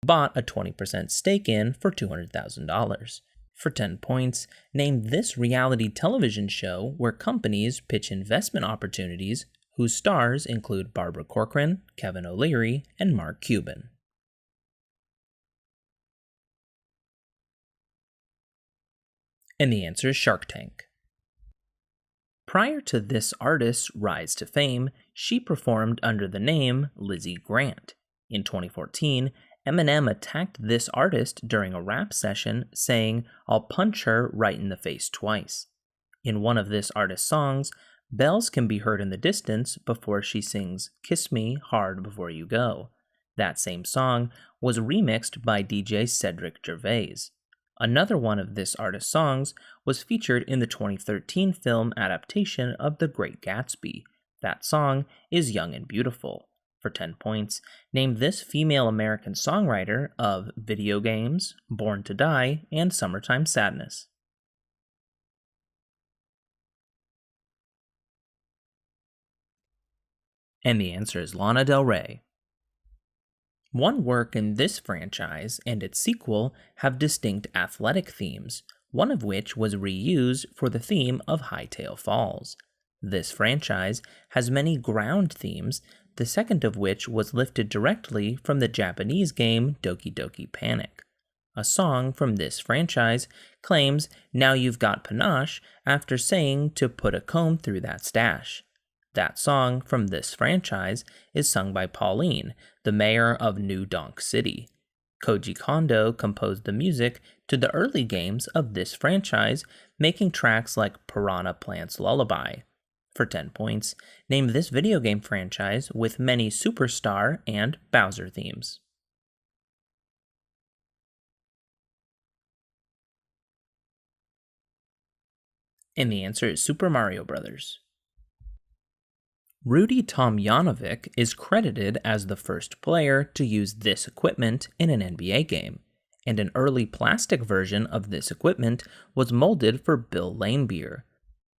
bought a 20% stake in for $200,000. For 10 points, name this reality television show where companies pitch investment opportunities whose stars include Barbara Corcoran, Kevin O'Leary, and Mark Cuban. And the answer is Shark Tank. Prior to this artist's rise to fame, she performed under the name Lizzie Grant. In 2014, Eminem attacked this artist during a rap session, saying, "I'll punch her right in the face twice." In one of this artist's songs, bells can be heard in the distance before she sings "Kiss Me Hard Before You Go." That same song was remixed by DJ Cedric Gervais. Another one of this artist's songs was featured in the 2013 film adaptation of The Great Gatsby. That song is Young and Beautiful. For 10 points, name this female American songwriter of Video Games, Born to Die, and Summertime Sadness. And the answer is Lana Del Rey. One work in this franchise and its sequel have distinct athletic themes, one of which was reused for the theme of Hightail Falls. This franchise has many ground themes, the second of which was lifted directly from the Japanese game Doki Doki Panic. A song from this franchise claims "Now you've got panache" after saying to put a comb through that stash. That song from this franchise is sung by Pauline, the mayor of New Donk City. Koji Kondo composed the music to the early games of this franchise, making tracks like Piranha Plant's Lullaby. For 10 points, name this video game franchise with many Superstar and Bowser themes. And the answer is Super Mario Bros. Rudy Tomjanovic is credited as the first player to use this equipment in an NBA game, and an early plastic version of this equipment was molded for Bill Laimbeer.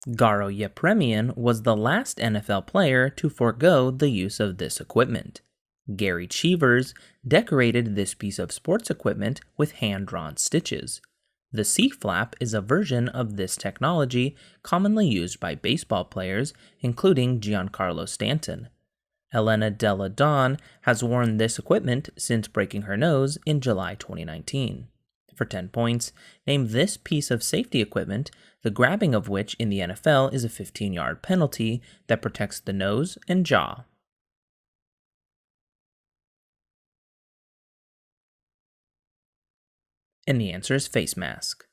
Garo Yepremian was the last NFL player to forego the use of this equipment. Gary Cheevers decorated this piece of sports equipment with hand-drawn stitches. The C-flap is a version of this technology commonly used by baseball players, including Giancarlo Stanton. Elena Della Don has worn this equipment since breaking her nose in July 2019. For 10 points, name this piece of safety equipment, the grabbing of which in the NFL is a 15-yard penalty that protects the nose and jaw. And the answer is face mask.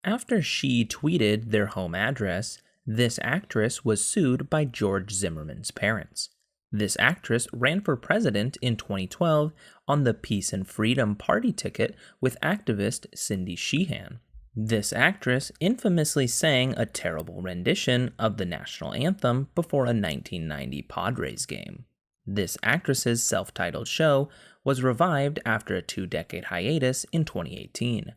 After she tweeted their home address, this actress was sued by George Zimmerman's parents. This actress ran for president in 2012 on the Peace and Freedom Party ticket with activist Cindy Sheehan. This actress infamously sang a terrible rendition of the national anthem before a 1990 Padres game. This actress's self-titled show was revived after a 2-decade hiatus in 2018.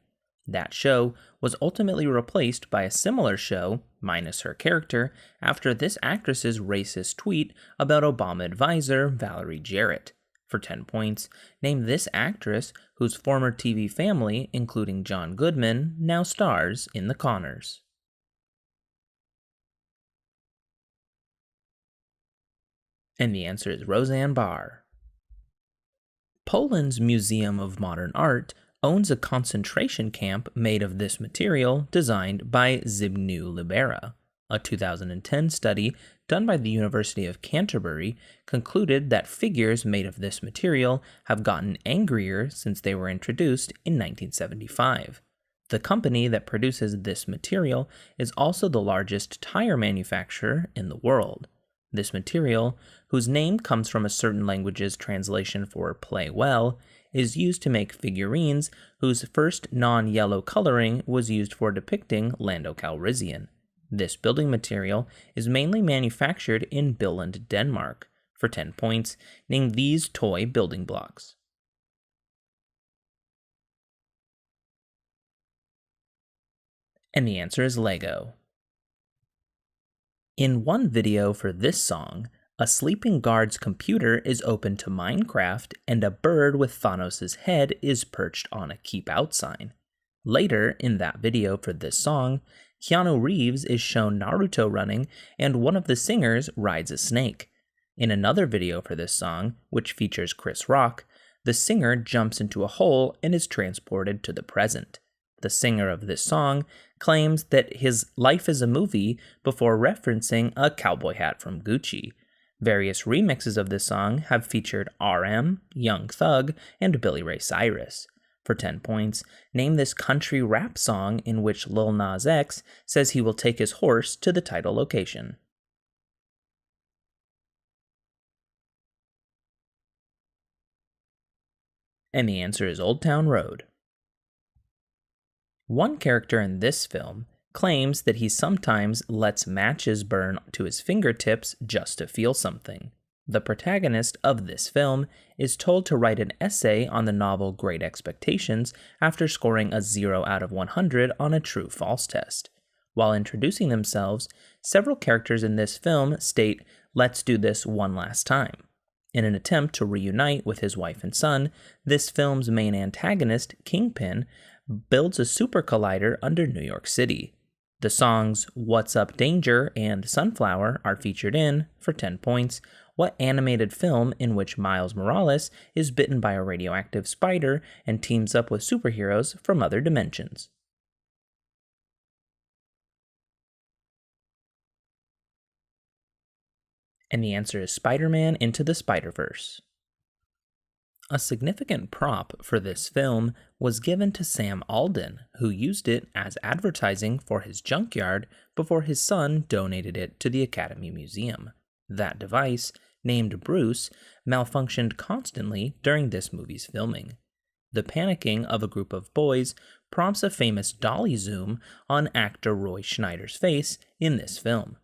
That show was ultimately replaced by a similar show, minus her character, after this actress's racist tweet about Obama advisor Valerie Jarrett. For 10 points, name this actress whose former TV family, including John Goodman, now stars in The Conners. And the answer is Roseanne Barr. Poland's Museum of Modern Art owns a concentration camp made of this material designed by Zbigniew Libera. A 2010 study done by the University of Canterbury concluded that figures made of this material have gotten angrier since they were introduced in 1975. The company that produces this material is also the largest tire manufacturer in the world. This material, whose name comes from a certain language's translation for play well, is used to make figurines whose first non-yellow coloring was used for depicting Lando Calrissian. This building material is mainly manufactured in Billund, Denmark. For 10 points, name these toy building blocks. And the answer is Lego. In one video for this song, A sleeping guard's computer is open to Minecraft, and a bird with Thanos' head is perched on a keep out sign. Later, in that video for this song, Keanu Reeves is shown Naruto running, and one of the singers rides a snake. In another video for this song, which features Chris Rock, the singer jumps into a hole and is transported to the present. The singer of this song claims that his life is a movie before referencing a cowboy hat from Gucci. Various remixes of this song have featured RM, Young Thug, and Billy Ray Cyrus. For 10 points, name this country rap song in which Lil Nas X says he will take his horse to the title location. And the answer is Old Town Road. One character in this film claims that he sometimes lets matches burn to his fingertips just to feel something. The protagonist of this film is told to write an essay on the novel Great Expectations after scoring a 0 out of 100 on a true-false test. While introducing themselves, several characters in this film state, "Let's do this one last time." In an attempt to reunite with his wife and son, this film's main antagonist, Kingpin, builds a super collider under New York City. The songs What's Up Danger and Sunflower are featured in, for 10 points, what animated film in which Miles Morales is bitten by a radioactive spider and teams up with superheroes from other dimensions? And the answer is Spider-Man Into the Spider-Verse. A significant prop for this film was given to Sam Alden, who used it as advertising for his junkyard before his son donated it to the Academy Museum. That device, named Bruce, malfunctioned constantly during this movie's filming. The panicking of a group of boys prompts a famous dolly zoom on actor Roy Schneider's face in this film.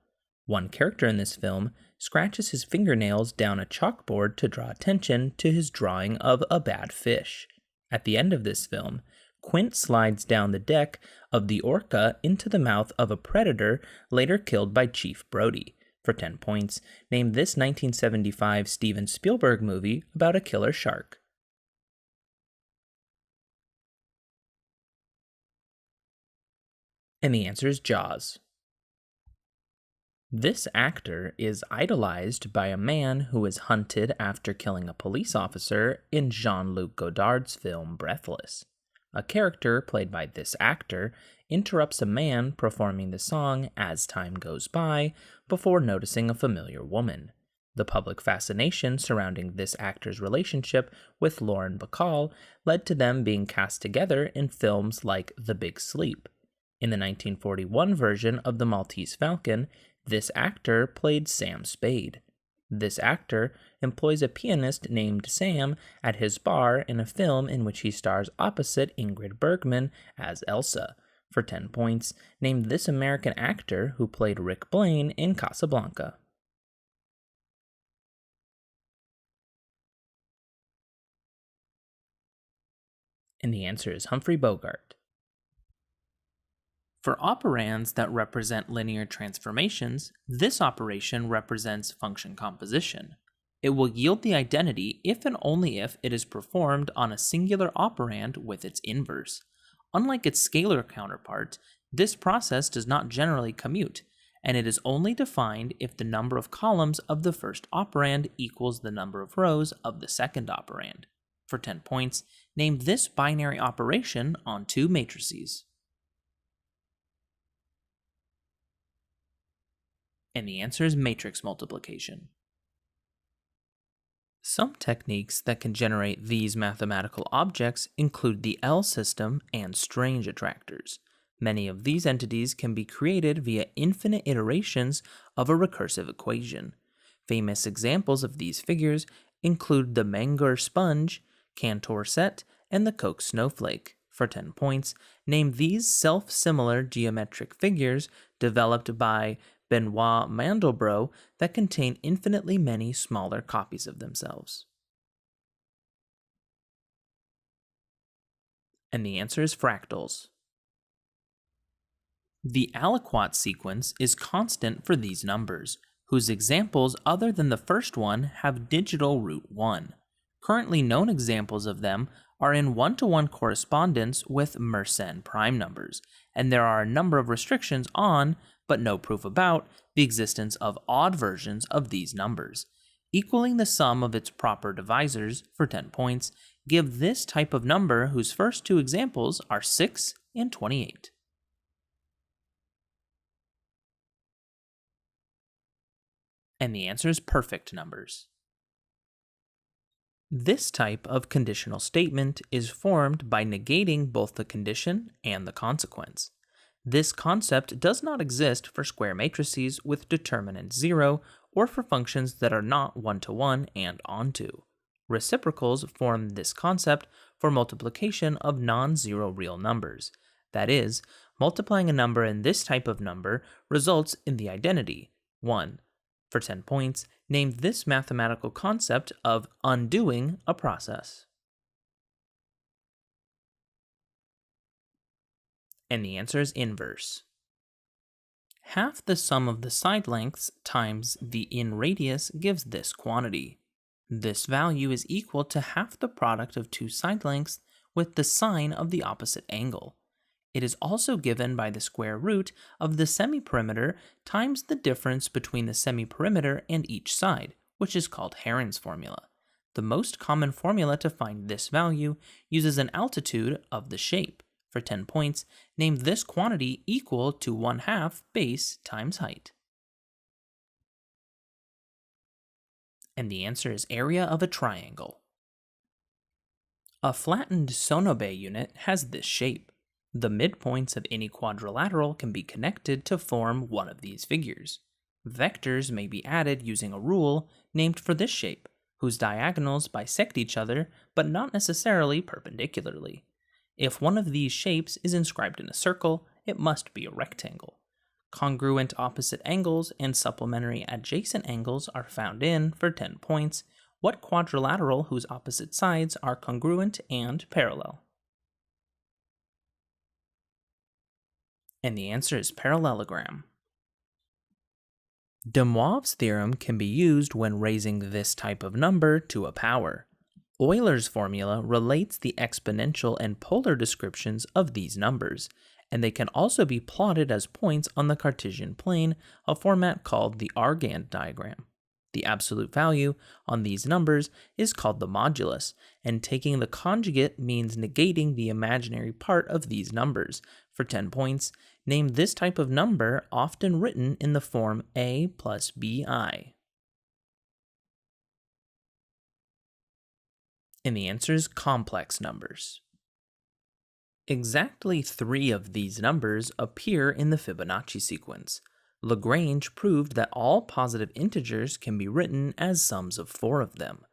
One character in this film scratches his fingernails down a chalkboard to draw attention to his drawing of a bad fish. At the end of this film, Quint slides down the deck of the Orca into the mouth of a predator later killed by Chief Brody. For 10 points, name this 1975 Steven Spielberg movie about a killer shark. And the answer is Jaws. This actor is idolized by a man who is hunted after killing a police officer in Jean-Luc Godard's film Breathless. A character played by this actor interrupts a man performing the song as time goes by before noticing a familiar woman. The public fascination surrounding this actor's relationship with Lauren Bacall led to them being cast together in films like The Big Sleep. In the 1941 version of The Maltese Falcon, this actor played Sam Spade. This actor employs a pianist named Sam at his bar in a film in which he stars opposite Ingrid Bergman as Elsa. For 10 points, name this American actor who played Rick Blaine in Casablanca. And the answer is Humphrey Bogart. For operands that represent linear transformations, this operation represents function composition. It will yield the identity if and only if it is performed on a singular operand with its inverse. Unlike its scalar counterpart, this process does not generally commute, and it is only defined if the number of columns of the first operand equals the number of rows of the second operand. For 10 points, name this binary operation on two matrices. And the answer is matrix multiplication. Some techniques that can generate these mathematical objects include the L system and strange attractors. Many of these entities can be created via infinite iterations of a recursive equation. Famous examples of these figures include the Menger sponge, Cantor set, and the Koch snowflake. For 10 points, name these self-similar geometric figures developed by Benoit Mandelbrot that contain infinitely many smaller copies of themselves. And the answer is fractals. The aliquot sequence is constant for these numbers, whose examples other than the first one have digital root 1. Currently known examples of them are in one-to-one correspondence with Mersenne prime numbers, and there are a number of restrictions on, but no proof about, the existence of odd versions of these numbers. Equaling the sum of its proper divisors, for 10 points, give this type of number whose first two examples are 6 and 28. And the answer is perfect numbers. This type of conditional statement is formed by negating both the condition and the consequence. This concept does not exist for square matrices with determinant 0 or for functions that are not one-to-one and onto. Reciprocals form this concept for multiplication of non-zero real numbers. That is, multiplying a number in this type of number results in the identity 1. For 10 points, name this mathematical concept of undoing a process. And the answer is inverse. Half the sum of the side lengths times the in radius gives this quantity. This value is equal to half the product of two side lengths with the sine of the opposite angle. It is also given by the square root of the semiperimeter times the difference between the semiperimeter and each side, which is called Heron's formula. The most common formula to find this value uses an altitude of the shape. For 10 points, name this quantity equal to 1/2 base times height. And the answer is area of a triangle. A flattened Sonobe unit has this shape. The midpoints of any quadrilateral can be connected to form one of these figures. Vectors may be added using a rule named for this shape, whose diagonals bisect each other but not necessarily perpendicularly. If one of these shapes is inscribed in a circle, it must be a rectangle. Congruent opposite angles and supplementary adjacent angles are found in, for 10 points, what quadrilateral whose opposite sides are congruent and parallel? And the answer is parallelogram. De Moivre's theorem can be used when raising this type of number to a power. Euler's formula relates the exponential and polar descriptions of these numbers, and they can also be plotted as points on the Cartesian plane, a format called the Argand diagram. The absolute value on these numbers is called the modulus, and taking the conjugate means negating the imaginary part of these numbers. For 10 points, name this type of number often written in the form a plus bi. And the answer is complex numbers. Exactly 3 of these numbers appear in the Fibonacci sequence. Lagrange proved that all positive integers can be written as sums of 4 of them.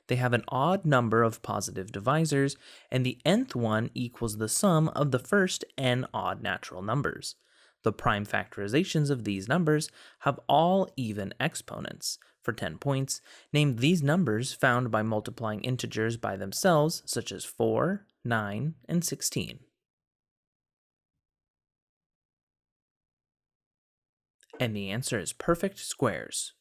They have an odd number of positive divisors, and the nth one equals the sum of the first n odd natural numbers. The prime factorizations of these numbers have all even exponents. For 10 points, name these numbers found by multiplying integers by themselves, such as 4, 9, and 16. And the answer is perfect squares.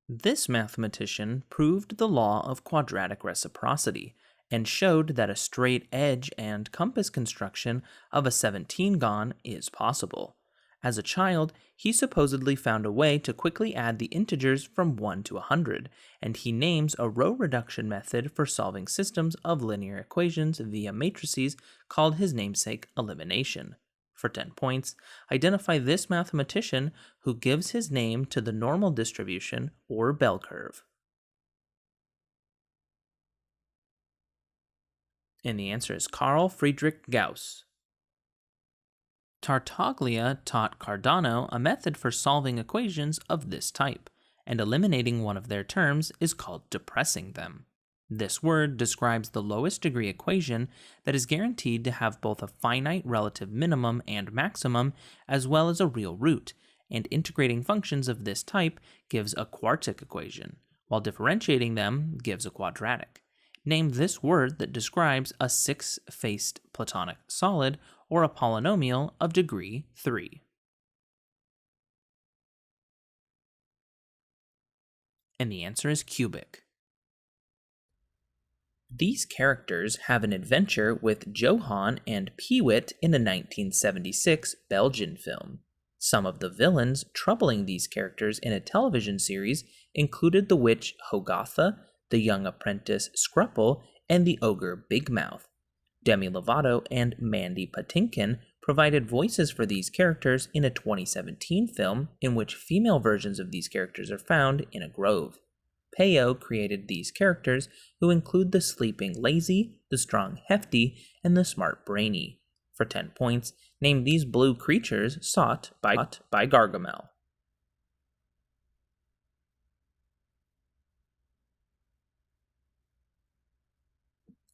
This mathematician proved the law of quadratic reciprocity and showed that a straight edge and compass construction of a 17-gon is possible. As a child, he supposedly found a way to quickly add the integers from 1 to 100, and he names a row reduction method for solving systems of linear equations via matrices called his namesake elimination. For 10 points, identify this mathematician who gives his name to the normal distribution or bell curve. And the answer is Carl Friedrich Gauss. Tartaglia taught Cardano a method for solving equations of this type, and eliminating one of their terms is called depressing them. This word describes the lowest degree equation that is guaranteed to have both a finite relative minimum and maximum as well as a real root, and integrating functions of this type gives a quartic equation, while differentiating them gives a quadratic. Name this word that describes a 6-faced Platonic solid or a polynomial of degree 3. And the answer is cubic. These characters have an adventure with Johan and Peewit in a 1976 Belgian film. Some of the villains troubling these characters in a television series included the witch Hogatha, the young apprentice Scrupple, and the ogre Big Mouth. Demi Lovato and Mandy Patinkin provided voices for these characters in a 2017 film in which female versions of these characters are found in a grove. Peyo created these characters, who include the sleeping Lazy, the strong Hefty, and the smart Brainy. For 10 points, name these blue creatures sought by Gargamel.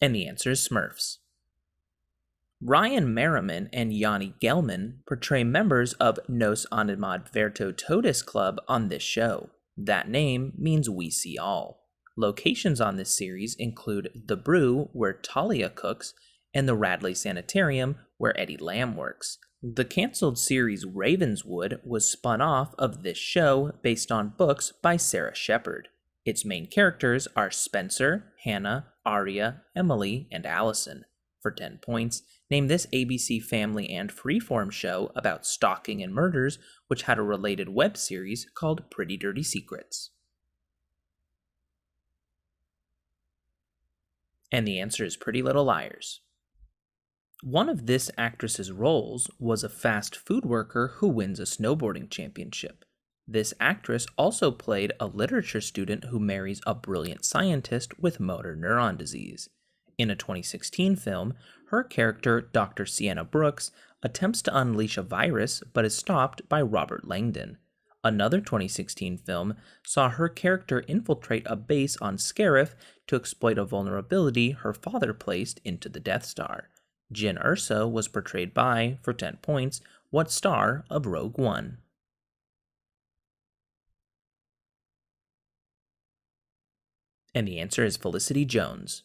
And the answer is Smurfs. Ryan Merriman and Yanni Gelman portray members of Nos Animad Verto Totus Club on this show. That name means we see all. Locations on this series include the Brew, where Talia cooks, and the Radley Sanitarium, where Eddie Lamb works. The cancelled series Ravenswood was spun off of this show based on books by Sarah Shepard. Its main characters are Spencer, Hannah, Arya, Emily, and Allison. For 10 points, name this ABC Family and Freeform show about stalking and murders, which had a related web series called Pretty Dirty Secrets. And the answer is Pretty Little Liars. One of this actress's roles was a fast food worker who wins a snowboarding championship. This actress also played a literature student who marries a brilliant scientist with motor neuron disease. In a 2016 film, her character, Dr. Sienna Brooks, attempts to unleash a virus but is stopped by Robert Langdon. Another 2016 film saw her character infiltrate a base on Scarif to exploit a vulnerability her father placed into the Death Star. Jyn Erso was portrayed by, for 10 points, what star of Rogue One? And the answer is Felicity Jones.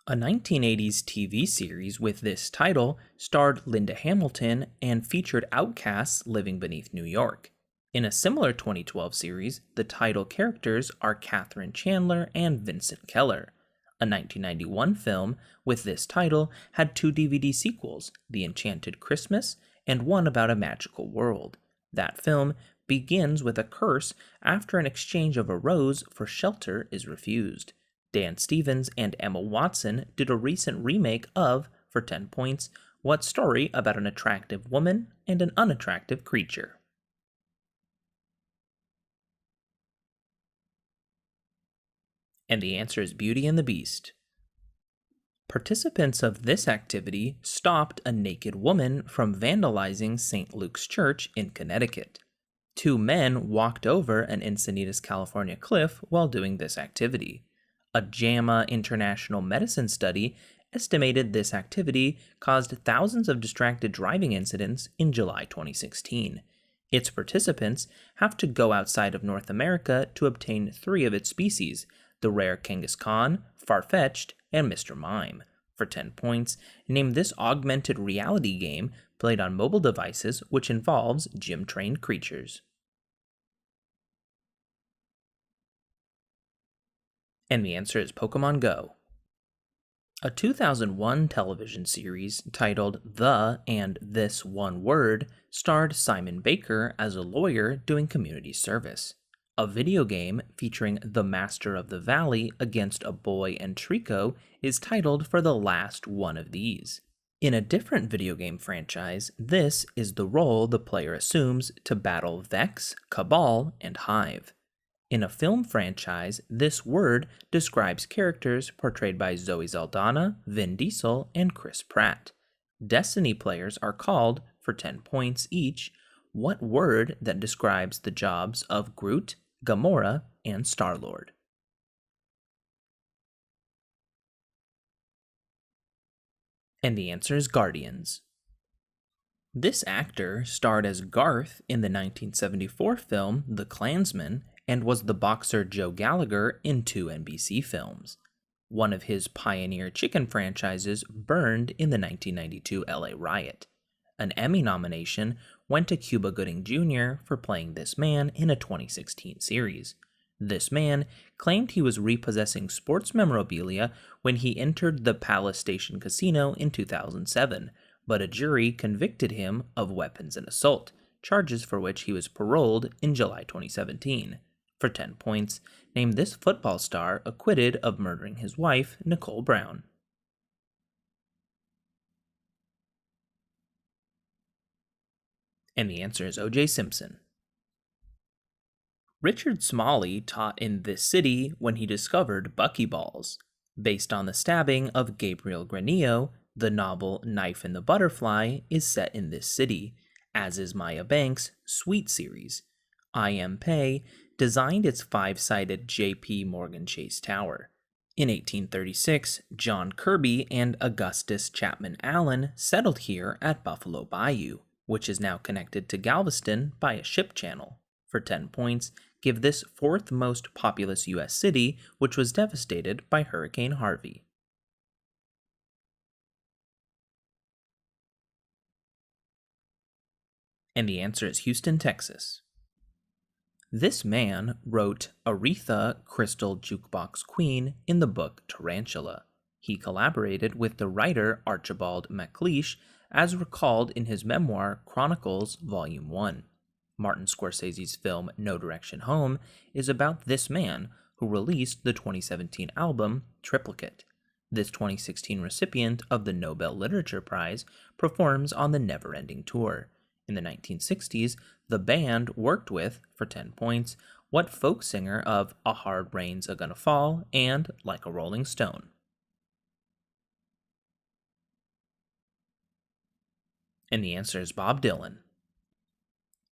A 1980s TV series with this title starred Linda Hamilton and featured outcasts living beneath New York. In a similar 2012 series, the title characters are Katherine Chandler and Vincent Keller. A 1991 film with this title had 2 DVD sequels, The Enchanted Christmas and one about a magical world. That film begins with a curse after an exchange of a rose for shelter is refused. Dan Stevens and Emma Watson did a recent remake of, for 10 points, what story about an attractive woman and an unattractive creature? And the answer is Beauty and the Beast. Participants of this activity stopped a naked woman from vandalizing St. Luke's Church in Connecticut. 2 men walked over an Encinitas, California cliff while doing this activity. A JAMA International Medicine study estimated this activity caused thousands of distracted driving incidents in July 2016. Its participants have to go outside of North America to obtain 3 of its species, the rare Kangaskhan, Farfetch'd, and Mr. Mime. For 10 points, name this augmented reality game played on mobile devices which involves gym-trained creatures. And the answer is Pokemon Go. A 2001 television series titled The and This One Word starred Simon Baker as a lawyer doing community service. A video game featuring the Master of the Valley against a boy and Trico is titled For the Last One of These. In a different video game franchise, this is the role the player assumes to battle Vex, Cabal, and Hive. In a film franchise, this word describes characters portrayed by Zoe Saldana, Vin Diesel, and Chris Pratt. Destiny players are called, for 10 points each, what word that describes the jobs of Groot, Gamora, and Star-Lord? And the answer is Guardians. This actor starred as Garth in the 1974 film The Klansman and was the boxer Joe Gallagher in 2 NBC films. One of his Pioneer Chicken franchises burned in the 1992 LA riot. An Emmy nomination went to Cuba Gooding Jr. for playing this man in a 2016 series. This man claimed he was repossessing sports memorabilia when he entered the Palace Station Casino in 2007, but a jury convicted him of weapons and assault, charges for which he was paroled in July 2017. For 10 points, name this football star acquitted of murdering his wife, Nicole Brown. And the answer is O.J. Simpson. Richard Smalley taught in this city when he discovered buckyballs. Based on the stabbing of Gabriel Granillo, the novel Knife and the Butterfly is set in this city, as is Maya Banks' Sweet series. I.M. Pei designed its 5-sided J.P. Morgan Chase Tower. In 1836, John Kirby and Augustus Chapman Allen settled here at Buffalo Bayou, which is now connected to Galveston by a ship channel. For 10 points, give this 4th most populous U.S. city, which was devastated by Hurricane Harvey. And the answer is Houston, Texas. This man wrote Aretha Crystal Jukebox Queen in the book Tarantula. He collaborated with the writer Archibald MacLeish, as recalled in his memoir Chronicles Volume 1. Martin Scorsese's film No Direction Home is about this man who released the 2017 album Triplicate. This 2016 recipient of the Nobel Literature Prize performs on the Never Ending Tour. In the 1960s, the band worked with, for 10 points, what folk singer of A Hard Rain's A Gonna Fall and Like a Rolling Stone? And the answer is Bob Dylan.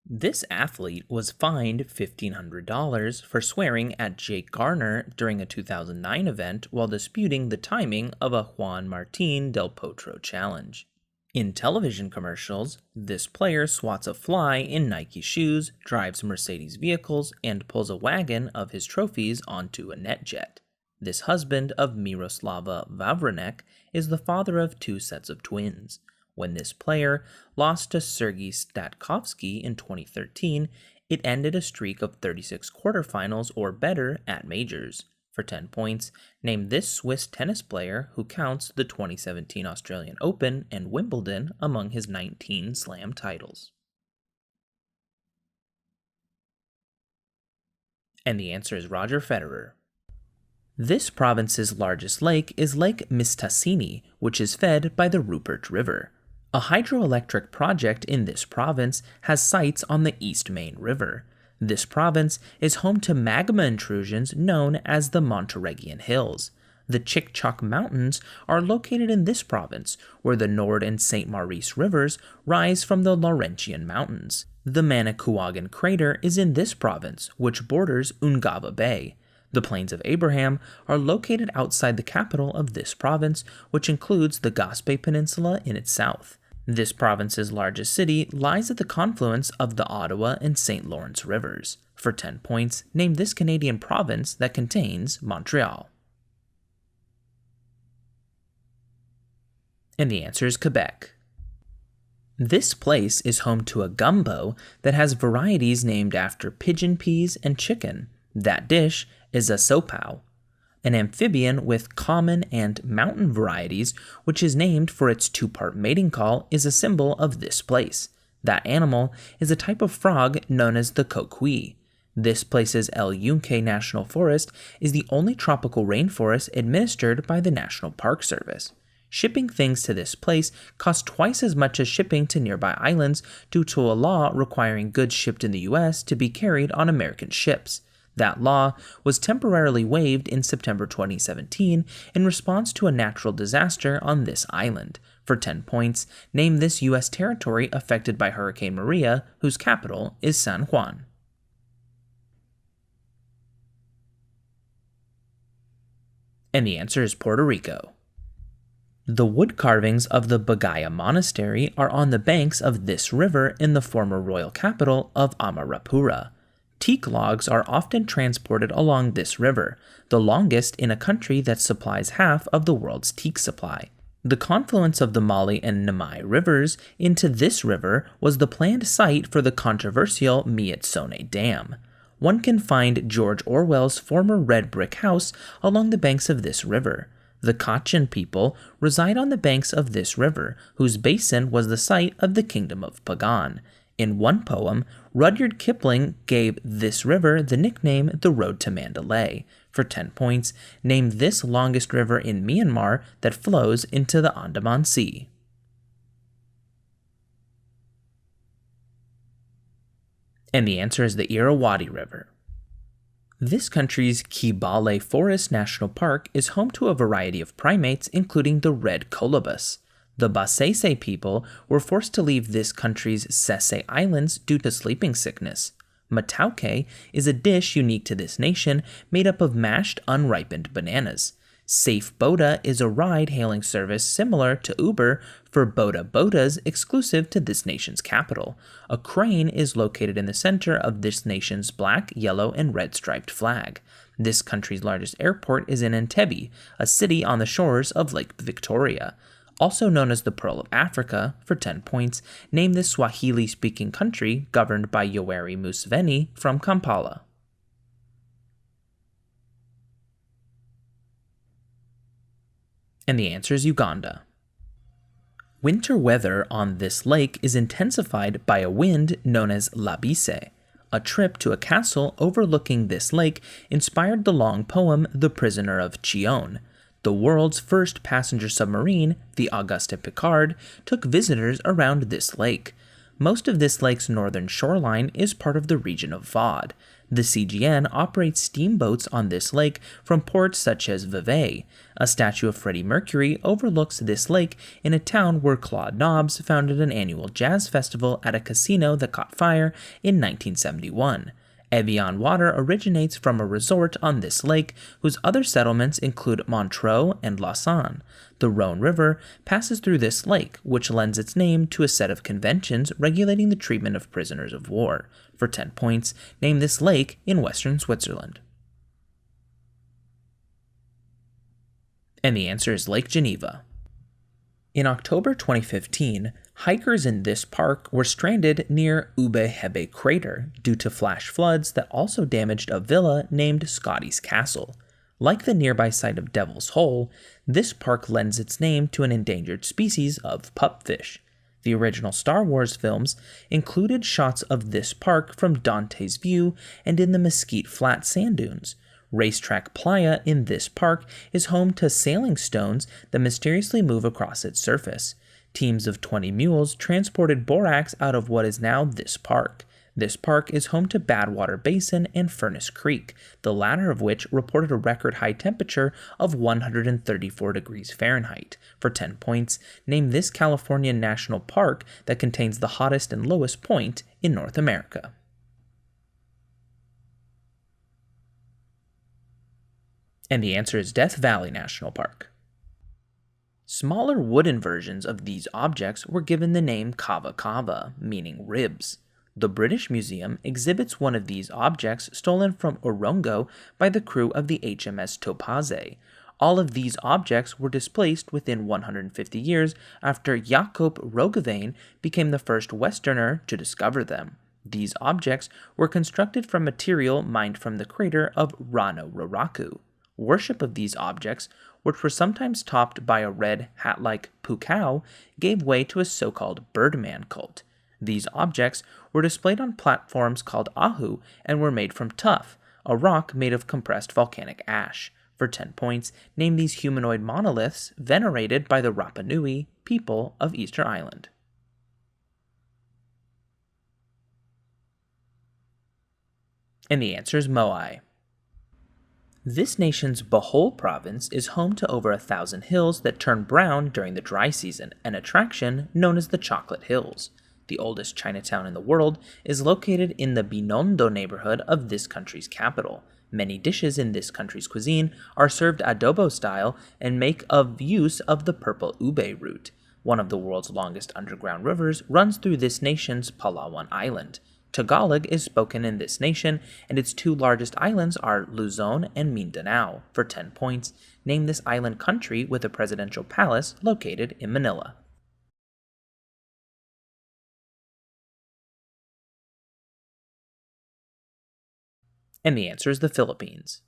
This athlete was fined $1,500 for swearing at Jake Garner during a 2009 event while disputing the timing of a Juan Martín del Potro challenge. In television commercials, this player swats a fly in Nike shoes, drives Mercedes vehicles, and pulls a wagon of his trophies onto a NetJet. This husband of Miroslava Vavranek is the father of 2 sets of twins. When this player lost to Sergei Statkovsky in 2013, it ended a streak of 36 quarterfinals or better at majors. For 10 points, name this Swiss tennis player who counts the 2017 Australian Open and Wimbledon among his 19 slam titles. And the answer is Roger Federer. This province's largest lake is Lake Mistassini, which is fed by the Rupert River. A hydroelectric project in this province has sites on the East Main River. This province is home to magma intrusions known as the Monteregian Hills. The Chic-Choc Mountains are located in this province, where the Nord and St. Maurice rivers rise from the Laurentian Mountains. The Manicouagan crater is in this province, which borders Ungava Bay. The Plains of Abraham are located outside the capital of this province, which includes the Gaspe Peninsula in its south. This province's largest city lies at the confluence of the Ottawa and St. Lawrence rivers. For 10 points, name this Canadian province that contains Montreal. And the answer is Quebec. This place is home to a gumbo that has varieties named after pigeon peas and chicken. That dish is a sopao, an amphibian with common and mountain varieties, which is named for its 2-part mating call, is a symbol of this place. That animal is a type of frog known as the coqui. This place's El Yunque National Forest is the only tropical rainforest administered by the National Park Service. Shipping things to this place costs twice as much as shipping to nearby islands due to a law requiring goods shipped in the U.S. to be carried on American ships. That law was temporarily waived in September 2017 in response to a natural disaster on this island. For 10 points, name this U.S. territory affected by Hurricane Maria, whose capital is San Juan. And the answer is Puerto Rico. The wood carvings of the Bagaya Monastery are on the banks of this river in the former royal capital of Amarapura. Teak logs are often transported along this river, the longest in a country that supplies half of the world's teak supply. The confluence of the Mali and Namai rivers into this river was the planned site for the controversial Mietsone Dam. one can find George Orwell's former red brick house along the banks of this river. The Kachin people reside on the banks of this river, whose basin was the site of the kingdom of Pagan. In one poem, Rudyard Kipling gave this river the nickname the Road to Mandalay. For 10 points, name this longest river in Myanmar that flows into the Andaman Sea. And the answer is the Irrawaddy River. This country's Kibale Forest National Park is home to a variety of primates, including the red colobus. The Basese people were forced to leave this country's Sese Islands due to sleeping sickness. Matauke is a dish unique to this nation made up of mashed unripened bananas. Safe Boda is a ride-hailing service similar to Uber for Boda Bodas exclusive to this nation's capital. A crane is located in the center of this nation's black, yellow, and red striped flag. This country's largest airport is in Entebbe, a city on the shores of Lake Victoria. Also known as the Pearl of Africa, for 10 points, name this Swahili-speaking country governed by Yoweri Museveni from Kampala. And the answer is Uganda. Winter weather on this lake is intensified by a wind known as labise. A trip to a castle overlooking this lake inspired the long poem The Prisoner of Chillon. The world's first passenger submarine, the Auguste Piccard, took visitors around this lake. Most of this lake's northern shoreline is part of the region of Vaud. The CGN operates steamboats on this lake from ports such as Vevey. A statue of Freddie Mercury overlooks this lake in a town where Claude Nobbs founded an annual jazz festival at a casino that caught fire in 1971. Evian water originates from a resort on this lake, whose other settlements include Montreux and Lausanne. The Rhone River passes through this lake, which lends its name to a set of conventions regulating the treatment of prisoners of war. For 10 points, name this lake in western Switzerland. And the answer is Lake Geneva. In October 2015, hikers in this park were stranded near Ubehebe Crater due to flash floods that also damaged a villa named Scotty's Castle. Like the nearby site of Devil's Hole, this park lends its name to an endangered species of pupfish. The original Star Wars films included shots of this park from Dante's View and in the Mesquite Flat sand dunes. Racetrack Playa in this park is home to sailing stones that mysteriously move across its surface. Teams of 20 mules transported borax out of what is now this park. This park is home to Badwater Basin and Furnace Creek, the latter of which reported a record high temperature of 134 degrees Fahrenheit. For 10 points, name this California national park that contains the hottest and lowest point in North America. And the answer is Death Valley National Park. Smaller wooden versions of these objects were given the name kava kava, meaning ribs. The British Museum exhibits one of these objects stolen from Orongo by the crew of the HMS Topaze. All of these objects were displaced within 150 years after Jacob Roggeveen became the first Westerner to discover them. These objects were constructed from material mined from the crater of Rano Raraku. Worship of these objects, which were sometimes topped by a red hat-like pukao, gave way to a so-called Birdman cult. These objects were displayed on platforms called ahu and were made from tuff, a rock made of compressed volcanic ash. For 10 points, name these humanoid monoliths venerated by the Rapa Nui people of Easter Island. And the answer is Moai. This nation's Bohol province is home to over 1,000 hills that turn brown during the dry season, an attraction known as the Chocolate Hills. The oldest Chinatown in the world is located in the Binondo neighborhood of this country's capital. Many dishes in this country's cuisine are served adobo style and make use of the purple ube root. One of the world's longest underground rivers runs through this nation's Palawan Island. Tagalog is spoken in this nation, and its two largest islands are Luzon and Mindanao. For 10 points, name this island country with a presidential palace located in Manila. And the answer is the Philippines.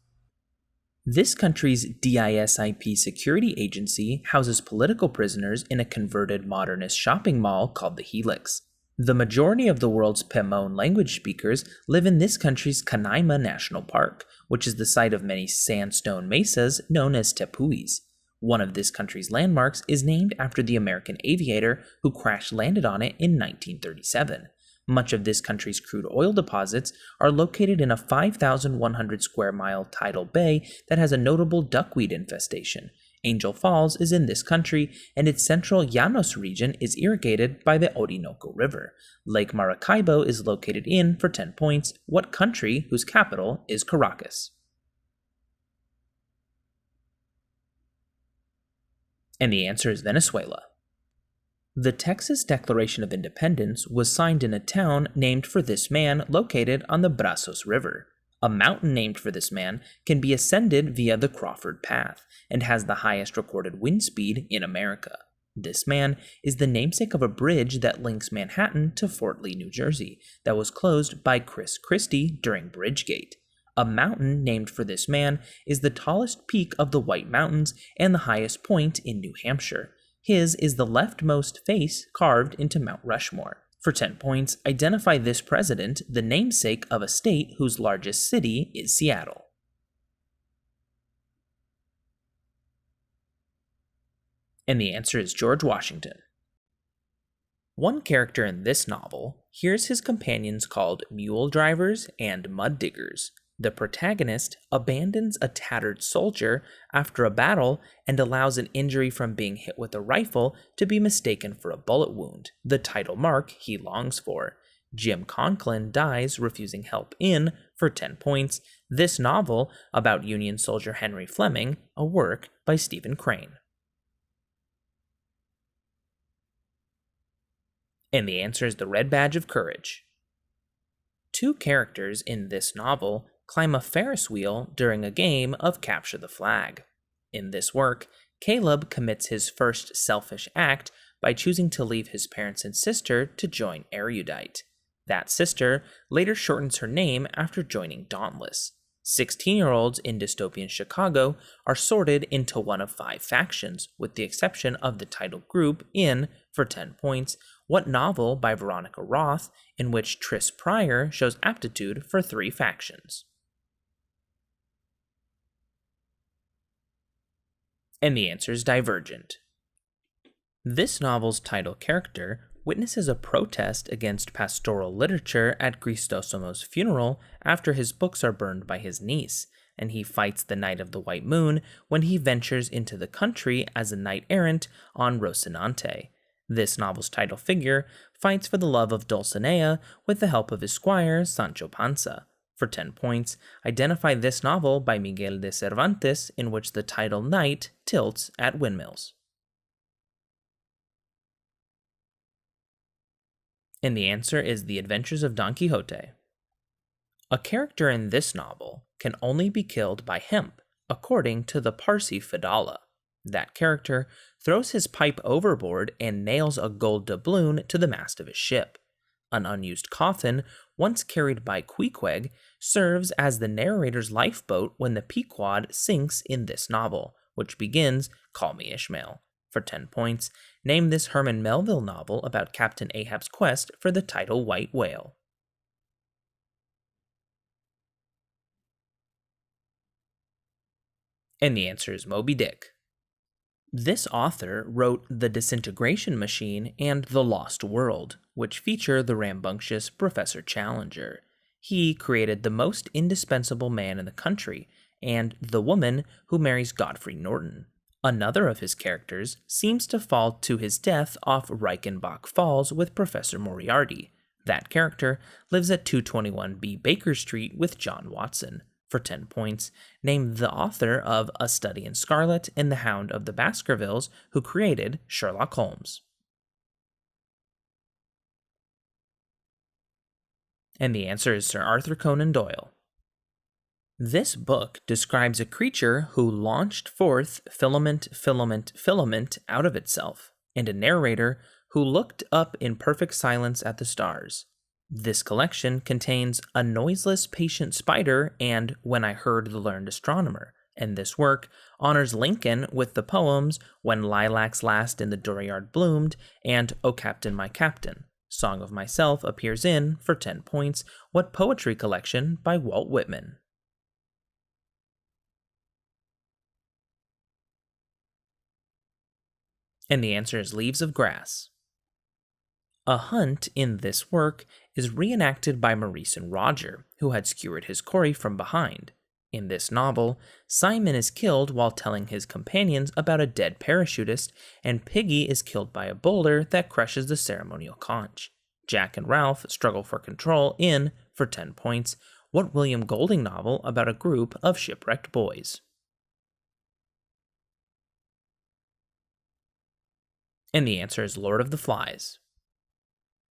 This country's DISIP security agency houses political prisoners in a converted modernist shopping mall called the Helix. The majority of the world's Pemon language speakers live in this country's Canaima National Park, which is the site of many sandstone mesas known as tepuis. One of this country's landmarks is named after the American aviator who crash-landed on it in 1937. Much of this country's crude oil deposits are located in a 5,100 square mile tidal bay that has a notable duckweed infestation. Angel Falls is in this country, and its central Llanos region is irrigated by the Orinoco River. Lake Maracaibo is located in, for 10 points, what country whose capital is Caracas? And the answer is Venezuela. The Texas Declaration of Independence was signed in a town named for this man located on the Brazos River. A mountain named for this man can be ascended via the Crawford Path and has the highest recorded wind speed in America. This man is the namesake of a bridge that links Manhattan to Fort Lee, New Jersey, that was closed by Chris Christie during Bridgegate. A mountain named for this man is the tallest peak of the White Mountains and the highest point in New Hampshire. His is the leftmost face carved into Mount Rushmore. For 10 points, identify this president, the namesake of a state whose largest city is Seattle. And the answer is George Washington. One character in this novel hears his companions called mule drivers and mud diggers. The protagonist abandons a tattered soldier after a battle and allows an injury from being hit with a rifle to be mistaken for a bullet wound, the title mark he longs for. Jim Conklin dies refusing help in, for 10 points, this novel about Union soldier Henry Fleming, a work by Stephen Crane. And the answer is the Red Badge of Courage. Two characters in this novel climb a Ferris wheel during a game of Capture the Flag. In this work, Caleb commits his first selfish act by choosing to leave his parents and sister to join Erudite. That sister later shortens her name after joining Dauntless. 16-year-olds in dystopian Chicago are sorted into one of 5 factions, with the exception of the title group in, for 10 points, what novel by Veronica Roth in which Tris Pryor shows aptitude for 3 factions? And the answer is Divergent. This novel's title character witnesses a protest against pastoral literature at Crisostomo's funeral after his books are burned by his niece, and he fights the Knight of the White Moon when he ventures into the country as a knight-errant on Rocinante. This novel's title figure fights for the love of Dulcinea with the help of his squire, Sancho Panza. For 10 points, identify this novel by Miguel de Cervantes in which the title knight tilts at windmills. And the answer is The Adventures of Don Quixote. A character in this novel can only be killed by hemp, according to the Parsi Fadala. That character throws his pipe overboard and nails a gold doubloon to the mast of his ship. An unused coffin, once carried by Queequeg, serves as the narrator's lifeboat when the Pequod sinks in this novel, which begins, "Call me Ishmael." For 10 points, name this Herman Melville novel about Captain Ahab's quest for the title white whale. And the answer is Moby Dick. This author wrote The Disintegration Machine and The Lost World, which feature the rambunctious Professor Challenger. He created the most indispensable man in the country, and the woman who marries Godfrey Norton. Another of his characters seems to fall to his death off Reichenbach Falls with Professor Moriarty. That character lives at 221B Baker Street with John Watson. For 10 points, name the author of A Study in Scarlet and The Hound of the Baskervilles who created Sherlock Holmes. And the answer is Sir Arthur Conan Doyle. This book describes a creature who launched forth filament out of itself, and a narrator who looked up in perfect silence at the stars. This collection contains A Noiseless Patient Spider and When I Heard the Learned Astronomer, and this work honors Lincoln with the poems When Lilacs Last in the Dooryard Bloomed and O Captain, My Captain. Song of Myself appears in, for 10 points, What Poetry Collection by Walt Whitman? And the answer is Leaves of Grass. A hunt in this work is reenacted by Maurice and Roger, who had skewered his quarry from behind. In this novel, Simon is killed while telling his companions about a dead parachutist, and Piggy is killed by a boulder that crushes the ceremonial conch. Jack and Ralph struggle for control in, for 10 points, What William Golding novel about a group of shipwrecked boys? And the answer is Lord of the Flies.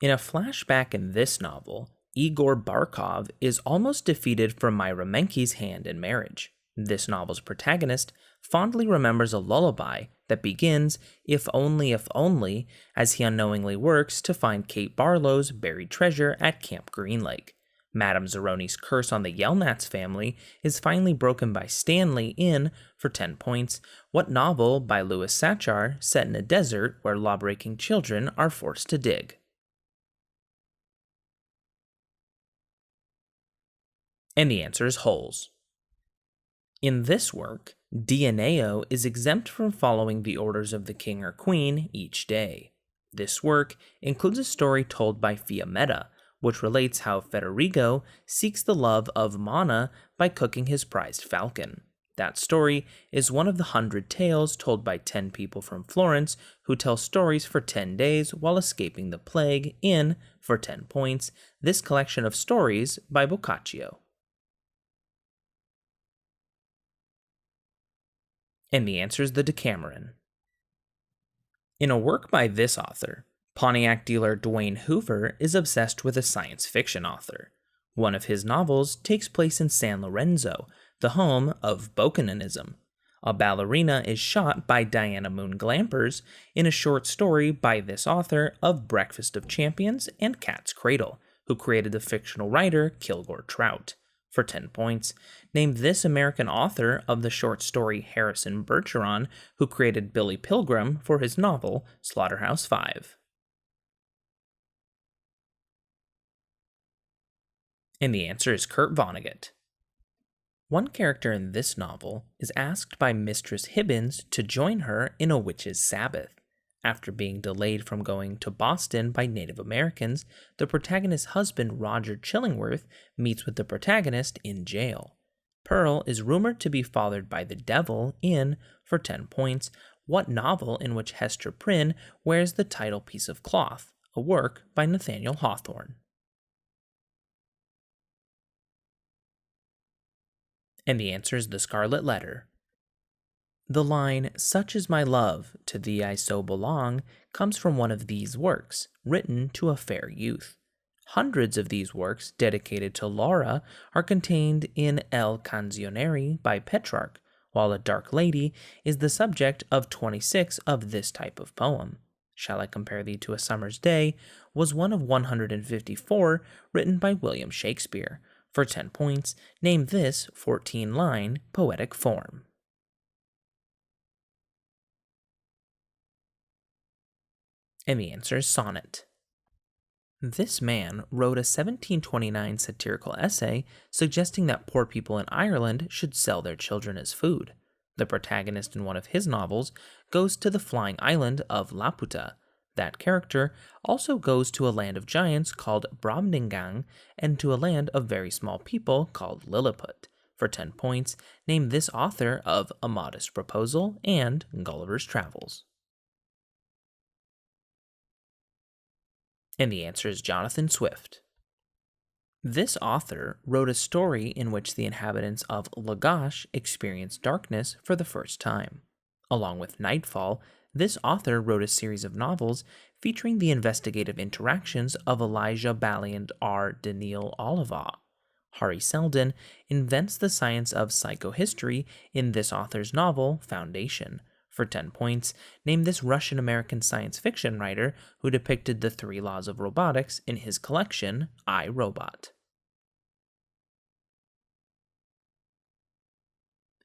In a flashback in this novel, Igor Barkov is almost defeated from Myra Menke's hand in marriage. This novel's protagonist fondly remembers a lullaby that begins, if only, as he unknowingly works to find Kate Barlow's buried treasure at Camp Green Lake. Madame Zeroni's curse on the Yelnats family is finally broken by Stanley in, for 10 points, what novel by Louis Sachar set in a desert where lawbreaking children are forced to dig? And the answer is Holes. In this work, Dioneo is exempt from following the orders of the king or queen each day. This work includes a story told by Fiammetta, which relates how Federigo seeks the love of Mana by cooking his prized falcon. That story is one of the 100 tales told by 10 people from Florence who tell stories for 10 days while escaping the plague in, for 10 points, this collection of stories by Boccaccio. And the answer is the Decameron. In a work by this author, Pontiac dealer Dwayne Hoover is obsessed with a science fiction author. One of his novels takes place in San Lorenzo, the home of Bocanism. A ballerina is shot by Diana Moon Glampers in a short story by this author of Breakfast of Champions and Cat's Cradle, who created the fictional writer Kilgore Trout. For 10 points, name this American author of the short story Harrison Bergeron, who created Billy Pilgrim for his novel Slaughterhouse-Five. And the answer is Kurt Vonnegut. One character in this novel is asked by Mistress Hibbins to join her in a witch's sabbath. After being delayed from going to Boston by Native Americans, the protagonist's husband, Roger Chillingworth, meets with the protagonist in jail. Pearl is rumored to be fathered by the devil in, for 10 points, what novel in which Hester Prynne wears the title piece of cloth, a work by Nathaniel Hawthorne? And the answer is The Scarlet Letter. The line, "Such is my love, to thee I so belong," comes from one of these works, written to a fair youth. Hundreds of these works dedicated to Laura are contained in El Canzionere by Petrarch, while A Dark Lady is the subject of 26 of this type of poem. Shall I Compare Thee to a Summer's Day was one of 154 written by William Shakespeare. For 10 points, name this 14-line poetic form. And the answer is sonnet. This man wrote a 1729 satirical essay suggesting that poor people in Ireland should sell their children as food. The protagonist in one of his novels goes to the flying island of Laputa. That character also goes to a land of giants called Brobdingang and to a land of very small people called Lilliput. For 10 points, name this author of A Modest Proposal and Gulliver's Travels. And the answer is Jonathan Swift. This author wrote a story in which the inhabitants of Lagash experience darkness for the first time. Along with Nightfall, this author wrote a series of novels featuring the investigative interactions of Elijah Bally and R. Daniil Oliva. Hari Seldon invents the science of psychohistory in this author's novel, Foundation. For 10 points, name this Russian American science fiction writer who depicted the three laws of robotics in his collection, I, Robot.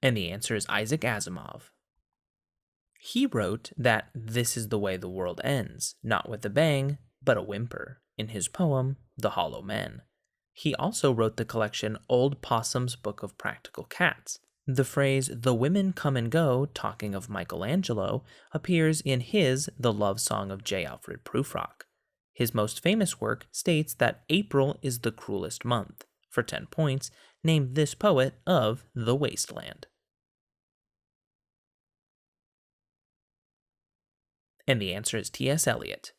And the answer is Isaac Asimov. He wrote that this is the way the world ends, not with a bang, but a whimper, in his poem, The Hollow Men. He also wrote the collection Old Possum's Book of Practical Cats. The phrase, the women come and go, talking of Michelangelo, appears in his The Love Song of J. Alfred Prufrock. His most famous work states that April is the cruelest month. For 10 points, name this poet of The Wasteland. And the answer is T.S. Eliot.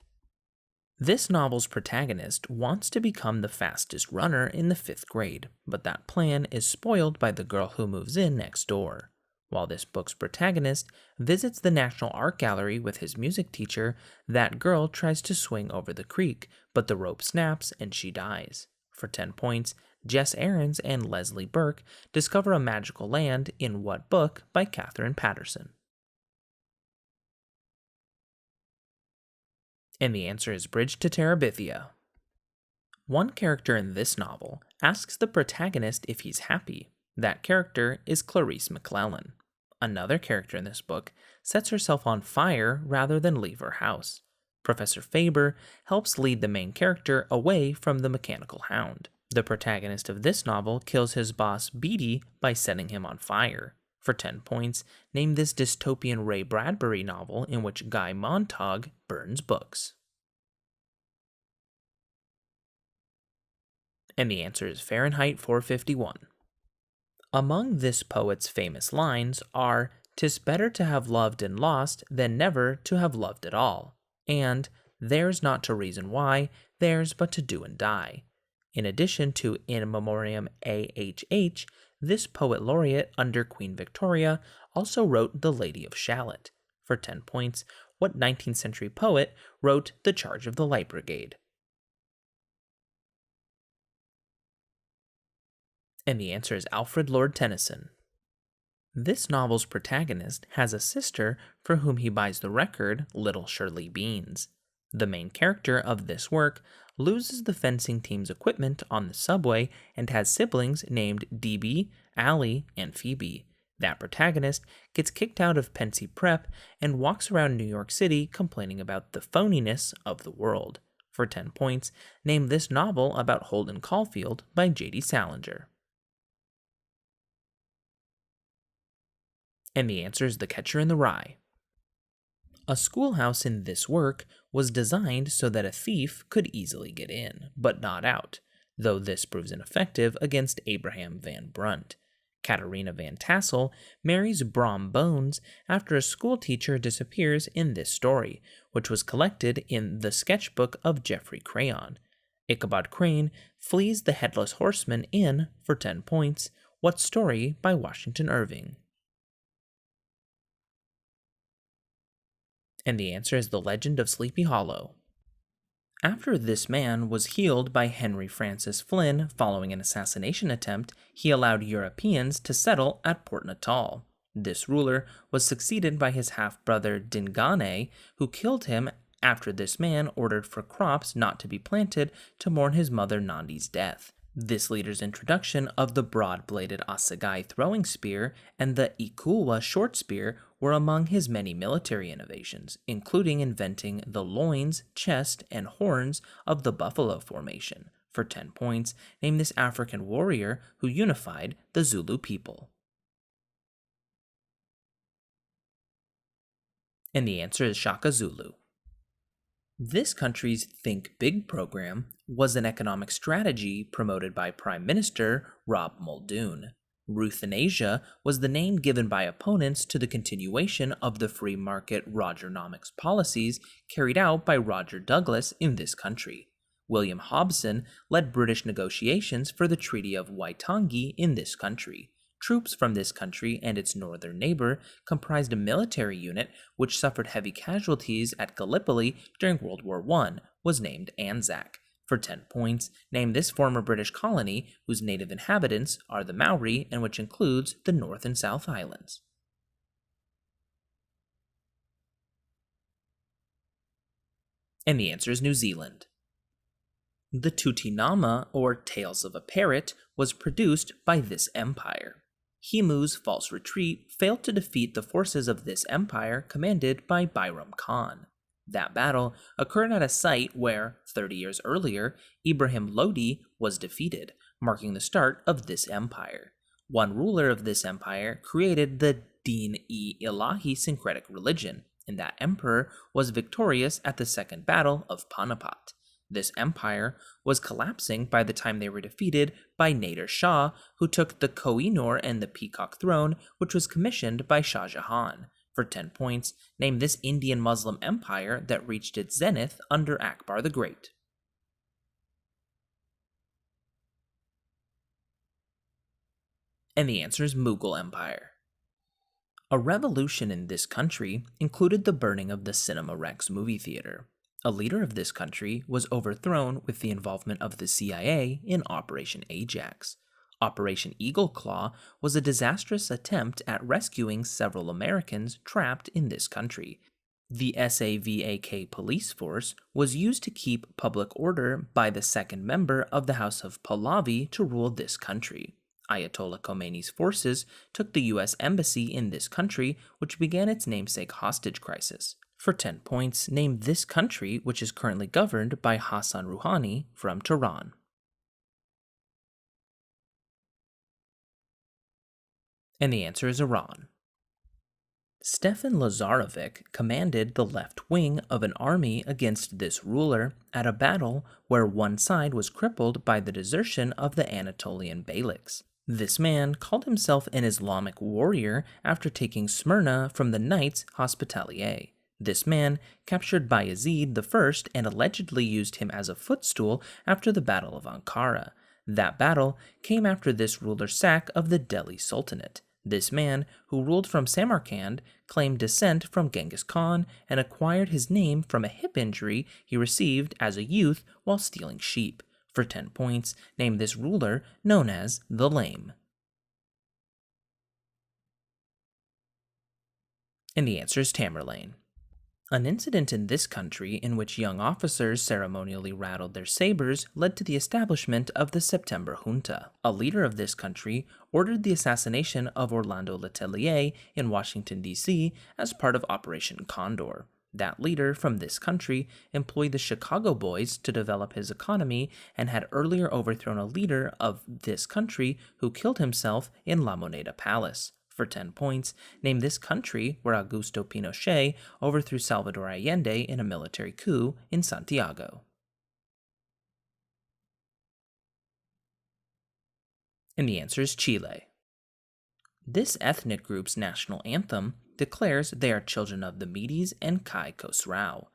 This novel's protagonist wants to become the fastest runner in the 5th grade, but that plan is spoiled by the girl who moves in next door. While this book's protagonist visits the National Art Gallery with his music teacher, that girl tries to swing over the creek, but the rope snaps and she dies. For 10 points, Jess Aarons and Leslie Burke discover a magical land in what book by Catherine Patterson? And the answer is Bridge to Terabithia. One character in this novel asks the protagonist if he's happy. That character is Clarice McClellan. Another character in this book sets herself on fire rather than leave her house. Professor Faber helps lead the main character away from the mechanical hound. The protagonist of this novel kills his boss Beatty by setting him on fire. For 10 points, name this dystopian Ray Bradbury novel in which Guy Montag burns books. And the answer is Fahrenheit 451. Among this poet's famous lines are, "'Tis better to have loved and lost than never to have loved at all," and "Theirs not to reason why, theirs but to do and die." In addition to In Memoriam AHH, this poet laureate under Queen Victoria also wrote The Lady of Shalott. For 10 points, what 19th century poet wrote The Charge of the Light Brigade? And the answer is Alfred Lord Tennyson. This novel's protagonist has a sister for whom he buys the record Little Shirley Beans. The main character of this work loses the fencing team's equipment on the subway and has siblings named DB, Allie, and Phoebe. That protagonist gets kicked out of Pensy Prep and walks around New York City complaining about the phoniness of the world. For 10 points, name this novel about Holden Caulfield by J.D. Salinger. And the answer is The Catcher in the Rye. A schoolhouse in this work was designed so that a thief could easily get in, but not out, though this proves ineffective against Abraham Van Brunt. Katerina Van Tassel marries Brom Bones after a schoolteacher disappears in this story, which was collected in The Sketchbook of Geoffrey Crayon. Ichabod Crane flees the Headless Horseman in, for 10 points, What Story by Washington Irving? And the answer is The Legend of Sleepy Hollow. After this man was healed by Henry Francis Flynn following an assassination attempt, he allowed Europeans to settle at Port Natal. This ruler was succeeded by his half-brother Dingane, who killed him after this man ordered for crops not to be planted to mourn his mother Nandi's death. This leader's introduction of the broad-bladed assegai throwing spear and the ikulwa short spear were among his many military innovations, including inventing the loins, chest, and horns of the buffalo formation. For 10 points, name this African warrior who unified the Zulu people. And the answer is Shaka Zulu. This country's Think Big program was an economic strategy promoted by Prime Minister Rob Muldoon. Ruthanasia was the name given by opponents to the continuation of the free market Rogernomics policies carried out by Roger Douglas in this country. William Hobson led British negotiations for the Treaty of Waitangi in this country. Troops from this country and its northern neighbor comprised a military unit which suffered heavy casualties at Gallipoli during World War I, was named Anzac. For 10 points, name this former British colony whose native inhabitants are the Maori and which includes the North and South Islands. And the answer is New Zealand. The Tutinama, or Tales of a Parrot, was produced by this empire. Himu's false retreat failed to defeat the forces of this empire commanded by Bairam Khan. That battle occurred at a site where, 30 years earlier, Ibrahim Lodi was defeated, marking the start of this empire. One ruler of this empire created the Din-e-Ilahi syncretic religion, and that emperor was victorious at the Second Battle of Panipat. This empire was collapsing by the time they were defeated by Nader Shah, who took the Koh-i-Noor and the Peacock Throne, which was commissioned by Shah Jahan. For 10 points, name this Indian Muslim empire that reached its zenith under Akbar the Great. And the answer is Mughal Empire. A revolution in this country included the burning of the Cinema Rex movie theater. A leader of this country was overthrown with the involvement of the CIA in Operation Ajax. Operation Eagle Claw was a disastrous attempt at rescuing several Americans trapped in this country. The SAVAK police force was used to keep public order by the second member of the House of Pahlavi to rule this country. Ayatollah Khomeini's forces took the U.S. embassy in this country, which began its namesake hostage crisis. For 10 points, name this country which is currently governed by Hassan Rouhani from Tehran. And the answer is Iran. Stefan Lazarevic commanded the left wing of an army against this ruler at a battle where one side was crippled by the desertion of the Anatolian Beyliks. This man called himself an Islamic warrior after taking Smyrna from the Knights Hospitalier. This man captured Bayezid I and allegedly used him as a footstool after the Battle of Ankara. That battle came after this ruler's sack of the Delhi Sultanate. This man, who ruled from Samarkand, claimed descent from Genghis Khan and acquired his name from a hip injury he received as a youth while stealing sheep. For 10 points, name this ruler known as the Lame. And the answer is Tamerlane. An incident in this country in which young officers ceremonially rattled their sabers led to the establishment of the September Junta. A leader of this country ordered the assassination of Orlando Letelier in Washington, D.C. as part of Operation Condor. That leader from this country employed the Chicago Boys to develop his economy and had earlier overthrown a leader of this country who killed himself in La Moneda Palace. For 10 points, name this country where Augusto Pinochet overthrew Salvador Allende in a military coup in Santiago. And the answer is Chile. This ethnic group's national anthem declares they are children of the Medes and Kai Khosrau.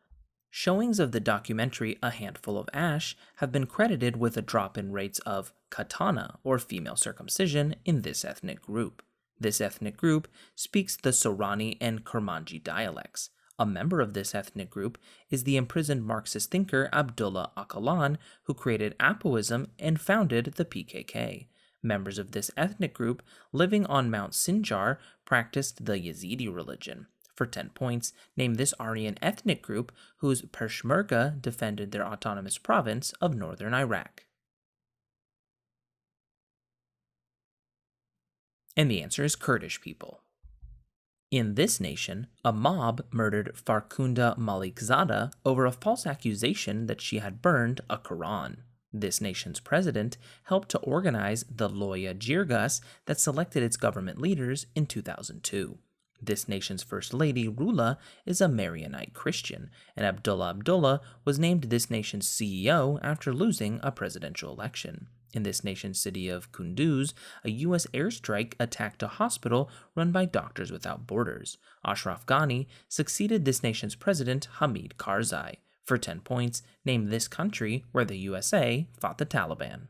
Showings of the documentary A Handful of Ash have been credited with a drop in rates of katana, or female circumcision, in this ethnic group. This ethnic group speaks the Sorani and Kurmanji dialects. A member of this ethnic group is the imprisoned Marxist thinker Abdullah Öcalan, who created Apoism and founded the PKK. Members of this ethnic group living on Mount Sinjar practiced the Yazidi religion. For 10 points, name this Aryan ethnic group whose Peshmerga defended their autonomous province of northern Iraq. And the answer is Kurdish people. In this nation, a mob murdered Farkhunda Malikzada over a false accusation that she had burned a Quran. This nation's president helped to organize the Loya Jirgas that selected its government leaders in 2002. This nation's first lady, Rula, is a Maronite Christian, and Abdullah was named this nation's CEO after losing a presidential election. In this nation's city of Kunduz, a U.S. airstrike attacked a hospital run by Doctors Without Borders. Ashraf Ghani succeeded this nation's president, Hamid Karzai. For 10 points, name this country where the USA fought the Taliban.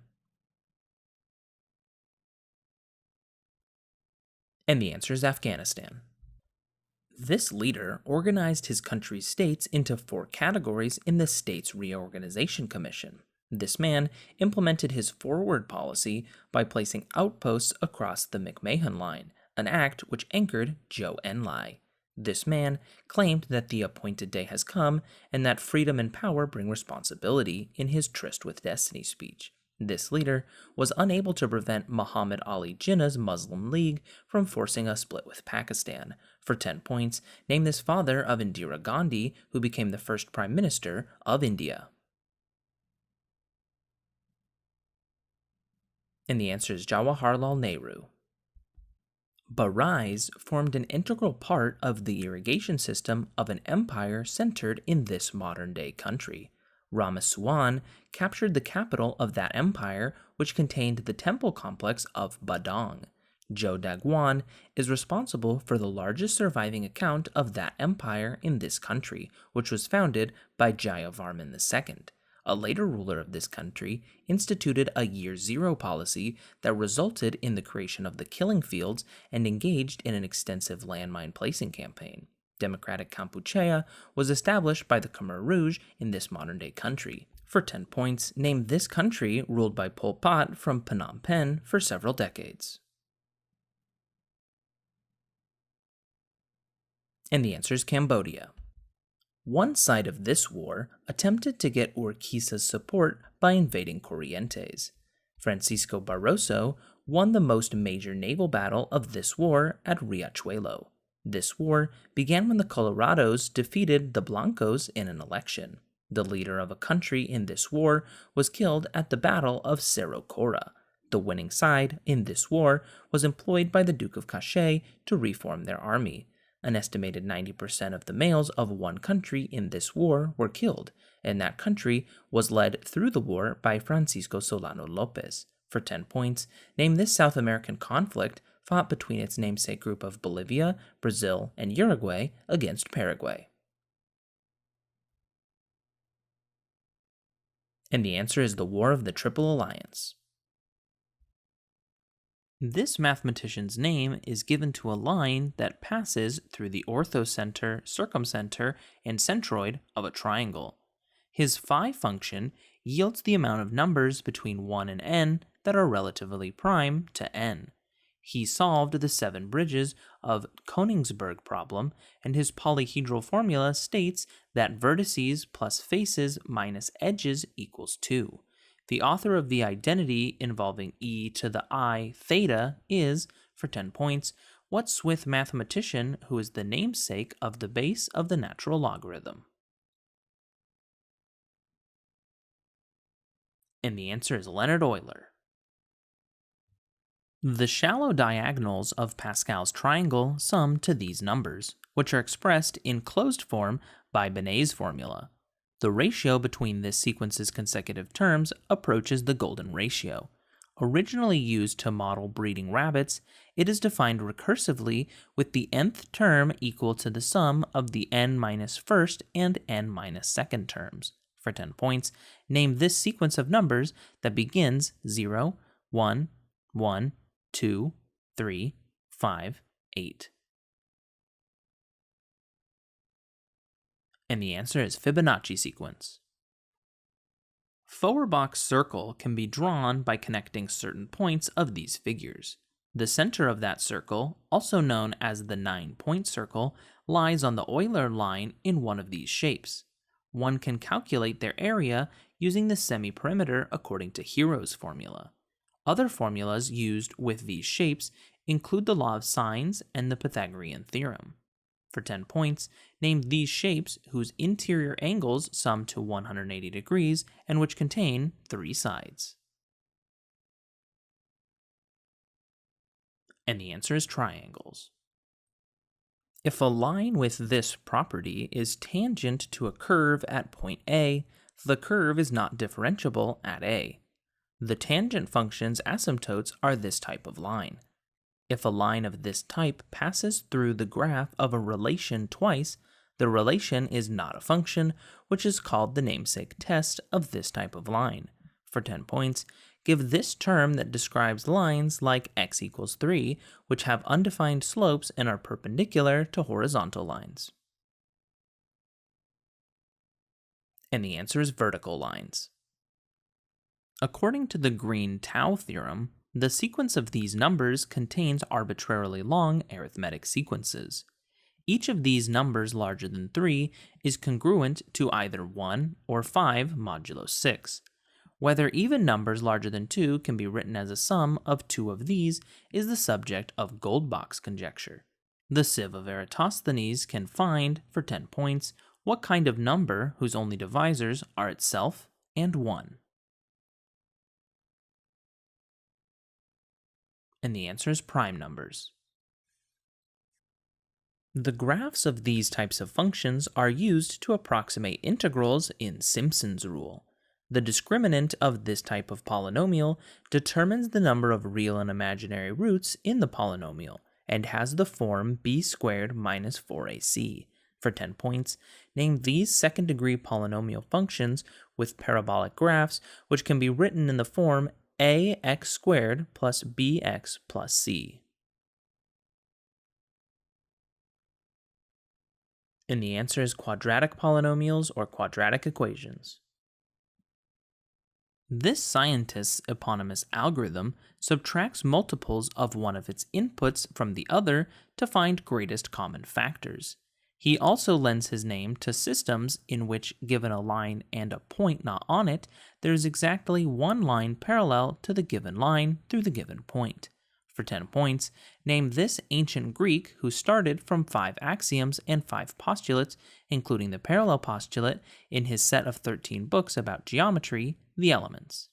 And the answer is Afghanistan. This leader organized his country's states into 4 categories in the States Reorganization Commission. This man implemented his forward policy by placing outposts across the McMahon Line, an act which anchored Zhou Enlai. This man claimed that the appointed day has come and that freedom and power bring responsibility in his Tryst with Destiny speech. This leader was unable to prevent Muhammad Ali Jinnah's Muslim League from forcing a split with Pakistan. For 10 points, name this father of Indira Gandhi, who became the first Prime Minister of India. And the answer is Jawaharlal Nehru. Barais formed an integral part of the irrigation system of an empire centered in this modern-day country. Ramesuan captured the capital of that empire, which contained the temple complex of Badang. Zhou Daguan is responsible for the largest surviving account of that empire in this country, which was founded by Jayavarman II. A later ruler of this country instituted a Year Zero policy that resulted in the creation of the killing fields and engaged in an extensive landmine placing campaign. Democratic Kampuchea was established by the Khmer Rouge in this modern-day country. For 10 points, name this country ruled by Pol Pot from Phnom Penh for several decades. And the answer is Cambodia. One side of this war attempted to get Urquiza's support by invading Corrientes. Francisco Barroso won the most major naval battle of this war at Riachuelo. This war began when the Colorados defeated the Blancos in an election. The leader of a country in this war was killed at the Battle of Cerro Cora. The winning side in this war was employed by the Duke of Caché to reform their army. An estimated 90% of the males of one country in this war were killed, and that country was led through the war by Francisco Solano Lopez. For 10 points, name this South American conflict fought between its namesake group of Bolivia, Brazil, and Uruguay against Paraguay. And the answer is the War of the Triple Alliance. This mathematician's name is given to a line that passes through the orthocenter, circumcenter, and centroid of a triangle. His phi function yields the amount of numbers between 1 and n that are relatively prime to n. He solved the 7 bridges of Königsberg problem, and his polyhedral formula states that vertices plus faces minus edges equals 2. The author of the identity involving e to the I theta is, for 10 points, what Swiss mathematician who is the namesake of the base of the natural logarithm? And the answer is Leonhard Euler. The shallow diagonals of Pascal's triangle sum to these numbers, which are expressed in closed form by Benet's formula. The ratio between this sequence's consecutive terms approaches the golden ratio. Originally used to model breeding rabbits, it is defined recursively with the nth term equal to the sum of the n minus first and n minus second terms. For 10 points, name this sequence of numbers that begins 0, 1, 1, 2, 3, 5, 8. And the answer is Fibonacci sequence. Feuerbach's circle can be drawn by connecting certain points of these figures. The center of that circle, also known as the 9-point circle, lies on the Euler line in one of these shapes. One can calculate their area using the semi-perimeter according to Hero's formula. Other formulas used with these shapes include the law of sines and the Pythagorean theorem. For 10 points, name these shapes whose interior angles sum to 180 degrees and which contain 3 sides. And the answer is triangles. If a line with this property is tangent to a curve at point A, the curve is not differentiable at A. The tangent function's asymptotes are this type of line. If a line of this type passes through the graph of a relation twice, the relation is not a function, which is called the namesake test of this type of line. For 10 points, give this term that describes lines like x equals 3, which have undefined slopes and are perpendicular to horizontal lines. And the answer is vertical lines. According to the Green-Tau theorem, the sequence of these numbers contains arbitrarily long arithmetic sequences. Each of these numbers larger than 3 is congruent to either 1 or 5 modulo 6. Whether even numbers larger than 2 can be written as a sum of two of these is the subject of Goldbach's conjecture. The sieve of Eratosthenes can find, for 10 points, what kind of number whose only divisors are itself and 1. And the answer is prime numbers. The graphs of these types of functions are used to approximate integrals in Simpson's rule. The discriminant of this type of polynomial determines the number of real and imaginary roots in the polynomial and has the form b squared minus 4ac. For 10 points, name these second-degree polynomial functions with parabolic graphs which can be written in the form ax squared plus bx plus c. And the answer is quadratic polynomials or quadratic equations. This scientist's eponymous algorithm subtracts multiples of one of its inputs from the other to find greatest common factors. He also lends his name to systems in which, given a line and a point not on it, there is exactly one line parallel to the given line through the given point. For 10 points, name this ancient Greek who started from 5 axioms and 5 postulates, including the parallel postulate, in his set of 13 books about geometry, The Elements.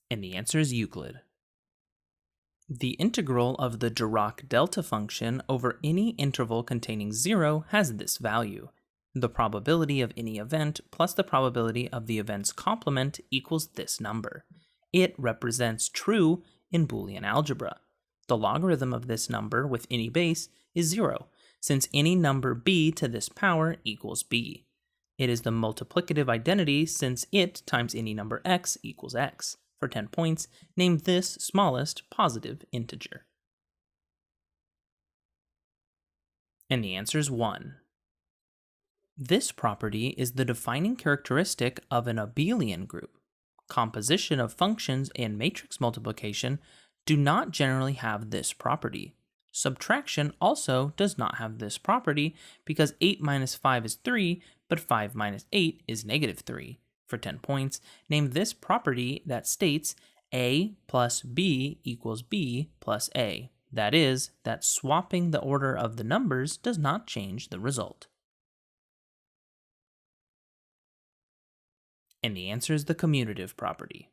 And the answer is Euclid. The integral of the Dirac delta function over any interval containing 0 has this value. The probability of any event plus the probability of the event's complement equals this number. It represents true in Boolean algebra. The logarithm of this number with any base is 0, since any number b to this power equals b. It is the multiplicative identity since it times any number x equals x. For 10 points, name this smallest positive integer. And the answer is 1. This property is the defining characteristic of an abelian group. Composition of functions and matrix multiplication do not generally have this property. Subtraction also does not have this property because 8 minus 5 is 3, but 5 minus 8 is negative 3. For 10 points, name this property that states a plus b equals b plus a. That is, that swapping the order of the numbers does not change the result. And the answer is the commutative property.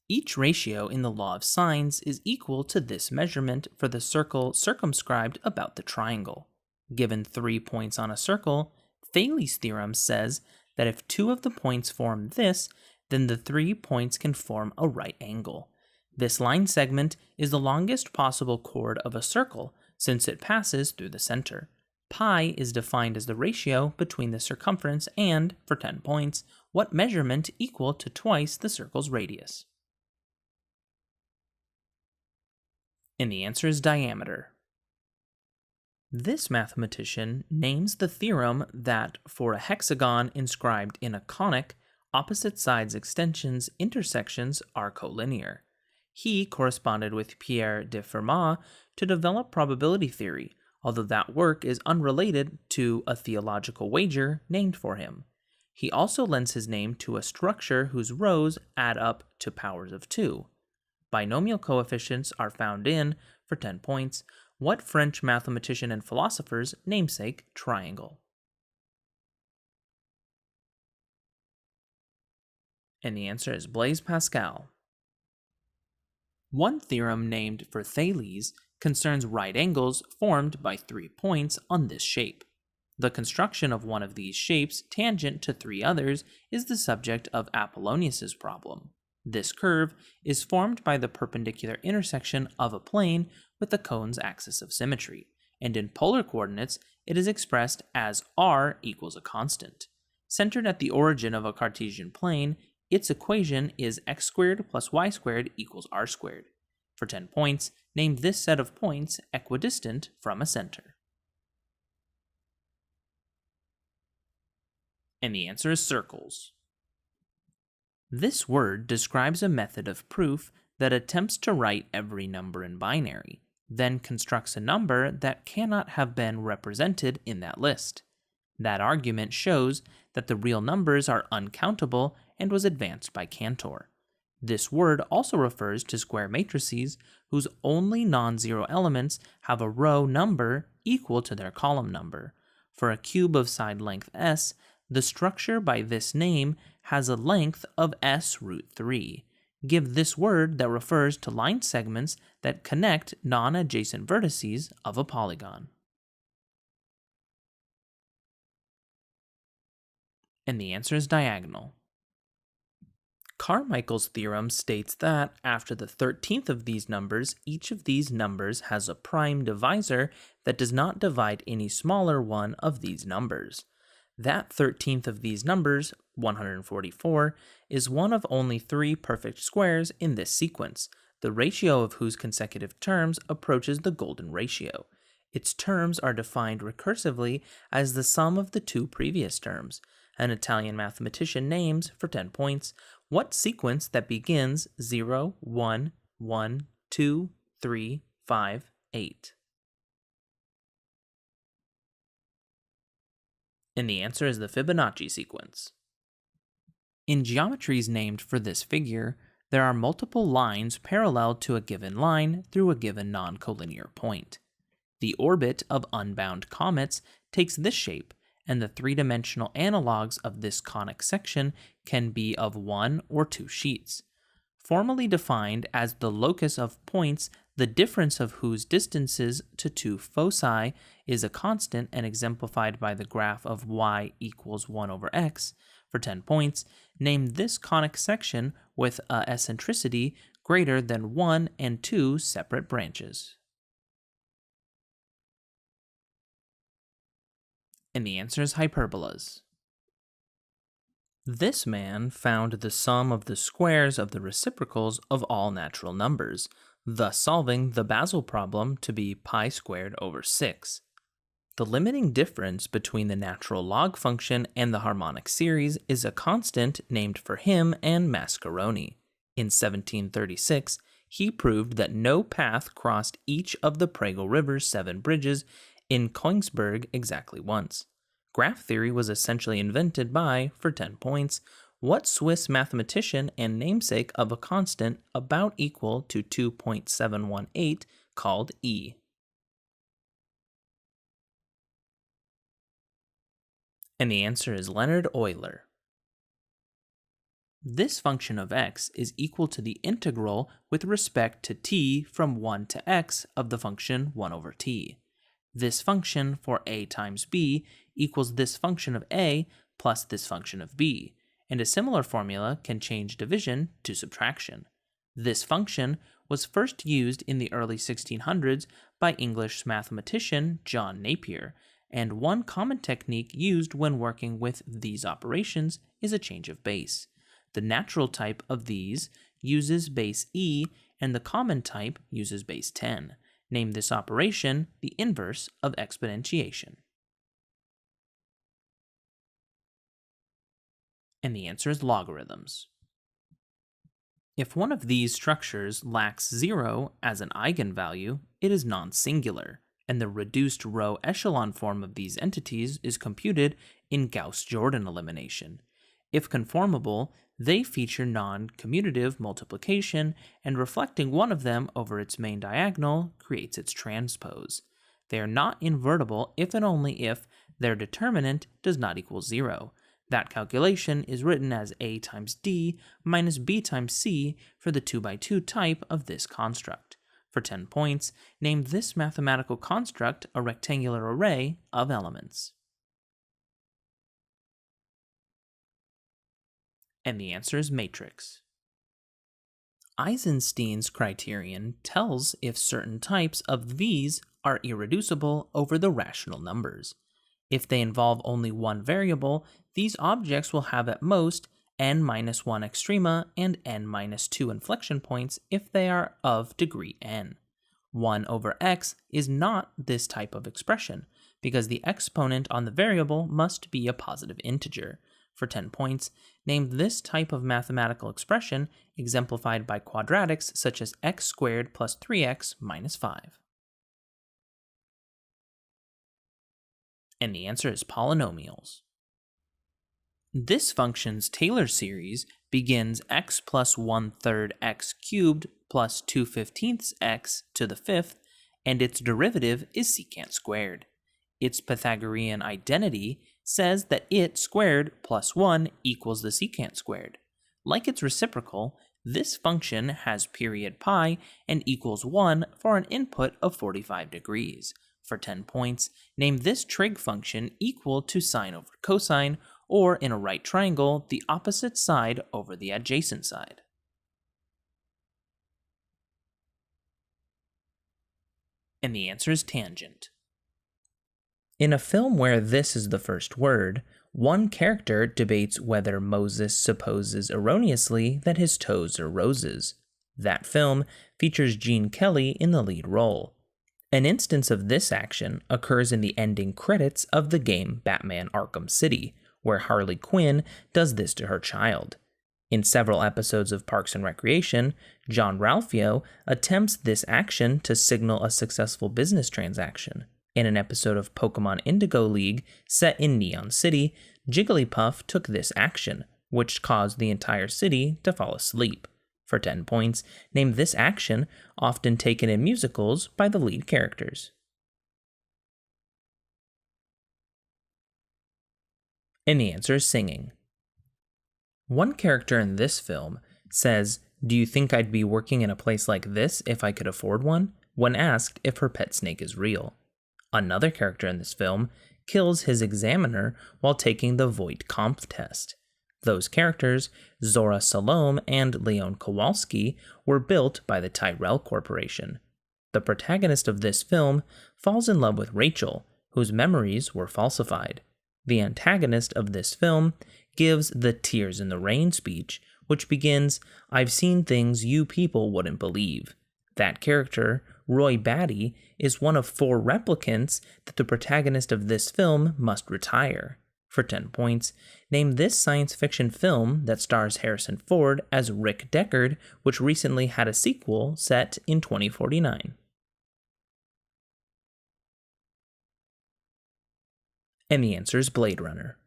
Each ratio in the law of sines is equal to this measurement for the circle circumscribed about the triangle. Given 3 points on a circle, Thales' theorem says that if 2 of the points form this, then the 3 points can form a right angle. This line segment is the longest possible chord of a circle since it passes through the center. Pi is defined as the ratio between the circumference and, for 10 points, what measurement equal to twice the circle's radius. And the answer is diameter. This mathematician names the theorem that for a hexagon inscribed in a conic, opposite sides extensions intersections are collinear. He corresponded with Pierre de Fermat to develop probability theory, although that work is unrelated to a theological wager named for him. He also lends his name to a structure whose rows add up to powers of 2. Binomial coefficients are found in, for 10 points, what French mathematician and philosopher's namesake triangle? And the answer is Blaise Pascal. One theorem named for Thales concerns right angles formed by 3 points on this shape. The construction of one of these shapes tangent to 3 others is the subject of Apollonius's problem. This curve is formed by the perpendicular intersection of a plane with the cone's axis of symmetry, and in polar coordinates it is expressed as r equals a constant. Centered at the origin of a Cartesian plane, its equation is x squared plus y squared equals r squared. For 10 points, name this set of points equidistant from a center. And the answer is circles. This word describes a method of proof that attempts to write every number in binary. then constructs a number that cannot have been represented in that list. That argument shows that the real numbers are uncountable and was advanced by Cantor. This word also refers to square matrices whose only non-zero elements have a row number equal to their column number. For a cube of side length s, the structure by this name has a length of s root 3. Give this word that refers to line segments that connect non-adjacent vertices of a polygon. And the answer is diagonal. Carmichael's theorem states that after the 13th of these numbers, each of these numbers has a prime divisor that does not divide any smaller one of these numbers. That 13th of these numbers, 144, is one of only 3 perfect squares in this sequence, the ratio of whose consecutive terms approaches the golden ratio. Its terms are defined recursively as the sum of the 2 previous terms. An Italian mathematician names, for 10 points, what sequence that begins 0, 1, 1, 2, 3, 5, 8. And the answer is the Fibonacci sequence. In geometries named for this figure, there are multiple lines parallel to a given line through a given non-collinear point. The orbit of unbound comets takes this shape, and the three-dimensional analogs of this conic section can be of 1 or 2 sheets. Formally defined as the locus of points, the difference of whose distances to 2 foci is a constant and exemplified by the graph of y equals 1 over x. For 10 points, name this conic section with a eccentricity greater than 1 and 2 separate branches. And the answer is hyperbolas. This man found the sum of the squares of the reciprocals of all natural numbers, thus solving the Basel problem to be pi squared over 6. The limiting difference between the natural log function and the harmonic series is a constant named for him and Mascheroni. In 1736, he proved that no path crossed each of the Prego River's 7 bridges in Kongsberg exactly once. Graph theory was essentially invented by, for 10 points, what Swiss mathematician and namesake of a constant about equal to 2.718 called E. And the answer is Leonhard Euler. This function of x is equal to the integral with respect to t from 1 to x of the function 1 over t. This function for a times b equals this function of a plus this function of b, and a similar formula can change division to subtraction. This function was first used in the early 1600s by English mathematician John Napier, and one common technique used when working with these operations is a change of base. The natural type of these uses base e, and the common type uses base 10. Name this operation the inverse of exponentiation. And the answer is logarithms. If one of these structures lacks 0 as an eigenvalue, it is non-singular, and the reduced row echelon form of these entities is computed in Gauss-Jordan elimination. If conformable, they feature non-commutative multiplication, and reflecting one of them over its main diagonal creates its transpose. They are not invertible if and only if their determinant does not equal 0. That calculation is written as a times d minus b times c for the 2x2 type of this construct. For 10 points, name this mathematical construct a rectangular array of elements. And the answer is matrix. Eisenstein's criterion tells if certain types of V's are irreducible over the rational numbers. If they involve only one variable, these objects will have at most n-1 extrema and n-2 inflection points if they are of degree n. 1 over x is not this type of expression, because the exponent on the variable must be a positive integer. For 10 points, name this type of mathematical expression exemplified by quadratics such as x squared plus 3x minus 5. And the answer is polynomials. This function's Taylor series begins x plus 1/3 x cubed plus 2/15 x to the fifth, and its derivative is secant squared. Its Pythagorean identity says that it squared plus 1 equals the secant squared. Like its reciprocal, this function has period pi and equals 1 for an input of 45 degrees. For 10 points, name this trig function equal to sine over cosine, or in a right triangle, the opposite side over the adjacent side. And the answer is tangent. In a film where this is the first word, one character debates whether Moses supposes erroneously that his toes are roses. That film features Gene Kelly in the lead role. An instance of this action occurs in the ending credits of the game Batman Arkham City, where Harley Quinn does this to her child. In several episodes of Parks and Recreation, John Ralphio attempts this action to signal a successful business transaction. In an episode of Pokemon Indigo League set in Neon City, Jigglypuff took this action, which caused the entire city to fall asleep. For 10 points, name this action, often taken in musicals by the lead characters. And the answer is singing. One character in this film says, "Do you think I'd be working in a place like this if I could afford one?" when asked if her pet snake is real. Another character in this film kills his examiner while taking the Voight-Kampff test. Those characters, Zora Salome and Leon Kowalski, were built by the Tyrell Corporation. The protagonist of this film falls in love with Rachel, whose memories were falsified. The antagonist of this film gives the Tears in the Rain speech, which begins, "I've seen things you people wouldn't believe." That character, Roy Batty, is one of 4 replicants that the protagonist of this film must retire. For 10 points, name this science fiction film that stars Harrison Ford as Rick Deckard, which recently had a sequel set in 2049. And the answer is Blade Runner.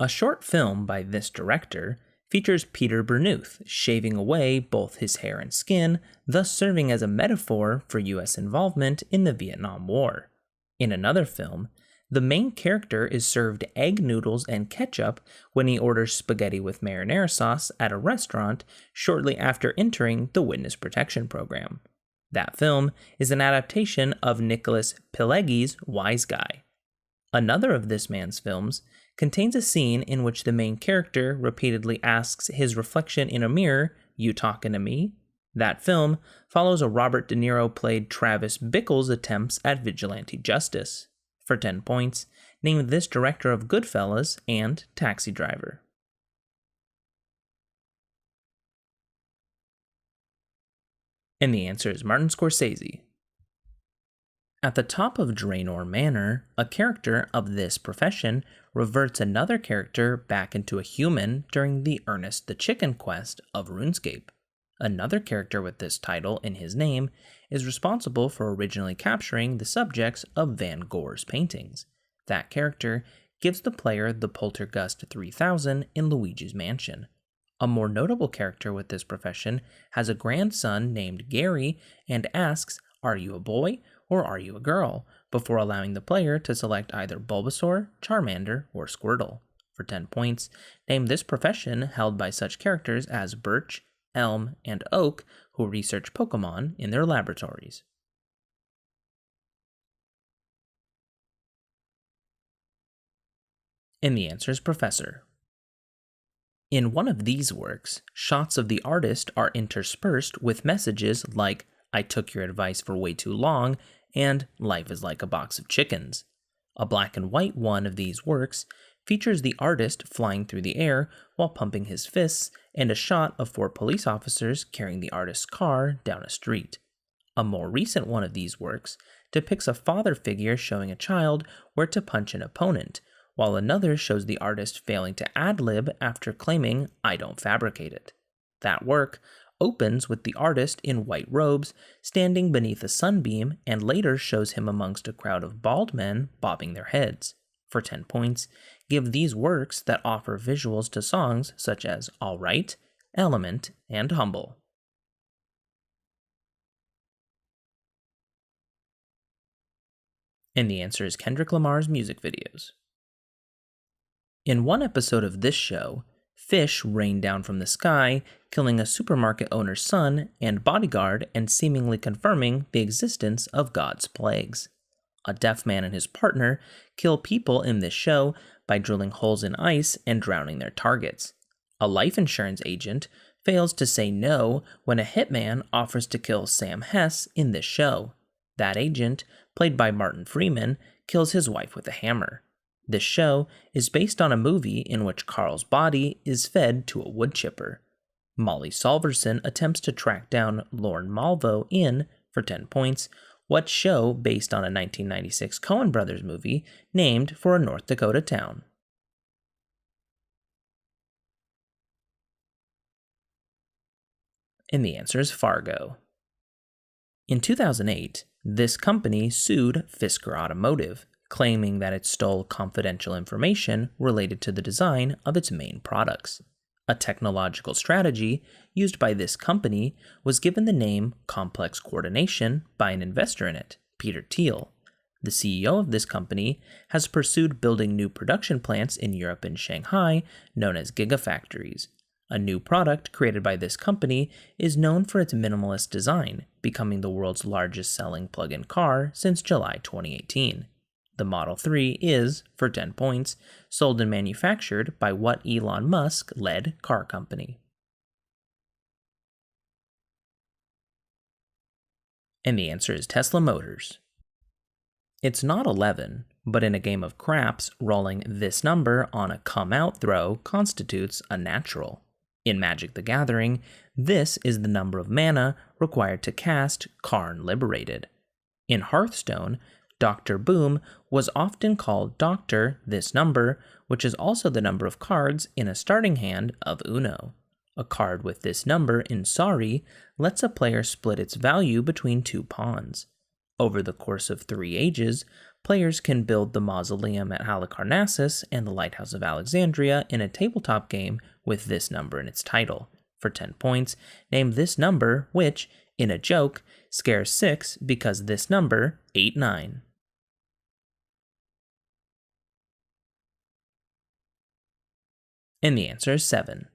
A short film by this director features Peter Bernuth shaving away both his hair and skin, thus serving as a metaphor for U.S. involvement in the Vietnam War. In another film, the main character is served egg noodles and ketchup when he orders spaghetti with marinara sauce at a restaurant shortly after entering the Witness Protection Program. That film is an adaptation of Nicholas Pileggi's Wise Guy. Another of this man's films contains a scene in which the main character repeatedly asks his reflection in a mirror, "You talking to me?" That film follows a Robert De Niro-played Travis Bickle's attempts at vigilante justice. For 10 points, name this director of Goodfellas and Taxi Driver. And the answer is Martin Scorsese. At the top of Draenor Manor, a character of this profession reverts another character back into a human during the Ernest the Chicken quest of RuneScape. Another character with this title in his name is responsible for originally capturing the subjects of Van Gogh's paintings. That character gives the player the Poltergust 3000 in Luigi's Mansion. A more notable character with this profession has a grandson named Gary and asks, "Are you a boy or are you a girl?" before allowing the player to select either Bulbasaur, Charmander, or Squirtle. For 10 points, name this profession held by such characters as Birch, Elm, and Oak, who research Pokemon in their laboratories. And the answer is Professor. In one of these works, shots of the artist are interspersed with messages like, "I took your advice for way too long," and "Life is like a box of chickens." A black and white one of these works features the artist flying through the air while pumping his fists, and a shot of 4 police officers carrying the artist's car down a street. A more recent one of these works depicts a father figure showing a child where to punch an opponent, while another shows the artist failing to ad-lib after claiming, "I don't fabricate it." That work opens with the artist in white robes standing beneath a sunbeam and later shows him amongst a crowd of bald men bobbing their heads. For 10 points, give these works that offer visuals to songs such as All Right, Element, and Humble. And the answer is Kendrick Lamar's music videos. In one episode of this show, fish rain down from the sky, killing a supermarket owner's son and bodyguard and seemingly confirming the existence of God's plagues. A deaf man and his partner kill people in this show by drilling holes in ice and drowning their targets. A life insurance agent fails to say no when a hitman offers to kill Sam Hess in this show. That agent, played by Martin Freeman, kills his wife with a hammer. This show is based on a movie in which Carl's body is fed to a wood chipper. Molly Solverson attempts to track down Lorne Malvo in, for 10 points, what show based on a 1996 Coen Brothers movie named for a North Dakota town. And the answer is Fargo. In 2008, this company sued Fisker Automotive, claiming that it stole confidential information related to the design of its main products. A technological strategy used by this company was given the name Complex Coordination by an investor in it, Peter Thiel. The CEO of this company has pursued building new production plants in Europe and Shanghai, known as gigafactories. A new product created by this company is known for its minimalist design, becoming the world's largest selling plug-in car since July 2018. The Model 3 is, for 10 points, sold and manufactured by what Elon Musk-led car company? And the answer is Tesla Motors. It's not 11, but in a game of craps, rolling this number on a come-out throw constitutes a natural. In Magic the Gathering, this is the number of mana required to cast Karn Liberated. In Hearthstone, Dr. Boom was often called Dr. this number, which is also the number of cards in a starting hand of Uno. A card with this number in Sorry lets a player split its value between two pawns. Over the course of 3 ages, players can build the Mausoleum at Halicarnassus and the Lighthouse of Alexandria in a tabletop game with this number in its title. For 10 points, name this number, which, in a joke, scares 6 because this number, 89. And the answer is 7.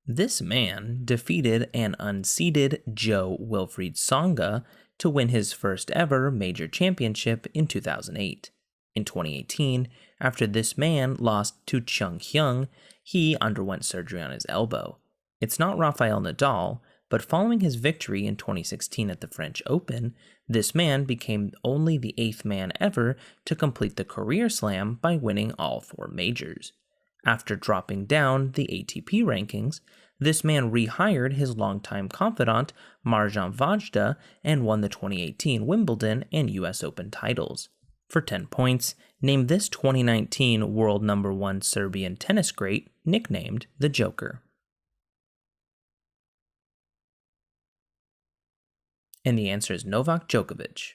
This man defeated an unseeded Joe Wilfried Tsonga to win his first ever major championship in 2008. In 2018, after this man lost to Chung Hyung, he underwent surgery on his elbow. It's not Rafael Nadal, but following his victory in 2016 at the French Open, this man became only the 8th man ever to complete the career slam by winning all 4 majors. After dropping down the ATP rankings, this man rehired his longtime confidant Marjan Vajda and won the 2018 Wimbledon and US Open titles. For 10 points, name this 2019 world number 1 Serbian tennis great nicknamed the Joker. And the answer is Novak Djokovic.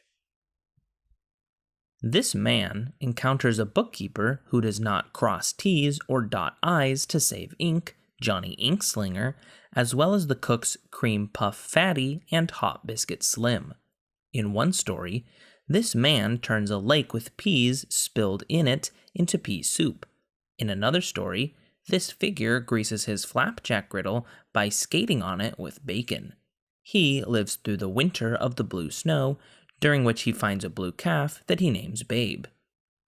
This man encounters a bookkeeper who does not cross T's or dot I's to save ink, Johnny Inkslinger, as well as the cooks Cream Puff Fatty and Hot Biscuit Slim. In one story, this man turns a lake with peas spilled in it into pea soup. In another story, this figure greases his flapjack griddle by skating on it with bacon. He lives through the winter of the blue snow, during which he finds a blue calf that he names Babe.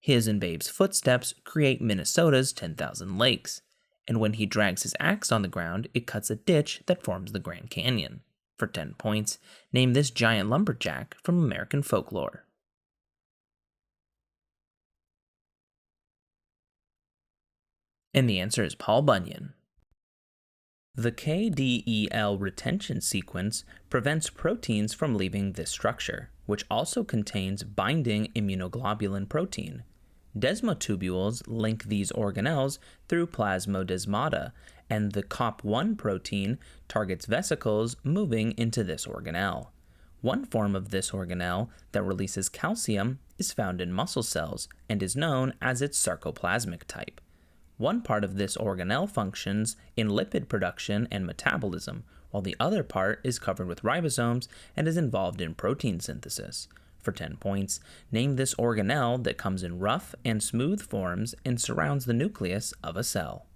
His and Babe's footsteps create Minnesota's 10,000 lakes, and when he drags his axe on the ground, it cuts a ditch that forms the Grand Canyon. For 10 points, name this giant lumberjack from American folklore. And the answer is Paul Bunyan. The KDEL retention sequence prevents proteins from leaving this structure, which also contains binding immunoglobulin protein. Desmotubules link these organelles through plasmodesmata, and the COP1 protein targets vesicles moving into this organelle. One form of this organelle that releases calcium is found in muscle cells and is known as its sarcoplasmic type. One part of this organelle functions in lipid production and metabolism, while the other part is covered with ribosomes and is involved in protein synthesis. For 10 points, name this organelle that comes in rough and smooth forms and surrounds the nucleus of a cell.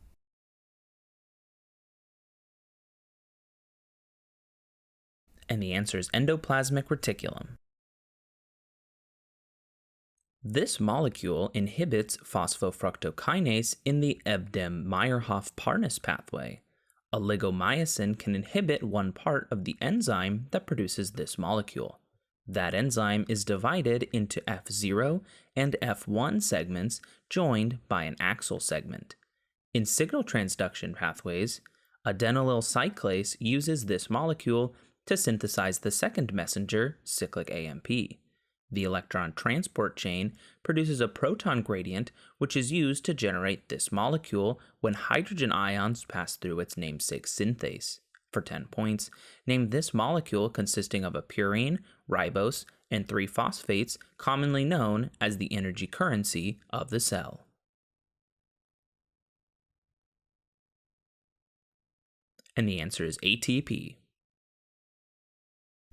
And the answer is endoplasmic reticulum. This molecule inhibits phosphofructokinase in the Ebden-Meyerhoff-Parnas pathway. Oligomyosin can inhibit one part of the enzyme that produces this molecule. That enzyme is divided into F0 and F1 segments joined by an axal segment. In signal transduction pathways, adenylyl cyclase uses this molecule to synthesize the second messenger, cyclic AMP. The electron transport chain produces a proton gradient which is used to generate this molecule when hydrogen ions pass through its namesake synthase. For 10 points, name this molecule consisting of a purine, ribose, and 3 phosphates commonly known as the energy currency of the cell. And the answer is ATP.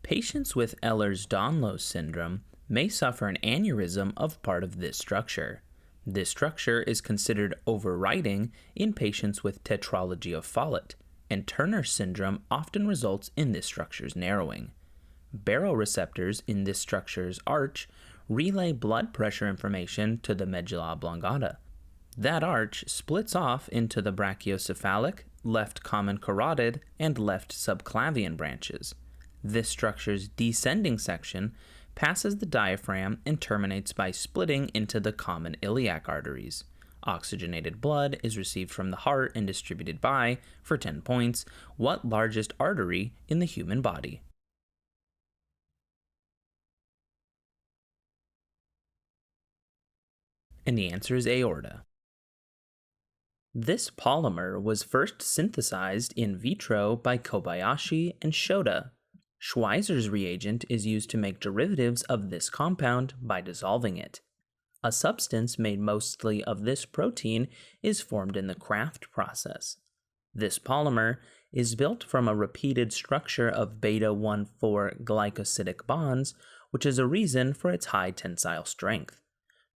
Patients with Ehlers-Danlos syndrome may suffer an aneurysm of part of this structure. This structure is considered overriding in patients with tetralogy of Fallot, and Turner syndrome often results in this structure's narrowing. Baroreceptors in this structure's arch relay blood pressure information to the medulla oblongata. That arch splits off into the brachiocephalic, left common carotid, and left subclavian branches. This structure's descending section passes the diaphragm and terminates by splitting into the common iliac arteries. Oxygenated blood is received from the heart and distributed by, for 10 points, what largest artery in the human body? And the answer is aorta. This polymer was first synthesized in vitro by Kobayashi and Shota. Schweizer's reagent is used to make derivatives of this compound by dissolving it. A substance made mostly of this protein is formed in the Kraft process. This polymer is built from a repeated structure of beta-1,4 glycosidic bonds, which is a reason for its high tensile strength.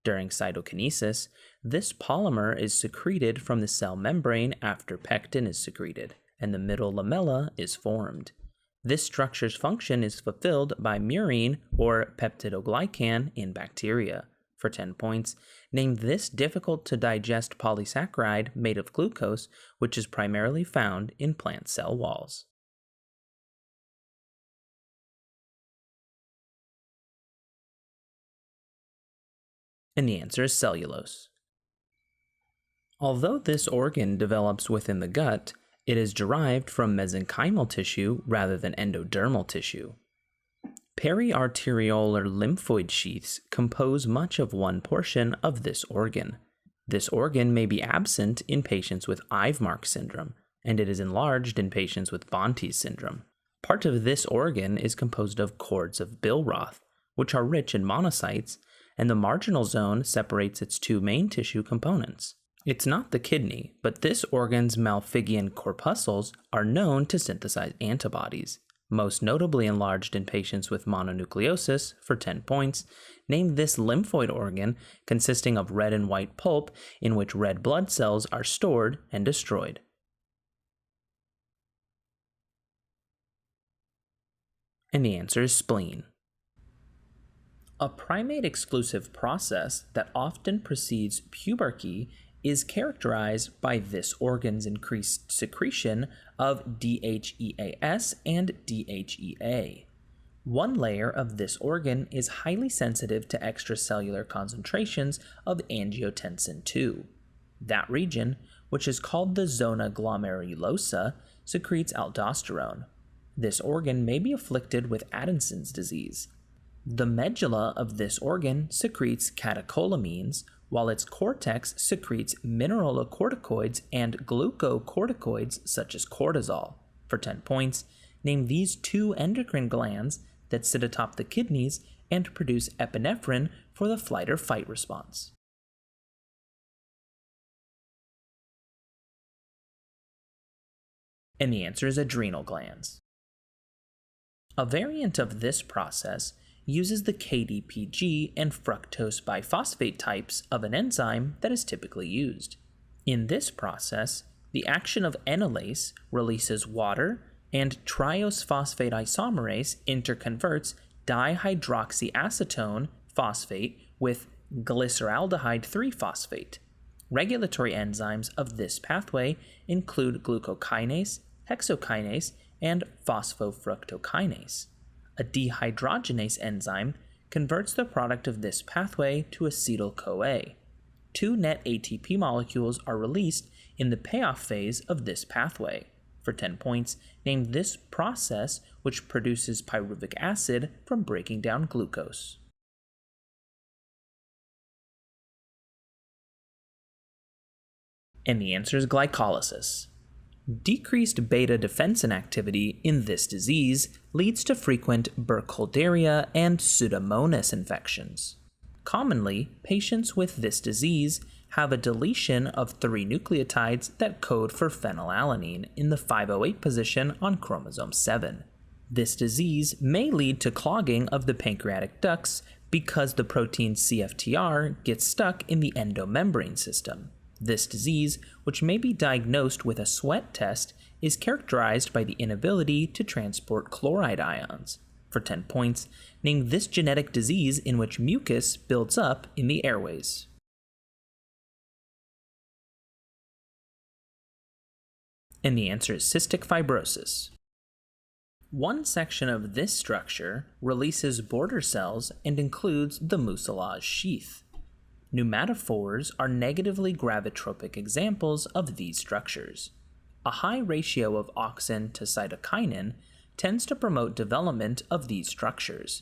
During cytokinesis, this polymer is secreted from the cell membrane after pectin is secreted, and the middle lamella is formed. This structure's function is fulfilled by murine or peptidoglycan in bacteria. For 10 points, name this difficult-to-digest polysaccharide made of glucose, which is primarily found in plant cell walls. And the answer is cellulose. Although this organ develops within the gut, it is derived from mesenchymal tissue rather than endodermal tissue. Periarteriolar lymphoid sheaths compose much of one portion of this organ. This organ may be absent in patients with Ivemark syndrome, and it is enlarged in patients with Bonte's syndrome. Part of this organ is composed of cords of Billroth, which are rich in monocytes, and the marginal zone separates its two main tissue components. It's not the kidney, but this organ's Malpighian corpuscles are known to synthesize antibodies. Most notably enlarged in patients with mononucleosis, for 10 points, name this lymphoid organ consisting of red and white pulp in which red blood cells are stored and destroyed. And the answer is spleen. A primate-exclusive process that often precedes puberty is characterized by this organ's increased secretion of DHEAS and DHEA. One layer of this organ is highly sensitive to extracellular concentrations of angiotensin II. That region, which is called the zona glomerulosa, secretes aldosterone. This organ may be afflicted with Addison's disease. The medulla of this organ secretes catecholamines, while its cortex secretes mineralocorticoids and glucocorticoids such as cortisol. For 10 points, name these two endocrine glands that sit atop the kidneys and produce epinephrine for the flight or fight response. And the answer is adrenal glands. A variant of this process uses the KDPG and fructose biphosphate types of an enzyme that is typically used. In this process, the action of enolase releases water, and triose phosphate isomerase interconverts dihydroxyacetone phosphate with glyceraldehyde 3-phosphate. Regulatory enzymes of this pathway include glucokinase, hexokinase, and phosphofructokinase. A dehydrogenase enzyme converts the product of this pathway to acetyl-CoA. 2 net ATP molecules are released in the payoff phase of this pathway. For 10 points, name this process which produces pyruvic acid from breaking down glucose. And the answer is glycolysis. Decreased beta defensin activity in this disease leads to frequent Burkholderia and Pseudomonas infections. Commonly, patients with this disease have a deletion of 3 nucleotides that code for phenylalanine in the 508 position on chromosome 7. This disease may lead to clogging of the pancreatic ducts because the protein CFTR gets stuck in the endomembrane system. This disease, which may be diagnosed with a sweat test, is characterized by the inability to transport chloride ions. For 10 points, name this genetic disease in which mucus builds up in the airways. And the answer is cystic fibrosis. One section of this structure releases border cells and includes the mucilage sheath. Pneumatophores are negatively gravitropic examples of these structures. A high ratio of auxin to cytokinin tends to promote development of these structures.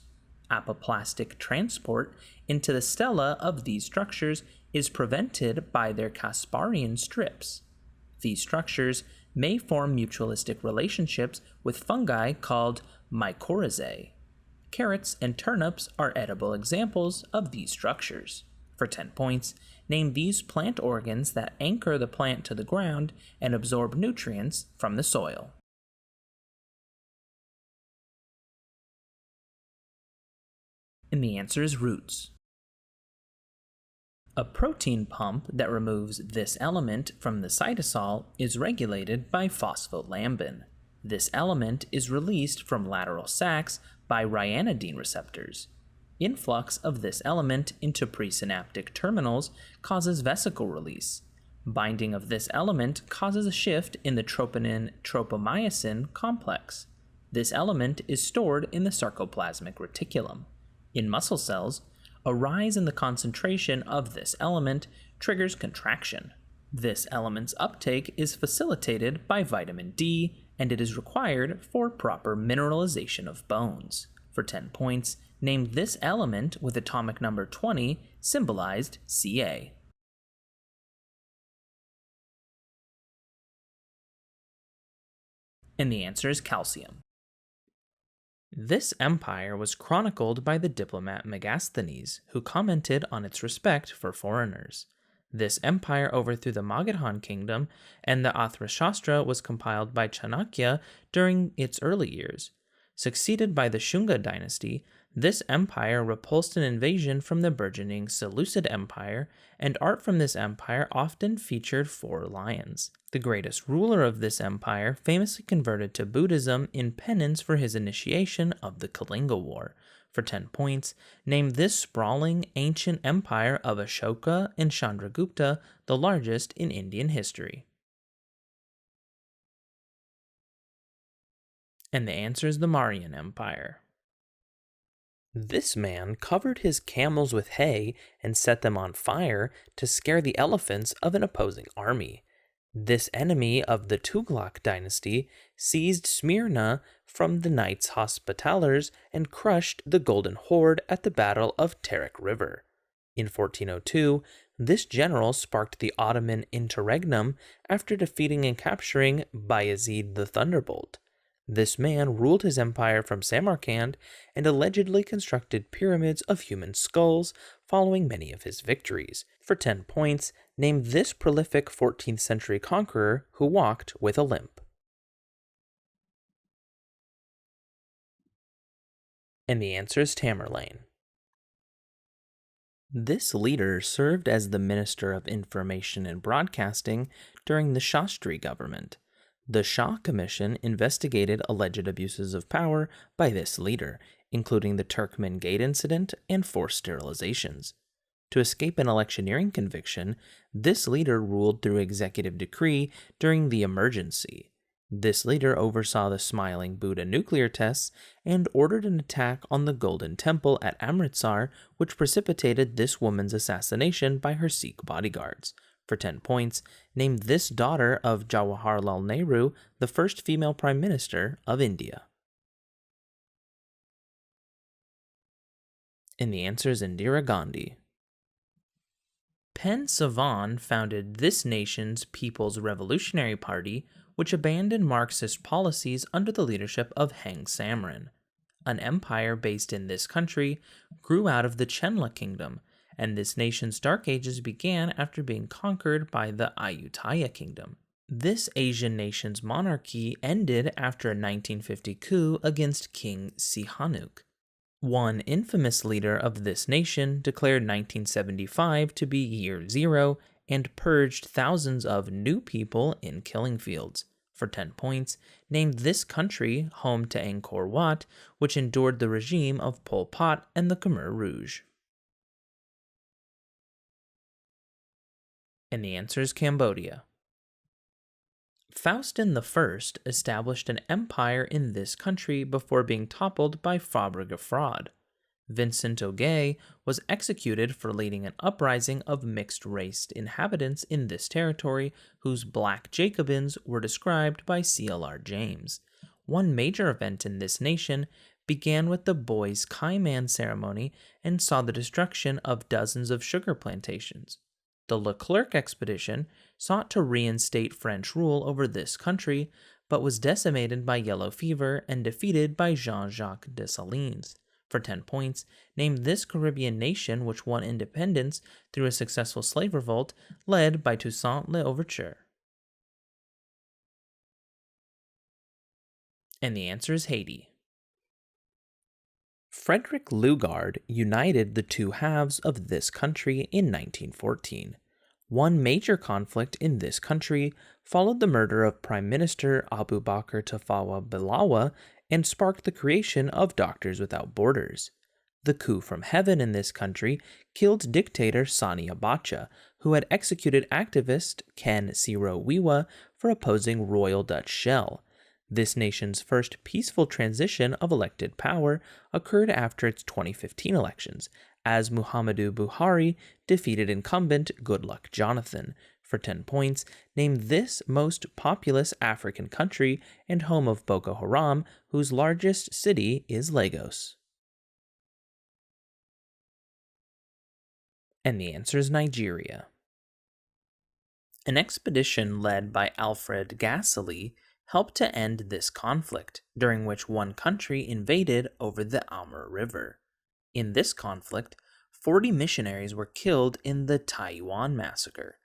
Apoplastic transport into the stela of these structures is prevented by their Casparian strips. These structures may form mutualistic relationships with fungi called mycorrhizae. Carrots and turnips are edible examples of these structures. For 10 points, name these plant organs that anchor the plant to the ground and absorb nutrients from the soil. And the answer is roots. A protein pump that removes this element from the cytosol is regulated by phospholambin. This element is released from lateral sacs by ryanodine receptors. Influx of this element into presynaptic terminals causes vesicle release. Binding of this element causes a shift in the troponin-tropomyosin complex. This element is stored in the sarcoplasmic reticulum. In muscle cells, a rise in the concentration of this element triggers contraction. This element's uptake is facilitated by vitamin D, and it is required for proper mineralization of bones. For 10 points, name this element with atomic number 20, symbolized Ca. And the answer is calcium. This empire was chronicled by the diplomat Megasthenes, who commented on its respect for foreigners. This empire overthrew the Magadhan kingdom, and the Athashastra was compiled by Chanakya during its early years. Succeeded by the Shunga dynasty, this empire repulsed an invasion from the burgeoning Seleucid Empire, and art from this empire often featured 4 lions. The greatest ruler of this empire famously converted to Buddhism in penance for his initiation of the Kalinga War. For 10 points, name this sprawling ancient empire of Ashoka and Chandragupta, the largest in Indian history. And the answer is the Mauryan Empire. This man covered his camels with hay and set them on fire to scare the elephants of an opposing army. This enemy of the Tughlaq dynasty seized Smyrna from the Knights Hospitallers and crushed the Golden Horde at the Battle of Terek River. In 1402, This general sparked the Ottoman interregnum after defeating and capturing Bayezid the Thunderbolt. This man ruled his empire from Samarkand and allegedly constructed pyramids of human skulls following many of his victories. For 10 points, name this prolific 14th century conqueror who walked with a limp. And the answer is Tamerlane. This leader served as the Minister of Information and Broadcasting during the Shastri government. The Shah Commission investigated alleged abuses of power by this leader, including the Turkmen Gate incident and forced sterilizations. To escape an electioneering conviction, this leader ruled through executive decree during the emergency. This leader oversaw the Smiling Buddha nuclear tests and ordered an attack on the Golden Temple at Amritsar, which precipitated this woman's assassination by her Sikh bodyguards. For 10 points, name this daughter of Jawaharlal Nehru, the first female Prime Minister of India. And the answer is Indira Gandhi. Pen Savan founded this nation's People's Revolutionary Party, which abandoned Marxist policies under the leadership of Heng Samrin. An empire based in this country grew out of the Chenla kingdom, and this nation's dark ages began after being conquered by the Ayutthaya kingdom. This Asian nation's monarchy ended after a 1950 coup against King Sihanouk. One infamous leader of this nation declared 1975 to be year zero and purged thousands of new people in killing fields. For 10 points, name this country home to Angkor Wat, which endured the regime of Pol Pot and the Khmer Rouge. And the answer is Cambodia. Faustin I established an empire in this country before being toppled by Fabre-Gefraud. Vincent Ogay was executed for leading an uprising of mixed-race inhabitants in this territory, whose Black Jacobins were described by C.L.R. James. One major event in this nation began with the Boys' Kaiman ceremony and saw the destruction of dozens of sugar plantations. The Leclerc expedition sought to reinstate French rule over this country, but was decimated by yellow fever and defeated by Jean-Jacques Dessalines. For 10 points, name this Caribbean nation which won independence through a successful slave revolt led by Toussaint Louverture. And the answer is Haiti. Frederick Lugard united the two halves of this country in 1914. One major conflict in this country followed the murder of Prime Minister Abu Bakr Tafawa Balewa and sparked the creation of Doctors Without Borders. The coup from heaven in this country killed dictator Sani Abacha, who had executed activist Ken Saro-Wiwa for opposing Royal Dutch Shell. This nation's first peaceful transition of elected power occurred after its 2015 elections, as Muhammadu Buhari defeated incumbent Goodluck Jonathan. For 10 points, name this most populous African country and home of Boko Haram, whose largest city is Lagos. And the answer is Nigeria. An expedition led by Alfred Gassely helped to end this conflict, during which one country invaded over the Amur River. In this conflict, 40 missionaries were killed in the Taiyuan Massacre.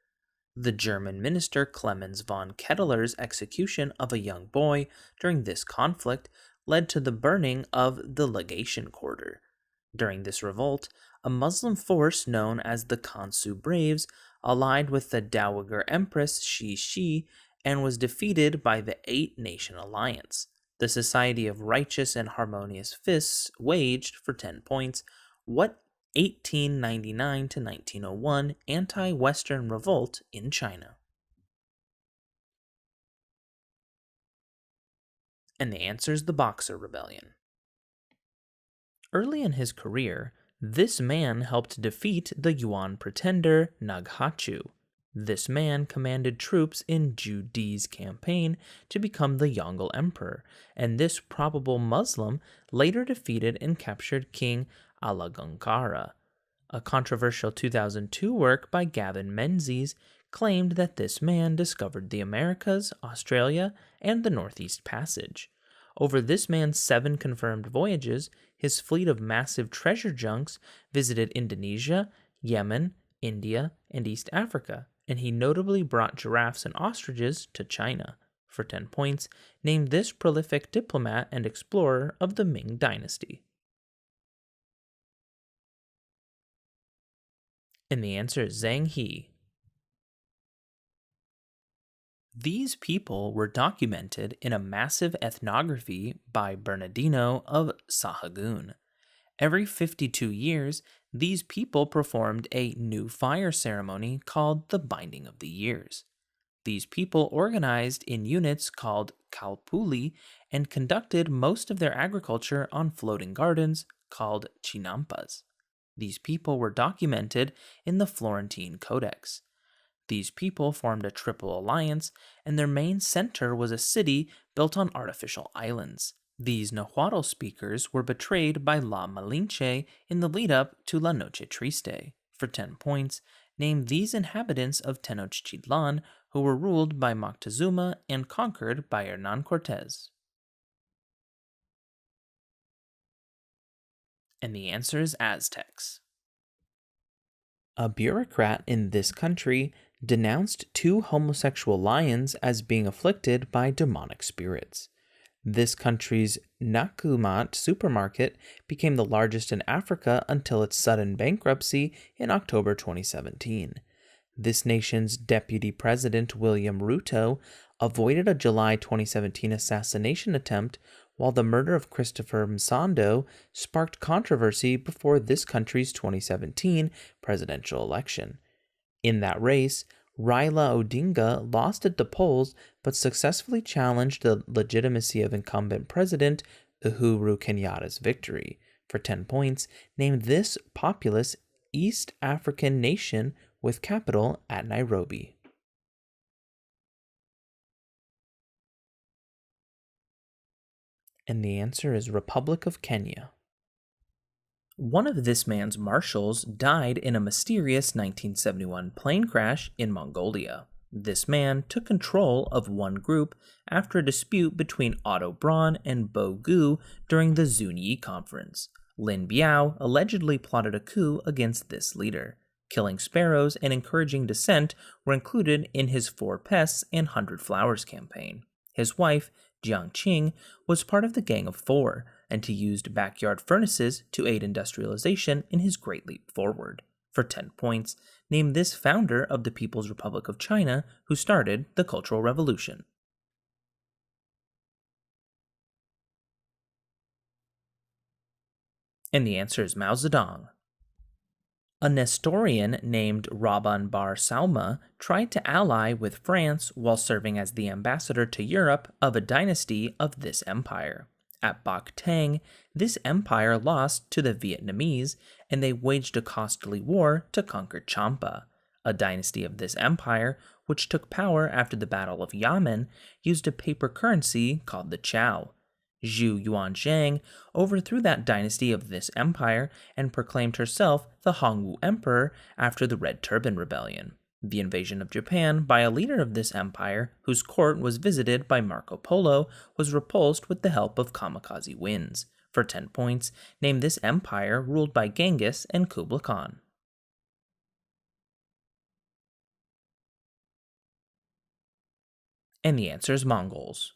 The German minister Clemens von Kettler's execution of a young boy during this conflict led to the burning of the legation quarter. During this revolt, a Muslim force known as the Kansu Braves allied with the Dowager Empress Shi and was defeated by the Eight-Nation Alliance. The Society of Righteous and Harmonious Fists waged, for 10 points, what 1899 to 1901 anti-Western revolt in China? And the answer is the Boxer Rebellion. Early in his career, this man helped defeat the Yuan pretender Naghachu. This man commanded troops in Zhu Di's campaign to become the Yongle Emperor, and this probable Muslim later defeated and captured King Alagankara. A controversial 2002 work by Gavin Menzies claimed that this man discovered the Americas, Australia, and the Northeast Passage. Over this man's 7 confirmed voyages, his fleet of massive treasure junks visited Indonesia, Yemen, India, and East Africa, and he notably brought giraffes and ostriches to China. For 10 points, name this prolific diplomat and explorer of the Ming Dynasty. And the answer is Zhang He. These people were documented in a massive ethnography by Bernardino of Sahagún. Every 52 years, these people performed a new fire ceremony called the Binding of the Years. These people organized in units called Kalpuli and conducted most of their agriculture on floating gardens called chinampas. These people were documented in the Florentine Codex. These people formed a triple alliance, and their main center was a city built on artificial islands. These Nahuatl speakers were betrayed by La Malinche in the lead up to La Noche Triste. For 10 points, name these inhabitants of Tenochtitlan who were ruled by Moctezuma and conquered by Hernan Cortez. And the answer is Aztecs. A bureaucrat in this country denounced 2 homosexual lions as being afflicted by demonic spirits. This country's Nakumatt supermarket became the largest in Africa until its sudden bankruptcy in October 2017. This nation's deputy president, William Ruto, avoided a July 2017 assassination attempt, while the murder of Christopher Msando sparked controversy before this country's 2017 presidential election. In that race, Raila Odinga lost at the polls but successfully challenged the legitimacy of incumbent president Uhuru Kenyatta's victory. For 10 points, name this populous East African nation with capital at Nairobi. And the answer is Republic of Kenya. One of this man's marshals died in a mysterious 1971 plane crash in Mongolia. This man took control of one group after a dispute between Otto Braun and Bo Gu during the Zunyi conference. Lin Biao allegedly plotted a coup against this leader. Killing sparrows and encouraging dissent were included in his 4 Pests and 100 Flowers campaign. His wife, Jiang Qing, was part of the Gang of Four, and he used backyard furnaces to aid industrialization in his Great Leap Forward. For 10 points, name this founder of the People's Republic of China who started the Cultural Revolution. And the answer is Mao Zedong. A Nestorian named Raban bar Sauma tried to ally with France while serving as the ambassador to Europe of a dynasty of this empire. At Bac Tang, this empire lost to the Vietnamese, and they waged a costly war to conquer Champa. A dynasty of this empire, which took power after the Battle of Yamen, used a paper currency called the Chow. Zhu Yuanzhang overthrew that dynasty of this empire and proclaimed herself the Hongwu Emperor after the Red Turban Rebellion. The invasion of Japan by a leader of this empire, whose court was visited by Marco Polo, was repulsed with the help of kamikaze winds. For 10 points, name this empire ruled by Genghis and Kublai Khan. And the answer is Mongols.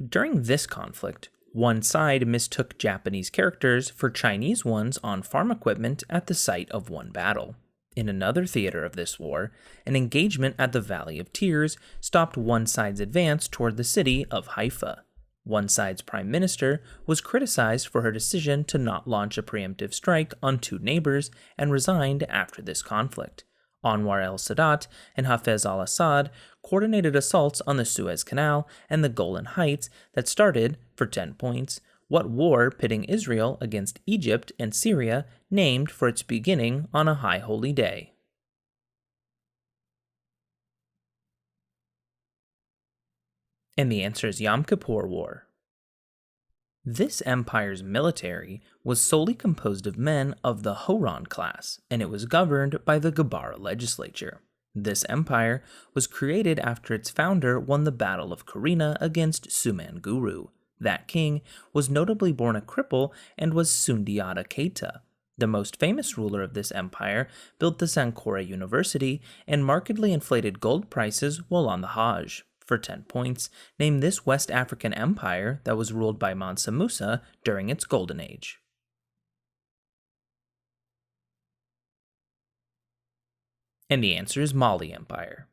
During this conflict, one side mistook Japanese characters for Chinese ones on farm equipment at the site of one battle. In another theater of this war, an engagement at the Valley of Tears stopped one side's advance toward the city of Haifa. One side's prime minister was criticized for her decision to not launch a preemptive strike on 2 neighbors and resigned after this conflict. Anwar el-Sadat and Hafez al-Assad coordinated assaults on the Suez Canal and the Golan Heights that started, for 10 points, what war pitting Israel against Egypt and Syria named for its beginning on a high holy day. And the answer is Yom Kippur War. This empire's military was solely composed of men of the Horon class, and it was governed by the Gabara legislature. This empire was created after its founder won the Battle of Karina against Sumanguru. That king was notably born a cripple and was Sundiata Keita. The most famous ruler of this empire built the Sankore University and markedly inflated gold prices while on the Hajj. For 10 points, name this West African empire that was ruled by Mansa Musa during its golden age. And the answer is Mali Empire.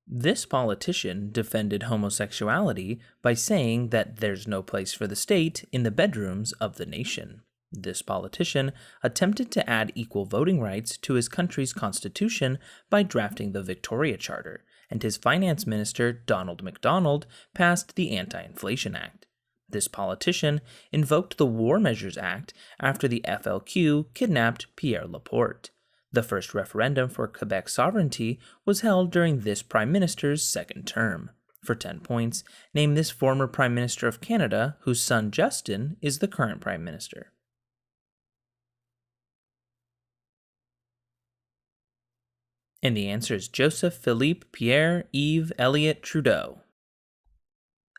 This politician defended homosexuality by saying that there's no place for the state in the bedrooms of the nation. This politician attempted to add equal voting rights to his country's constitution by drafting the Victoria Charter, and his finance minister, Donald MacDonald, passed the Anti-Inflation Act. This politician invoked the War Measures Act after the FLQ kidnapped Pierre Laporte. The first referendum for Quebec sovereignty was held during this prime minister's second term. For 10 points, name this former prime minister of Canada whose son Justin is the current prime minister. And the answer is Joseph Philippe Pierre Yves Elliott Trudeau.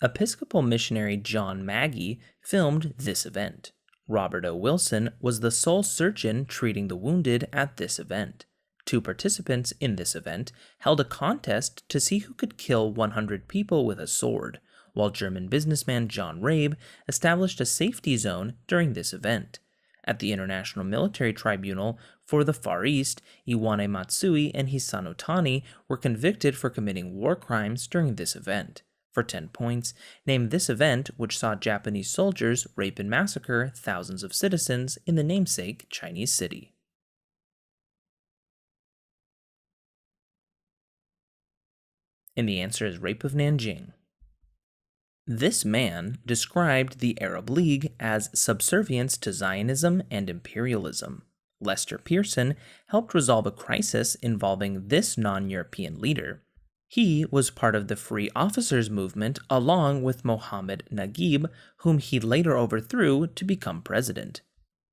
Episcopal missionary John Magee filmed this event. Robert O. Wilson was the sole surgeon treating the wounded at this event. 2 participants in this event held a contest to see who could kill 100 people with a sword, while German businessman John Rabe established a safety zone during this event. At the International Military Tribunal for the Far East, Iwane Matsui and Hisano Tani were convicted for committing war crimes during this event. For 10 points, name this event which saw Japanese soldiers rape and massacre thousands of citizens in the namesake Chinese city. And the answer is Rape of Nanjing. This man described the Arab League as subservience to Zionism and imperialism. Lester Pearson helped resolve a crisis involving this non-European leader. He was part of the Free Officers movement along with Mohammed Naguib, whom he later overthrew to become president.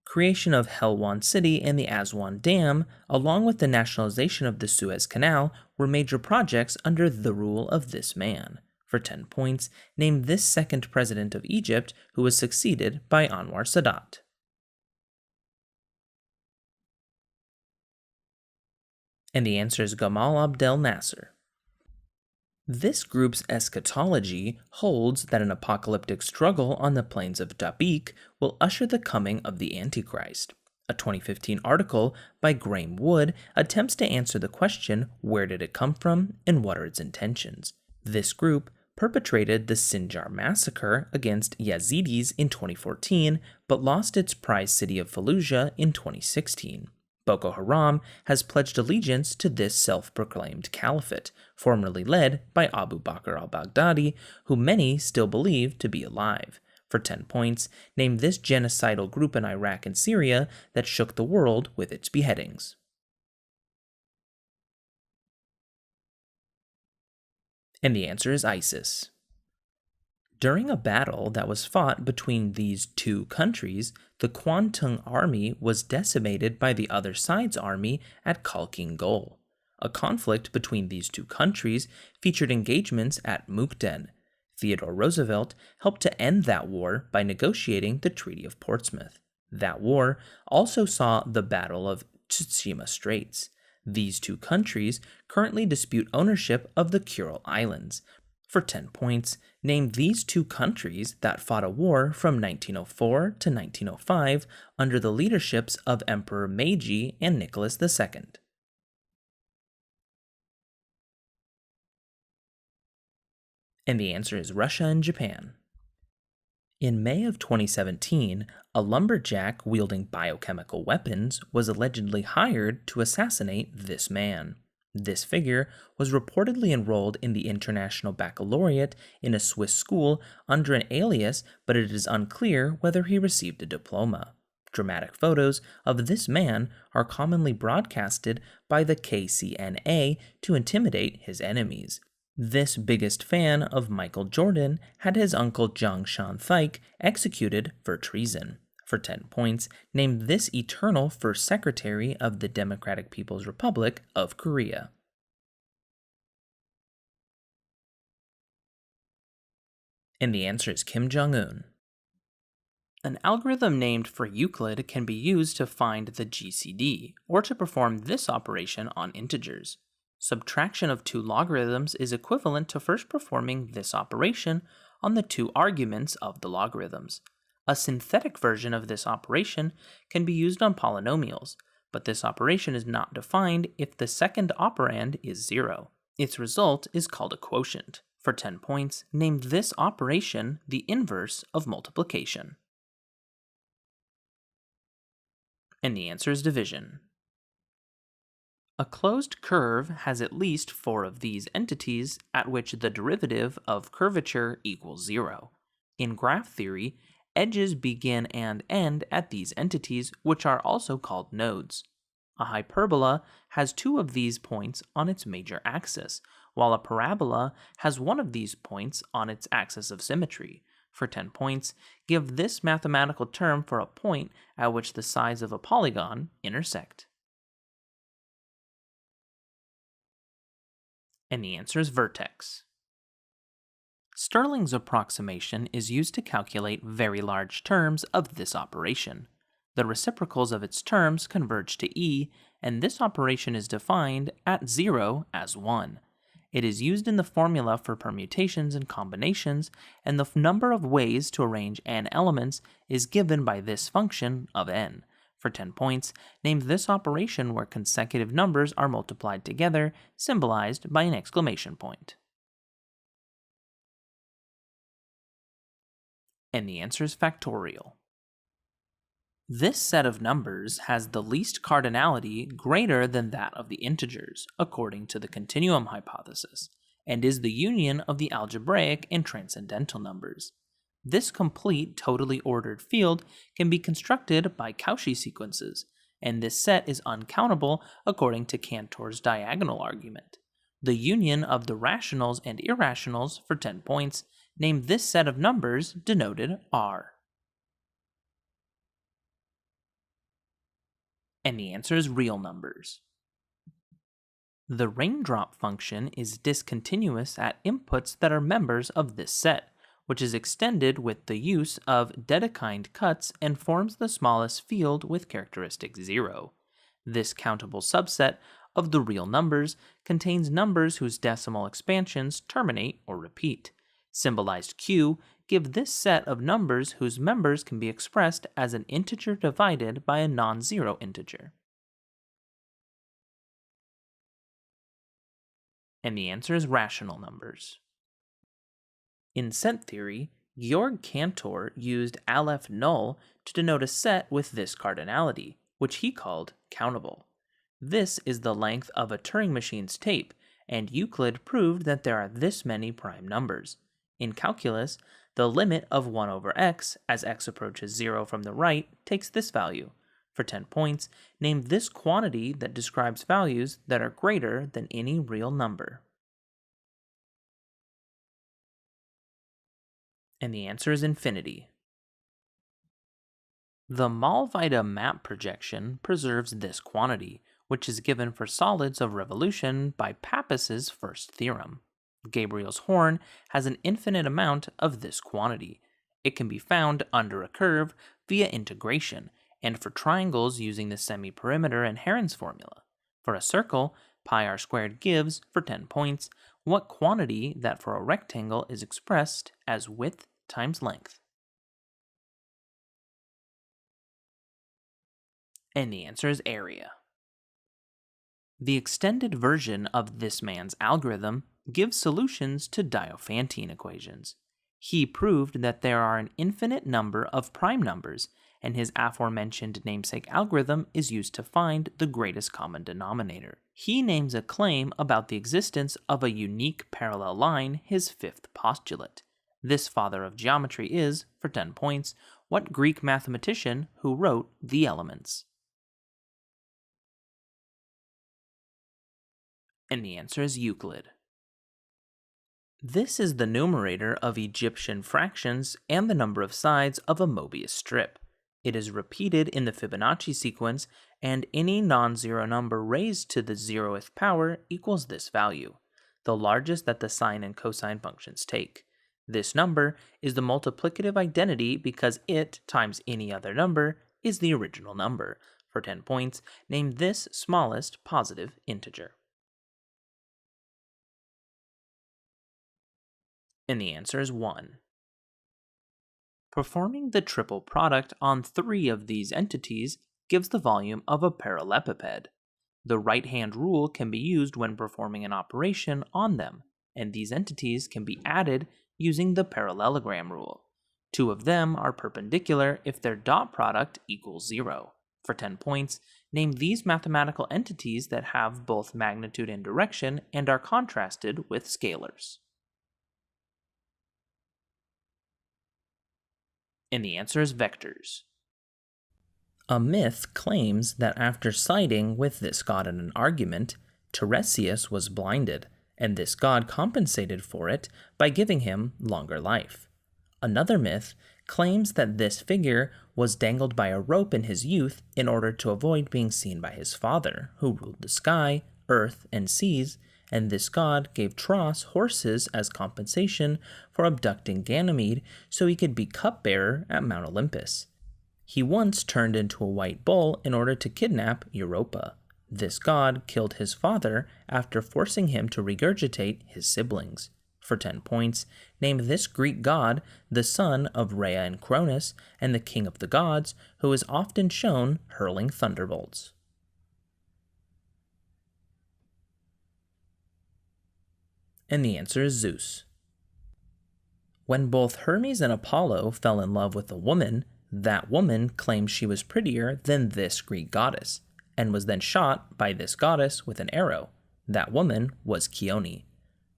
Creation of Helwan City and the Aswan Dam, along with the nationalization of the Suez Canal, were major projects under the rule of this man. For 10 points, name this second president of Egypt who was succeeded by Anwar Sadat. And the answer is Gamal Abdel Nasser. This group's eschatology holds that an apocalyptic struggle on the plains of Dabiq will usher the coming of the Antichrist. A 2015 article by Graham Wood attempts to answer the question, where did it come from and what are its intentions? This group perpetrated the Sinjar massacre against Yazidis in 2014, but lost its prize city of Fallujah in 2016. Boko Haram has pledged allegiance to this self-proclaimed caliphate, formerly led by Abu Bakr al-Baghdadi, who many still believe to be alive. For 10 points, name this genocidal group in Iraq and Syria that shook the world with its beheadings. And the answer is ISIS. During a battle that was fought between these 2 countries, the Kwantung army was decimated by the other side's army at Kalking Gol. A conflict between these 2 countries featured engagements at Mukden. Theodore Roosevelt helped to end that war by negotiating the Treaty of Portsmouth. That war also saw the Battle of Tsushima Straits. These 2 countries currently dispute ownership of the Kuril Islands. For 10 points, name these 2 countries that fought a war from 1904 to 1905 under the leaderships of Emperor Meiji and Nicholas II. And the answer is Russia and Japan. In May of 2017, a lumberjack wielding biochemical weapons was allegedly hired to assassinate this man. This figure was reportedly enrolled in the International Baccalaureate in a Swiss school under an alias, but it is unclear whether he received a diploma. Dramatic photos of this man are commonly broadcasted by the KCNA to intimidate his enemies. This biggest fan of Michael Jordan had his uncle Jung Shan Thaik executed for treason. For 10 points, name this eternal first secretary of the Democratic People's Republic of Korea. And the answer is Kim Jong-un. An algorithm named for Euclid can be used to find the GCD, or to perform this operation on integers. Subtraction of two logarithms is equivalent to first performing this operation on the two arguments of the logarithms. A synthetic version of this operation can be used on polynomials, but this operation is not defined if the second operand is 0. Its result is called a quotient. For 10 points, name this operation the inverse of multiplication. And the answer is division. A closed curve has at least 4 of these entities at which the derivative of curvature equals 0. In graph theory, edges begin and end at these entities, which are also called nodes. A hyperbola has 2 of these points on its major axis, while a parabola has 1 of these points on its axis of symmetry. For 10 points, give this mathematical term for a point at which the sides of a polygon intersect. And the answer is vertex. Stirling's approximation is used to calculate very large terms of this operation. The reciprocals of its terms converge to e, and this operation is defined at 0 as 1. It is used in the formula for permutations and combinations, and the number of ways to arrange n elements is given by this function of n. For 10 points, name this operation where consecutive numbers are multiplied together, symbolized by an exclamation point. And the answer is factorial. This set of numbers has the least cardinality greater than that of the integers, according to the continuum hypothesis, and is the union of the algebraic and transcendental numbers. This complete, totally ordered field can be constructed by Cauchy sequences, and this set is uncountable according to Cantor's diagonal argument. The union of the rationals and irrationals for 10 points, name this set of numbers denoted R. And the answer is real numbers. The raindrop function is discontinuous at inputs that are members of this set, which is extended with the use of Dedekind cuts and forms the smallest field with characteristic 0. This countable subset of the real numbers contains numbers whose decimal expansions terminate or repeat. Symbolized Q, give this set of numbers whose members can be expressed as an integer divided by a non-zero integer. And the answer is rational numbers. In set theory, Georg Cantor used Aleph null to denote a set with this cardinality, which he called countable. This is the length of a Turing machine's tape, and Euclid proved that there are this many prime numbers. In calculus, the limit of 1 over x, as x approaches 0 from the right, takes this value. For 10 points, name this quantity that describes values that are greater than any real number. And the answer is infinity. The Malvida map projection preserves this quantity, which is given for solids of revolution by Pappus's first theorem. Gabriel's horn has an infinite amount of this quantity. It can be found under a curve via integration, and for triangles using the semi-perimeter and Heron's formula. For a circle, pi r squared gives, for 10 points, what quantity that for a rectangle is expressed as width times length. And the answer is area. The extended version of this man's algorithm gives solutions to Diophantine equations. He proved that there are an infinite number of prime numbers, and his aforementioned namesake algorithm is used to find the greatest common denominator. He names a claim about the existence of a unique parallel line his fifth postulate. This father of geometry is, for 10 points, what Greek mathematician who wrote The Elements? And the answer is Euclid. This is the numerator of Egyptian fractions and the number of sides of a Mobius strip. It is repeated in the Fibonacci sequence, and any non-zero number raised to the 0th power equals this value, the largest that the sine and cosine functions take. This number is the multiplicative identity because it times any other number is the original number. For 10 points, name this smallest positive integer. And the answer is 1. Performing the triple product on 3 of these entities gives the volume of a parallelepiped. The right-hand rule can be used when performing an operation on them, and these entities can be added using the parallelogram rule. 2 of them are perpendicular if their dot product equals 0. For 10 points, name these mathematical entities that have both magnitude and direction and are contrasted with scalars. And the answer is vectors. A myth claims that after siding with this god in an argument, Tiresias was blinded, and this god compensated for it by giving him longer life. Another myth claims that this figure was dangled by a rope in his youth in order to avoid being seen by his father, who ruled the sky, earth, and seas, and this god gave Tros horses as compensation for abducting Ganymede so he could be cupbearer at Mount Olympus. He once turned into a white bull in order to kidnap Europa. This god killed his father after forcing him to regurgitate his siblings. For 10 points, name this Greek god, the son of Rhea and Cronus, and the king of the gods, who is often shown hurling thunderbolts. And the answer is Zeus. When both Hermes and Apollo fell in love with a woman, that woman claimed she was prettier than this Greek goddess, and was then shot by this goddess with an arrow. That woman was Chione.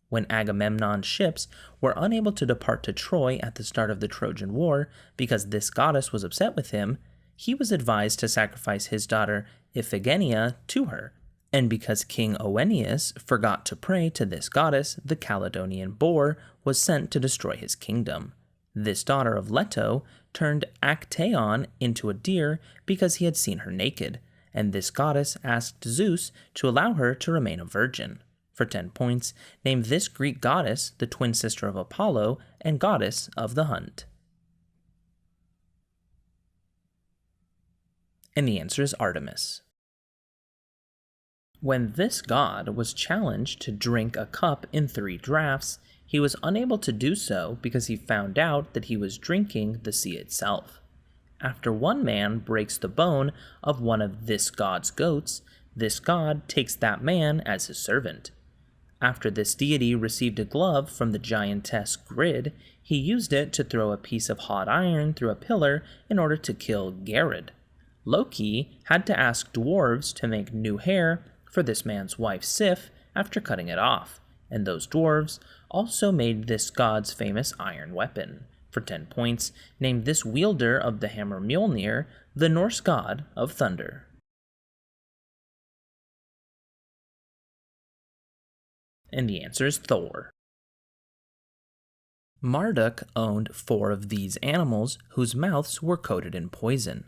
When Agamemnon's ships were unable to depart to Troy at the start of the Trojan War because this goddess was upset with him, he was advised to sacrifice his daughter Iphigenia to her. And because King Oeneus forgot to pray to this goddess, the Caledonian boar was sent to destroy his kingdom. This daughter of Leto turned Actaeon into a deer because he had seen her naked, and this goddess asked Zeus to allow her to remain a virgin. For 10 points, name this Greek goddess, the twin sister of Apollo and goddess of the hunt. And the answer is Artemis. When this god was challenged to drink a cup in 3 draughts, he was unable to do so because he found out that he was drinking the sea itself. After one man breaks the bone of one of this god's goats, this god takes that man as his servant. After this deity received a glove from the giantess Grid, he used it to throw a piece of hot iron through a pillar in order to kill Gerid. Loki had to ask dwarves to make new hair for this man's wife Sif after cutting it off, and those dwarves also made this god's famous iron weapon. For 10 points, name this wielder of the hammer Mjolnir, the Norse god of thunder. And the answer is Thor. Marduk owned 4 of these animals whose mouths were coated in poison.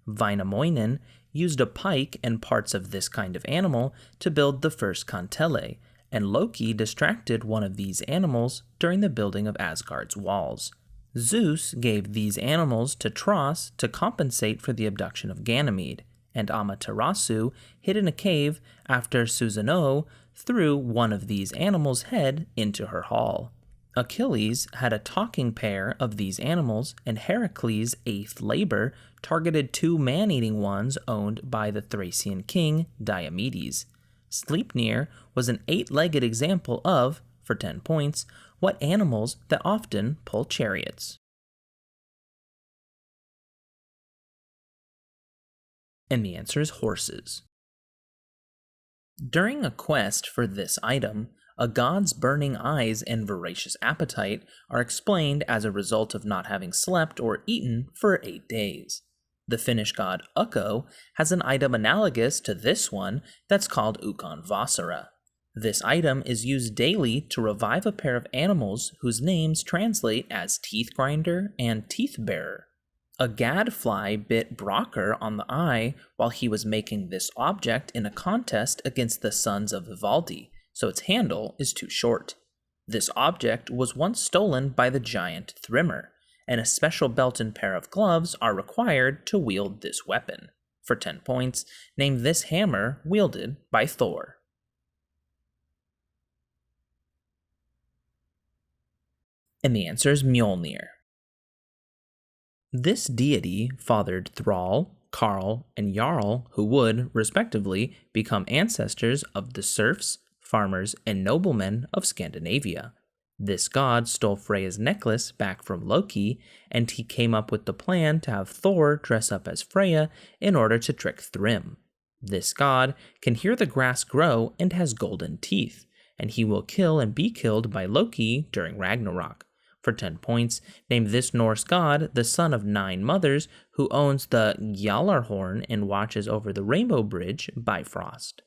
Wainamoinen used a pike and parts of this kind of animal to build the first kantele, and Loki distracted one of these animals during the building of Asgard's walls. Zeus gave these animals to Tros to compensate for the abduction of Ganymede, and Amaterasu hid in a cave after Susanoo threw one of these animals' head into her hall. Achilles had a talking pair of these animals, and Heracles' 8th labor targeted 2 man-eating ones owned by the Thracian king Diomedes. Sleipnir was an 8-legged example of, for 10 points, what animals that often pull chariots. And the answer is horses. During a quest for this item, a god's burning eyes and voracious appetite are explained as a result of not having slept or eaten for 8 days. The Finnish god Ukko has an item analogous to this one that's called Ukon Vasara. This item is used daily to revive a pair of animals whose names translate as Teeth Grinder and Teeth Bearer. A gadfly bit Brocker on the eye while he was making this object in a contest against the Sons of Vivaldi, so its handle is too short. This object was once stolen by the giant Thrimmer, and a special belt and pair of gloves are required to wield this weapon. For 10 points, name this hammer wielded by Thor. And the answer is Mjolnir. This deity fathered Thrall, Karl, and Jarl, who would, respectively, become ancestors of the serfs, farmers, and noblemen of Scandinavia. This god stole Freya's necklace back from Loki, and he came up with the plan to have Thor dress up as Freya in order to trick Thrym. This god can hear the grass grow and has golden teeth, and he will kill and be killed by Loki during Ragnarok. For 10 points, name this Norse god the son of 9 mothers who owns the Gjallarhorn and watches over the Rainbow Bridge, Bifrost.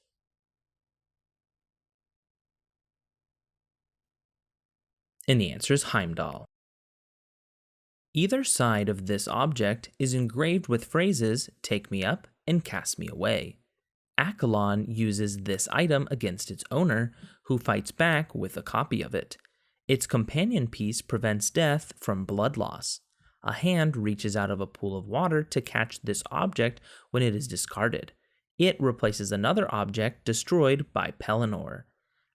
And the answer is Heimdall. Either side of this object is engraved with phrases, "Take me up" and "Cast me away." Accolon uses this item against its owner, who fights back with a copy of it. Its companion piece prevents death from blood loss. A hand reaches out of a pool of water to catch this object when it is discarded. It replaces another object destroyed by Pelennor.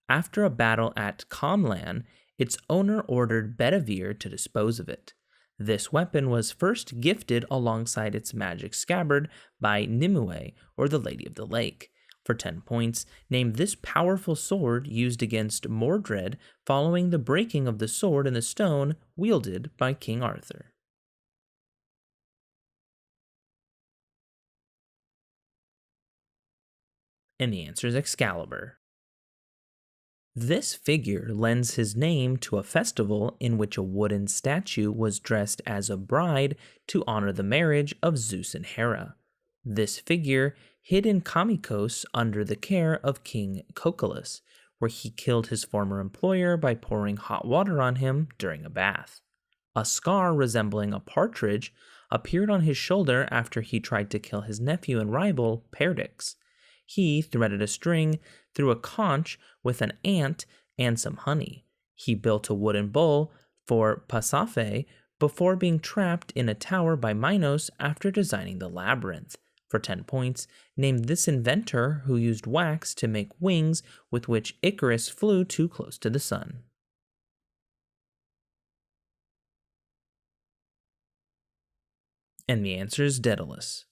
After a battle at Comlan, its owner ordered Bedivere to dispose of it. This weapon was first gifted alongside its magic scabbard by Nimue, or the Lady of the Lake. For 10 points, name this powerful sword used against Mordred following the breaking of the sword in the stone wielded by King Arthur. And the answer is Excalibur. This figure lends his name to a festival in which a wooden statue was dressed as a bride to honor the marriage of Zeus and Hera. This figure hid in Kamikos under the care of King Kokolus, where he killed his former employer by pouring hot water on him during a bath. A scar resembling a partridge appeared on his shoulder after he tried to kill his nephew and rival, Perdix. He threaded a string through a conch with an ant and some honey. He built a wooden bowl for Pasiphae before being trapped in a tower by Minos after designing the labyrinth. For 10 points, name this inventor who used wax to make wings with which Icarus flew too close to the sun. And the answer is Daedalus.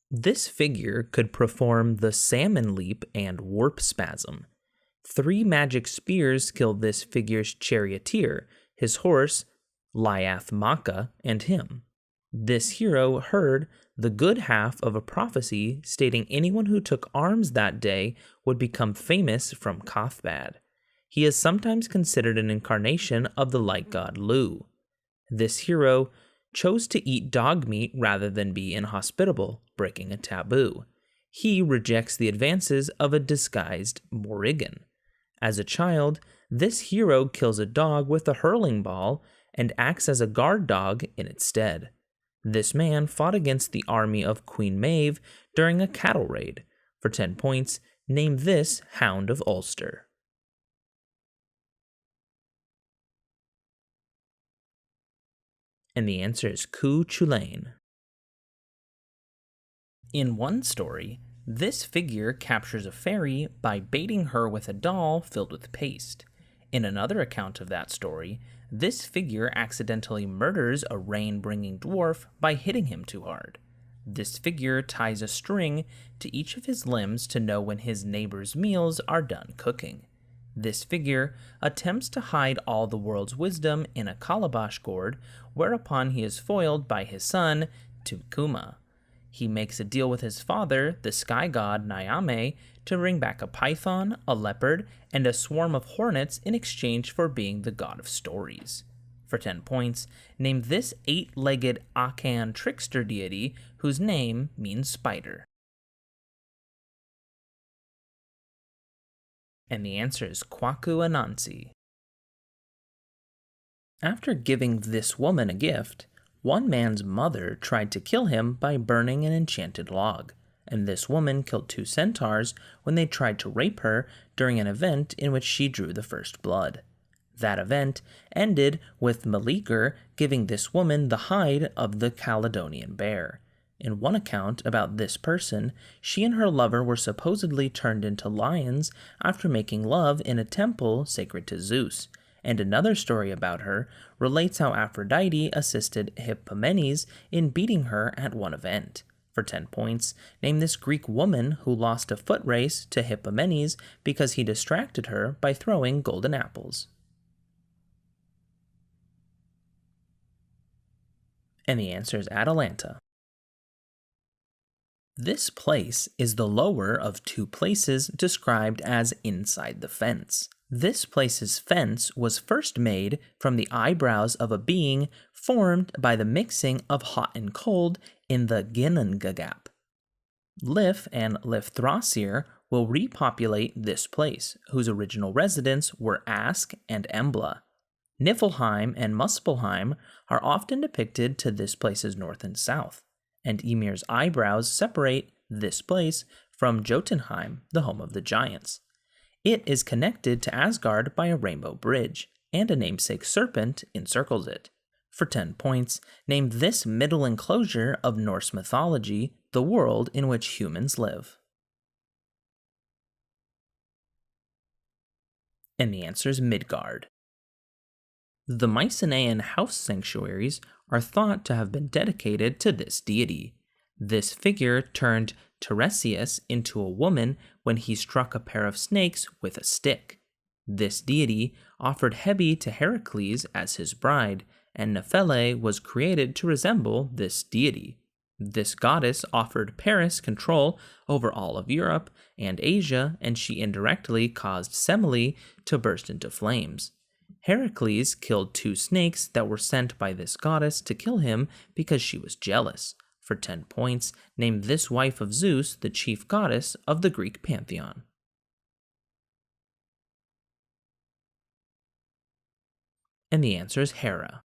This figure could perform the salmon leap and warp spasm. 3 magic spears killed this figure's charioteer, his horse, Liath Macha, and him. This hero heard the good half of a prophecy stating anyone who took arms that day would become famous from Cathbad. He is sometimes considered an incarnation of the light god Lu. This hero chose to eat dog meat rather than be inhospitable, breaking a taboo. He rejects the advances of a disguised Morrigan. As a child, this hero kills a dog with a hurling ball and acts as a guard dog in its stead. This man fought against the army of Queen Maeve during a cattle raid. For 10 points, name this Hound of Ulster. And the answer is Cu Chulainn. In one story, this figure captures a fairy by baiting her with a doll filled with paste. In another account of that story, this figure accidentally murders a rain-bringing dwarf by hitting him too hard. This figure ties a string to each of his limbs to know when his neighbor's meals are done cooking. This figure attempts to hide all the world's wisdom in a calabash gourd, whereupon he is foiled by his son, Tukuma. He makes a deal with his father, the sky god Nyame, to bring back a python, a leopard, and a swarm of hornets in exchange for being the god of stories. For 10 points, name this 8-legged Akan trickster deity whose name means spider. And the answer is Kwaku Anansi. After giving this woman a gift, one man's mother tried to kill him by burning an enchanted log, and this woman killed two centaurs when they tried to rape her during an event in which she drew the first blood. That event ended with Meleager giving this woman the hide of the Caledonian bear. In one account about this person, she and her lover were supposedly turned into lions after making love in a temple sacred to Zeus, and another story about her relates how Aphrodite assisted Hippomenes in beating her at one event. For 10 points, name this Greek woman who lost a foot race to Hippomenes because he distracted her by throwing golden apples. And the answer is Atalanta. This place is the lower of two places described as inside the fence. This place's fence was first made from the eyebrows of a being formed by the mixing of hot and cold in the Ginnungagap. Lif and Lifthrasir will repopulate this place, whose original residents were Ask and Embla. Niflheim and Muspelheim are often depicted to this place's north and south, and Ymir's eyebrows separate this place from Jotunheim, the home of the giants. It is connected to Asgard by a rainbow bridge, and a namesake serpent encircles it. For 10 points, name this middle enclosure of Norse mythology, the world in which humans live. And the answer is Midgard. The Mycenaean house sanctuaries are thought to have been dedicated to this deity. This figure turned Tiresias into a woman when he struck a pair of snakes with a stick. This deity offered Hebe to Heracles as his bride, and Nephele was created to resemble this deity. This goddess offered Paris control over all of Europe and Asia, and she indirectly caused Semele to burst into flames. Heracles killed two snakes that were sent by this goddess to kill him because she was jealous. For 10 points, name this wife of Zeus the chief goddess of the Greek pantheon. And the answer is Hera.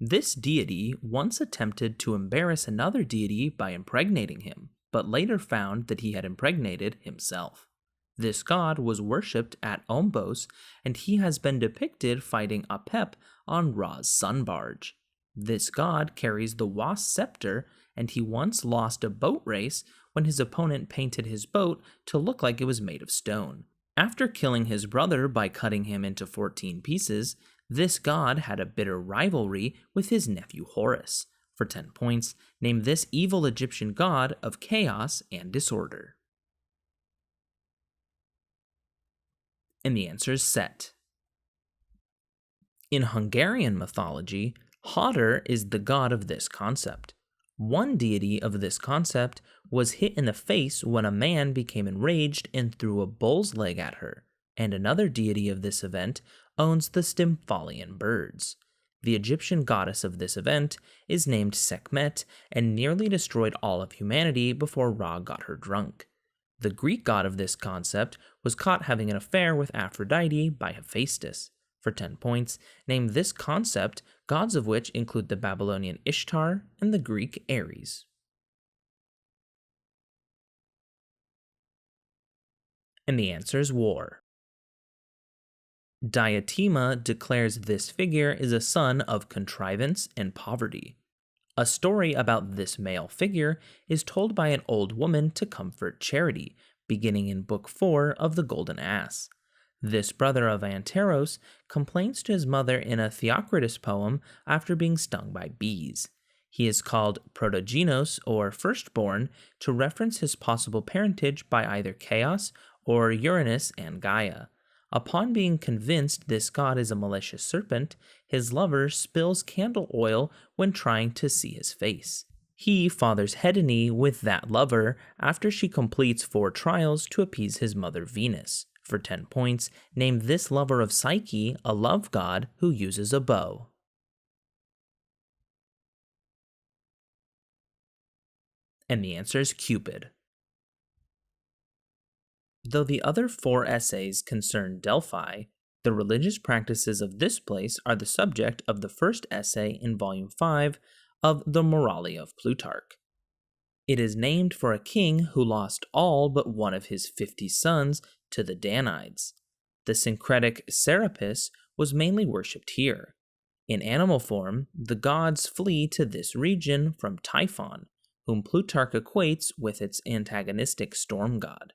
This deity once attempted to embarrass another deity by impregnating him, but later found that he had impregnated himself. This god was worshipped at Ombos, and he has been depicted fighting Apep on Ra's sun barge. This god carries the wasp scepter, and he once lost a boat race when his opponent painted his boat to look like it was made of stone. After killing his brother by cutting him into 14 pieces, this god had a bitter rivalry with his nephew Horus. For 10 points, name this evil Egyptian god of chaos and disorder. And the answer is Set. In Hungarian mythology, Hodor is the god of this concept. One deity of this concept was hit in the face when a man became enraged and threw a bull's leg at her, and another deity of this event owns the Stymphalian birds. The Egyptian goddess of this event is named Sekhmet and nearly destroyed all of humanity before Ra got her drunk. The Greek god of this concept was caught having an affair with Aphrodite by Hephaestus. For 10 points, name this concept, gods of which include the Babylonian Ishtar and the Greek Ares. And the answer is war. Diotima declares this figure is a son of contrivance and poverty. A story about this male figure is told by an old woman to comfort Charity, beginning in Book 4 of the Golden Ass. This brother of Anteros complains to his mother in a Theocritus poem after being stung by bees. He is called Protogenos, or firstborn, to reference his possible parentage by either Chaos or Uranus and Gaia. Upon being convinced this god is a malicious serpent, his lover spills candle oil when trying to see his face. He fathers Hedone with that lover after she completes 4 trials to appease his mother Venus. For 10 points, name this lover of Psyche a love god who uses a bow. And the answer is Cupid. Though the other 4 essays concern Delphi, the religious practices of this place are the subject of the first essay in Volume 5 of the Moralia of Plutarch. It is named for a king who lost all but one of his 50 sons to the Danites. The syncretic Serapis was mainly worshipped here. In animal form, the gods flee to this region from Typhon, whom Plutarch equates with its antagonistic storm god.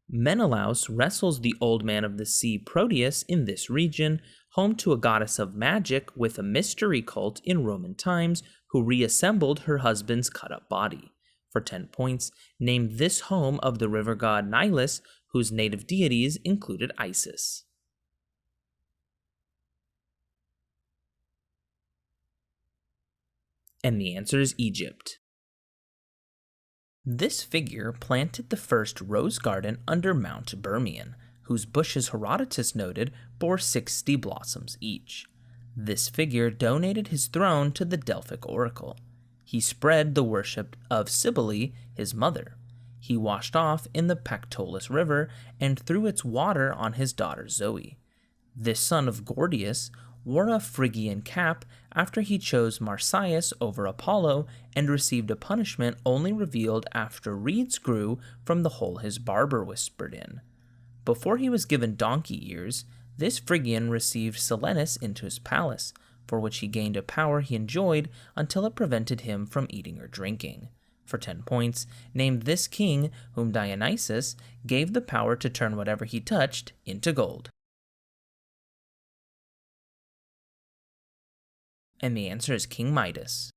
Menelaus wrestles the old man of the sea Proteus in this region, home to a goddess of magic with a mystery cult in Roman times who reassembled her husband's cut-up body. For 10 points, name this home of the river god Nilus, whose native deities included Isis. And the answer is Egypt. This figure planted the first rose garden under Mount Bermion, whose bushes Herodotus noted bore 60 blossoms each. This figure donated his throne to the Delphic oracle. He spread the worship of Cybele, his mother. He washed off in the Pactolus River and threw its water on his daughter Zoe. This son of Gordius wore a Phrygian cap after he chose Marsyas over Apollo and received a punishment only revealed after reeds grew from the hole his barber whispered in. Before he was given donkey ears, this Phrygian received Silenus into his palace, for which he gained a power he enjoyed until it prevented him from eating or drinking. For 10 points, name this king whom Dionysus gave the power to turn whatever he touched into gold. And the answer is King Midas.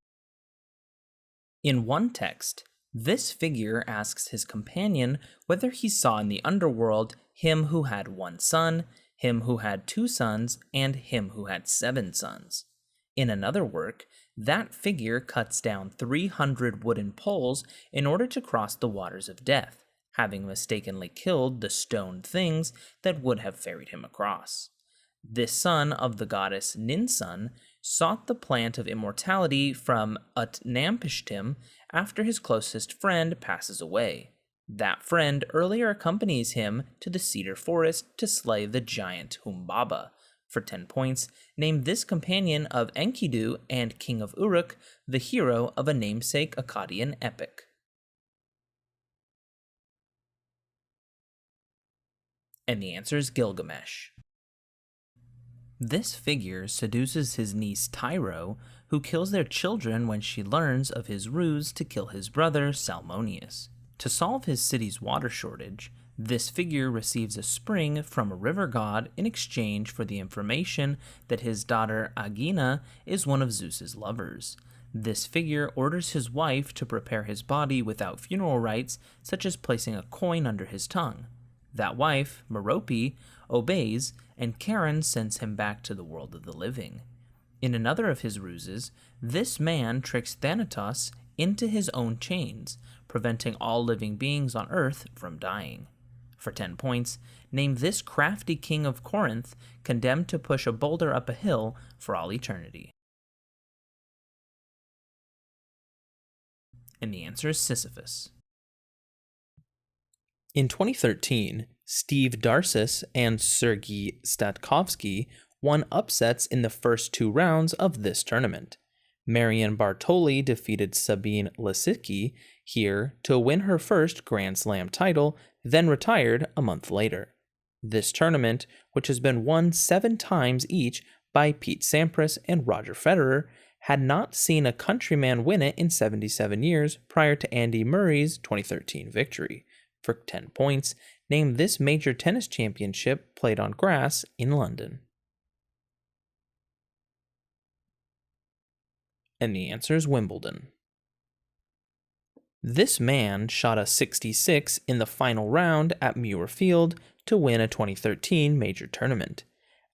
In one text, this figure asks his companion whether he saw in the underworld him who had 1 son, him who had 2 sons, and him who had 7 sons. In another work, that figure cuts down 300 wooden poles in order to cross the waters of death, having mistakenly killed the stone things that would have ferried him across. This son of the goddess Ninsun sought the plant of immortality from Utnapishtim after his closest friend passes away. That friend earlier accompanies him to the cedar forest to slay the giant Humbaba. For 10 points, name this companion of Enkidu and king of Uruk, the hero of a namesake Akkadian epic. And the answer is Gilgamesh. This figure seduces his niece Tyro, who kills their children when she learns of his ruse to kill his brother Salmoneus. To solve his city's water shortage, this figure receives a spring from a river god in exchange for the information that his daughter Aegina is one of Zeus's lovers. This figure orders his wife to prepare his body without funeral rites, such as placing a coin under his tongue. That wife, Merope, obeys, and Charon sends him back to the world of the living. In another of his ruses, this man tricks Thanatos into his own chains, preventing all living beings on Earth from dying. For 10 points, name this crafty king of Corinth condemned to push a boulder up a hill for all eternity. And the answer is Sisyphus. In 2013, Steve Darcis and Sergei Statkovsky won upsets in the first 2 rounds of this tournament. Marian Bartoli defeated Sabine Lisicki here to win her first Grand Slam title, then retired a month later. This tournament, which has been won 7 times each by Pete Sampras and Roger Federer, had not seen a countryman win it in 77 years prior to Andy Murray's 2013 victory. For 10 points, name this major tennis championship played on grass in London. And the answer is Wimbledon. This man shot a 66 in the final round at Muirfield to win a 2013 major tournament.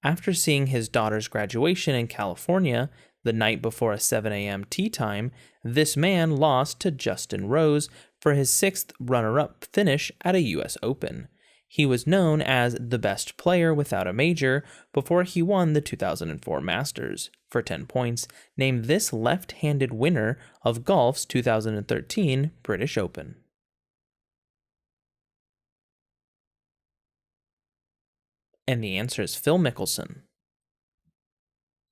After seeing his daughter's graduation in California the night before a 7 a.m. tee time, this man lost to Justin Rose for his 6th runner-up finish at a U.S. Open. He was known as the best player without a major before he won the 2004 Masters. For 10 points, name this left-handed winner of golf's 2013 British Open. And the answer is Phil Mickelson.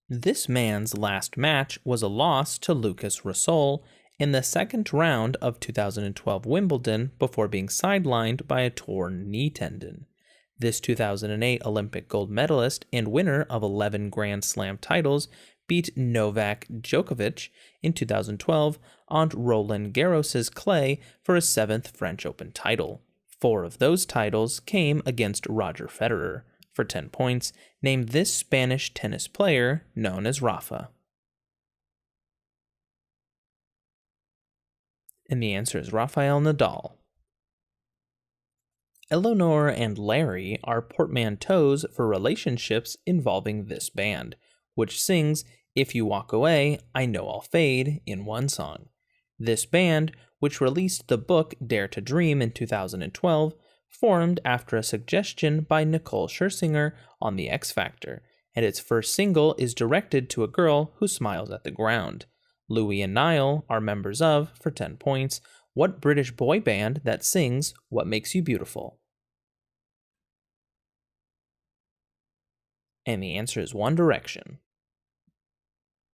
This man's last match was a loss to Lucas Rosol in the second round of 2012 Wimbledon before being sidelined by a torn knee tendon. This 2008 Olympic gold medalist and winner of 11 Grand Slam titles beat Novak Djokovic in 2012 on Roland Garros' clay for his 7th French Open title. 4 of those titles came against Roger Federer. For 10 points, name this Spanish tennis player known as Rafa. And the answer is Rafael Nadal. Eleanor and Larry are portmanteaus for relationships involving this band, which sings If You Walk Away, I Know I'll Fade in one song. This band, which released the book Dare to Dream in 2012, formed after a suggestion by Nicole Scherzinger on The X Factor, and its first single is directed to a girl who smiles at the ground. Louis and Niall are members of, for 10 points, what British boy band that sings What Makes You Beautiful? And the answer is One Direction.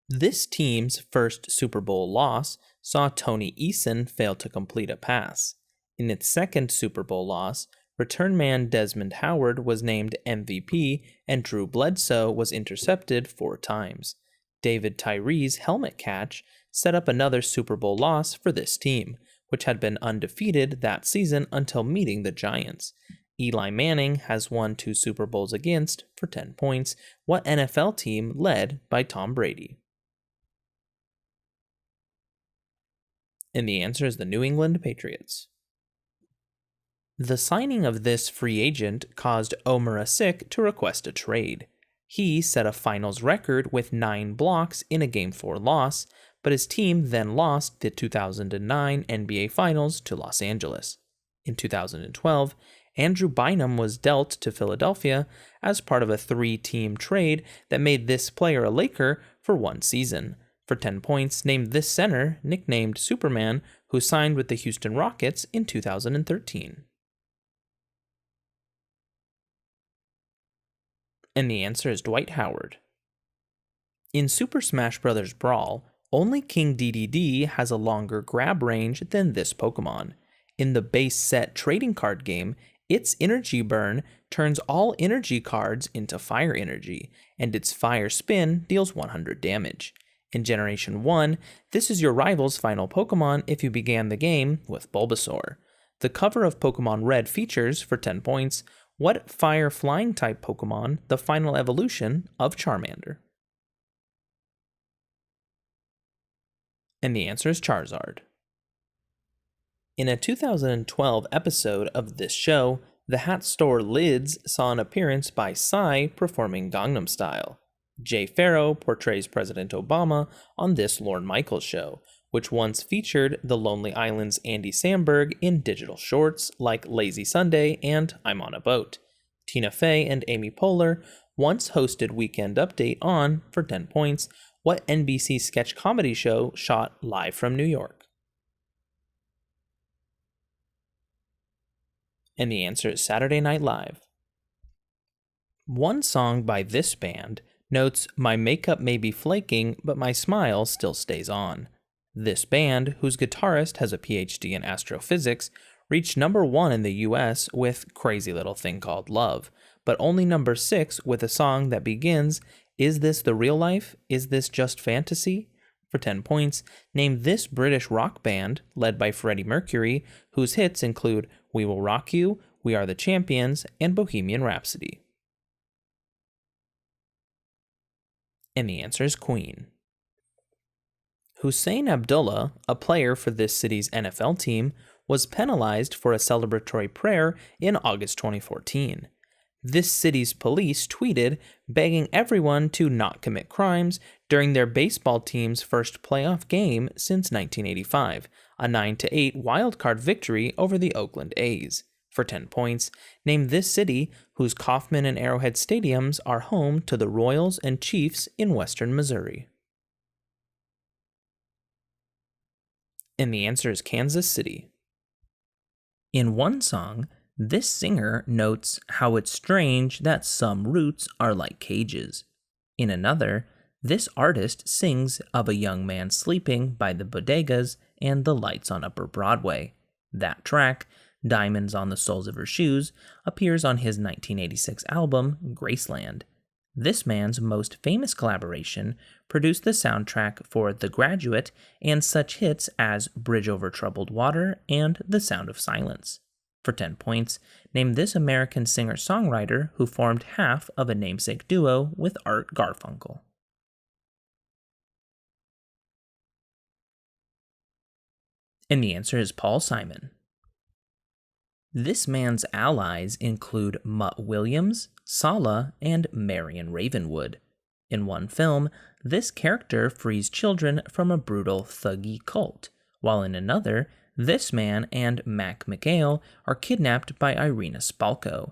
This team's first Super Bowl loss saw Tony Eason fail to complete a pass. In its second Super Bowl loss, return man Desmond Howard was named MVP and Drew Bledsoe was intercepted 4 times. David Tyree's helmet catch set up another Super Bowl loss for this team, which had been undefeated that season until meeting the Giants. Eli Manning has won 2 Super Bowls against, for 10 points, what NFL team led by Tom Brady? And the answer is the New England Patriots. The signing of this free agent caused Omer Asik to request a trade. He set a finals record with 9 blocks in a Game 4 loss, but his team then lost the 2009 NBA Finals to Los Angeles. In 2012, Andrew Bynum was dealt to Philadelphia as part of a 3-team trade that made this player a Laker for 1 season. For 10 points, name this center, nicknamed Superman, who signed with the Houston Rockets in 2013. And the answer is Dwight Howard. In Super Smash Bros. Brawl, only King Dedede has a longer grab range than this Pokemon. In the base set trading card game, its energy burn turns all energy cards into fire energy, and its fire spin deals 100 damage. In Generation 1, this is your rival's final Pokemon if you began the game with Bulbasaur. The cover of Pokemon Red features, for 10 points, what fire flying type Pokemon the final evolution of Charmander? And the answer is Charizard. In a 2012 episode of this show, the hat store Lids saw an appearance by Psy performing Gangnam Style. Jay Farrow portrays President Obama on this Lorne Michaels show, which once featured the Lonely Island's Andy Samberg in digital shorts like Lazy Sunday and I'm on a Boat. Tina Fey and Amy Poehler once hosted Weekend Update on, for 10 points, what NBC sketch comedy show shot live from New York? And the answer is Saturday Night Live. One song by this band notes, my makeup may be flaking, but my smile still stays on. This band, whose guitarist has a PhD in astrophysics, reached number 1 in the US with Crazy Little Thing Called Love, but only number 6 with a song that begins, Is This the Real Life? Is This Just Fantasy? For 10 points, name this British rock band, led by Freddie Mercury, whose hits include We Will Rock You, We Are the Champions, and Bohemian Rhapsody. And the answer is Queen. Hussein Abdullah, a player for this city's NFL team, was penalized for a celebratory prayer in August 2014. This city's police tweeted begging everyone to not commit crimes during their baseball team's first playoff game since 1985, a 9-8 wildcard victory over the Oakland A's. For 10 points, name this city whose Kauffman and Arrowhead stadiums are home to the Royals and Chiefs in western Missouri. And the answer is Kansas City. In one song, This singer notes how it's strange that some roots are like cages. In another, this artist sings of a young man sleeping by the bodegas and the lights on Upper Broadway. That track, Diamonds on the Soles of Her Shoes, appears on his 1986 album, Graceland. This man's most famous collaboration produced the soundtrack for The Graduate and such hits as Bridge Over Troubled Water and The Sound of Silence. For 10 points, name this American singer-songwriter who formed half of a namesake duo with Art Garfunkel. And the answer is Paul Simon. This man's allies include Mutt Williams, Sala, and Marion Ravenwood. In one film, this character frees children from a brutal thuggy cult, while in another, this man and Mac McHale are kidnapped by Irina Spalko.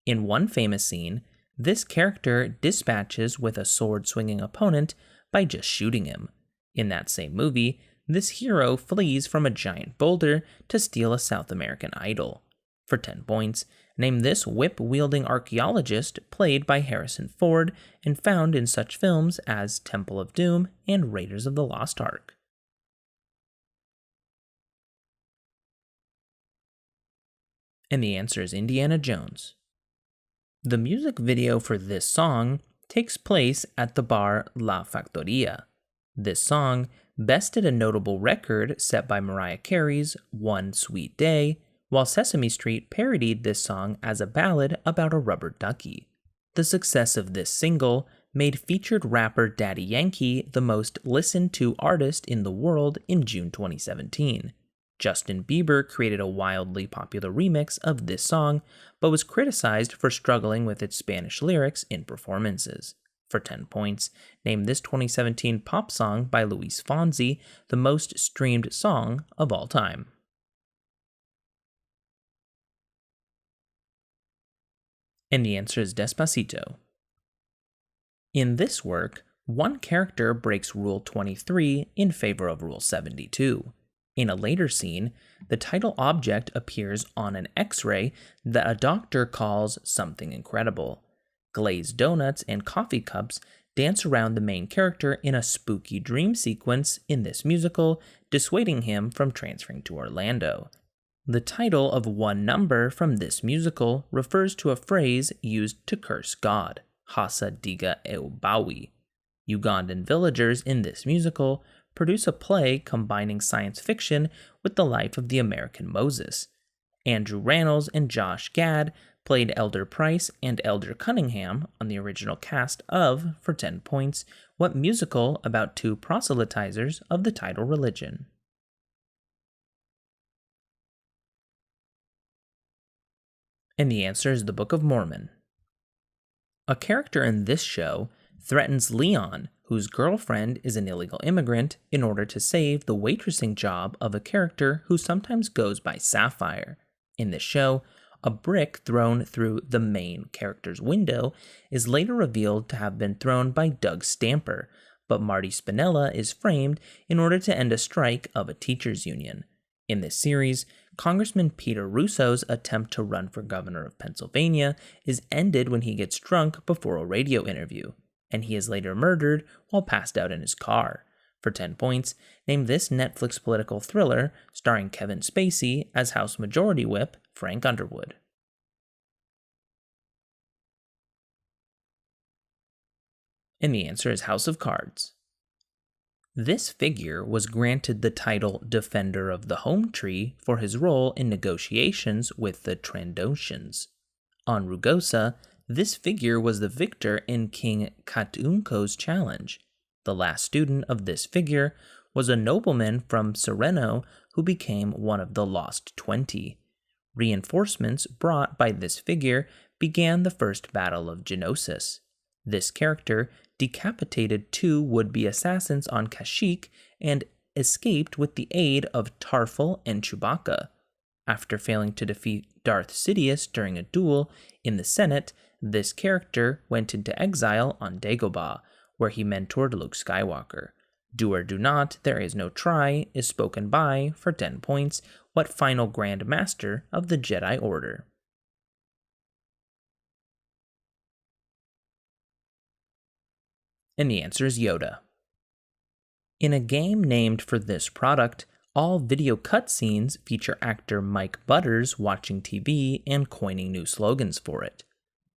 In one famous scene, this character dispatches with a sword-swinging opponent by just shooting him. In that same movie, this hero flees from a giant boulder to steal a South American idol. For 10 points, name this whip-wielding archaeologist played by Harrison Ford and found in such films as Temple of Doom and Raiders of the Lost Ark. And the answer is Indiana Jones. The music video for this song takes place at the bar La Factoria. This song bested a notable record set by Mariah Carey's One Sweet Day, while Sesame Street parodied this song as a ballad about a rubber ducky. The success of this single made featured rapper Daddy Yankee the most listened to artist in the world in June 2017. Justin Bieber created a wildly popular remix of this song, but was criticized for struggling with its Spanish lyrics in performances. For 10 points, name this 2017 pop song by Luis Fonsi the most streamed song of all time. And the answer is Despacito. In this work, one character breaks Rule 23 in favor of Rule 72. In a later scene, the title object appears on an X-ray that a doctor calls something incredible. Glazed donuts and coffee cups dance around the main character in a spooky dream sequence in this musical, dissuading him from transferring to Orlando. The title of one number from this musical refers to a phrase used to curse God, Hasa Diga Eubawi. Ugandan villagers in this musical produce a play combining science fiction with the life of the American Moses. Andrew Rannells and Josh Gad played Elder Price and Elder Cunningham on the original cast of, for 10 points, what musical about two proselytizers of the title religion? And the answer is the Book of Mormon. A character in this show threatens Leon, whose girlfriend is an illegal immigrant, in order to save the waitressing job of a character who sometimes goes by Sapphire. In this show, a brick thrown through the main character's window is later revealed to have been thrown by Doug Stamper, but Marty Spinella is framed in order to end a strike of a teachers' union. In this series, Congressman Peter Russo's attempt to run for governor of Pennsylvania is ended when he gets drunk before a radio interview, and he is later murdered while passed out in his car. For 10 points, name this Netflix political thriller starring Kevin Spacey as House Majority Whip Frank Underwood. And the answer is House of Cards. This figure was granted the title Defender of the Home Tree for his role in negotiations with the Trandoshans. On Rugosa, this figure was the victor in King Katunko's challenge. The last student of this figure was a nobleman from Sereno who became one of the Lost 20. Reinforcements brought by this figure began the first Battle of Genosis. This character decapitated 2 would-be assassins on Kashyyyk and escaped with the aid of Tarful and Chewbacca. After failing to defeat Darth Sidious during a duel in the Senate, this character went into exile on Dagobah, where he mentored Luke Skywalker. Do or do not, there is no try is spoken by, for 10 points, what final Grand Master of the Jedi Order? And the answer is Yoda. In a game named for this product, all video cutscenes feature actor Mike Butters watching TV and coining new slogans for it.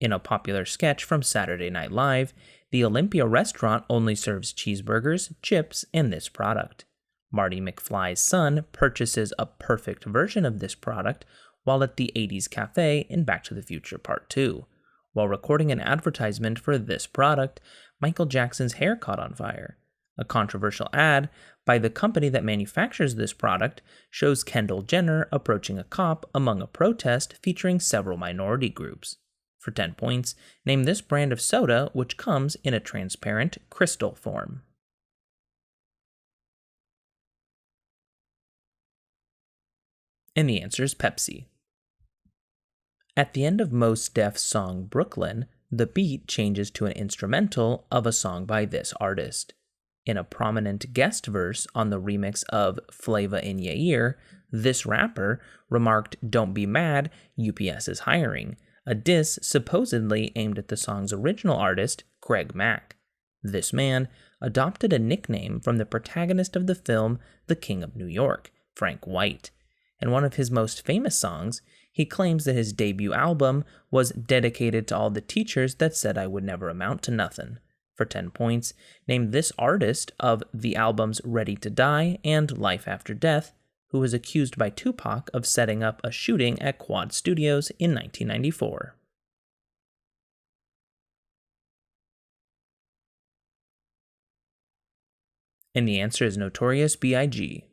In a popular sketch from Saturday Night Live, the Olympia restaurant only serves cheeseburgers, chips, and this product. Marty McFly's son purchases a perfect version of this product while at the 80s Cafe in Back to the Future Part 2. While recording an advertisement for this product, Michael Jackson's hair caught on fire. A controversial ad by the company that manufactures this product shows Kendall Jenner approaching a cop among a protest featuring several minority groups. For 10 points, name this brand of soda which comes in a transparent crystal form. And the answer is Pepsi. At the end of Mos Def's song Brooklyn, the beat changes to an instrumental of a song by this artist. In a prominent guest verse on the remix of Flava in Ya Ear, this rapper remarked, "Don't be mad, UPS is hiring," a diss supposedly aimed at the song's original artist, Greg Mack. This man adopted a nickname from the protagonist of the film The King of New York, Frank White. In one of his most famous songs, he claims that his debut album was dedicated to all the teachers that said I would never amount to nothing. For 10 points, name this artist of the albums Ready to Die and Life After Death, who was accused by Tupac of setting up a shooting at Quad Studios in 1994. And the answer is Notorious B.I.G.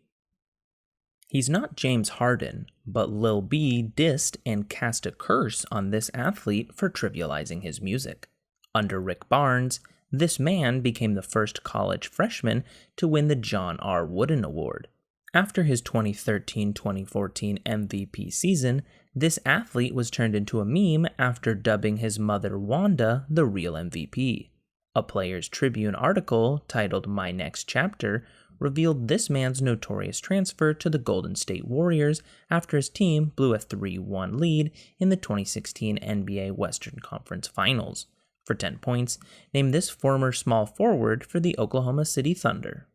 He's not James Harden, but Lil B dissed and cast a curse on this athlete for trivializing his music. Under Rick Barnes, this man became the first college freshman to win the John R. Wooden Award. After his 2013-2014 MVP season, this athlete was turned into a meme after dubbing his mother Wanda the real MVP. A Players Tribune article titled My Next Chapter revealed this man's notorious transfer to the Golden State Warriors after his team blew a 3-1 lead in the 2016 NBA Western Conference Finals. For 10 points, name this former small forward for the Oklahoma City Thunder.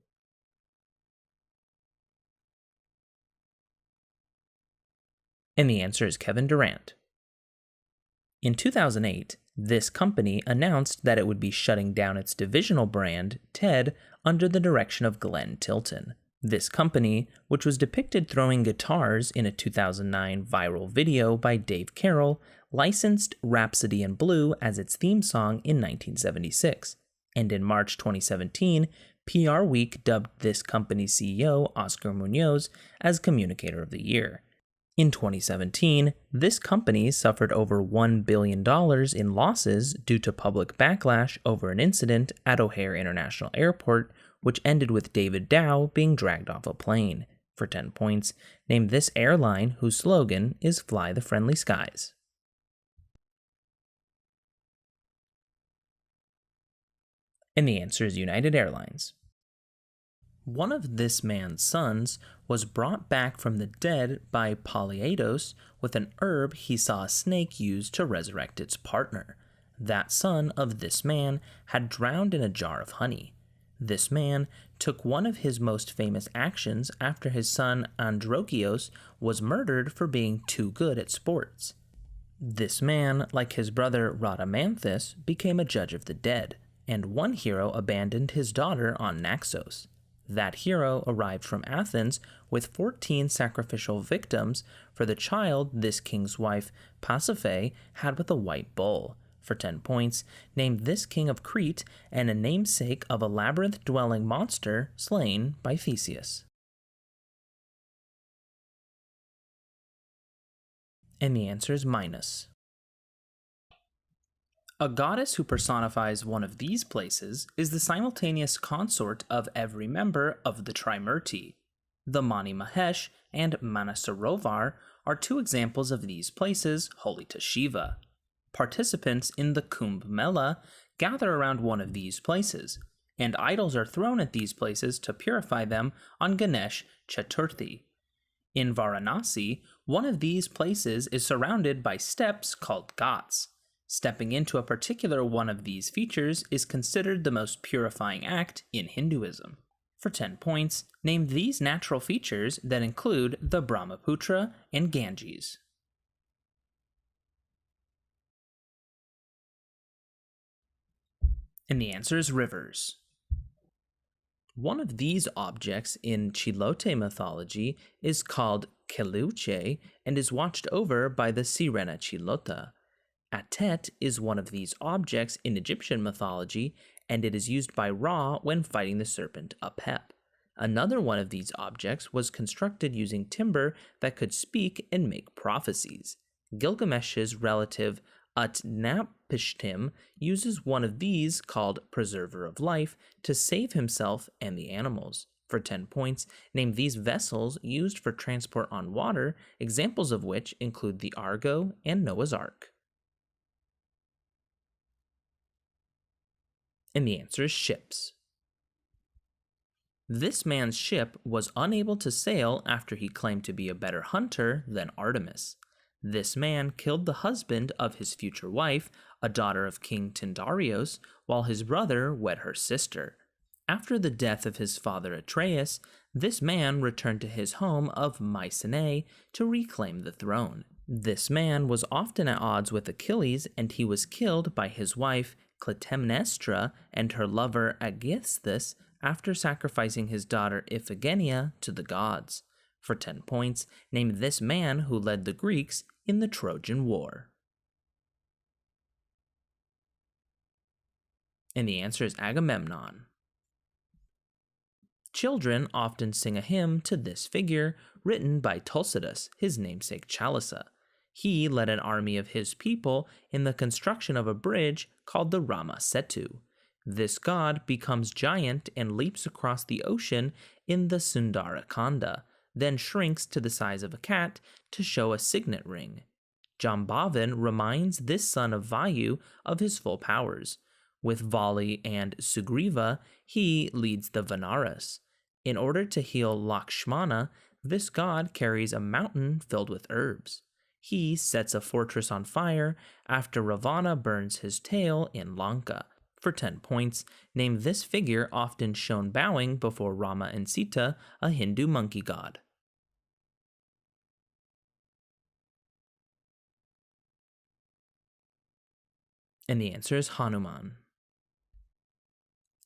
And the answer is Kevin Durant. In 2008, this company announced that it would be shutting down its divisional brand, Ted, under the direction of Glenn Tilton. This company, which was depicted throwing guitars in a 2009 viral video by Dave Carroll, licensed Rhapsody in Blue as its theme song in 1976. And in March 2017, PR Week dubbed this company's CEO, Oscar Munoz, as Communicator of the Year. In 2017, this company suffered over $1 billion in losses due to public backlash over an incident at O'Hare International Airport, which ended with David Dow being dragged off a plane. For 10 points, name this airline whose slogan is Fly the Friendly Skies. And the answer is United Airlines. One of this man's sons was brought back from the dead by Polyeidos with an herb he saw a snake use to resurrect its partner. That son of this man had drowned in a jar of honey. This man took one of his most famous actions after his son Androkios was murdered for being too good at sports. This man, like his brother Rhadamanthus, became a judge of the dead, and one hero abandoned his daughter on Naxos. That hero arrived from Athens with 14 sacrificial victims for the child this king's wife, Pasiphae, had with a white bull. For 10 points, name this king of Crete and a namesake of a labyrinth-dwelling monster slain by Theseus. And the answer is Minos. A goddess who personifies one of these places is the simultaneous consort of every member of the Trimurti. The Mani Mahesh and Manasarovar are two examples of these places holy to Shiva. Participants in the Kumbh Mela gather around one of these places, and idols are thrown at these places to purify them on Ganesh Chaturthi. In Varanasi, one of these places is surrounded by steps called ghats. Stepping into a particular one of these features is considered the most purifying act in Hinduism. For 10 points, name these natural features that include the Brahmaputra and Ganges. And the answer is rivers. One of these objects in Chilote mythology is called Keluche and is watched over by the Sirena Chilota. Atet is one of these objects in Egyptian mythology, and it is used by Ra when fighting the serpent Apep. Another one of these objects was constructed using timber that could speak and make prophecies. Gilgamesh's relative Utnapishtim uses one of these, called Preserver of Life, to save himself and the animals. For 10 points, name these vessels used for transport on water, examples of which include the Argo and Noah's Ark. And the answer is ships. This man's ship was unable to sail after he claimed to be a better hunter than Artemis. This man killed the husband of his future wife, a daughter of King Tyndareos, while his brother wed her sister. After the death of his father Atreus, this man returned to his home of Mycenae to reclaim the throne. This man was often at odds with Achilles, and he was killed by his wife Clytemnestra and her lover Aegisthus after sacrificing his daughter Iphigenia to the gods. For 10 points, name this man who led the Greeks in the Trojan War. And the answer is Agamemnon. Children often sing a hymn to this figure, written by Tulcidas, his namesake Chalisa. He led an army of his people in the construction of a bridge called the Rama Setu. This god becomes giant and leaps across the ocean in the Sundara Kanda, then shrinks to the size of a cat to show a signet ring. Jambavan reminds this son of Vayu of his full powers. With Vali and Sugriva, he leads the Vanaras. In order to heal Lakshmana, this god carries a mountain filled with herbs. He sets a fortress on fire after Ravana burns his tail in Lanka. For 10 points, name this figure often shown bowing before Rama and Sita, a Hindu monkey god. And the answer is Hanuman.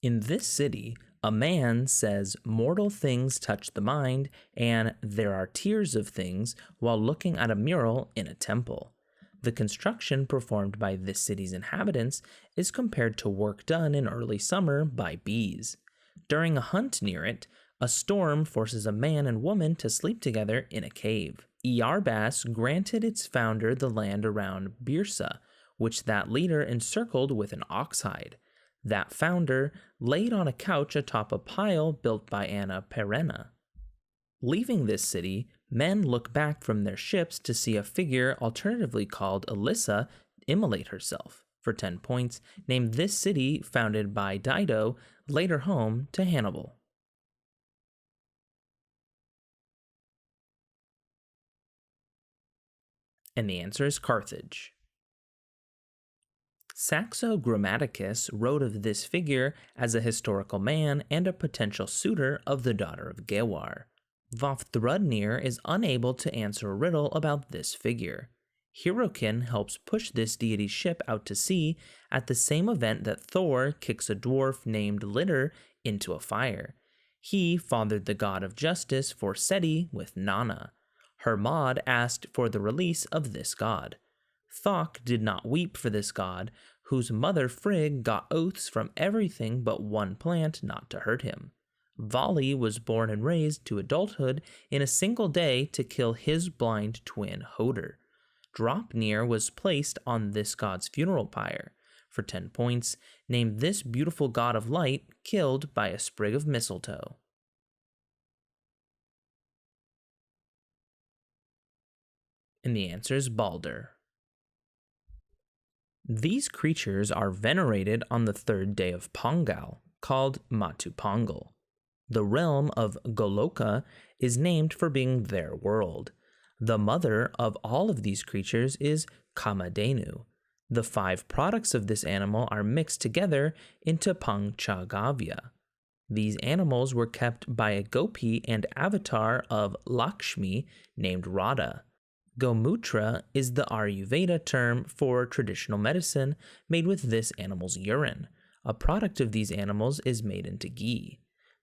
In this city, a man says mortal things touch the mind, and there are tears of things while looking at a mural in a temple. The construction performed by this city's inhabitants is compared to work done in early summer by bees. During a hunt near it, a storm forces a man and woman to sleep together in a cave. Iarbas granted its founder the land around Birsa, which that leader encircled with an ox hide. That founder laid on a couch atop a pile built by Anna Perenna. Leaving this city, men look back from their ships to see a figure alternatively called Alyssa immolate herself. For 10 points, name this city founded by Dido, later home to Hannibal. And the answer is Carthage. Saxo Grammaticus wrote of this figure as a historical man and a potential suitor of the daughter of Gewar. Vafthrudnir is unable to answer a riddle about this figure. Hirokin helps push this deity's ship out to sea at the same event that Thor kicks a dwarf named Litter into a fire. He fathered the god of justice for Seti with Nana. Hermod asked for the release of this god. Thok did not weep for this god, whose mother Frigg got oaths from everything but one plant not to hurt him. Vali was born and raised to adulthood in a single day to kill his blind twin Hoder. Draupnir was placed on this god's funeral pyre. For 10 points, name this beautiful god of light killed by a sprig of mistletoe. And the answer is Balder. These creatures are venerated on the third day of Pongal, called Matu Pongal. The realm of Goloka is named for being their world. The mother of all of these creatures is Kamadhenu. The 5 products of this animal are mixed together into Panchagavya. These animals were kept by a gopi and avatar of Lakshmi named Radha. Gomutra is the Ayurveda term for traditional medicine made with this animal's urine. A product of these animals is made into ghee.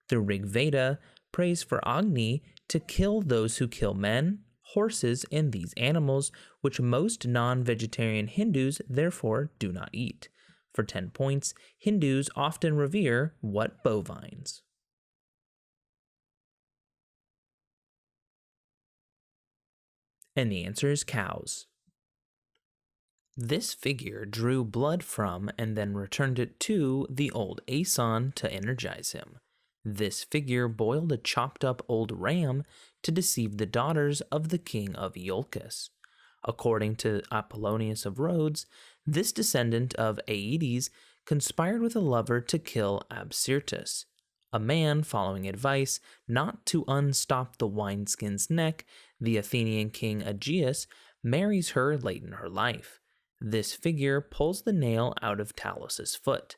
The Rig Veda prays for Agni to kill those who kill men, horses, and these animals, which most non-vegetarian Hindus therefore do not eat. For 10 points, Hindus often revere what bovines? And the answer is cows. This figure drew blood from and then returned it to the old Aeson to energize him. This figure boiled a chopped up old ram to deceive the daughters of the king of Iolcus. According to Apollonius of Rhodes, this descendant of Aeetes conspired with a lover to kill Absyrtus. A man, following advice not to unstop the wineskin's neck, the Athenian king Aegeus marries her late in her life. This figure pulls the nail out of Talos's foot.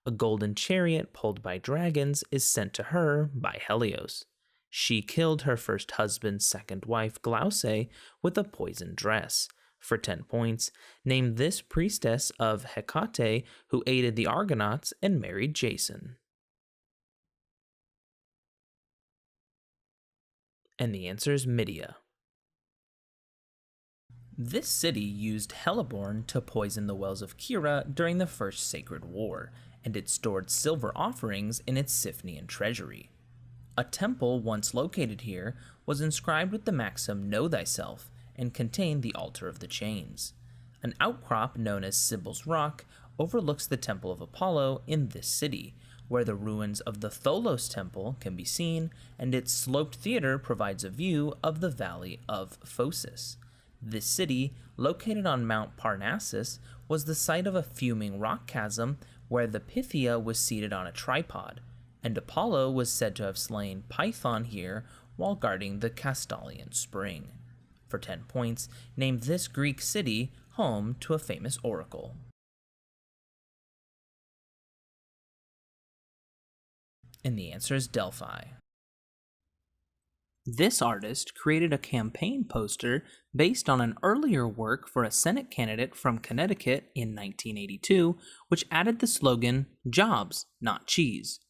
A golden chariot pulled by dragons is sent to her by Helios. She killed her first husband's second wife, Glauce, with a poisoned dress. For 10 points, name this priestess of Hecate who aided the Argonauts and married Jason. And the answer is Medea. This city used hellebore to poison the wells of Kira during the First Sacred War, and it stored silver offerings in its Siphnian treasury. A temple once located here was inscribed with the maxim "Know thyself" and contained the altar of the chains. An outcrop known as Sibyl's Rock overlooks the Temple of Apollo in this city, where the ruins of the Tholos Temple can be seen, and its sloped theater provides a view of the valley of Phocis. This city, located on Mount Parnassus, was the site of a fuming rock chasm where the Pythia was seated on a tripod, and Apollo was said to have slain Python here while guarding the Castalian spring. For 10 points, name this Greek city home to a famous oracle. And the answer is Delphi. This artist created a campaign poster based on an earlier work for a Senate candidate from Connecticut in 1982, which added the slogan, "Jobs, not cheese."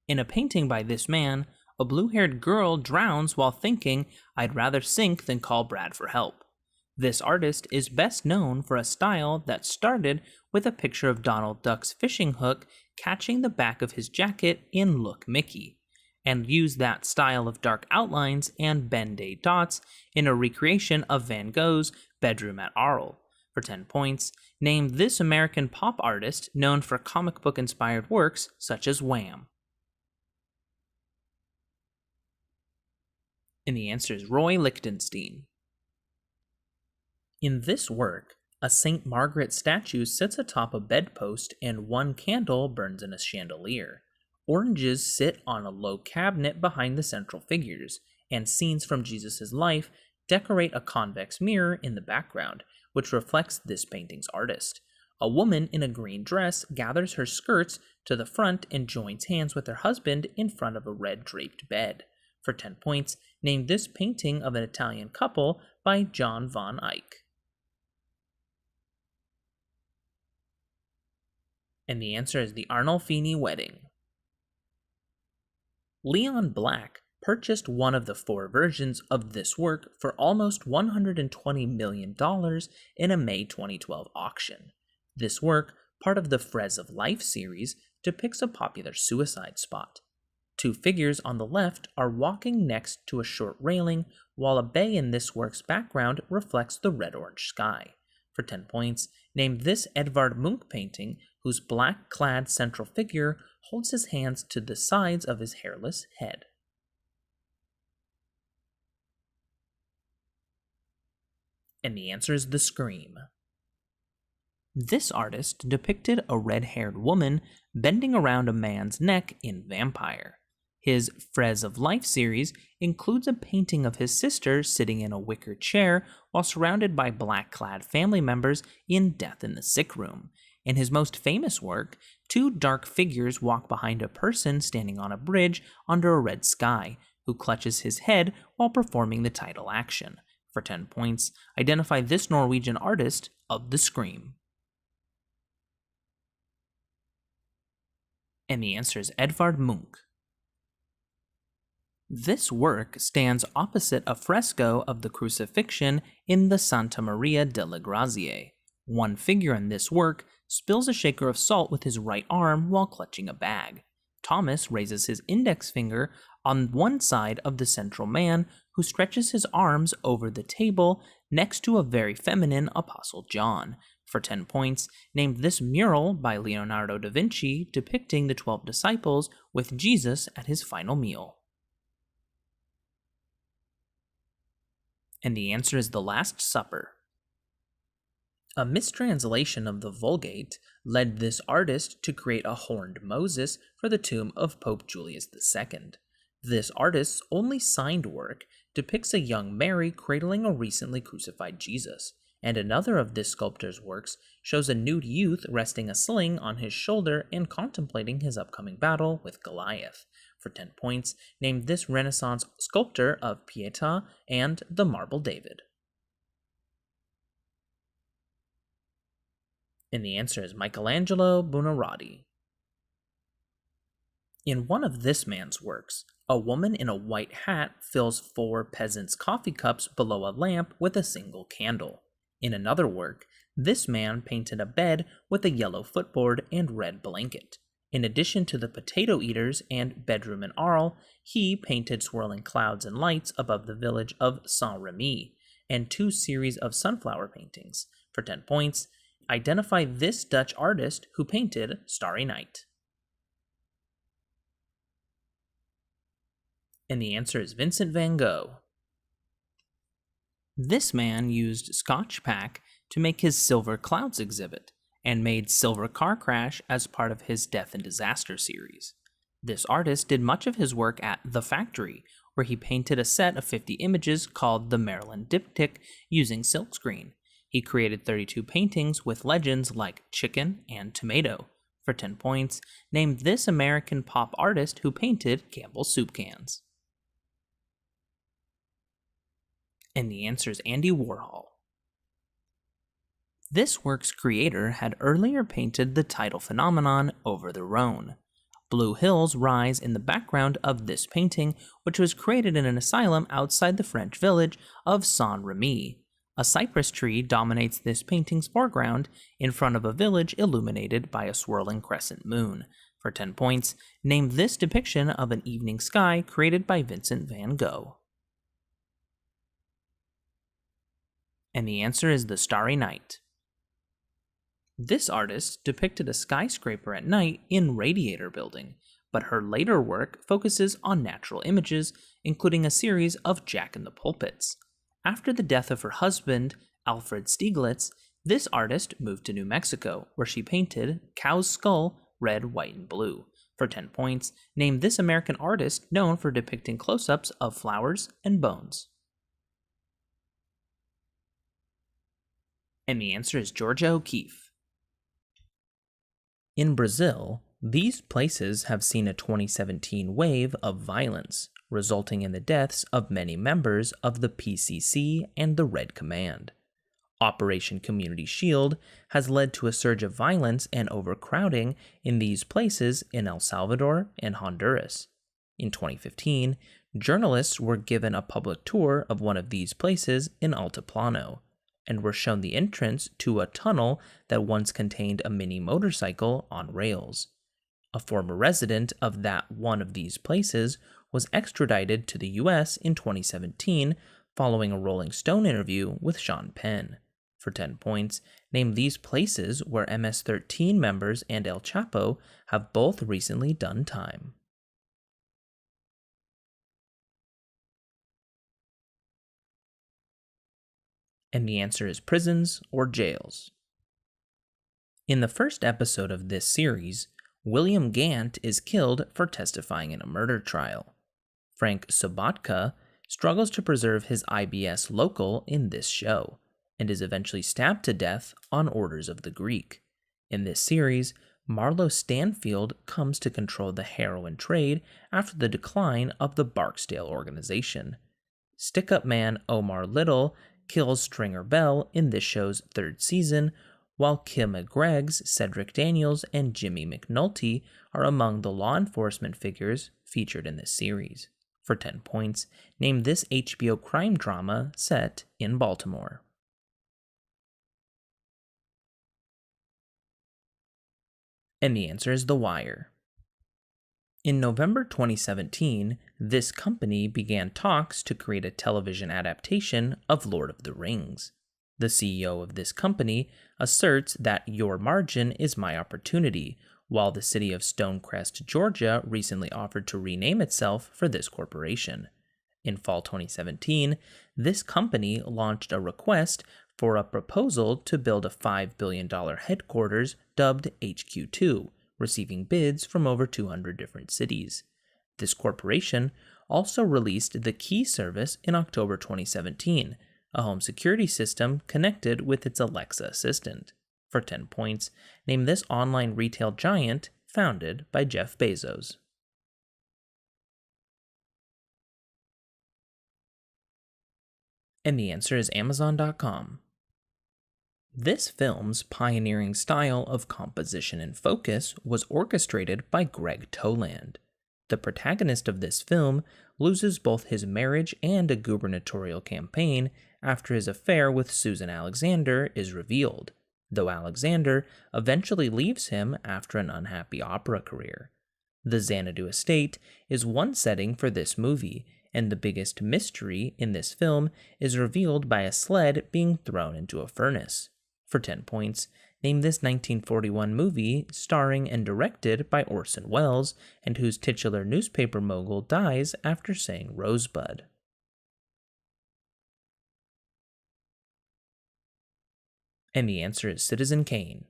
In a painting by this man, a blue-haired girl drowns while thinking, "I'd rather sink than call Brad for help." This artist is best known for a style that started with a picture of Donald Duck's fishing hook catching the back of his jacket in Look Mickey, and used that style of dark outlines and Ben-Day dots in a recreation of Van Gogh's Bedroom at Arles. For 10 points, name this American pop artist known for comic book-inspired works such as Wham! And the answer is Roy Lichtenstein. In this work, a St. Margaret statue sits atop a bedpost and one candle burns in a chandelier. Oranges sit on a low cabinet behind the central figures, and scenes from Jesus' life decorate a convex mirror in the background, which reflects this painting's artist. A woman in a green dress gathers her skirts to the front and joins hands with her husband in front of a red draped bed. For 10 points, name this painting of an Italian couple by John von Eyck. And the answer is the Arnolfini Wedding. Leon Black purchased one of the 4 versions of this work for almost $120 million in a May 2012 auction. This work, part of the Frieze of Life series, depicts a popular suicide spot. 2 figures on the left are walking next to a short railing, while a bay in this work's background reflects the red-orange sky. For 10 points, name this Edvard Munch painting whose black-clad central figure holds his hands to the sides of his hairless head. And the answer is The Scream. This artist depicted a red-haired woman bending around a man's neck in Vampire. His Friends of Life series includes a painting of his sister sitting in a wicker chair while surrounded by black-clad family members in Death in the Sick Room. In his most famous work, two dark figures walk behind a person standing on a bridge under a red sky, who clutches his head while performing the title action. For 10 points, identify this Norwegian artist of the Scream. And the answer is Edvard Munch. This work stands opposite a fresco of the Crucifixion in the Santa Maria delle Grazie. One figure in this work spills a shaker of salt with his right arm while clutching a bag. Thomas raises his index finger on one side of the central man, who stretches his arms over the table next to a very feminine Apostle John. For 10 points, name this mural by Leonardo da Vinci depicting the 12 disciples with Jesus at his final meal. And the answer is The Last Supper. A mistranslation of the Vulgate led this artist to create a horned Moses for the tomb of Pope Julius II. This artist's only signed work depicts a young Mary cradling a recently crucified Jesus, and another of this sculptor's works shows a nude youth resting a sling on his shoulder and contemplating his upcoming battle with Goliath. For 10 points, name this Renaissance sculptor of Pietà and the Marble David. And the answer is Michelangelo Buonarroti. In one of this man's works, a woman in a white hat fills 4 peasants' coffee cups below a lamp with a single candle. In another work, this man painted a bed with a yellow footboard and red blanket. In addition to the potato eaters and bedroom in Arles, he painted swirling clouds and lights above the village of Saint-Remy, and 2 series of sunflower paintings. For 10 points, identify this Dutch artist who painted Starry Night. And the answer is Vincent van Gogh. This man used Scotch Pack to make his Silver Clouds exhibit, and made Silver Car Crash as part of his Death and Disaster series. This artist did much of his work at The Factory, where he painted a set of 50 images called the Maryland Diptych using silkscreen. He created 32 paintings with legends like chicken and tomato. For 10 points, name this American pop artist who painted Campbell's soup cans. And the answer is Andy Warhol. This work's creator had earlier painted the tidal phenomenon over the Rhone. Blue hills rise in the background of this painting, which was created in an asylum outside the French village of Saint-Remy. A cypress tree dominates this painting's foreground in front of a village illuminated by a swirling crescent moon. For 10 points, name this depiction of an evening sky created by Vincent van Gogh. And the answer is The Starry Night. This artist depicted a skyscraper at night in Radiator Building, but her later work focuses on natural images, including a series of Jack in the Pulpits. After the death of her husband, Alfred Stieglitz, this artist moved to New Mexico, where she painted Cow's Skull red, white, and blue. For 10 points, name this American artist known for depicting close-ups of flowers and bones. And the answer is Georgia O'Keeffe. In Brazil, these places have seen a 2017 wave of violence, resulting in the deaths of many members of the PCC and the Red Command. Operation Community Shield has led to a surge of violence and overcrowding in these places in El Salvador and Honduras. In 2015, journalists were given a public tour of one of these places in Altiplano, and were shown the entrance to a tunnel that once contained a mini motorcycle on rails. A former resident of that one of these places was extradited to the US in 2017 following a Rolling Stone interview with Sean Penn. For 10 points, name these places where MS-13 members and El Chapo have both recently done time. And the answer is prisons or jails. In the first episode of this series, William Gant is killed for testifying in a murder trial. Frank Sobotka struggles to preserve his IBS local in this show, and is eventually stabbed to death on orders of the Greek. In this series, Marlowe Stanfield comes to control the heroin trade after the decline of the Barksdale organization. Stick-up man Omar Little kills Stringer Bell in this show's third season, while Kim McGreg's Cedric Daniels and Jimmy McNulty are among the law enforcement figures featured in this series. For 10 points, name this HBO crime drama set in Baltimore. And the answer is The Wire. In November 2017, this company began talks to create a television adaptation of Lord of the Rings. The CEO of this company asserts that your margin is my opportunity, while the city of Stonecrest, Georgia recently offered to rename itself for this corporation. In fall 2017, this company launched a request for a proposal to build a $5 billion headquarters dubbed HQ2, receiving bids from over 200 different cities. This corporation also released the Key service in October 2017, a home security system connected with its Alexa assistant. For 10 points, name this online retail giant founded by Jeff Bezos. And the answer is Amazon.com. This film's pioneering style of composition and focus was orchestrated by Greg Toland. The protagonist of this film loses both his marriage and a gubernatorial campaign after his affair with Susan Alexander is revealed, though Alexander eventually leaves him after an unhappy opera career. The Xanadu estate is one setting for this movie, and the biggest mystery in this film is revealed by a sled being thrown into a furnace. For 10 points, name this 1941 movie starring and directed by Orson Welles, and whose titular newspaper mogul dies after saying Rosebud. And the answer is Citizen Kane.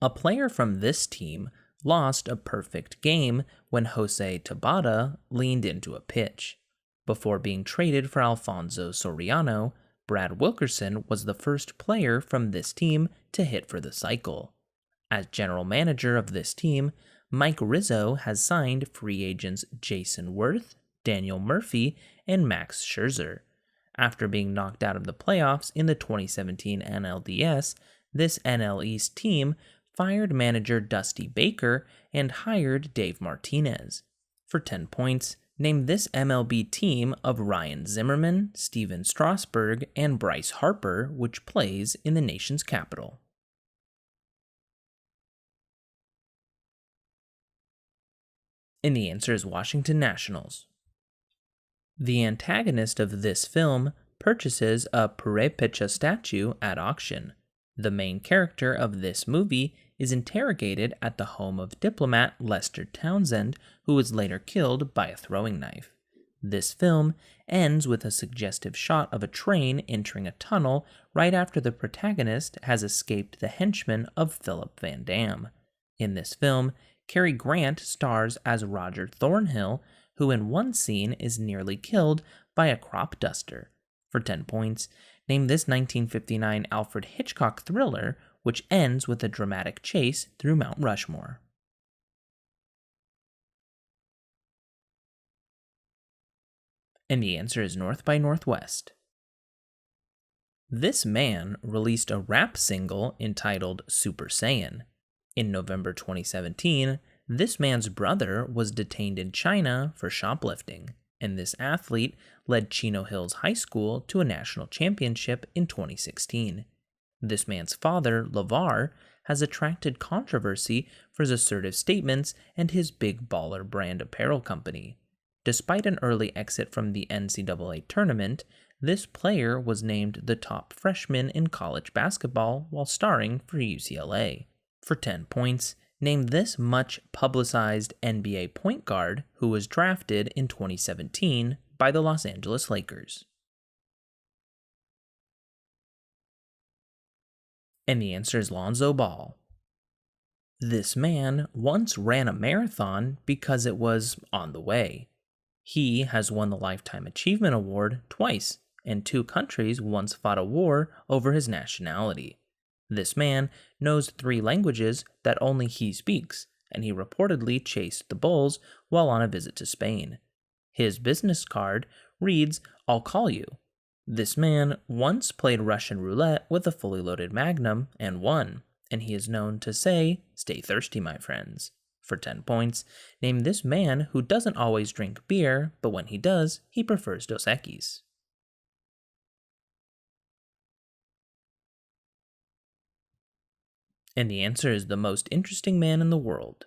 A player from this team lost a perfect game when Jose Tabata leaned into a pitch. Before being traded for Alfonso Soriano, Brad Wilkerson was the first player from this team to hit for the cycle. As general manager of this team, Mike Rizzo has signed free agents Jason Worth, Daniel Murphy, and Max Scherzer. After being knocked out of the playoffs in the 2017 NLDS, this NL East team fired manager Dusty Baker and hired Dave Martinez. For 10 points, name this MLB team of Ryan Zimmerman, Steven Strasburg, and Bryce Harper, which plays in the nation's capital. And the answer is Washington Nationals. The antagonist of this film purchases a Purepecha statue at auction. The main character of this movie is interrogated at the home of diplomat Lester Townsend, who was later killed by a throwing knife. This film ends with a suggestive shot of a train entering a tunnel right after the protagonist has escaped the henchmen of Philip Van Damme. In this film, Cary Grant stars as Roger Thornhill, who in one scene is nearly killed by a crop duster. For 10 points, name this 1959 Alfred Hitchcock thriller, which ends with a dramatic chase through Mount Rushmore. And the answer is North by Northwest. This man released a rap single entitled Super Saiyan. In November 2017, this man's brother was detained in China for shoplifting, and this athlete led Chino Hills High School to a national championship in 2016. This man's father, LeVar, has attracted controversy for his assertive statements and his Big Baller brand apparel company. Despite an early exit from the NCAA tournament, this player was named the top freshman in college basketball while starring for UCLA. For 10 points, name this much publicized NBA point guard who was drafted in 2017 by the Los Angeles Lakers. And the answer is Lonzo Ball. This man once ran a marathon because it was on the way. He has won the Lifetime Achievement Award twice, and 2 countries once fought a war over his nationality. This man knows 3 languages that only he speaks, and he reportedly chased the bulls while on a visit to Spain. His business card reads, "I'll call you." This man once played Russian roulette with a fully loaded Magnum and won, and he is known to say, "Stay thirsty, my friends." For 10 points, name this man who doesn't always drink beer, but when he does, he prefers Dos Equis. And the answer is the most interesting man in the world.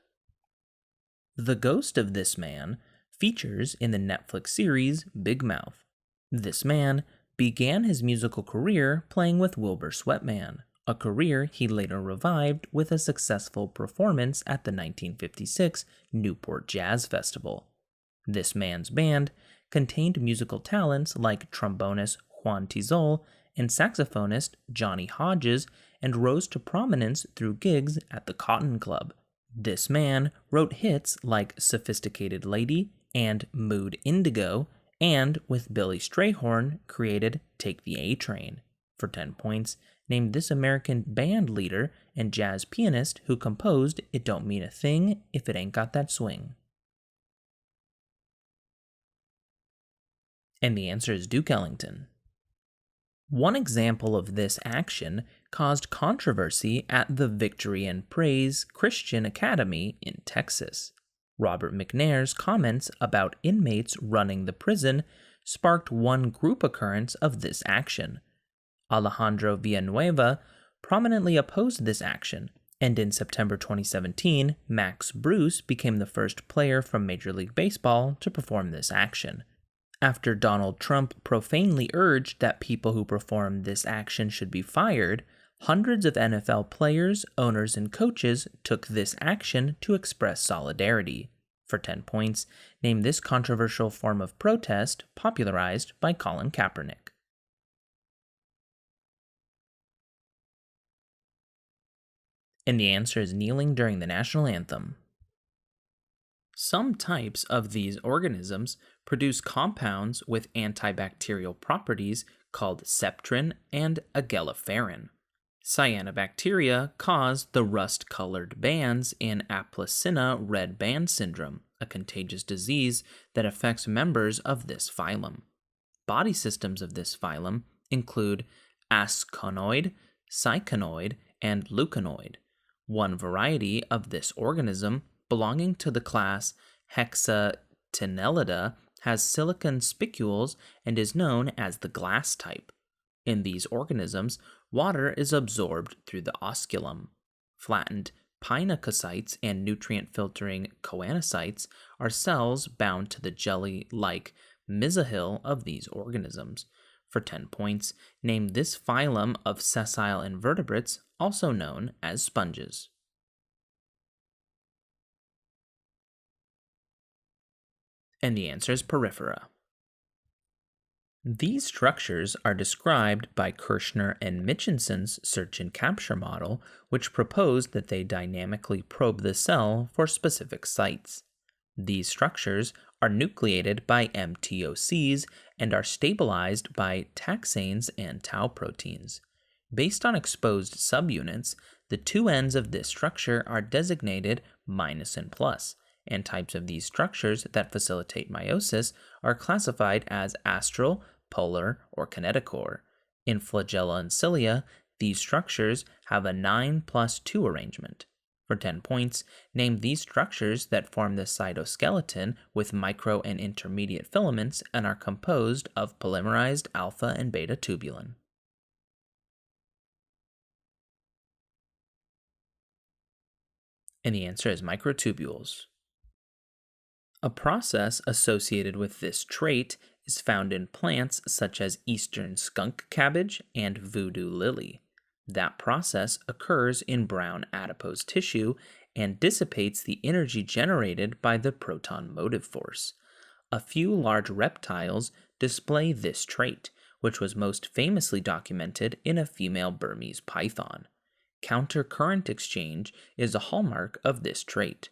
The ghost of this man features in the Netflix series Big Mouth. This man began his musical career playing with Wilbur Sweatman, a career he later revived with a successful performance at the 1956 Newport Jazz Festival. This man's band contained musical talents like trombonist Juan Tizol and saxophonist Johnny Hodges, and rose to prominence through gigs at the Cotton Club. This man wrote hits like Sophisticated Lady and Mood Indigo, and with Billy Strayhorn created Take the A Train. For 10 points, name this American band leader and jazz pianist who composed It Don't Mean a Thing If It Ain't Got That Swing. And the answer is Duke Ellington. One example of this action caused controversy at the Victory and Praise Christian Academy in Texas. Robert McNair's comments about inmates running the prison sparked one group occurrence of this action. Alejandro Villanueva prominently opposed this action, and in September 2017, Max Bruce became the first player from Major League Baseball to perform this action. After Donald Trump profanely urged that people who perform this action should be fired, hundreds of NFL players, owners, and coaches took this action to express solidarity. For 10 points, name this controversial form of protest popularized by Colin Kaepernick. And the answer is kneeling during the national anthem. Some types of these organisms produce compounds with antibacterial properties called septrin and agelliferin. Cyanobacteria cause the rust-colored bands in Aplycina red band syndrome, a contagious disease that affects members of this phylum. Body systems of this phylum include asconoid, cycanoid, and leuconoid. One variety of this organism, belonging to the class Hexatenellida, has silicon spicules and is known as the glass type. In these organisms, water is absorbed through the osculum. Flattened pinacocytes and nutrient-filtering choanocytes are cells bound to the jelly-like mesohyl of these organisms. For 10 points, name this phylum of sessile invertebrates, also known as sponges. And the answer is porifera. These structures are described by Kirshner and Mitchinson's search and capture model, which proposed that they dynamically probe the cell for specific sites. These structures are nucleated by MTOCs and are stabilized by taxanes and tau proteins. Based on exposed subunits, the two ends of this structure are designated minus and plus, and types of these structures that facilitate meiosis are classified as astral, polar, or kinetochore. In flagella and cilia, these structures have a 9+2 arrangement. For 10 points, name these structures that form the cytoskeleton with micro and intermediate filaments and are composed of polymerized alpha and beta tubulin. And the answer is microtubules. A process associated with this trait is found in plants such as eastern skunk cabbage and voodoo lily. That process occurs in brown adipose tissue and dissipates the energy generated by the proton motive force. A few large reptiles display this trait, which was most famously documented in a female Burmese python. Counter-current exchange is a hallmark of this trait.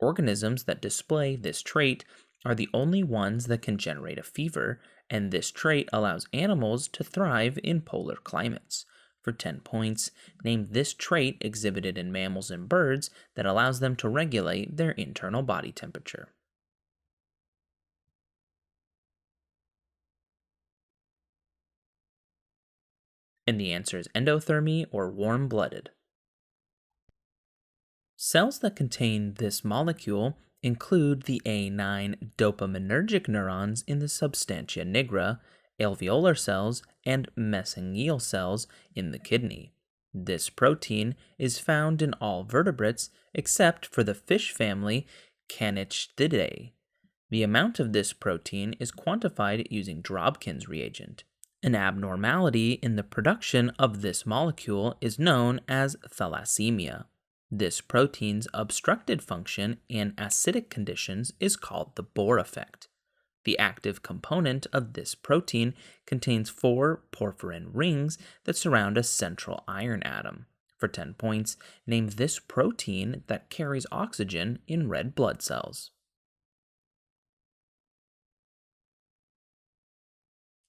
Organisms that display this trait are the only ones that can generate a fever, and this trait allows animals to thrive in polar climates. For 10 points, name this trait exhibited in mammals and birds that allows them to regulate their internal body temperature. And the answer is endothermy or warm-blooded. Cells that contain this molecule include the A9 dopaminergic neurons in the substantia nigra, alveolar cells, and mesangial cells in the kidney. This protein is found in all vertebrates except for the fish family Canichthyidae. The amount of this protein is quantified using Drobkin's reagent. An abnormality in the production of this molecule is known as thalassemia. This protein's obstructed function in acidic conditions is called the Bohr effect. The active component of this protein contains 4 porphyrin rings that surround a central iron atom. For 10 points, name this protein that carries oxygen in red blood cells.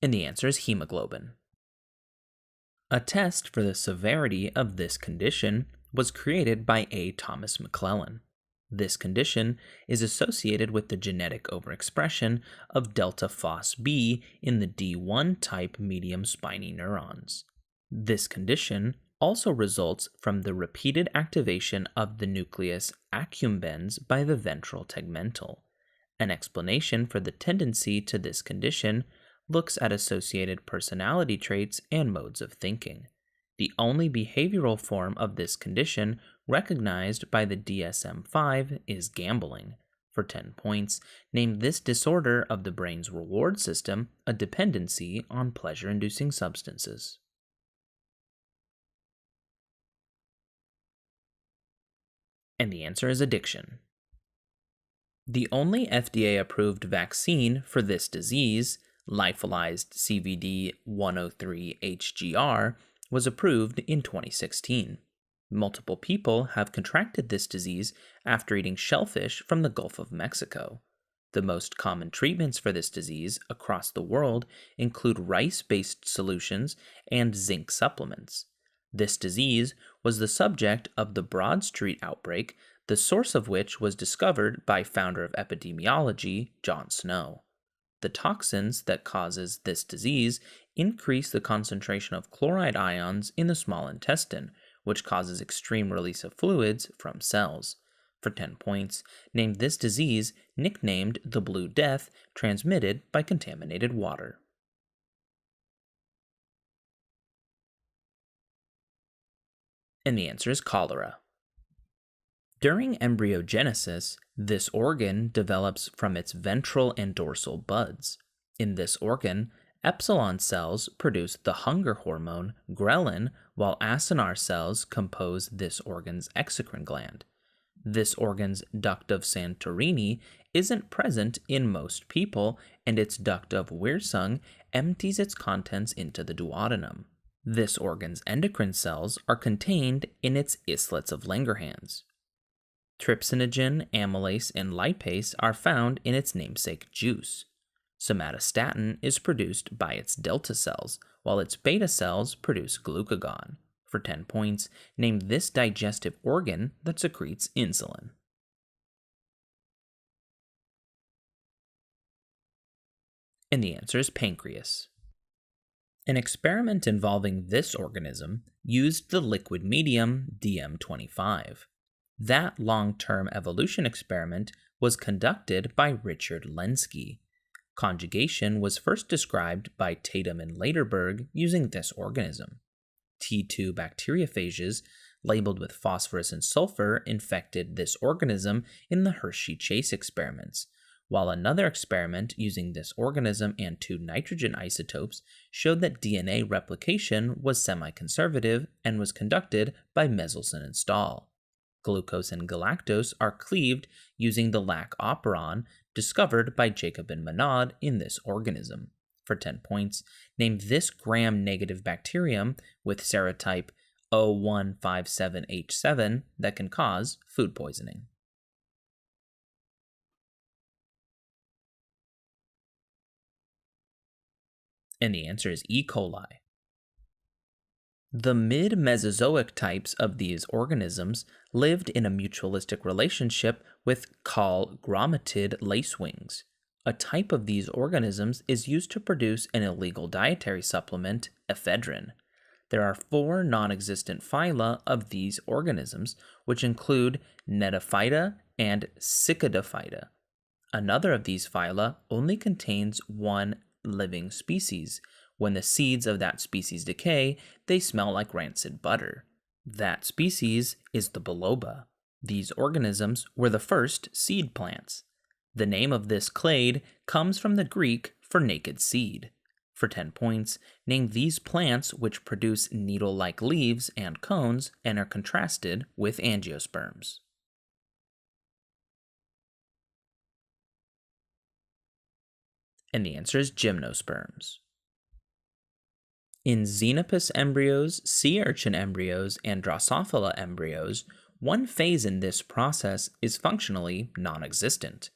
And the answer is hemoglobin. A test for the severity of this condition was created by A. Thomas McClellan. This condition is associated with the genetic overexpression of delta phos-B in the D1 type medium spiny neurons. This condition also results from the repeated activation of the nucleus accumbens by the ventral tegmental. An explanation for the tendency to this condition looks at associated personality traits and modes of thinking. The only behavioral form of this condition recognized by the DSM-5 is gambling. For 10 points, name this disorder of the brain's reward system a dependency on pleasure-inducing substances. And the answer is addiction. The only FDA-approved vaccine for this disease, lyophilized CVD 103-HGR, was approved in 2016. Multiple people have contracted this disease after eating shellfish from the Gulf of Mexico. The most common treatments for this disease across the world include rice-based solutions and zinc supplements. This disease was the subject of the Broad Street outbreak, the source of which was discovered by founder of epidemiology, John Snow. The toxins that causes this disease increase the concentration of chloride ions in the small intestine, which causes extreme release of fluids from cells. For 10 points, name this disease, nicknamed the Blue Death, transmitted by contaminated water. And the answer is cholera. During embryogenesis, this organ develops from its ventral and dorsal buds. In this organ, epsilon cells produce the hunger hormone ghrelin, while acinar cells compose this organ's exocrine gland. This organ's duct of Santorini isn't present in most people, and its duct of Wirsung empties its contents into the duodenum. This organ's endocrine cells are contained in its islets of Langerhans. Trypsinogen, amylase, and lipase are found in its namesake juice. Somatostatin is produced by its delta cells, while its beta cells produce glucagon. For 10 points, name this digestive organ that secretes insulin. And the answer is pancreas. An experiment involving this organism used the liquid medium DM25. That long-term evolution experiment was conducted by Richard Lenski. Conjugation was first described by Tatum and Lederberg using this organism. T2 bacteriophages labeled with phosphorus and sulfur infected this organism in the Hershey-Chase experiments, while another experiment using this organism and 2 nitrogen isotopes showed that DNA replication was semi-conservative and was conducted by Meselson and Stahl. Glucose and galactose are cleaved using the lac operon discovered by Jacob and Monod in this organism. For 10 points, name this gram-negative bacterium with serotype O157H7 that can cause food poisoning? And the answer is E. coli. The mid Mesozoic types of these organisms lived in a mutualistic relationship with Call grommatid lacewings. A type of these organisms is used to produce an illegal dietary supplement, ephedrine. There are four non existent phyla of these organisms, which include Gnetophyta and Cicadophyta. Another of these phyla only contains one living species. When the seeds of that species decay, they smell like rancid butter. That species is the biloba. These organisms were the first seed plants. The name of this clade comes from the Greek for naked seed. For 10 points, name these plants which produce needle-like leaves and cones and are contrasted with angiosperms. And the answer is gymnosperms. In xenopus embryos, sea urchin embryos, and Drosophila embryos, one phase in this process is functionally non existent.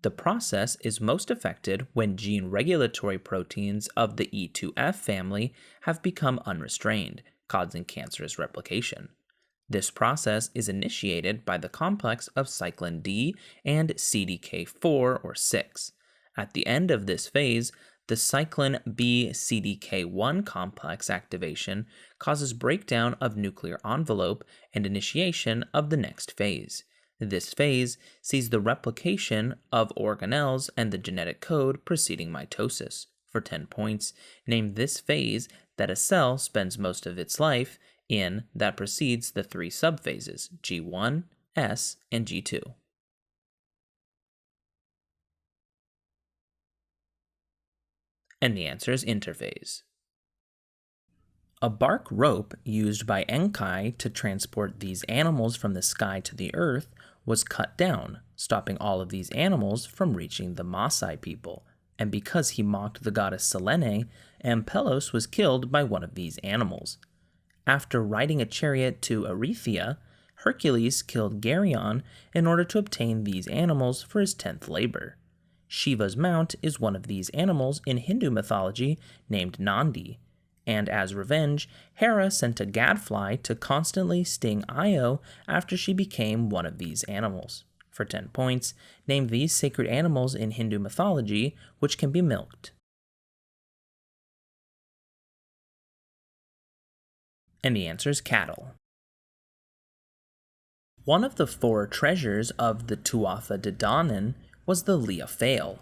The process is most affected when gene regulatory proteins of the E2F family have become unrestrained, causing cancerous replication. This process is initiated by the complex of cyclin D and CDK4 or 6. At the end of this phase, the cyclin B CDK1 complex activation causes breakdown of nuclear envelope and initiation of the next phase. This phase sees the replication of organelles and the genetic code preceding mitosis. For 10 points, name this phase that a cell spends most of its life in that precedes the three subphases, G1, S, and G2. And the answer is interphase. A bark rope used by Enkai to transport these animals from the sky to the earth was cut down, stopping all of these animals from reaching the Maasai people. And because he mocked the goddess Selene, Ampelos was killed by one of these animals. After riding a chariot to Erythea, Hercules killed Geryon in order to obtain these animals for his 10th labor. Shiva's mount is one of these animals in Hindu mythology named Nandi, and as revenge, Hera sent a gadfly to constantly sting Io after she became one of these animals. For 10 points, name these sacred animals in Hindu mythology which can be milked. And the answer is cattle. One of the four treasures of the Tuatha De Danann was the Leophale,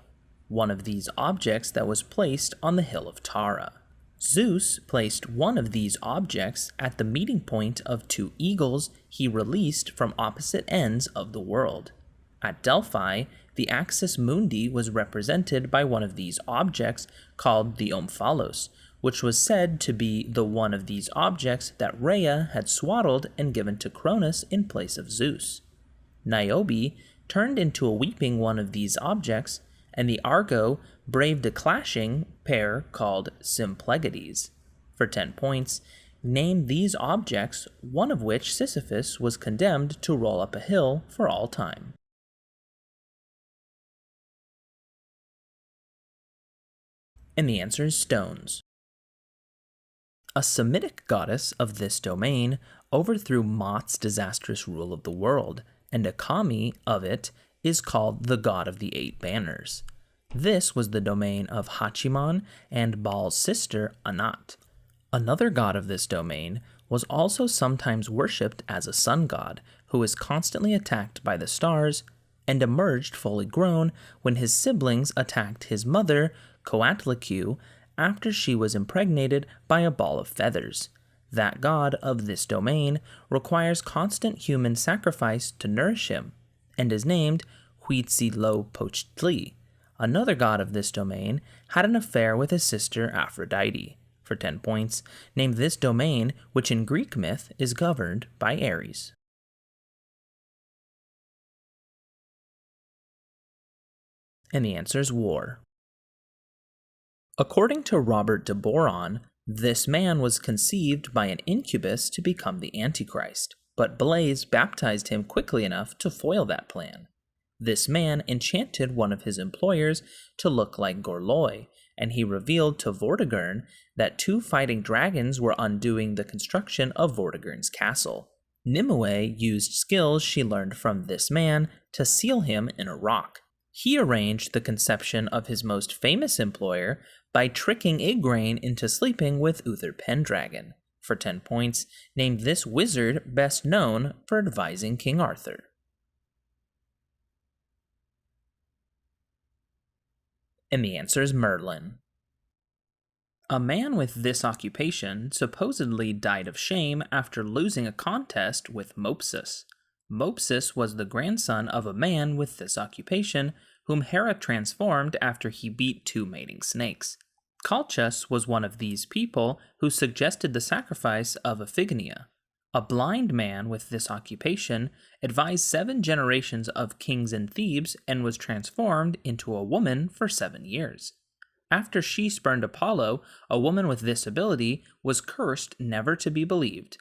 one of these objects that was placed on the hill of Tara. Zeus placed one of these objects at the meeting point of two eagles he released from opposite ends of the world. At Delphi, the axis mundi was represented by one of these objects called the omphalos, which was said to be the one of these objects that Rhea had swaddled and given to Cronus in place of Zeus. Niobe turned into a weeping one of these objects, and the Argo braved a clashing pair called Symplegades. For 10 points, name these objects, one of which Sisyphus was condemned to roll up a hill for all time. And the answer is stones. A Semitic goddess of this domain overthrew Maat's disastrous rule of the world, and a kami of it is called the god of the 8 banners. This was the domain of Hachiman and Baal's sister Anat. Another god of this domain was also sometimes worshipped as a sun god, who was constantly attacked by the stars and emerged fully grown when his siblings attacked his mother, Coatlicue, after she was impregnated by a ball of feathers. That god of this domain requires constant human sacrifice to nourish him, and is named Huitzilopochtli. Another god of this domain had an affair with his sister Aphrodite. For 10 points, name this domain, which in Greek myth is governed by Ares. And the answer is war. According to Robert de Boron, This man was conceived by an incubus to become the Antichrist, but Blaise baptized him quickly enough to foil that plan. This man enchanted one of his employers to look like Gorloy, and he revealed to Vortigern that 2 fighting dragons were undoing the construction of Vortigern's castle. Nimue used skills she learned from this man to seal him in a rock. He arranged the conception of his most famous employer by tricking Igraine into sleeping with Uther Pendragon. For 10 points, name this wizard best known for advising King Arthur. And the answer is Merlin. A man with this occupation supposedly died of shame after losing a contest with Mopsus. Mopsus was the grandson of a man with this occupation, whom Hera transformed after he beat 2 mating snakes. Calchas was one of these people who suggested the sacrifice of Iphigenia. A blind man with this occupation advised 7 generations of kings in Thebes and was transformed into a woman for 7 years. After she spurned Apollo, a woman with this ability was cursed never to be believed.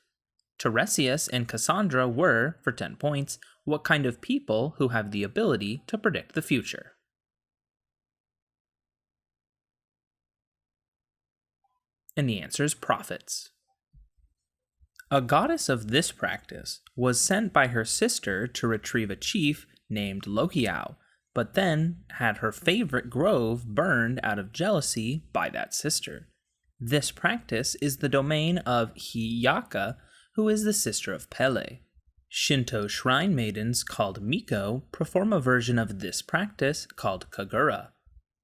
Tiresias and Cassandra were, for 10 points, what kind of people who have the ability to predict the future? And the answer is prophets. A goddess of this practice was sent by her sister to retrieve a chief named Lokiau, but then had her favorite grove burned out of jealousy by that sister. This practice is the domain of Hiyaka, who is the sister of Pele. Shinto shrine maidens called Miko perform a version of this practice called Kagura.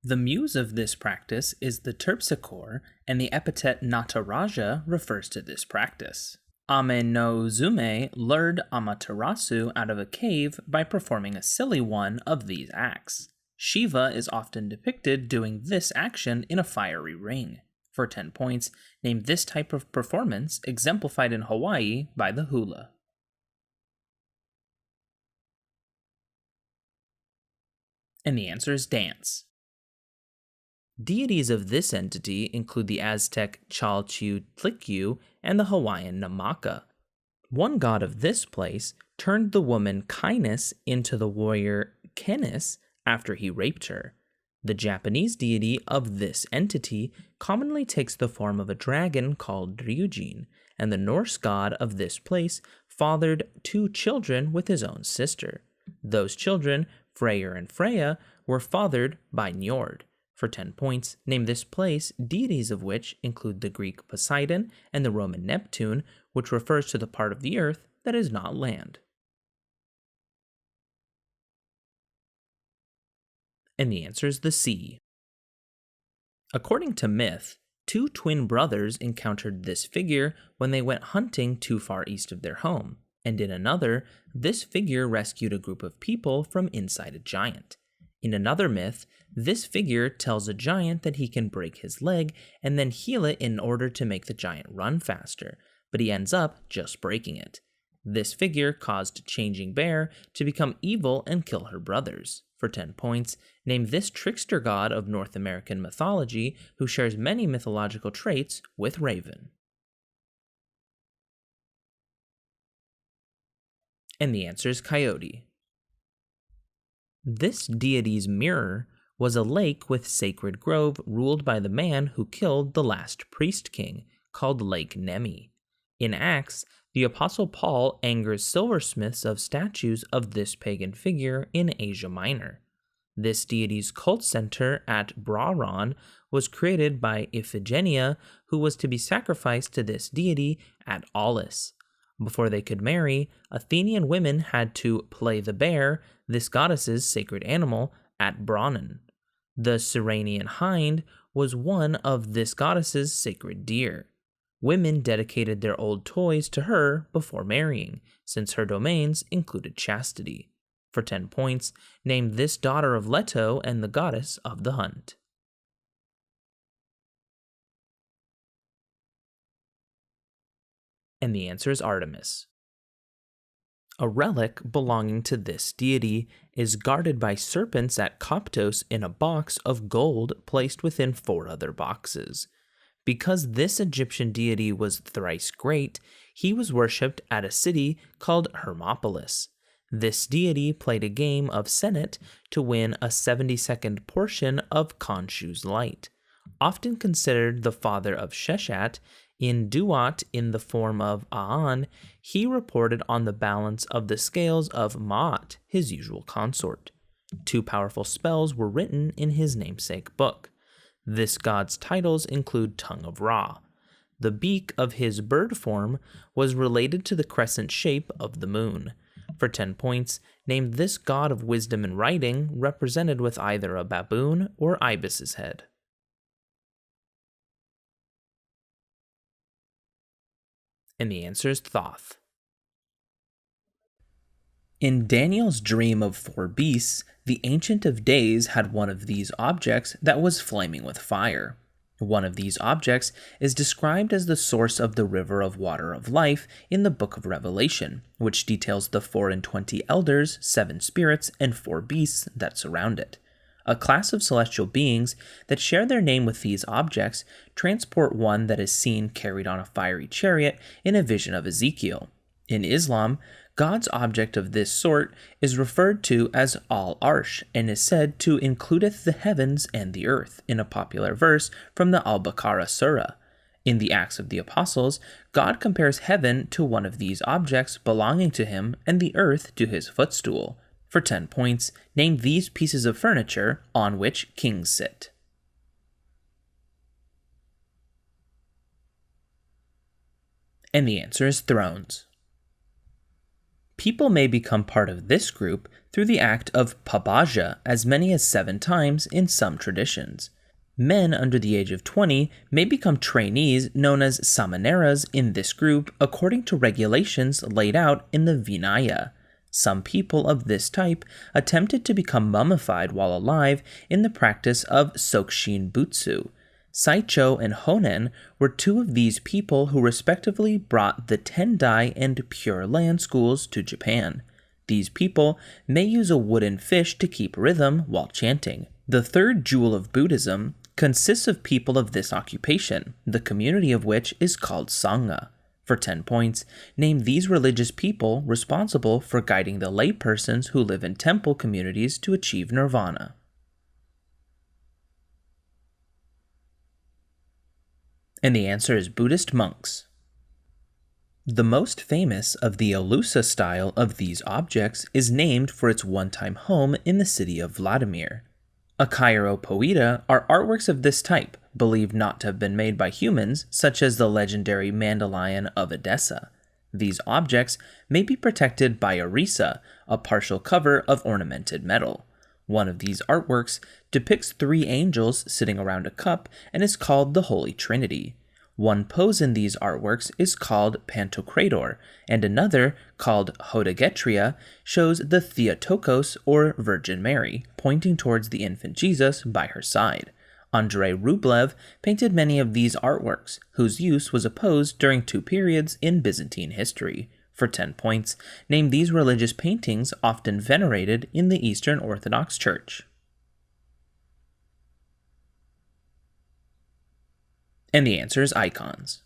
The muse of this practice is the Terpsichore, and the epithet Nataraja refers to this practice. Ame no Uzume lured Amaterasu out of a cave by performing a silly one of these acts. Shiva is often depicted doing this action in a fiery ring. For 10 points, name this type of performance exemplified in Hawaii by the hula. And the answer is dance. Deities of this entity include the Aztec Chalchiuhtlicue and the Hawaiian Namaka. One god of this place turned the woman Kainis into the warrior Kenis after he raped her. The Japanese deity of this entity commonly takes the form of a dragon called Ryujin, and the Norse god of this place fathered 2 children with his own sister. Those children, Freyr and Freya, were fathered by Njord. For 10 points, name this place, deities of which include the Greek Poseidon and the Roman Neptune, which refers to the part of the earth that is not land. And the answer is the sea. According to myth, 2 twin brothers encountered this figure when they went hunting too far east of their home, and in another, this figure rescued a group of people from inside a giant. In another myth, this figure tells a giant that he can break his leg and then heal it in order to make the giant run faster, but he ends up just breaking it. This figure caused Changing Bear to become evil and kill her brothers. For 10 points, name this trickster god of North American mythology who shares many mythological traits with Raven. And the answer is Coyote. This deity's mirror was a lake with sacred grove ruled by the man who killed the last priest king, called Lake Nemi. In Acts, the Apostle Paul angers silversmiths of statues of this pagan figure in Asia Minor. This deity's cult center at Braron was created by Iphigenia, who was to be sacrificed to this deity at Aulis. Before they could marry, Athenian women had to play the bear, this goddess's sacred animal, at Bronon. The Cyrenian hind was one of this goddess's sacred deer. Women dedicated their old toys to her before marrying, since her domains included chastity. For 10 points, name this daughter of Leto and the goddess of the hunt. And the answer is Artemis. A relic belonging to this deity is guarded by serpents at Koptos in a box of gold placed within 4 other boxes. Because this Egyptian deity was thrice great, he was worshipped at a city called Hermopolis. This deity played a game of Senet to win a 70-second portion of Khonshu's light. Often considered the father of Sheshat, in Duat in the form of Aan, he reported on the balance of the scales of Ma'at, his usual consort. 2 powerful spells were written in his namesake book. This god's titles include Tongue of Ra. The beak of his bird form was related to the crescent shape of the moon. For 10 points, name this god of wisdom and writing represented with either a baboon or ibis's head. And the answer is Thoth. In Daniel's dream of 4 beasts, the Ancient of Days had one of these objects that was flaming with fire. One of these objects is described as the source of the river of water of life in the book of Revelation, which details the 24 elders, 7 spirits, and 4 beasts that surround it. A class of celestial beings that share their name with these objects transport one that is seen carried on a fiery chariot in a vision of Ezekiel. In Islam, God's object of this sort is referred to as Al-Arsh and is said to includeth the heavens and the earth in a popular verse from the Al-Baqarah Surah. In the Acts of the Apostles, God compares heaven to one of these objects belonging to him and the earth to his footstool. For 10 points, name these pieces of furniture on which kings sit. And the answer is thrones. People may become part of this group through the act of pabaja as many as 7 times in some traditions. Men under the age of 20 may become trainees known as samaneras in this group according to regulations laid out in the Vinaya. Some people of this type attempted to become mummified while alive in the practice of Sokshin Butsu. Saicho and Honen were 2 of these people who respectively brought the Tendai and Pure Land schools to Japan. These people may use a wooden fish to keep rhythm while chanting. The 3rd jewel of Buddhism consists of people of this occupation, the community of which is called Sangha. For 10 points, name these religious people responsible for guiding the laypersons who live in temple communities to achieve nirvana. And the answer is Buddhist monks. The most famous of the Alusa style of these objects is named for its one-time home in the city of Vladimir. Acheiropoeta are artworks of this type, believed not to have been made by humans, such as the legendary Mandalion of Edessa. These objects may be protected by a risa, a partial cover of ornamented metal. One of these artworks depicts 3 angels sitting around a cup and is called the Holy Trinity. One pose in these artworks is called Pantocrator, and another, called Hodagetria, shows the Theotokos or Virgin Mary, pointing towards the infant Jesus by her side. Andrei Rublev painted many of these artworks, whose use was opposed during 2 periods in Byzantine history. For 10 points, name these religious paintings often venerated in the Eastern Orthodox Church. And the answer is icons.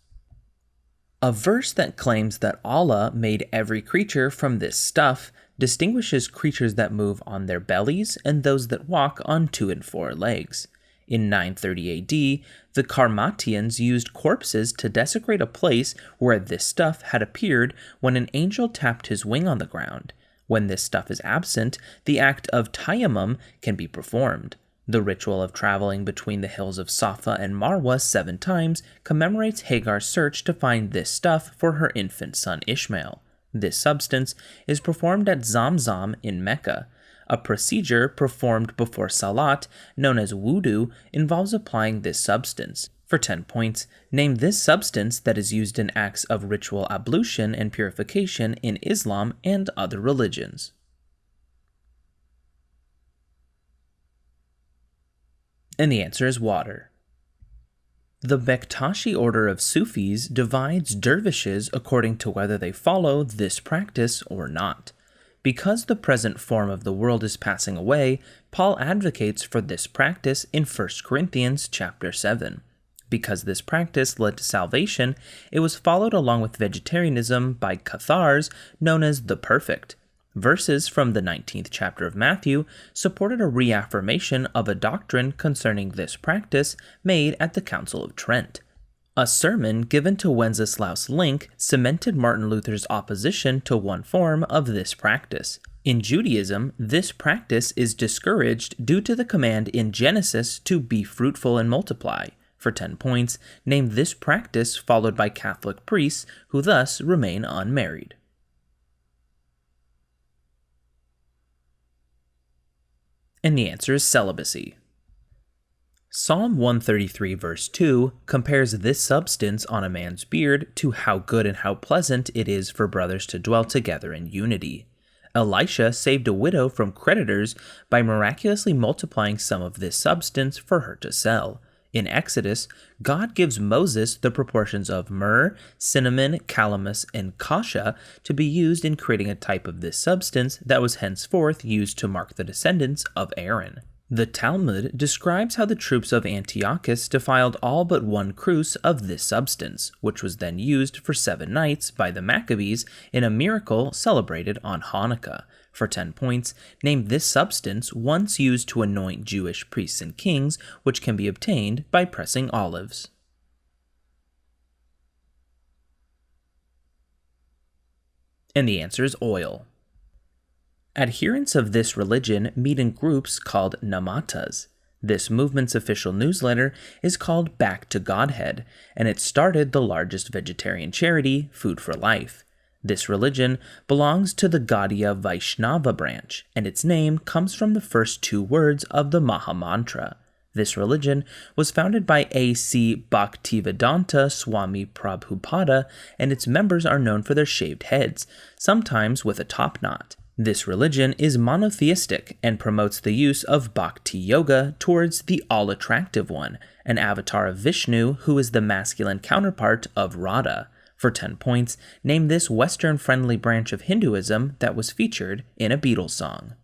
A verse that claims that Allah made every creature from this stuff distinguishes creatures that move on their bellies and those that walk on 2 and 4 legs. In 930 AD, the Karmatians used corpses to desecrate a place where this stuff had appeared when an angel tapped his wing on the ground. When this stuff is absent, the act of tayammum can be performed. The ritual of traveling between the hills of Safa and Marwa 7 times commemorates Hagar's search to find this stuff for her infant son Ishmael. This substance is performed at Zamzam in Mecca. A procedure performed before Salat, known as wudu, involves applying this substance. For 10 points, name this substance that is used in acts of ritual ablution and purification in Islam and other religions. And the answer is water. The Bektashi order of Sufis divides dervishes according to whether they follow this practice or not. Because the present form of the world is passing away, Paul advocates for this practice in 1 Corinthians chapter 7. Because this practice led to salvation, it was followed along with vegetarianism by Cathars known as the Perfect. Verses from the 19th chapter of Matthew supported a reaffirmation of a doctrine concerning this practice made at the Council of Trent. A sermon given to Wenceslaus Link cemented Martin Luther's opposition to one form of this practice. In Judaism, this practice is discouraged due to the command in Genesis to be fruitful and multiply. For 10 points, name this practice followed by Catholic priests who thus remain unmarried. And the answer is celibacy. Psalm 133 verse 2 compares this substance on a man's beard to how good and how pleasant it is for brothers to dwell together in unity. Elisha saved a widow from creditors by miraculously multiplying some of this substance for her to sell. In Exodus, God gives Moses the proportions of myrrh, cinnamon, calamus, and kasha to be used in creating a type of this substance that was henceforth used to mark the descendants of Aaron. The Talmud describes how the troops of Antiochus defiled all but one cruse of this substance, which was then used for 7 nights by the Maccabees in a miracle celebrated on Hanukkah. For 10 points, name this substance once used to anoint Jewish priests and kings, which can be obtained by pressing olives. And the answer is oil. Adherents of this religion meet in groups called namatas. This movement's official newsletter is called Back to Godhead, and it started the largest vegetarian charity, Food for Life. This religion belongs to the Gaudiya Vaishnava branch, and its name comes from the first 2 words of the Maha Mantra. This religion was founded by A.C. Bhaktivedanta Swami Prabhupada, and its members are known for their shaved heads, sometimes with a top knot. This religion is monotheistic and promotes the use of Bhakti Yoga towards the all-attractive one, an avatar of Vishnu who is the masculine counterpart of Radha. For 10 points, name this Western-friendly branch of Hinduism that was featured in a Beatles song.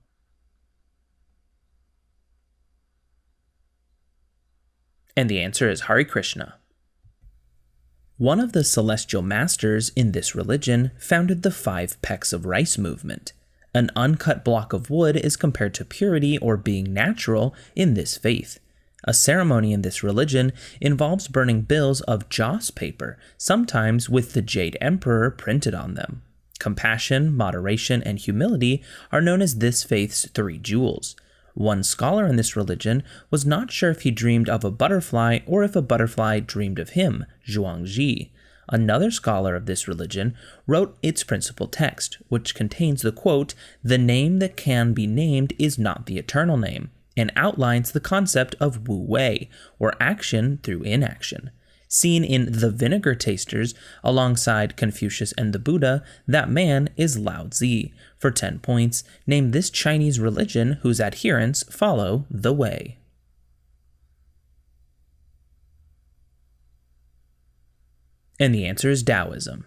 And the answer is Hare Krishna. One of the celestial masters in this religion founded the 5 pecks of rice movement. An uncut block of wood is compared to purity or being natural in this faith. A ceremony in this religion involves burning bills of joss paper, sometimes with the Jade Emperor printed on them. Compassion, moderation, and humility are known as this faith's 3 jewels. One scholar in this religion was not sure if he dreamed of a butterfly or if a butterfly dreamed of him, Zhuangzi. Another scholar of this religion wrote its principal text, which contains the quote, "The name that can be named is not the eternal name," and outlines the concept of Wu Wei, or action through inaction. Seen in The Vinegar Tasters, alongside Confucius and the Buddha, that man is Lao Tzu. For 10 points, name this Chinese religion whose adherents follow the Way. And the answer is Taoism.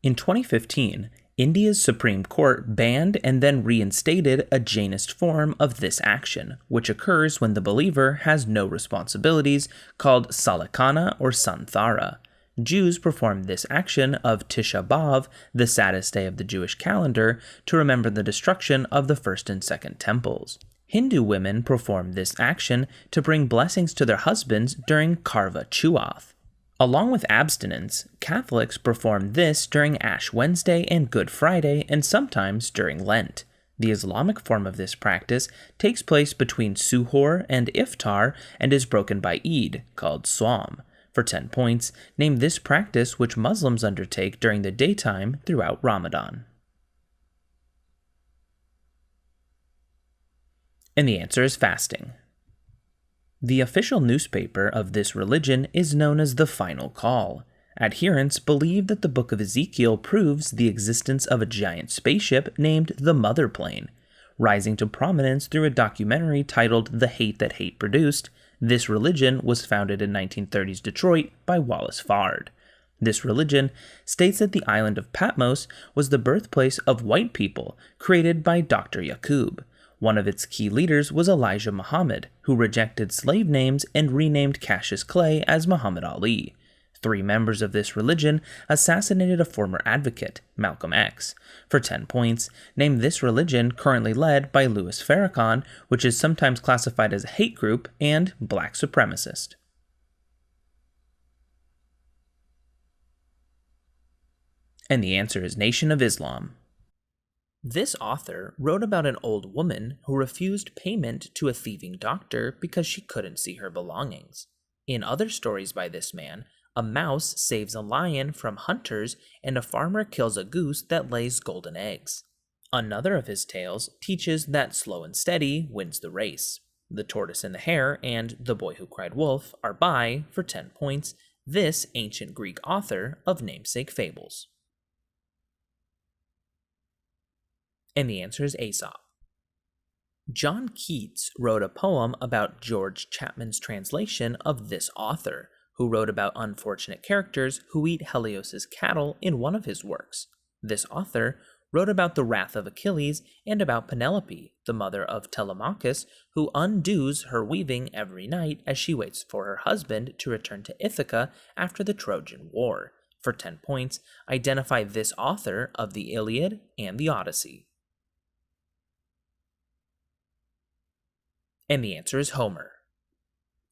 In 2015, India's Supreme Court banned and then reinstated a Jainist form of this action, which occurs when the believer has no responsibilities, called Salakana or Santhara. Jews perform this action of Tisha B'Av, the saddest day of the Jewish calendar, to remember the destruction of the first and second temples. Hindu women perform this action to bring blessings to their husbands during Karva Chauth. Along with abstinence, Catholics perform this during Ash Wednesday and Good Friday, and sometimes during Lent. The Islamic form of this practice takes place between Suhoor and Iftar and is broken by Eid, called Swam. For 10 points, name this practice which Muslims undertake during the daytime throughout Ramadan. And the answer is fasting. The official newspaper of this religion is known as the Final Call. Adherents believe that the Book of Ezekiel proves the existence of a giant spaceship named the Mother Plane. Rising to prominence through a documentary titled The Hate That Hate Produced, this religion was founded in 1930s Detroit by Wallace Fard. This religion states that the island of Patmos was the birthplace of white people created by Dr. Yaqub. One of its key leaders was Elijah Muhammad, who rejected slave names and renamed Cassius Clay as Muhammad Ali. 3 members of this religion assassinated a former advocate, Malcolm X. For 10 points, name this religion currently led by Louis Farrakhan, which is sometimes classified as a hate group and black supremacist. And the answer is Nation of Islam. This author wrote about an old woman who refused payment to a thieving doctor because she couldn't see her belongings. In other stories by this man, a mouse saves a lion from hunters and a farmer kills a goose that lays golden eggs. Another of his tales teaches that slow and steady wins the race. The Tortoise and the Hare and The Boy Who Cried Wolf are by, for 10 points, this ancient Greek author of namesake fables. And the answer is Aesop. John Keats wrote a poem about George Chapman's translation of this author, who wrote about unfortunate characters who eat Helios's cattle in one of his works. This author wrote about the wrath of Achilles and about Penelope, the mother of Telemachus, who undoes her weaving every night as she waits for her husband to return to Ithaca after the Trojan War. For 10 points, identify this author of the Iliad and the Odyssey. And the answer is Homer.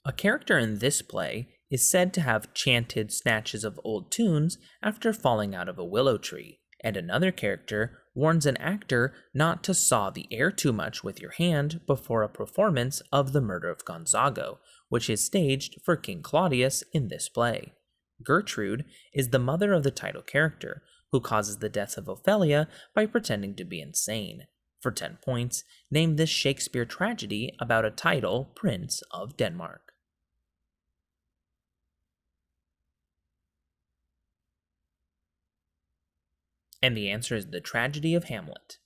A character in this play is said to have chanted snatches of old tunes after falling out of a willow tree, and another character warns an actor not to saw the air too much with your hand before a performance of The Murder of Gonzago, which is staged for King Claudius in this play. Gertrude is the mother of the title character, who causes the death of Ophelia by pretending to be insane. For 10 points, name this Shakespeare tragedy about a title Prince of Denmark. And the answer is The Tragedy of Hamlet.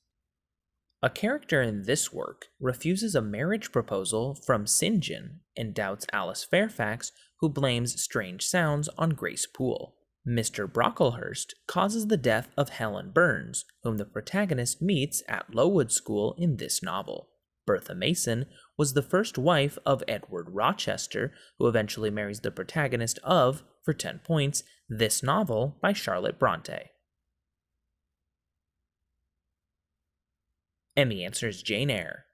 A character in this work refuses a marriage proposal from St. John and doubts Alice Fairfax, who blames strange sounds on Grace Poole. Mr. Brocklehurst causes the death of Helen Burns, whom the protagonist meets at Lowood School in this novel. Bertha Mason was the first wife of Edward Rochester, who eventually marries the protagonist of, for 10 points, this novel by Charlotte Bronte. And the answer is Jane Eyre.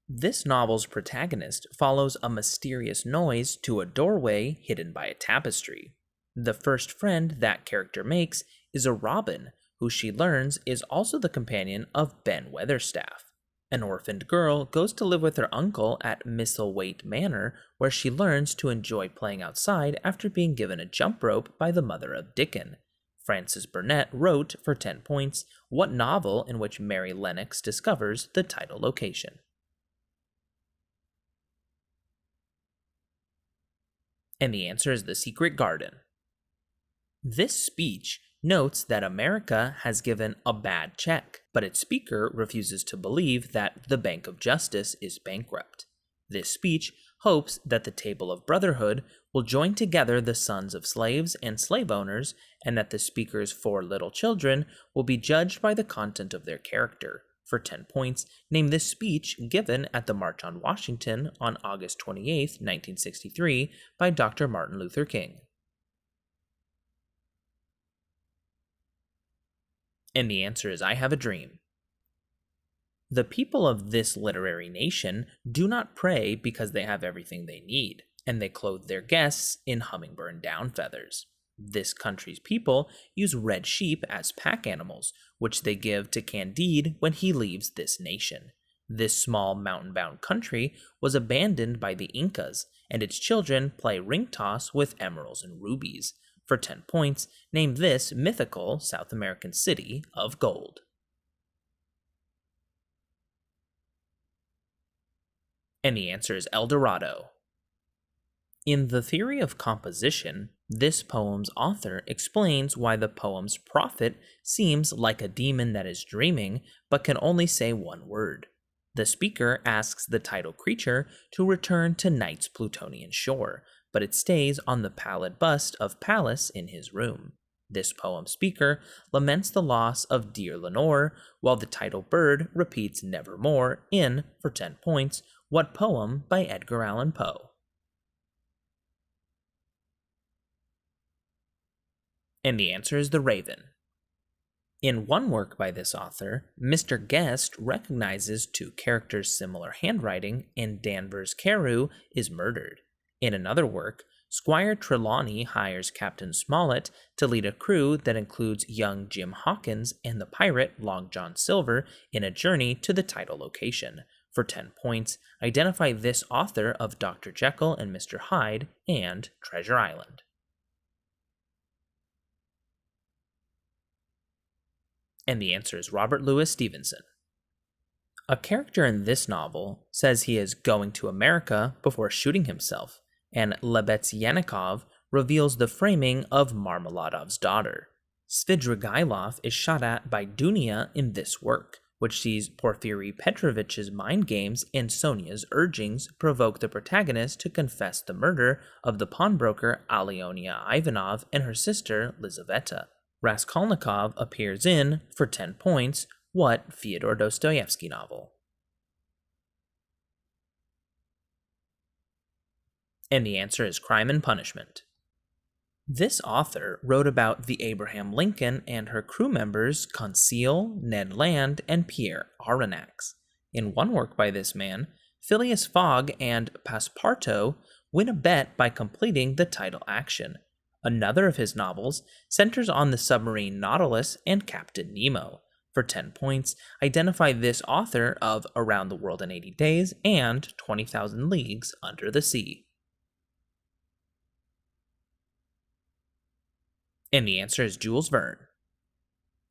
This novel's protagonist follows a mysterious noise to a doorway hidden by a tapestry. The first friend that character makes is a robin, who she learns is also the companion of Ben Weatherstaff. An orphaned girl goes to live with her uncle at Misselwaite Manor, where she learns to enjoy playing outside after being given a jump rope by the mother of Dickon. Frances Burnett wrote, for 10 points, what novel in which Mary Lennox discovers the title location? And the answer is The Secret Garden. This speech notes that America has given a bad check, but its speaker refuses to believe that the Bank of Justice is bankrupt. This speech hopes that the Table of Brotherhood will join together the sons of slaves and slave owners, and that the speaker's 4 little children will be judged by the content of their character. For 10 points, name this speech given at the March on Washington on August 28, 1963, by Dr. Martin Luther King. And the answer is I Have a Dream. The people of this literary nation do not pray because they have everything they need, and they clothe their guests in hummingbird down feathers. This country's people use red sheep as pack animals, which they give to Candide when he leaves this nation. This small mountain-bound country was abandoned by the Incas, and its children play ring toss with emeralds and rubies. For 10 points, name this mythical South American city of gold. And the answer is El Dorado. In The Theory of Composition, this poem's author explains why the poem's prophet seems like a demon that is dreaming but can only say one word. The speaker asks the title creature to return to Night's Plutonian shore, but it stays on the pallid bust of Pallas in his room. This poem speaker laments the loss of dear Lenore, while the title bird repeats nevermore in, for 10 points, what poem by Edgar Allan Poe? And the answer is The Raven. In one work by this author, Mr. Guest recognizes two characters' similar handwriting and Danvers Carew is murdered. In another work, Squire Trelawney hires Captain Smollett to lead a crew that includes young Jim Hawkins and the pirate Long John Silver in a journey to the title location. For 10 points, identify this author of Dr. Jekyll and Mr. Hyde and Treasure Island. And the answer is Robert Louis Stevenson. A character in this novel says he is going to America before shooting himself, and Lebedyanikov reveals the framing of Marmeladov's daughter. Svidrigailov is shot at by Dunia in this work, which sees Porfiry Petrovich's mind games and Sonia's urgings provoke the protagonist to confess the murder of the pawnbroker Alyonia Ivanov and her sister Lizaveta. Raskolnikov appears in, for 10 points, what Fyodor Dostoevsky novel? And the answer is Crime and Punishment. This author wrote about the Abraham Lincoln and her crew members Conseil, Ned Land, and Pierre Aronnax. In one work by this man, Phileas Fogg and Passepartout win a bet by completing the title action. Another of his novels centers on the submarine Nautilus and Captain Nemo. For 10 points, identify this author of Around the World in 80 Days and 20,000 Leagues Under the Sea. And the answer is Jules Verne.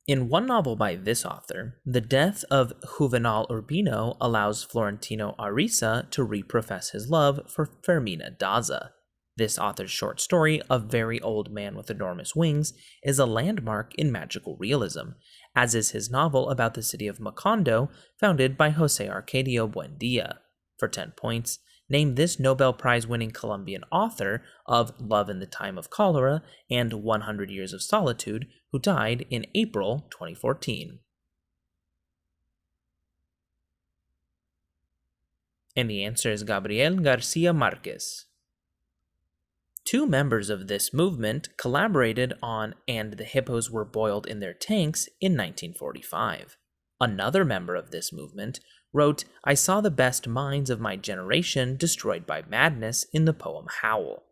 In one novel by this author, the death of Juvenal Urbino allows Florentino Arisa to reprofess his love for Fermina Daza. This author's short story, A Very Old Man with Enormous Wings, is a landmark in magical realism, as is his novel about the city of Macondo, founded by Jose Arcadio Buendia. For 10 points, name this Nobel Prize-winning Colombian author of Love in the Time of Cholera and 100 Years of Solitude, who died in April 2014. And the answer is Gabriel Garcia Marquez. Two members of this movement collaborated on And the Hippos Were Boiled in Their Tanks in 1945. Another member of this movement wrote, I saw the best minds of my generation destroyed by madness in the poem Howl.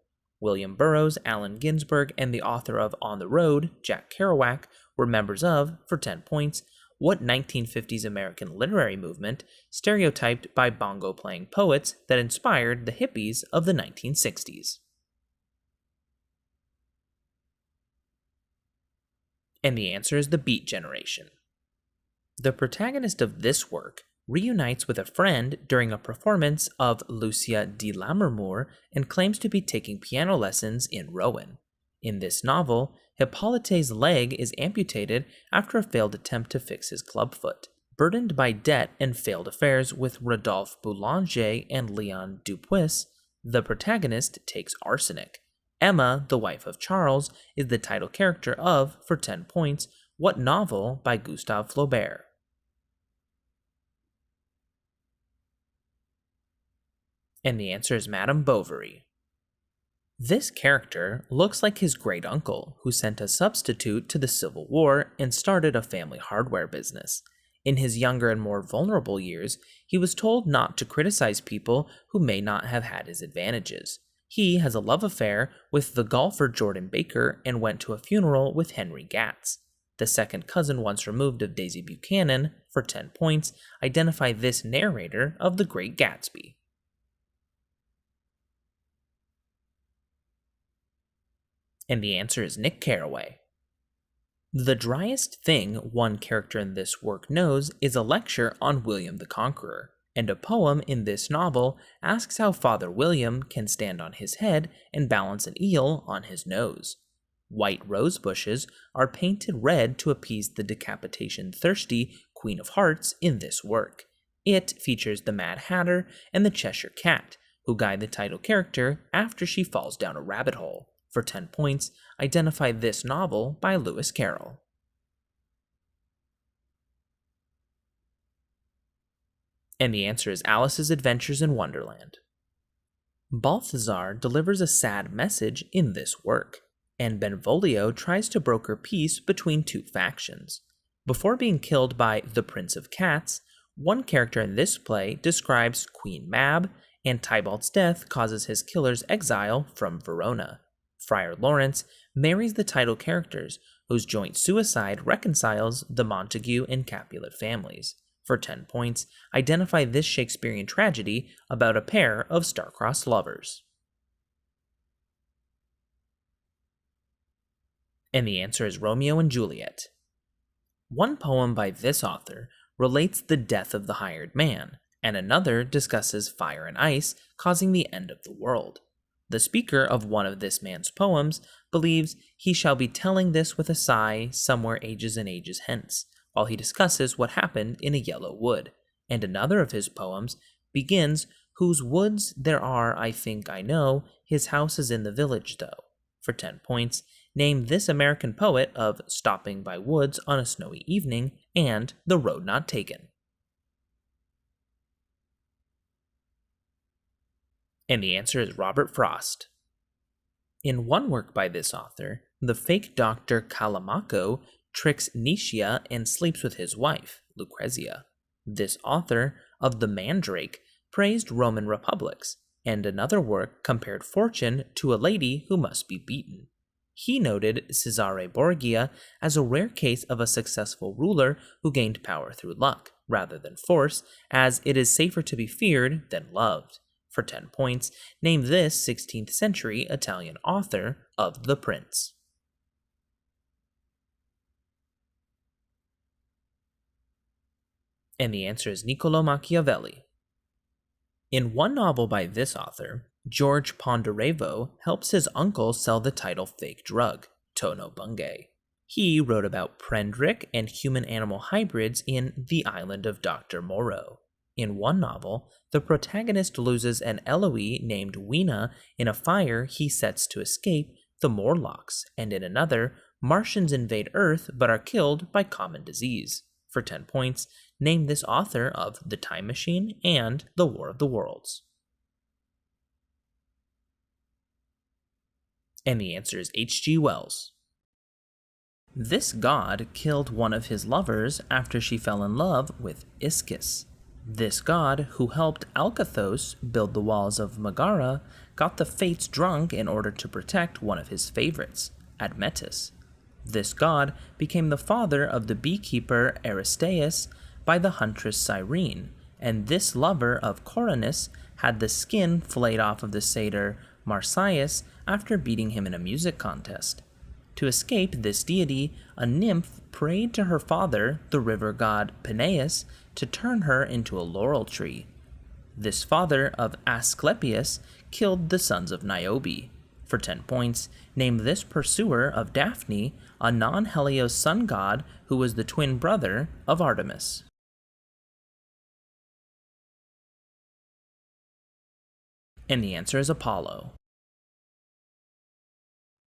William Burroughs, Allen Ginsberg, and the author of On the Road, Jack Kerouac, were members of, for 10 points, what 1950s American literary movement stereotyped by bongo-playing poets that inspired the hippies of the 1960s? And the answer is the Beat Generation. The protagonist of this work reunites with a friend during a performance of Lucia de Lammermoor and claims to be taking piano lessons in Rouen. In this novel, Hippolyte's leg is amputated after a failed attempt to fix his clubfoot. Burdened by debt and failed affairs with Rodolphe Boulanger and Leon Dupuis, the protagonist takes arsenic. Emma, the wife of Charles, is the title character of, for 10 points, what novel by Gustave Flaubert? And the answer is Madame Bovary. This character looks like his great uncle, who sent a substitute to the Civil War and started a family hardware business. In his younger and more vulnerable years, he was told not to criticize people who may not have had his advantages. He has a love affair with the golfer Jordan Baker and went to a funeral with Henry Gatz. The second cousin once removed of Daisy Buchanan, for 10 points, identify this narrator of The Great Gatsby. And the answer is Nick Carraway. The driest thing one character in this work knows is a lecture on William the Conqueror, and a poem in this novel asks how Father William can stand on his head and balance an eel on his nose. White rose bushes are painted red to appease the decapitation-thirsty Queen of Hearts in this work. It features the Mad Hatter and the Cheshire Cat, who guide the title character after she falls down a rabbit hole. For 10 points, identify this novel by Lewis Carroll. And the answer is Alice's Adventures in Wonderland. Balthazar delivers a sad message in this work, and Benvolio tries to broker peace between two factions. Before being killed by the Prince of Cats, one character in this play describes Queen Mab, and Tybalt's death causes his killer's exile from Verona. Friar Lawrence marries the title characters, whose joint suicide reconciles the Montague and Capulet families. For 10 points, identify this Shakespearean tragedy about a pair of star-crossed lovers. And the answer is Romeo and Juliet. One poem by this author relates the death of the hired man, and another discusses fire and ice causing the end of the world. The speaker of one of this man's poems believes he shall be telling this with a sigh somewhere ages and ages hence, while he discusses what happened in a yellow wood, and another of his poems begins, "Whose woods there are, I think I know, his house is in the village though." For 10 points, name this American poet of Stopping by Woods on a Snowy Evening and The Road Not Taken. And the answer is Robert Frost. In one work by this author, the fake doctor Calamaco tricks Nicias and sleeps with his wife, Lucrezia. This author of The Mandrake praised Roman republics, and another work compared fortune to a lady who must be beaten. He noted Cesare Borgia as a rare case of a successful ruler who gained power through luck, rather than force, as it is safer to be feared than loved. For 10 points, name this 16th century Italian author of The Prince. And the answer is Niccolò Machiavelli. In one novel by this author, George Ponderevo helps his uncle sell the title fake drug, Tono Bungay. He wrote about Prendrick and human-animal hybrids in The Island of Dr. Moreau. In one novel, the protagonist loses an Eloise named Weena in a fire he sets to escape the Morlocks, and in another, Martians invade Earth but are killed by common disease. For 10 points, name this author of The Time Machine and The War of the Worlds. And the answer is H.G. Wells. This god killed one of his lovers after she fell in love with Ischys. This god, who helped Alcathos build the walls of Megara, got the Fates drunk in order to protect one of his favorites, Admetus. This god became the father of the beekeeper Aristaeus by the huntress Cyrene, and this lover of Coronus had the skin flayed off of the satyr Marsyas after beating him in a music contest. To escape this deity, a nymph prayed to her father, the river god Peneus, to turn her into a laurel tree. This father of Asclepius killed the sons of Niobe. For 10 points, name this pursuer of Daphne, a non-Helios sun god who was the twin brother of Artemis. And the answer is Apollo.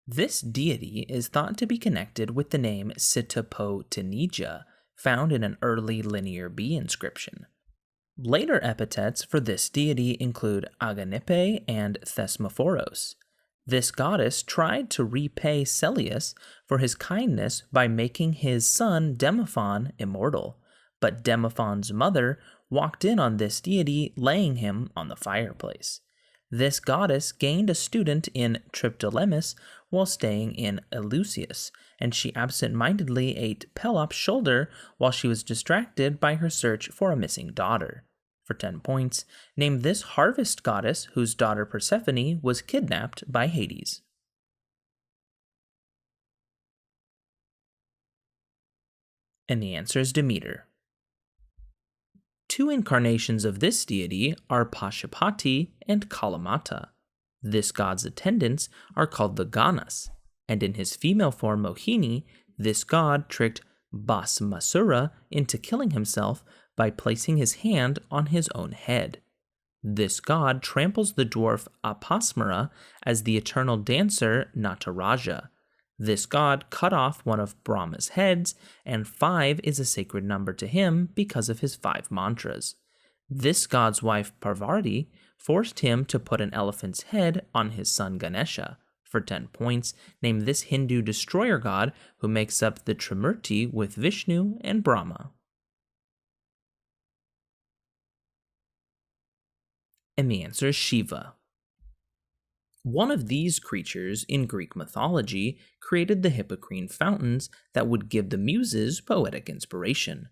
This deity is thought to be connected with the name Sitapotinija, found in an early Linear B inscription. Later epithets for this deity include Aganippe and Thesmophoros. This goddess tried to repay Celeus for his kindness by making his son Demophon immortal, but Demophon's mother walked in on this deity laying him on the fireplace. This goddess gained a student in Triptolemus while staying in Eleusis, and she absent-mindedly ate Pelops' shoulder while she was distracted by her search for a missing daughter. For 10 points, name this harvest goddess whose daughter Persephone was kidnapped by Hades. And the answer is Demeter. Two incarnations of this deity are Pashupati and Kalamata. This god's attendants are called the Ganas, and in his female form Mohini, this god tricked Bhasmasura into killing himself by placing his hand on his own head. This god tramples the dwarf Apasmara as the eternal dancer Nataraja. This god cut off one of Brahma's heads, and 5 is a sacred number to him because of his 5 mantras. This god's wife Parvati forced him to put an elephant's head on his son Ganesha. For 10 points, name this Hindu destroyer god who makes up the Trimurti with Vishnu and Brahma. And the answer is Shiva. One of these creatures in Greek mythology created the Hippocrene fountains that would give the muses poetic inspiration.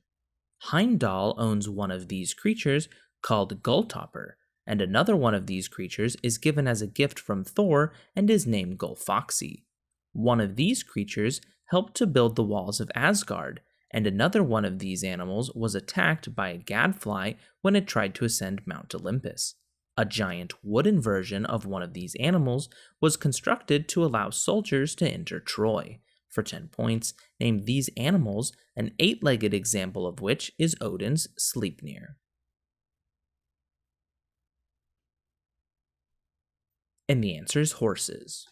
Heimdall owns one of these creatures called Gulltopper, and another one of these creatures is given as a gift from Thor and is named Gullfoxy. One of these creatures helped to build the walls of Asgard, and another one of these animals was attacked by a gadfly when it tried to ascend Mount Olympus. A giant wooden version of one of these animals was constructed to allow soldiers to enter Troy. For 10 points, name these animals, an 8-legged example of which is Odin's Sleipnir. And the answer is horses.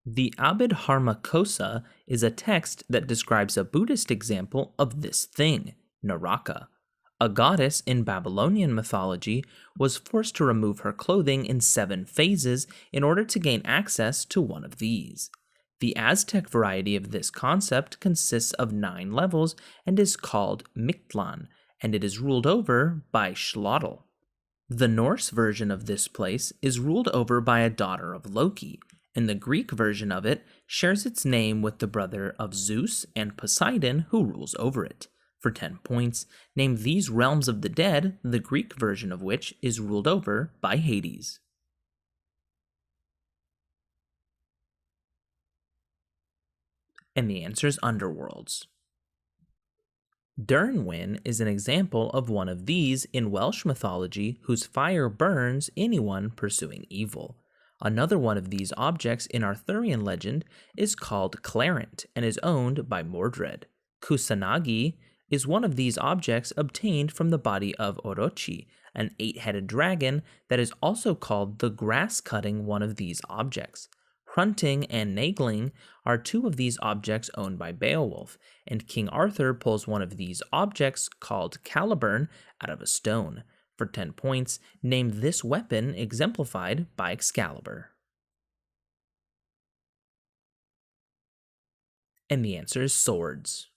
The Abhidharmakosa is a text that describes a Buddhist example of this thing, Naraka. A goddess in Babylonian mythology was forced to remove her clothing in 7 phases in order to gain access to one of these. The Aztec variety of this concept consists of 9 levels and is called Mictlan, and it is ruled over by Xlotl. The Norse version of this place is ruled over by a daughter of Loki, and the Greek version of it shares its name with the brother of Zeus and Poseidon who rules over it. For 10 points, name these realms of the dead, the Greek version of which is ruled over by Hades. And the answer is underworlds. Dyrnwyn is an example of one of these in Welsh mythology whose fire burns anyone pursuing evil. Another one of these objects in Arthurian legend is called Clarent and is owned by Mordred. Kusanagi is one of these objects obtained from the body of Orochi, an 8-headed dragon that is also called the grass-cutting one of these objects. Hrunting and Nagling are 2 of these objects owned by Beowulf, and King Arthur pulls one of these objects called Caliburn out of a stone. For 10 points, name this weapon exemplified by Excalibur. And the answer is swords.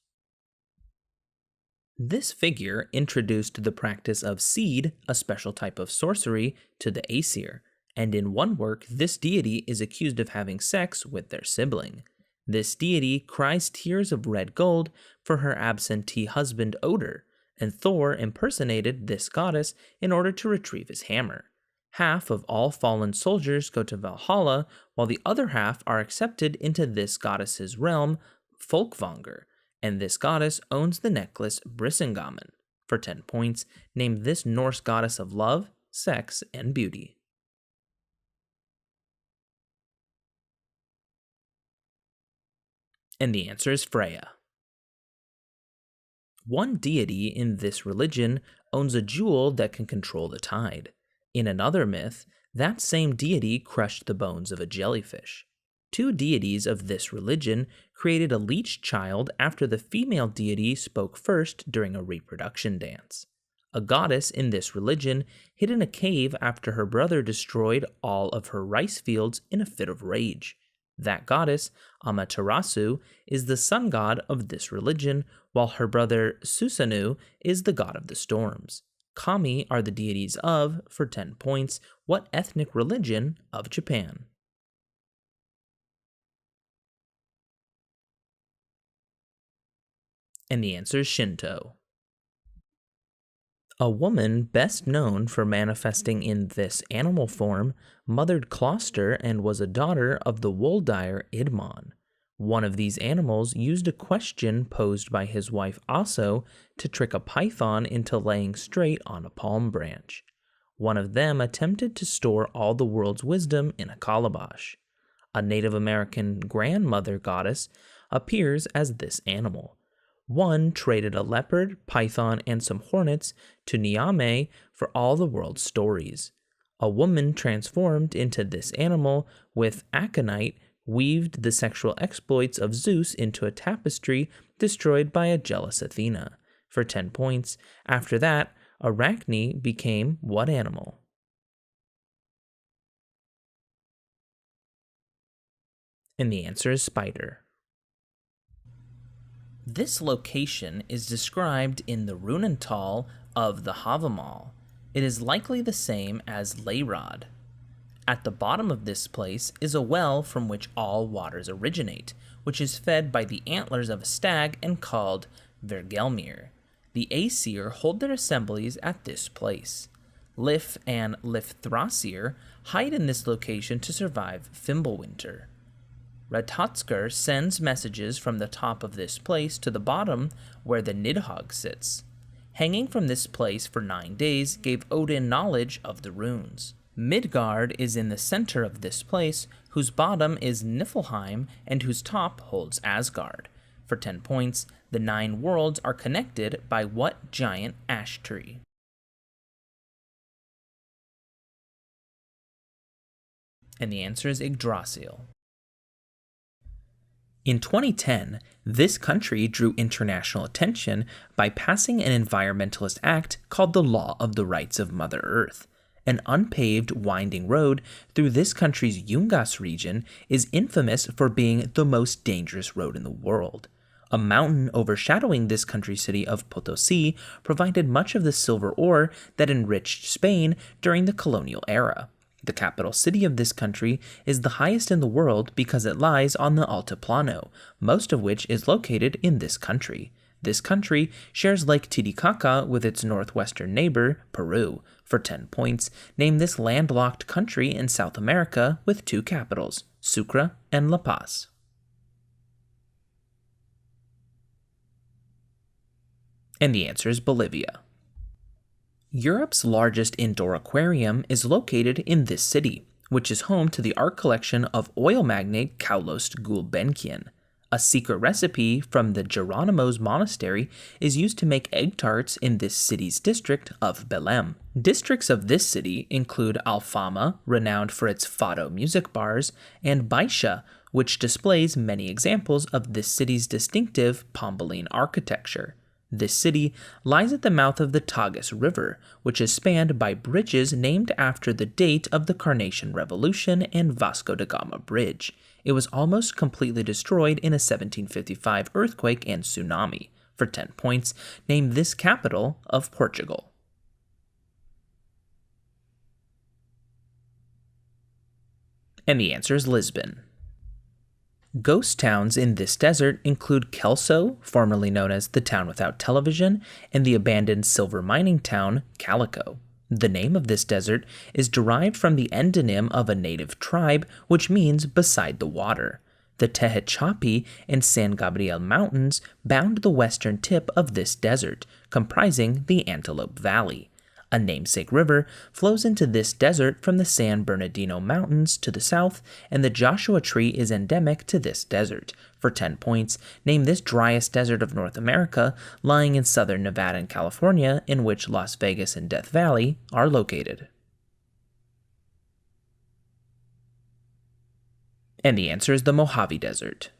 This figure introduced the practice of seed, a special type of sorcery, to the Aesir, and in one work this deity is accused of having sex with their sibling. This deity cries tears of red gold for her absentee husband Odin, and Thor impersonated this goddess in order to retrieve his hammer. Half of all fallen soldiers go to Valhalla, while the other half are accepted into this goddess's realm, Folkvanger, and this goddess owns the necklace Brisingamen. For 10 points, name this Norse goddess of love, sex, and beauty. And the answer is Freya. One deity in this religion owns a jewel that can control the tide. In another myth, that same deity crushed the bones of a jellyfish. 2 deities of this religion created a leech child after the female deity spoke first during a reproduction dance. A goddess in this religion hid in a cave after her brother destroyed all of her rice fields in a fit of rage. That goddess, Amaterasu, is the sun god of this religion, while her brother Susanoo is the god of the storms. Kami are the deities of, for 10 points, what ethnic religion of Japan? And the answer is Shinto. A woman best known for manifesting in this animal form mothered Closter and was a daughter of the wool dyer Idmon. One of these animals used a question posed by his wife Aso to trick a python into laying straight on a palm branch. One of them attempted to store all the world's wisdom in a calabash. A Native American grandmother goddess appears as this animal. One traded a leopard, python, and some hornets to Niamey for all the world's stories. A woman transformed into this animal with aconite weaved the sexual exploits of Zeus into a tapestry destroyed by a jealous Athena. For 10 points. After that, Arachne became what animal? And the answer is spider. This location is described in the Runental of the Havamal. It is likely the same as Leyrod. At the bottom of this place is a well from which all waters originate, which is fed by the antlers of a stag and called Vergelmir. The Aesir hold their assemblies at this place. Lif and Lifthrasir hide in this location to survive Fimbulwinter. Ratotskr sends messages from the top of this place to the bottom where the Nidhogg sits. Hanging from this place for 9 days gave Odin knowledge of the runes. Midgard is in the center of this place, whose bottom is Niflheim and whose top holds Asgard. For 10 points, the 9 worlds are connected by what giant ash tree? And the answer is Yggdrasil. In 2010, this country drew international attention by passing an environmentalist act called the Law of the Rights of Mother Earth. An unpaved, winding road through this country's Yungas region is infamous for being the most dangerous road in the world. A mountain overshadowing this country's city of Potosi provided much of the silver ore that enriched Spain during the colonial era. The capital city of this country is the highest in the world because it lies on the Altiplano, most of which is located in this country. This country shares Lake Titicaca with its northwestern neighbor, Peru. For 10 points, name this landlocked country in South America with 2 capitals, Sucre and La Paz. And the answer is Bolivia. Europe's largest indoor aquarium is located in this city, which is home to the art collection of oil magnate Kaulos Gulbenkian. A secret recipe from the Geronimo's monastery is used to make egg tarts in this city's district of Belém. Districts of this city include Alfama, renowned for its fado music bars, and Baixa, which displays many examples of this city's distinctive Pombaline architecture. This city lies at the mouth of the Tagus River, which is spanned by bridges named after the date of the Carnation Revolution and Vasco da Gama Bridge. It was almost completely destroyed in a 1755 earthquake and tsunami. For 10 points, name this capital of Portugal. And the answer is Lisbon. Ghost towns in this desert include Kelso, formerly known as the Town Without Television, and the abandoned silver mining town, Calico. The name of this desert is derived from the endonym of a native tribe, which means beside the water. The Tehachapi and San Gabriel Mountains bound the western tip of this desert, comprising the Antelope Valley. A namesake river flows into this desert from the San Bernardino Mountains to the south, and the Joshua Tree is endemic to this desert. For 10 points, name this driest desert of North America, lying in southern Nevada and California, in which Las Vegas and Death Valley are located. And the answer is the Mojave Desert.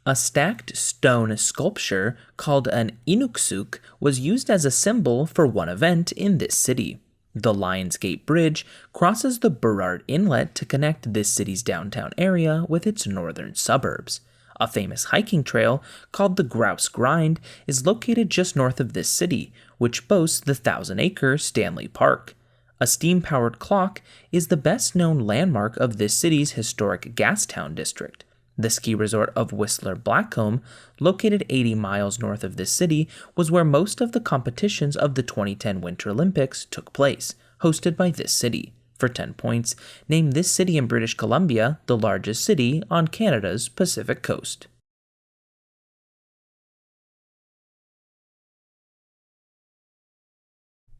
A stacked stone sculpture called an Inuksuk was used as a symbol for one event in this city. The Lions Gate Bridge crosses the Burrard Inlet to connect this city's downtown area with its northern suburbs. A famous hiking trail called the Grouse Grind is located just north of this city, which boasts the 1,000-acre Stanley Park. A steam-powered clock is the best-known landmark of this city's historic Gastown district. The ski resort of Whistler Blackcomb, located 80 miles north of this city, was where most of the competitions of the 2010 Winter Olympics took place, hosted by this city. For 10 points, name this city in British Columbia, the largest city on Canada's Pacific coast.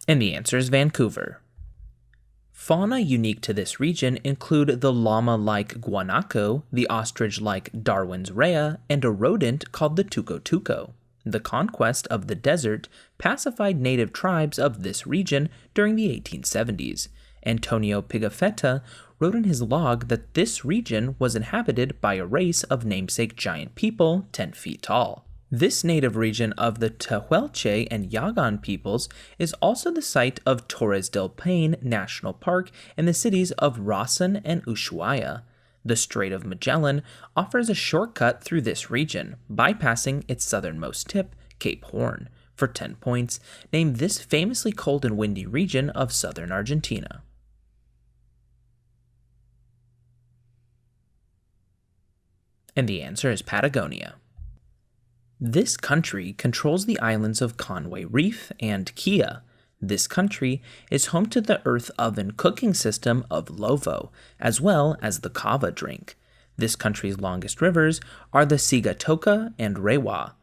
And the answer is Vancouver. Fauna unique to this region include the llama-like guanaco, the ostrich-like Darwin's rhea, and a rodent called the tuco-tuco. The conquest of the desert pacified native tribes of this region during the 1870s. Antonio Pigafetta wrote in his log that this region was inhabited by a race of namesake giant people 10 feet tall. This native region of the Tehuelche and Yagan peoples is also the site of Torres del Paine National Park and the cities of Rawson and Ushuaia. The Strait of Magellan offers a shortcut through this region, bypassing its southernmost tip, Cape Horn. For 10 points, name this famously cold and windy region of southern Argentina. And the answer is Patagonia. This country controls the islands of Conway Reef and Kia. This country is home to the earth oven cooking system of Lovo, as well as the kava drink. This country's longest rivers are the Sigatoka and Rewa.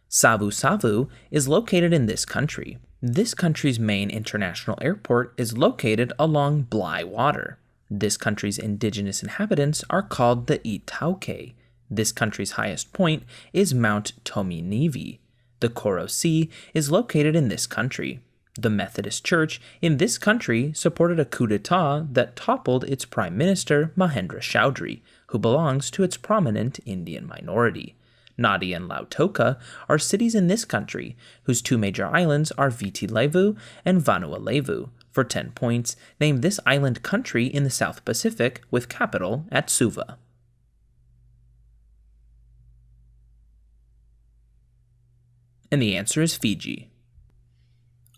Savu-Savu is located in this country. This country's main international airport is located along Bly Water. This country's indigenous inhabitants are called the Itauke. This country's highest point is Mount Tominivi. The Koro Sea is located in this country. The Methodist Church in this country supported a coup d'etat that toppled its Prime Minister Mahendra Chaudhry, who belongs to its prominent Indian minority. Nadi and Lautoka are cities in this country, whose two major islands are Viti Levu and Vanuatu. For 10 points, name this island country in the South Pacific with capital at Suva. And the answer is Fiji.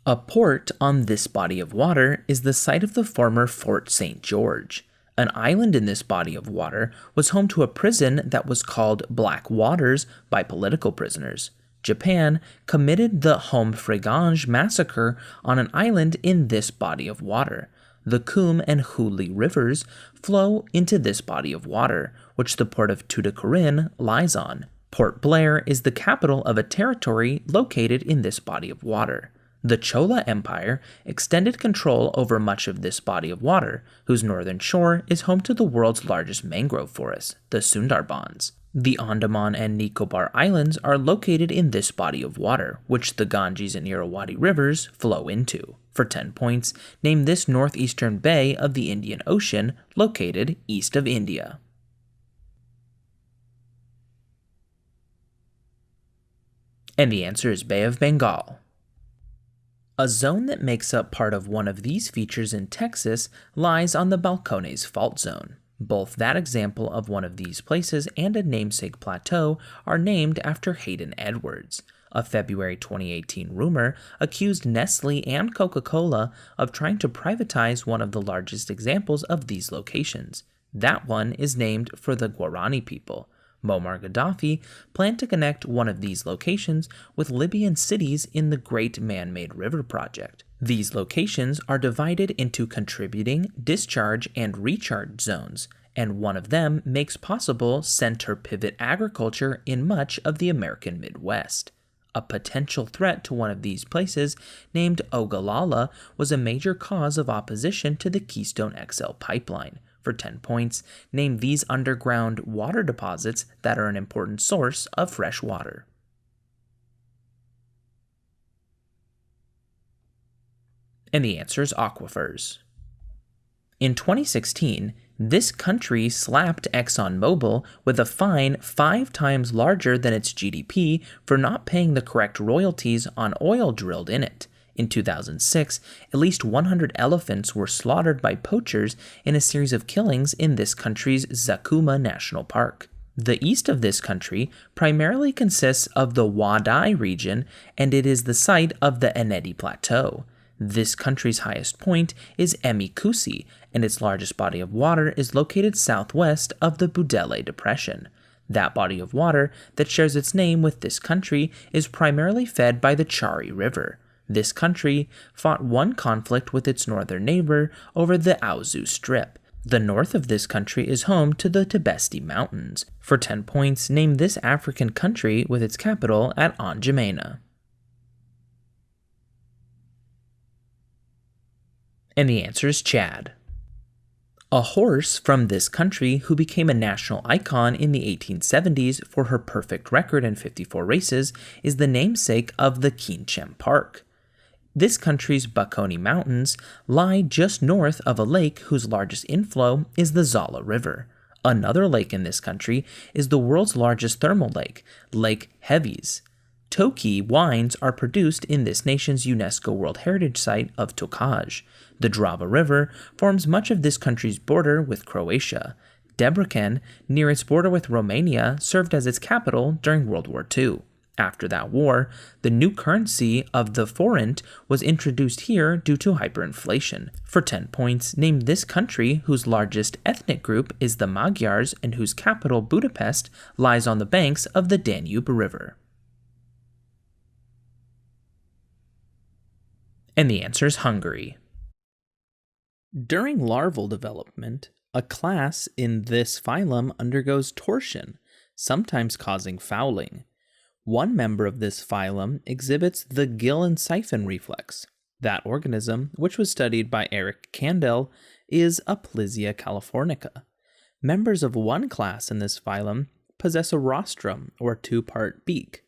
A port on this body of water is the site of the former Fort St. George. An island in this body of water was home to a prison that was called Black Waters by political prisoners. Japan committed the Homfregenge massacre on an island in this body of water. The Coombe and Hooghly rivers flow into this body of water, which the port of Tuticorin lies on. Port Blair is the capital of a territory located in this body of water. The Chola Empire extended control over much of this body of water, whose northern shore is home to the world's largest mangrove forest, the Sundarbans. The Andaman and Nicobar Islands are located in this body of water, which the Ganges and Irrawaddy rivers flow into. For 10 points, name this northeastern bay of the Indian Ocean located east of India. And the answer is Bay of Bengal. A zone that makes up part of one of these features in Texas lies on the Balcones Fault Zone. Both that example of one of these places and a namesake plateau are named after Hayden Edwards. A February 2018 rumor accused Nestle and Coca-Cola of trying to privatize one of the largest examples of these locations. That one is named for the Guarani people. Muammar Gaddafi planned to connect one of these locations with Libyan cities in the Great Man-Made River Project. These locations are divided into contributing, discharge, and recharge zones, and one of them makes possible center pivot agriculture in much of the American Midwest. A potential threat to one of these places, named Ogallala, was a major cause of opposition to the Keystone XL pipeline. For 10 points, name these underground water deposits that are an important source of fresh water. And the answer is aquifers. In 2016, this country slapped ExxonMobil with a fine 5 times larger than its GDP for not paying the correct royalties on oil drilled in it. In 2006, at least 100 elephants were slaughtered by poachers in a series of killings in this country's Zakuma National Park. The east of this country primarily consists of the Wadai region, and it is the site of the Enedi Plateau. This country's highest point is Emikusi, and its largest body of water is located southwest of the Budele Depression. That body of water that shares its name with this country is primarily fed by the Chari River. This country fought one conflict with its northern neighbor over the Auzu Strip. The north of this country is home to the Tibesti Mountains. For 10 points, name this African country with its capital at N'Djamena. And the answer is Chad. A horse from this country who became a national icon in the 1870s for her perfect record in 54 races is the namesake of the Kinchem Park. This country's Bakoni Mountains lie just north of a lake whose largest inflow is the Zala River. Another lake in this country is the world's largest thermal lake, Lake Heves. Toki wines are produced in this nation's UNESCO World Heritage Site of Tokaj. The Drava River forms much of this country's border with Croatia. Debrecen, near its border with Romania, served as its capital during World War II. After that war, the new currency of the forint was introduced here due to hyperinflation. For 10 points, name this country whose largest ethnic group is the Magyars and whose capital, Budapest, lies on the banks of the Danube River. And the answer is Hungary. During larval development, a class in this phylum undergoes torsion, sometimes causing fouling. One member of this phylum exhibits the gill and siphon reflex. That organism, which was studied by Eric Kandel, is Aplysia californica. Members of one class in this phylum possess a rostrum, or two-part beak.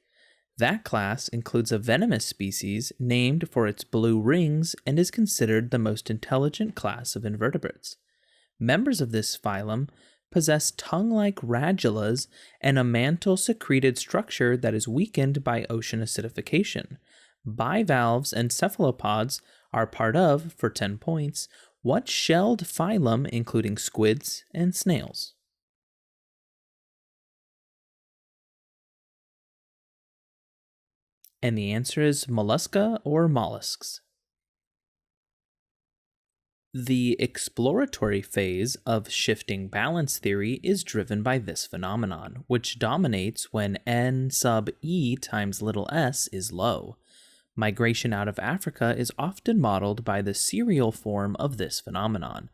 That class includes a venomous species named for its blue rings and is considered the most intelligent class of invertebrates. Members of this phylum possess tongue-like radulas and a mantle-secreted structure that is weakened by ocean acidification. Bivalves and cephalopods are part of, for 10 points, what shelled phylum including squids and snails? And the answer is mollusca or mollusks. The exploratory phase of shifting balance theory is driven by this phenomenon, which dominates when n sub e times little s is low. Migration out of Africa is often modeled by the serial form of this phenomenon.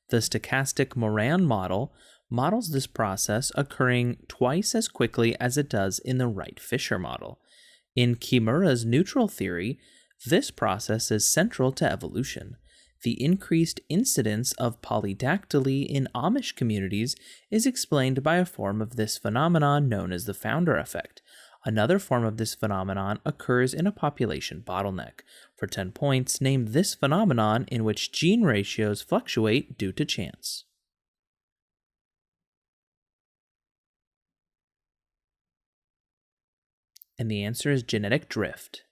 The stochastic Moran model models this process occurring twice as quickly as it does in the Wright-Fisher model. In Kimura's neutral theory, this process is central to evolution. The increased incidence of polydactyly in Amish communities is explained by a form of this phenomenon known as the founder effect. Another form of this phenomenon occurs in a population bottleneck. For 10 points, name this phenomenon in which gene ratios fluctuate due to chance. And the answer is genetic drift.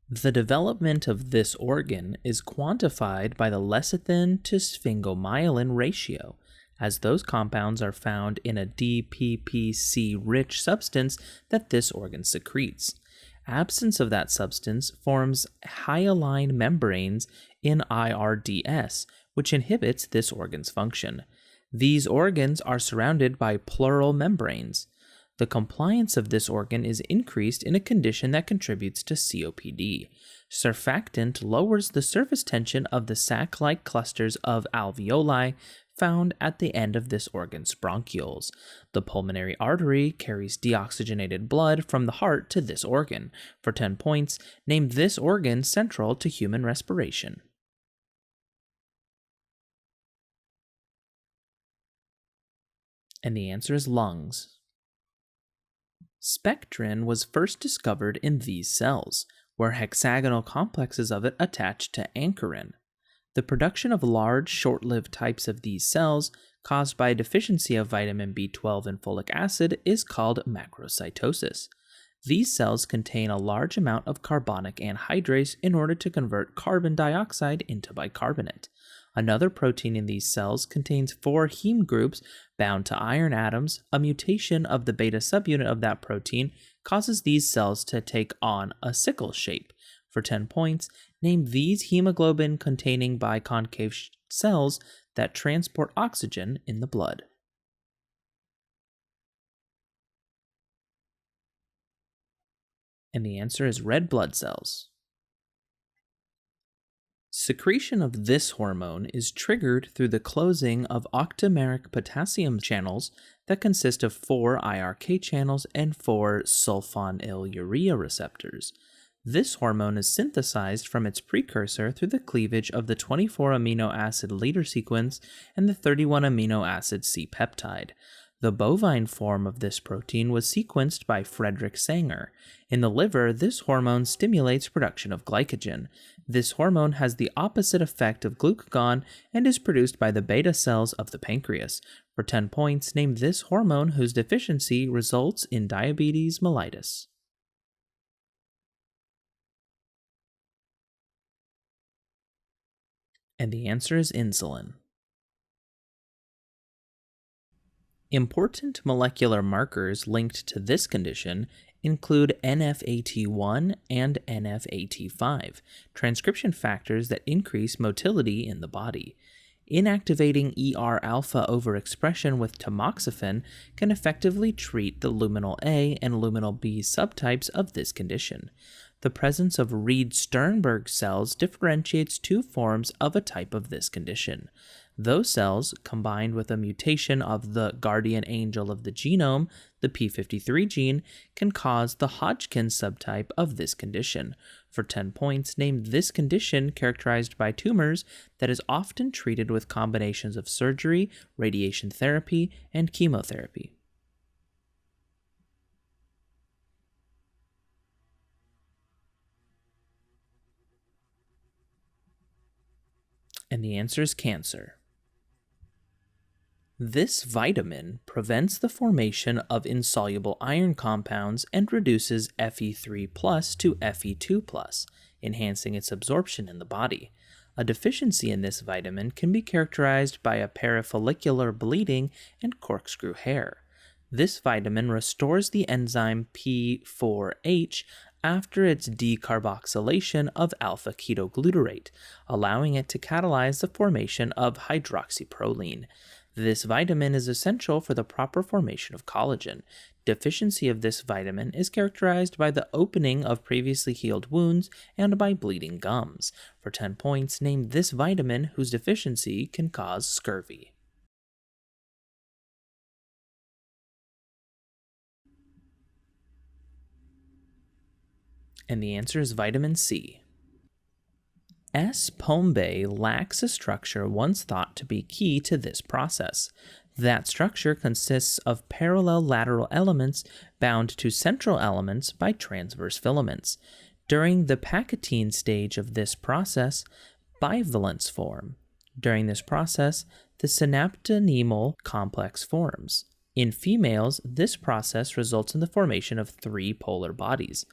The development of this organ is quantified by the lecithin to sphingomyelin ratio, as those compounds are found in a DPPC-rich substance that this organ secretes. Absence of that substance forms hyaline membranes in IRDS, which inhibits this organ's function. These organs are surrounded by pleural membranes. The compliance of this organ is increased in a condition that contributes to COPD. Surfactant lowers the surface tension of the sac-like clusters of alveoli found at the end of this organ's bronchioles. The pulmonary artery carries deoxygenated blood from the heart to this organ. For 10 points, name this organ central to human respiration. And the answer is lungs. Spectrin was first discovered in these cells, where hexagonal complexes of it attach to ankyrin. The production of large, short-lived types of these cells, caused by a deficiency of vitamin B12 and folic acid, is called macrocytosis. These cells contain a large amount of carbonic anhydrase in order to convert carbon dioxide into bicarbonate. Another protein in these cells contains 4 heme groups bound to iron atoms. A mutation of the beta subunit of that protein causes these cells to take on a sickle shape. For 10 points, name these hemoglobin-containing biconcave cells that transport oxygen in the blood. And the answer is red blood cells. Secretion of this hormone is triggered through the closing of octameric potassium channels that consist of 4 IRK channels and 4 sulfonylurea receptors. This hormone is synthesized from its precursor through the cleavage of the 24 amino acid leader sequence and the 31 amino acid C peptide. The bovine form of this protein was sequenced by Frederick Sanger. In the liver, this hormone stimulates production of glycogen. This hormone has the opposite effect of glucagon and is produced by the beta cells of the pancreas. For 10 points, name this hormone whose deficiency results in diabetes mellitus. And the answer is insulin. Important molecular markers linked to this condition include NFAT1 and NFAT5, transcription factors that increase motility in the body. Inactivating ER alpha overexpression with tamoxifen can effectively treat the luminal A and luminal B subtypes of this condition. The presence of Reed-Sternberg cells differentiates two forms of a type of this condition. Those cells, combined with a mutation of the guardian angel of the genome, the p53 gene, can cause the Hodgkin subtype of this condition. For 10 points, name this condition characterized by tumors that is often treated with combinations of surgery, radiation therapy, and chemotherapy. And the answer is cancer. This vitamin prevents the formation of insoluble iron compounds and reduces Fe3+ to Fe2+, enhancing its absorption in the body. A deficiency in this vitamin can be characterized by a parafollicular bleeding and corkscrew hair. This vitamin restores the enzyme P4H after its decarboxylation of alpha ketoglutarate, allowing it to catalyze the formation of hydroxyproline. This vitamin is essential for the proper formation of collagen. Deficiency of this vitamin is characterized by the opening of previously healed wounds and by bleeding gums. For 10 points, name this vitamin whose deficiency can cause scurvy. And the answer is vitamin C. S. pombe lacks a structure once thought to be key to this process. That structure consists of parallel lateral elements bound to central elements by transverse filaments. During the Pachytene stage of this process, bivalents form. During this process, the synaptonemal complex forms. In females, this process results in the formation of three polar bodies.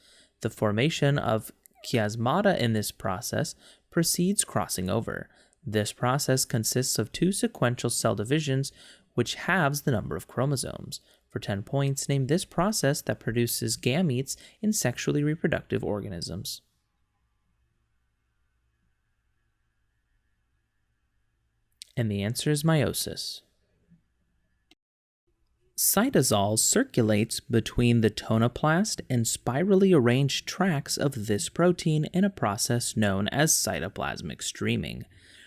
The formation of chiasmata in this process precedes crossing over. This process consists of two sequential cell divisions, which halves the number of chromosomes. For 10 points, name this process that produces gametes in sexually reproductive organisms. And the answer is meiosis. Cytosol circulates between the tonoplast and spirally arranged tracts of this protein in a process known as cytoplasmic streaming.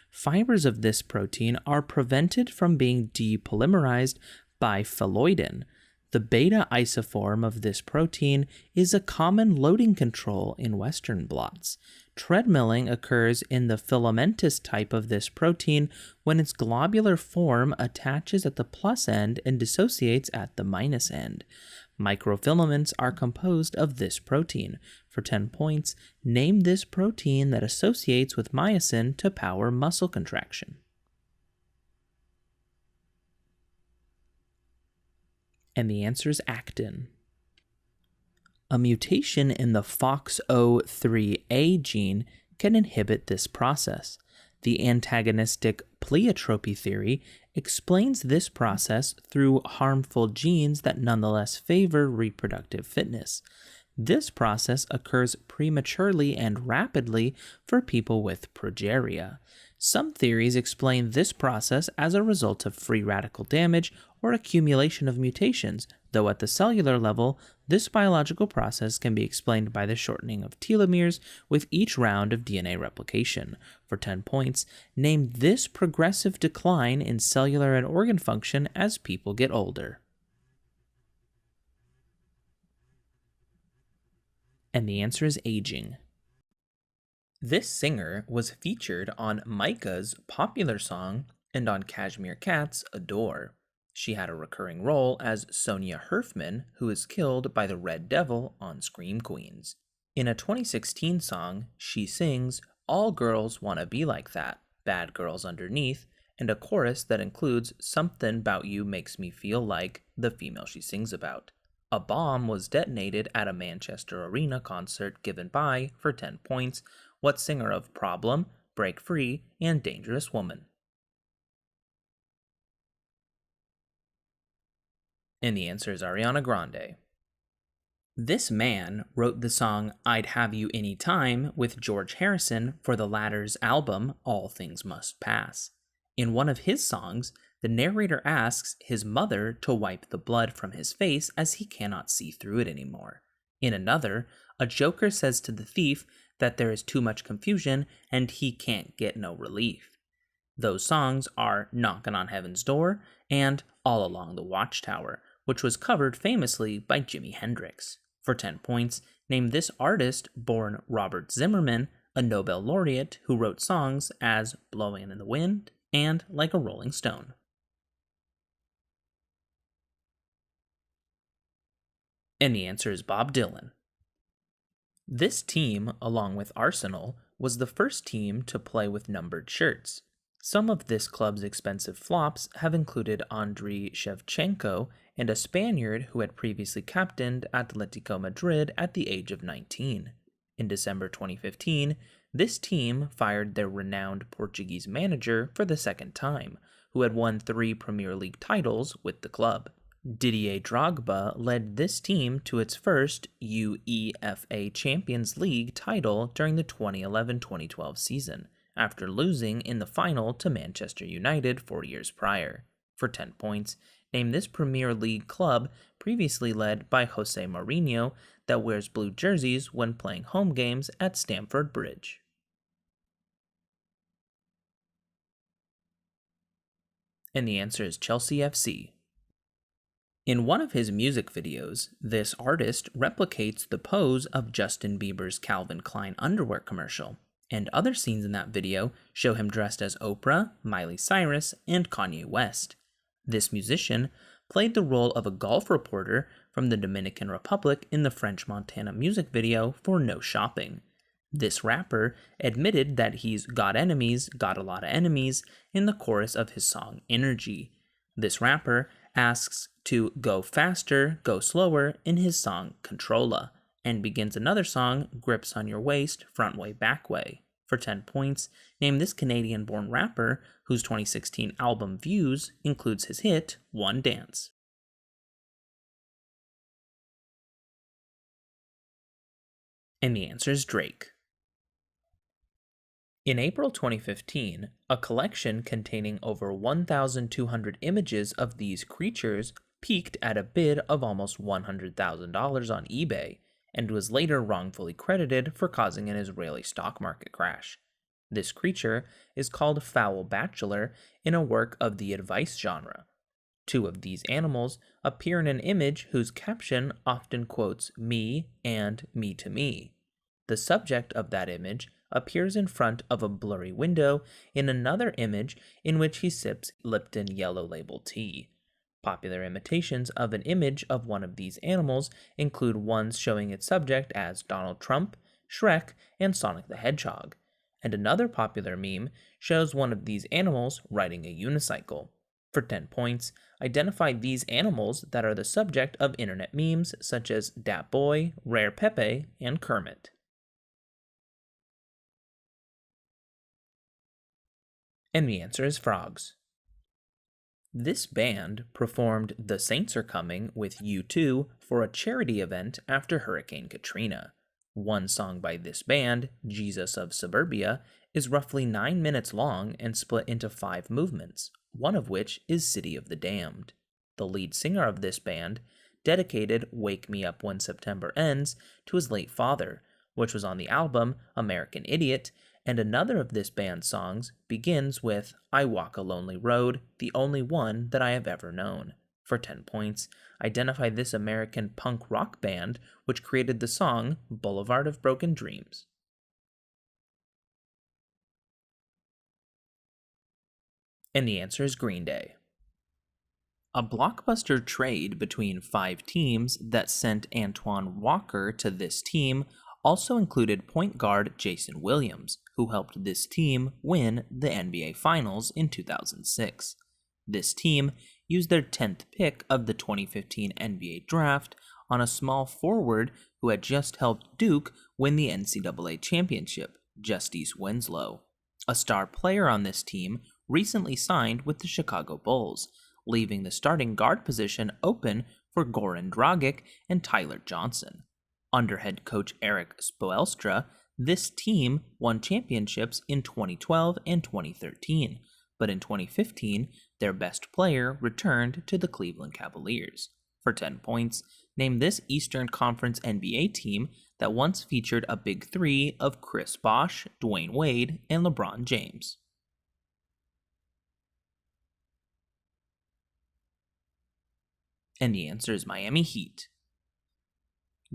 Fibers of this protein are prevented from being depolymerized by phalloidin. The beta isoform of this protein is a common loading control in Western blots. Treadmilling occurs in the filamentous type of this protein when its globular form attaches at the plus end and dissociates at the minus end. Microfilaments are composed of this protein. For 10 points, name this protein that associates with myosin to power muscle contraction. And the answer is actin. A mutation in the FOXO3A gene can inhibit this process. The antagonistic pleiotropy theory explains this process through harmful genes that nonetheless favor reproductive fitness. This process occurs prematurely and rapidly for people with progeria. Some theories explain this process as a result of free radical damage or accumulation of mutations, though at the cellular level, this biological process can be explained by the shortening of telomeres with each round of DNA replication. For 10 points, name this progressive decline in cellular and organ function as people get older. And the answer is aging. This singer was featured on Micah's popular song and on Cashmere Cat's Adore. She had a recurring role as Sonia Herfman, who is killed by the Red Devil on Scream Queens. In a 2016 song, she sings All Girls Wanna Be Like That, Bad Girls Underneath, and a chorus that includes Something 'Bout You Makes Me Feel Like, the female she sings about. A bomb was detonated at a Manchester Arena concert given by, for 10 points, what singer of Problem, Break Free, and Dangerous Woman? And the answer is Ariana Grande. This man wrote the song I'd Have You Anytime with George Harrison for the latter's album All Things Must Pass. In one of his songs, the narrator asks his mother to wipe the blood from his face as he cannot see through it anymore. In another, a joker says to the thief that there is too much confusion and he can't get no relief. Those songs are Knockin' on Heaven's Door and All Along the Watchtower, which was covered famously by Jimi Hendrix. For 10 points, name this artist born Robert Zimmerman, a Nobel laureate who wrote songs as Blowin' in the Wind and Like a Rolling Stone. And the answer is Bob Dylan. This team, along with Arsenal, was the first team to play with numbered shirts. Some of this club's expensive flops have included Andriy Shevchenko and a Spaniard who had previously captained Atletico Madrid at the age of 19. In December 2015, this team fired their renowned Portuguese manager for the second time, who had won 3 Premier League titles with the club. Didier Drogba led this team to its first UEFA Champions League title during the 2011-2012 season, after losing in the final to Manchester United 4 years prior. For 10 points, name this Premier League club previously led by Jose Mourinho that wears blue jerseys when playing home games at Stamford Bridge. And the answer is Chelsea FC. In one of his music videos, this artist replicates the pose of Justin Bieber's Calvin Klein underwear commercial, and other scenes in that video show him dressed as Oprah, Miley Cyrus, and Kanye West. This musician played the role of a golf reporter from the Dominican Republic in the French Montana music video for No Shopping. This rapper admitted that he's got enemies, got a lot of enemies in the chorus of his song Energy. This rapper asks to go faster, go slower in his song Controlla, and begins another song, Grips on Your Waist, Front Way, Back Way. For 10 points, name this Canadian-born rapper whose 2016 album Views includes his hit, One Dance. And the answer is Drake. In April 2015, a collection containing over 1,200 images of these creatures peaked at a bid of almost $100,000 on eBay, and was later wrongfully credited for causing an Israeli stock market crash. This creature is called Foul Bachelor in a work of the advice genre. 2 of these animals appear in an image whose caption often quotes me and me to me. The subject of that image appears in front of a blurry window in another image in which he sips Lipton Yellow Label tea. Popular imitations of an image of one of these animals include ones showing its subject as Donald Trump, Shrek, and Sonic the Hedgehog. And another popular meme shows one of these animals riding a unicycle. For 10 points, identify these animals that are the subject of internet memes such as Dat Boy, Rare Pepe, and Kermit. And the answer is frogs. This band performed The Saints Are Coming with U2 for a charity event after Hurricane Katrina. One song by this band, Jesus of Suburbia, is roughly 9 minutes long and split into 5 movements, one of which is City of the Damned. The lead singer of this band dedicated Wake Me Up When September Ends to his late father, which was on the album American Idiot, and another of this band's songs begins with I Walk a Lonely Road, the only one that I have ever known. For 10 points, identify this American punk rock band which created the song Boulevard of Broken Dreams. And the answer is Green Day. A blockbuster trade between 5 teams that sent Antoine Walker to this team also included point guard Jason Williams, who helped this team win the NBA Finals in 2006. This team used their 10th pick of the 2015 NBA Draft on a small forward who had just helped Duke win the NCAA championship, Justice Winslow. A star player on this team recently signed with the Chicago Bulls, leaving the starting guard position open for Goran Dragic and Tyler Johnson. Under head coach Eric Spoelstra, this team won championships in 2012 and 2013, but in 2015, their best player returned to the Cleveland Cavaliers. For 10 points, name this Eastern Conference NBA team that once featured a big three of Chris Bosh, Dwayne Wade, and LeBron James. And the answer is Miami Heat.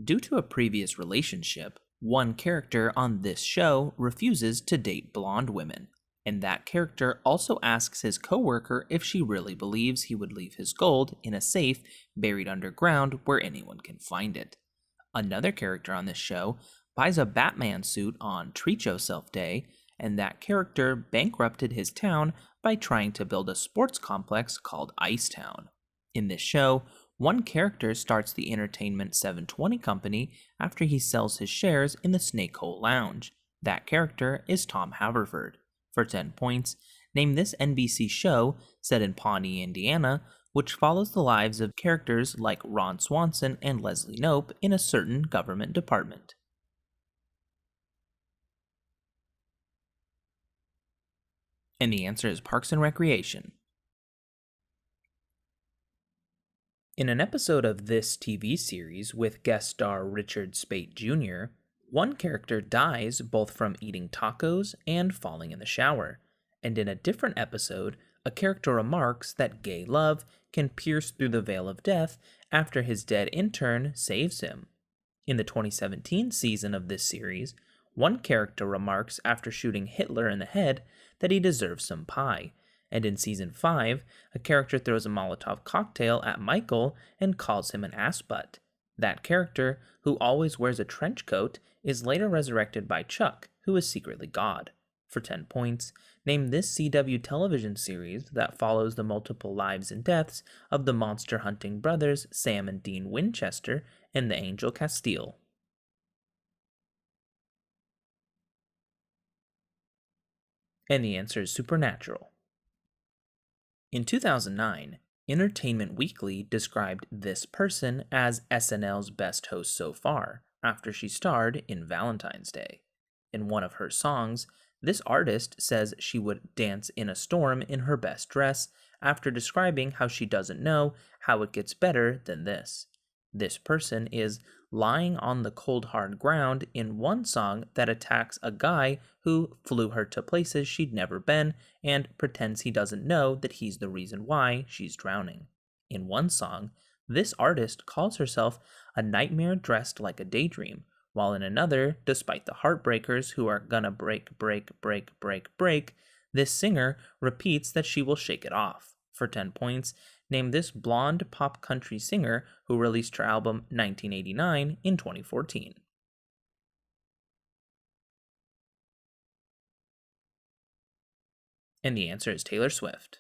Due to a previous relationship, one character on this show refuses to date blonde women, and that character also asks his coworker if she really believes he would leave his gold in a safe buried underground where anyone can find it. Another character on this show buys a Batman suit on Treat Yourself Day, and that character bankrupted his town by trying to build a sports complex called Icetown. In this show, one character starts the Entertainment 720 company after he sells his shares in the Snake Hole Lounge. That character is Tom Haverford. For 10 points, name this NBC show set in Pawnee, Indiana, which follows the lives of characters like Ron Swanson and Leslie Knope in a certain government department. And the answer is Parks and Recreation. In an episode of this TV series with guest star Richard Speight Jr., one character dies both from eating tacos and falling in the shower, and in a different episode, a character remarks that gay love can pierce through the veil of death after his dead intern saves him. In the 2017 season of this series, one character remarks after shooting Hitler in the head that he deserves some pie, and in Season 5, a character throws a Molotov cocktail at Michael and calls him an assbutt. That character, who always wears a trench coat, is later resurrected by Chuck, who is secretly God. For 10 points, name this CW television series that follows the multiple lives and deaths of the monster hunting brothers Sam and Dean Winchester and the Angel Castile. And the answer is Supernatural. In 2009, Entertainment Weekly described this person as SNL's best host so far, after she starred in Valentine's Day. In one of her songs, this artist says she would dance in a storm in her best dress after describing how she doesn't know how it gets better than this. This person is lying on the cold hard ground in one song that attacks a guy who flew her to places she'd never been and pretends he doesn't know that he's the reason why she's drowning. In one song, this artist calls herself a nightmare dressed like a daydream, while in another, despite the heartbreakers who are gonna break, this singer repeats that she will shake it off. For 10 points, name this blonde pop country singer who released her album 1989 in 2014. And the answer is Taylor Swift.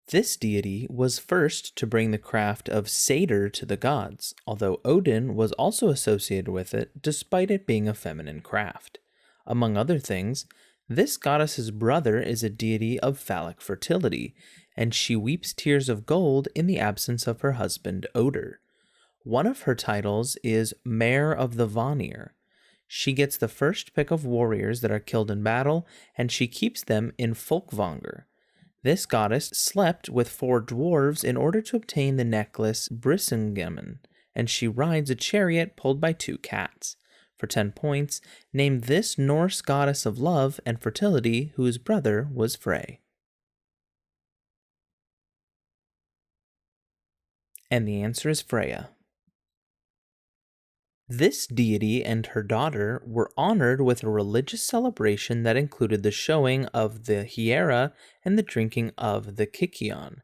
This deity was first to bring the craft of satyr to the gods, although Odin was also associated with it despite it being a feminine craft. Among other things, this goddess's brother is a deity of phallic fertility, and she weeps tears of gold in the absence of her husband Odin. One of her titles is Mare of the Vanir. She gets the first pick of warriors that are killed in battle, and she keeps them in Folkvanger. This goddess slept with 4 dwarves in order to obtain the necklace Brisingamen, and she rides a chariot pulled by 2 cats. For 10 points, name this Norse goddess of love and fertility whose brother was Frey. And the answer is Freya. This deity and her daughter were honored with a religious celebration that included the showing of the Hiera and the drinking of the Kikion.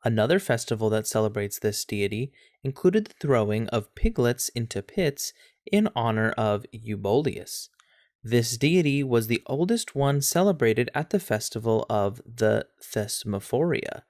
Another festival that celebrates this deity included the throwing of piglets into pits in honor of Euboleus. This deity was the oldest one celebrated at the festival of the Thesmophoria.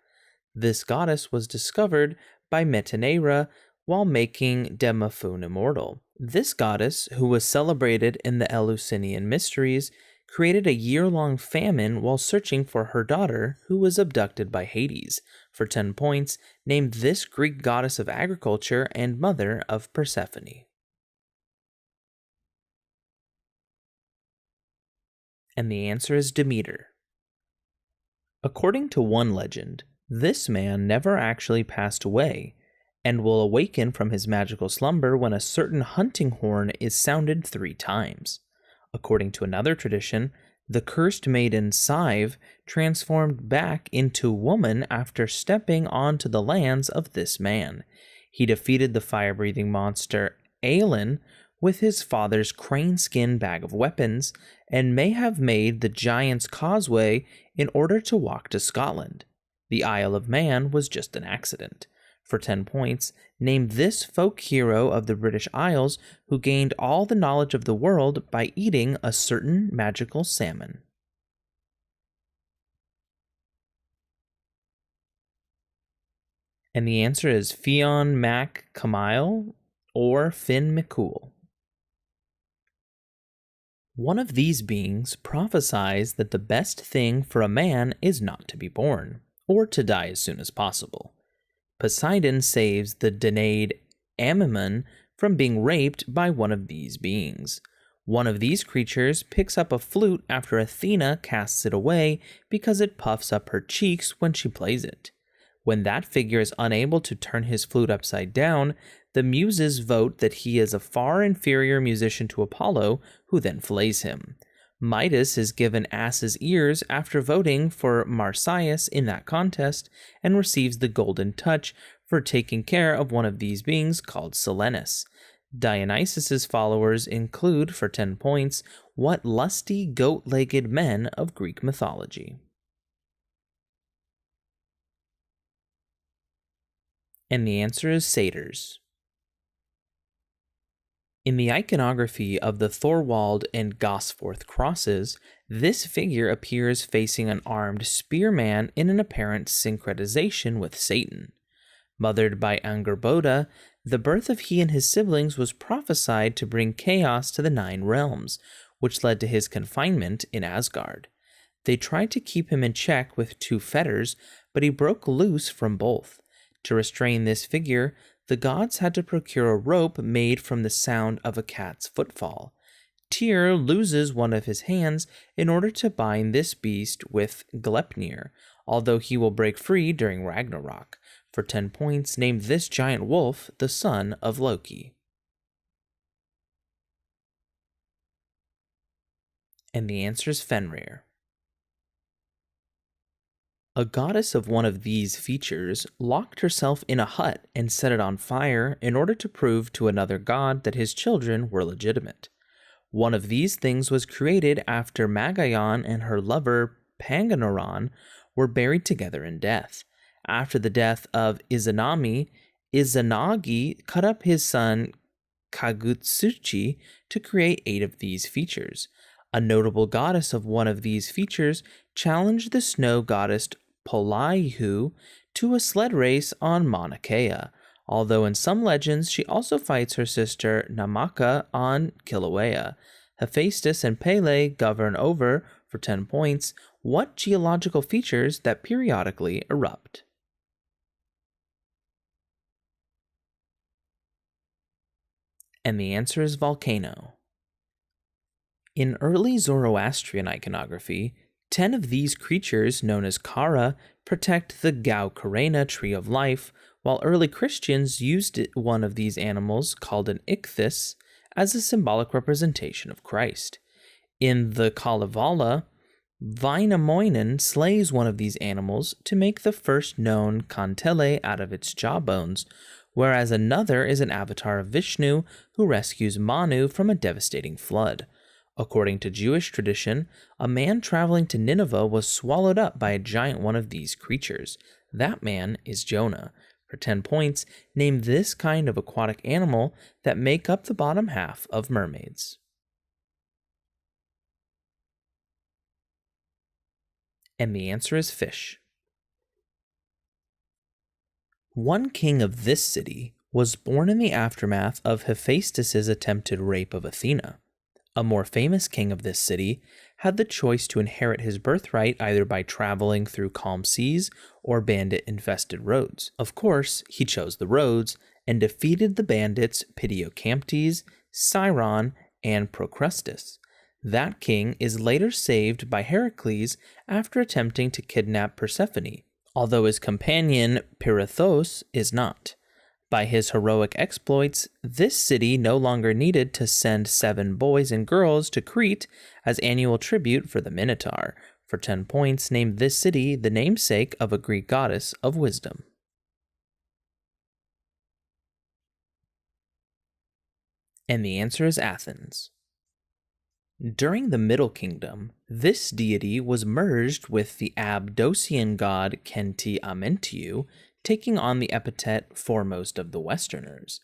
This goddess was discovered by Metaneira while making Demophoon immortal. This goddess, who was celebrated in the Eleusinian Mysteries, created a year-long famine while searching for her daughter, who was abducted by Hades. For 10 points, name this Greek goddess of agriculture and mother of Persephone. And the answer is Demeter. According to one legend, this man never actually passed away, and will awaken from his magical slumber when a certain hunting horn is sounded 3 times. According to another tradition, the cursed maiden Sive transformed back into woman after stepping onto the lands of this man. He defeated the fire-breathing monster Aelin with his father's crane skin bag of weapons, and may have made the Giant's Causeway in order to walk to Scotland. The Isle of Man was just an accident. For 10 points, name this folk hero of the British Isles who gained all the knowledge of the world by eating a certain magical salmon. And the answer is Fionn Mac Camail or Finn McCool. One of these beings prophesies that the best thing for a man is not to be born, or to die as soon as possible. Poseidon saves the Danaids Amymon from being raped by one of these beings. One of these creatures picks up a flute after Athena casts it away because it puffs up her cheeks when she plays it. When that figure is unable to turn his flute upside down, the muses vote that he is a far inferior musician to Apollo, who then flays him. Midas is given ass's ears after voting for Marsyas in that contest, and receives the golden touch for taking care of one of these beings called Silenus. Dionysus's followers include, for 10 points, what lusty goat-legged men of Greek mythology. And the answer is satyrs. In the iconography of the Thorwald and Gosforth crosses, this figure appears facing an armed spearman in an apparent syncretization with Satan. Mothered by Angerboda, the birth of he and his siblings was prophesied to bring chaos to the 9 realms, which led to his confinement in Asgard. They tried to keep him in check with 2 fetters, but he broke loose from both. To restrain this figure, the gods had to procure a rope made from the sound of a cat's footfall. Tyr loses one of his hands in order to bind this beast with Gleipnir, although he will break free during Ragnarok. For 10 points, name this giant wolf the son of Loki. And the answer is Fenrir. A goddess of one of these features locked herself in a hut and set it on fire in order to prove to another god that his children were legitimate. One of these things was created after Magayon and her lover Panganoron were buried together in death. After the death of Izanami, Izanagi cut up his son Kagutsuchi to create 8 of these features. A notable goddess of one of these features challenged the snow goddess Polaihu to a sled race on Mauna Kea, although in some legends she also fights her sister Namaka on Kilauea. Hephaestus and Pele govern over, for 10 points, what geological features that periodically erupt. And the answer is volcano. In early Zoroastrian iconography, 10 of these creatures, known as Kara, protect the Gaukarena tree of life, while early Christians used one of these animals, called an ichthys, as a symbolic representation of Christ. In the Kalevala, Wainamoinen slays one of these animals to make the first known kantele out of its jawbones, whereas another is an avatar of Vishnu who rescues Manu from a devastating flood. According to Jewish tradition, a man traveling to Nineveh was swallowed up by a giant one of these creatures. That man is Jonah. For 10 points, name this kind of aquatic animal that make up the bottom half of mermaids. And the answer is fish. One king of this city was born in the aftermath of Hephaestus's attempted rape of Athena. A more famous king of this city had the choice to inherit his birthright either by traveling through calm seas or bandit-infested roads. Of course, he chose the roads and defeated the bandits Pitiocamptes, Sciron, and Procrustes. That king is later saved by Heracles after attempting to kidnap Persephone, although his companion Pirithous is not. By his heroic exploits, this city no longer needed to send 7 boys and girls to Crete as annual tribute for the Minotaur. For 10 points, name this city the namesake of a Greek goddess of wisdom. And the answer is Athens. During the Middle Kingdom, this deity was merged with the Abdosian god Kenti Amentiu, taking on the epithet foremost of the Westerners.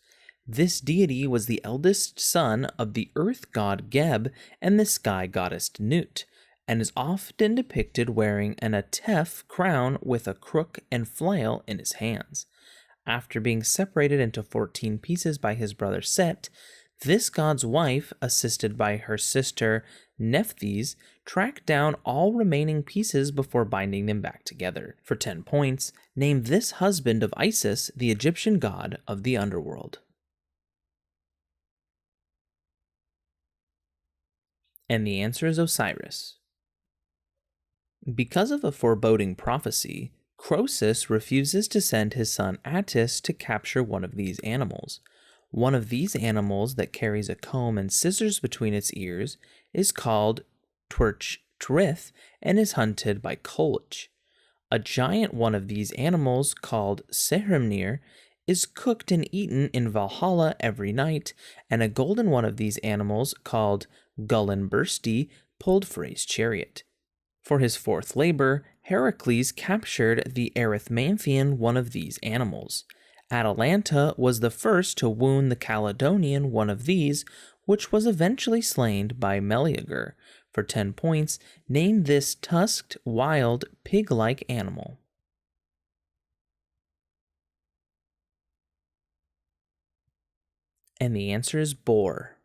This deity was the eldest son of the earth god Geb and the sky goddess Nut, and is often depicted wearing an Atef crown with a crook and flail in his hands. After being separated into 14 pieces by his brother Set, this god's wife, assisted by her sister Nephthys, tracked down all remaining pieces before binding them back together. For 10 points, name this husband of Isis, the Egyptian god of the underworld. And the answer is Osiris. Because of a foreboding prophecy, Croesus refuses to send his son Attis to capture one of these animals. One of these animals that carries a comb and scissors between its ears is called Twerch Trith and is hunted by Kolch. A giant one of these animals called Sehrimnir is cooked and eaten in Valhalla every night, and a golden one of these animals called Gullinbursti pulled Frey's chariot. For his 4th labor, Heracles captured the Erythmanthian one of these animals. Atalanta was the first to wound the Caledonian one of these, which was eventually slain by Meleager. For 10 points, name this tusked, wild, pig-like animal. And the answer is boar.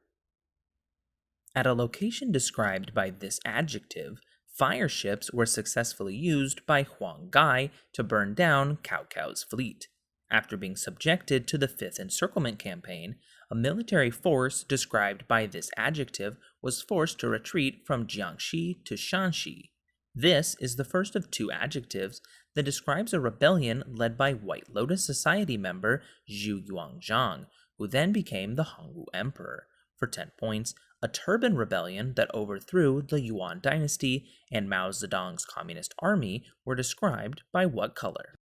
At a location described by this adjective, fire ships were successfully used by Huang Gai to burn down Cao Cao's fleet. After being subjected to the 5th Encirclement Campaign, a military force described by this adjective was forced to retreat from Jiangxi to Shanxi. This is the first of 2 adjectives that describes a rebellion led by White Lotus Society member Zhu Yuanzhang, who then became the Hongwu Emperor. For 10 points, a turban rebellion that overthrew the Yuan dynasty and Mao Zedong's Communist Army were described by what color?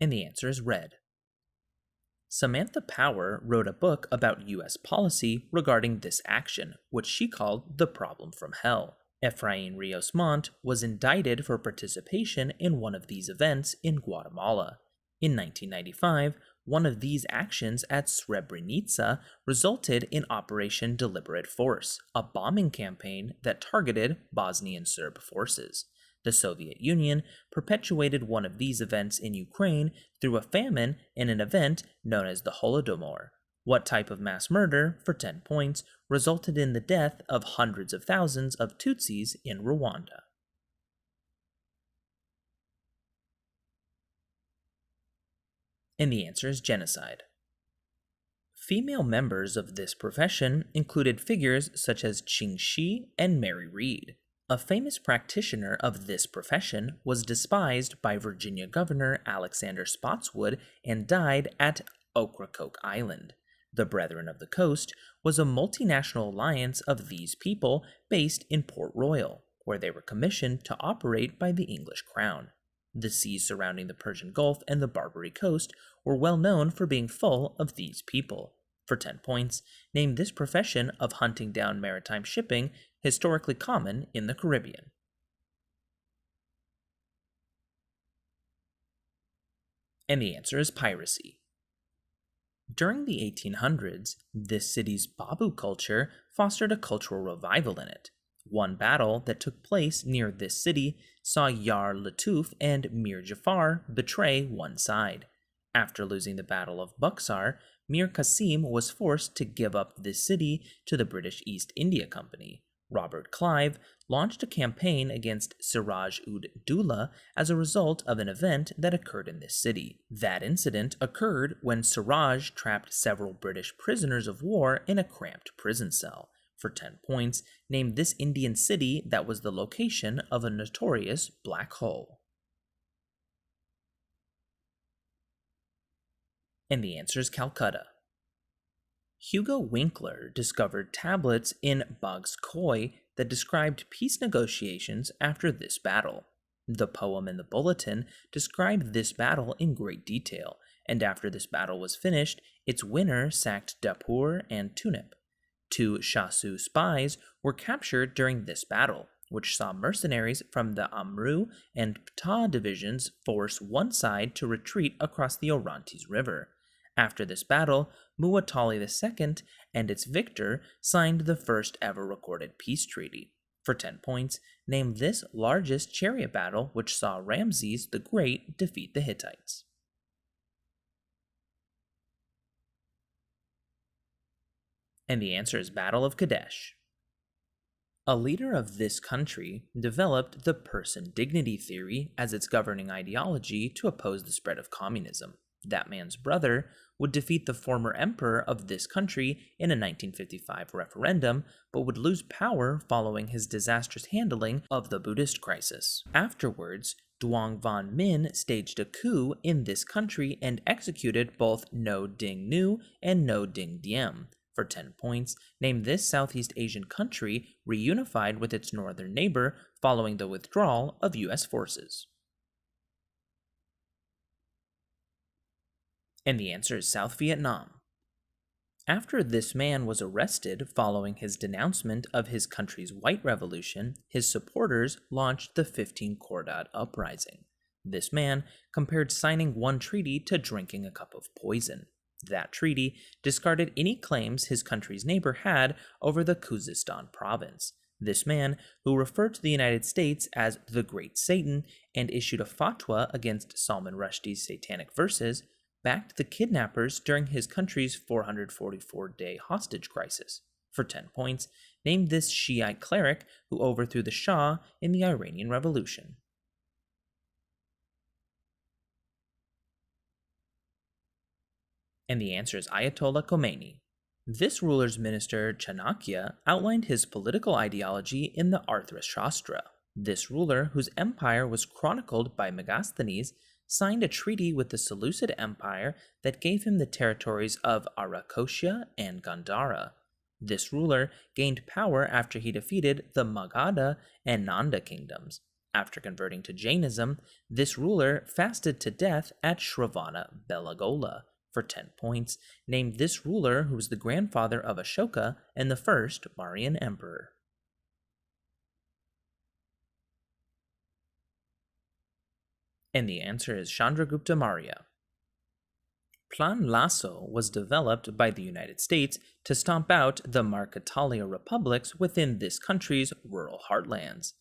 And the answer is red. Samantha Power wrote a book about U.S. policy regarding this action, which she called The Problem from Hell. Efrain Rios Montt was indicted for participation in one of these events in Guatemala. In 1995, one of these actions at Srebrenica resulted in Operation Deliberate Force, a bombing campaign that targeted Bosnian Serb forces. The Soviet Union perpetuated one of these events in Ukraine through a famine in an event known as the Holodomor. What type of mass murder, for 10 points, resulted in the death of hundreds of thousands of Tutsis in Rwanda? And the answer is genocide. Female members of this profession included figures such as Qing Shi and Mary Read. A famous practitioner of this profession was despised by Virginia Governor Alexander Spotswood and died at Ocracoke Island. The Brethren of the Coast was a multinational alliance of these people based in Port Royal, where they were commissioned to operate by the English crown. The seas surrounding the Persian Gulf and the Barbary Coast were well known for being full of these people. For 10 points, name this profession of hunting down maritime shipping historically common in the Caribbean. And the answer is piracy. During the 1800s, this city's Babu culture fostered a cultural revival in it. One battle that took place near this city saw Yar Latuf and Mir Jafar betray one side. After losing the Battle of Buxar, Mir Qasim was forced to give up this city to the British East India Company. Robert Clive launched a campaign against Siraj ud Dowlah as a result of an event that occurred in this city. That incident occurred when Siraj trapped several British prisoners of war in a cramped prison cell. For 10 points, name this Indian city that was the location of a notorious black hole. And the answer is Calcutta. Hugo Winkler discovered tablets in Bog's Khoi that described peace negotiations after this battle. The poem in the bulletin described this battle in great detail, and after this battle was finished, its winner sacked Dapur and Tunip. 2 Shasu spies were captured during this battle, which saw mercenaries from the Amru and Ptah divisions force one side to retreat across the Orontes River. After this battle, Muwatalli II and its victor signed the first ever recorded peace treaty. For 10 points, name this largest chariot battle which saw Ramses the Great defeat the Hittites. And the answer is Battle of Kadesh. A leader of this country developed the person dignity theory as its governing ideology to oppose the spread of communism. That man's brother would defeat the former emperor of this country in a 1955 referendum, but would lose power following his disastrous handling of the Buddhist crisis. Afterwards, Duong Van Min staged a coup in this country and executed both No Ding Nu and No Ding Diem. For 10 points, name this Southeast Asian country reunified with its northern neighbor following the withdrawal of U.S. forces. And the answer is South Vietnam. After this man was arrested following his denouncement of his country's white revolution, his supporters launched the 15 Khordad uprising. This man compared signing one treaty to drinking a cup of poison. That treaty discarded any claims his country's neighbor had over the Khuzestan province. This man, who referred to the United States as the Great Satan and issued a fatwa against Salman Rushdie's satanic verses, backed the kidnappers during his country's 444-day hostage crisis. For 10 points, name this Shiite cleric who overthrew the Shah in the Iranian Revolution. And the answer is Ayatollah Khomeini. This ruler's minister, Chanakya, outlined his political ideology in the Arthra Shastra. This ruler, whose empire was chronicled by Megasthenes, signed a treaty with the Seleucid Empire that gave him the territories of Arachosia and Gandhara. This ruler gained power after he defeated the Magadha and Nanda kingdoms. After converting to Jainism, this ruler fasted to death at Shravana Belagola. For 10 points, name this ruler who was the grandfather of Ashoka and the first Mauryan emperor. And the answer is Chandragupta Maurya. Plan Lasso was developed by the United States to stomp out the Marketalia republics within this country's rural heartlands.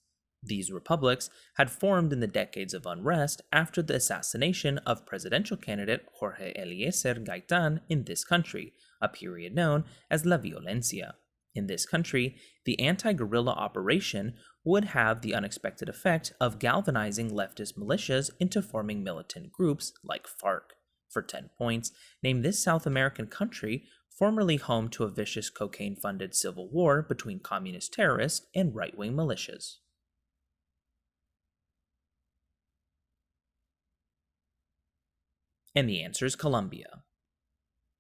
These republics had formed in the decades of unrest after the assassination of presidential candidate Jorge Eliezer Gaitan in this country, a period known as La Violencia. In this country, the anti-guerrilla operation would have the unexpected effect of galvanizing leftist militias into forming militant groups like FARC. For 10 points, name this South American country formerly home to a vicious cocaine-funded civil war between communist terrorists and right-wing militias. And the answer is Colombia.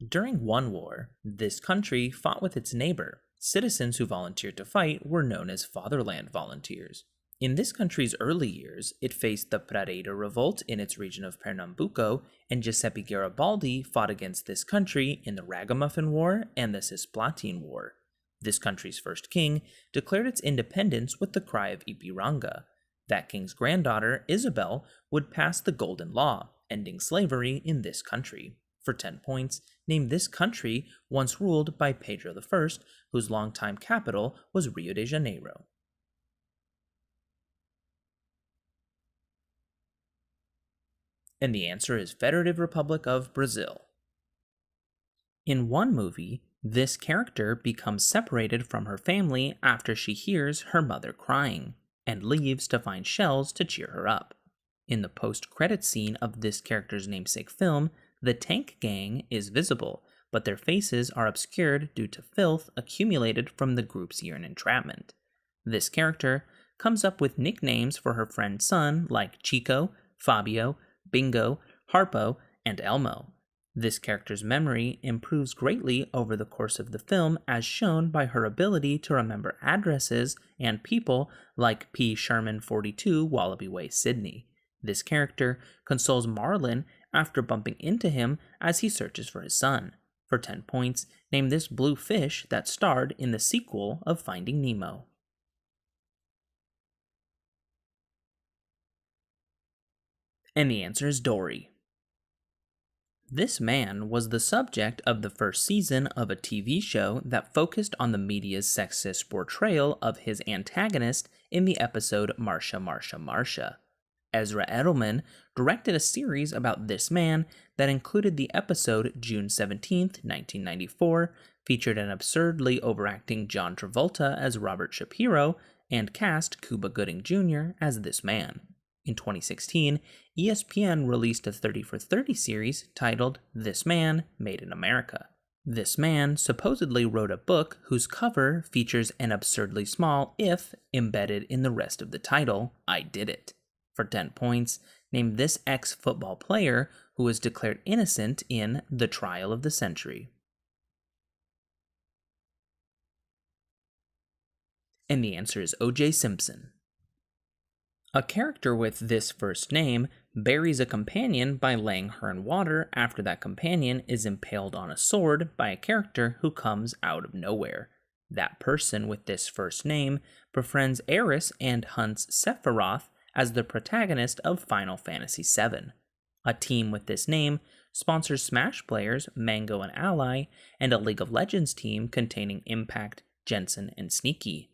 During one war, this country fought with its neighbor. Citizens who volunteered to fight were known as fatherland volunteers. In this country's early years, it faced the Pradeira revolt in its region of Pernambuco, and Giuseppe Garibaldi fought against this country in the Ragamuffin War and the Cisplatine War. This country's first king declared its independence with the cry of Ipiranga. That king's granddaughter, Isabel, would pass the Golden Law, ending slavery in this country. For 10 points, name this country once ruled by Pedro I, whose longtime capital was Rio de Janeiro. And the answer is Federative Republic of Brazil. In one movie, this character becomes separated from her family after she hears her mother crying, and leaves to find shells to cheer her up. In the post-credits scene of this character's namesake film, the Tank Gang is visible, but their faces are obscured due to filth accumulated from the group's year in entrapment. This character comes up with nicknames for her friend's son like Chico, Fabio, Bingo, Harpo, and Elmo. This character's memory improves greatly over the course of the film, as shown by her ability to remember addresses and people like P. Sherman 42 Wallaby Way, Sydney. This character consoles Marlin after bumping into him as he searches for his son. For 10 points, name this blue fish that starred in the sequel of Finding Nemo. And the answer is Dory. This man was the subject of the first season of a TV show that focused on the media's sexist portrayal of his antagonist in the episode Marsha, Marsha, Marsha. Ezra Edelman directed a series about this man that included the episode June 17, 1994, featured an absurdly overacting John Travolta as Robert Shapiro, and cast Cuba Gooding Jr. as this man. In 2016, ESPN released a 30 for 30 series titled This Man Made in America. This man supposedly wrote a book whose cover features an absurdly small if embedded in the rest of the title, I Did It. For 10 points, name this ex-football player who was declared innocent in The Trial of the Century. And the answer is O.J. Simpson. A character with this first name buries a companion by laying her in water after that companion is impaled on a sword by a character who comes out of nowhere. That person with this first name befriends Eris and hunts Sephiroth as the protagonist of Final Fantasy VII. A team with this name sponsors Smash players Mango and Ally, and a League of Legends team containing Impact, Jensen, and Sneaky.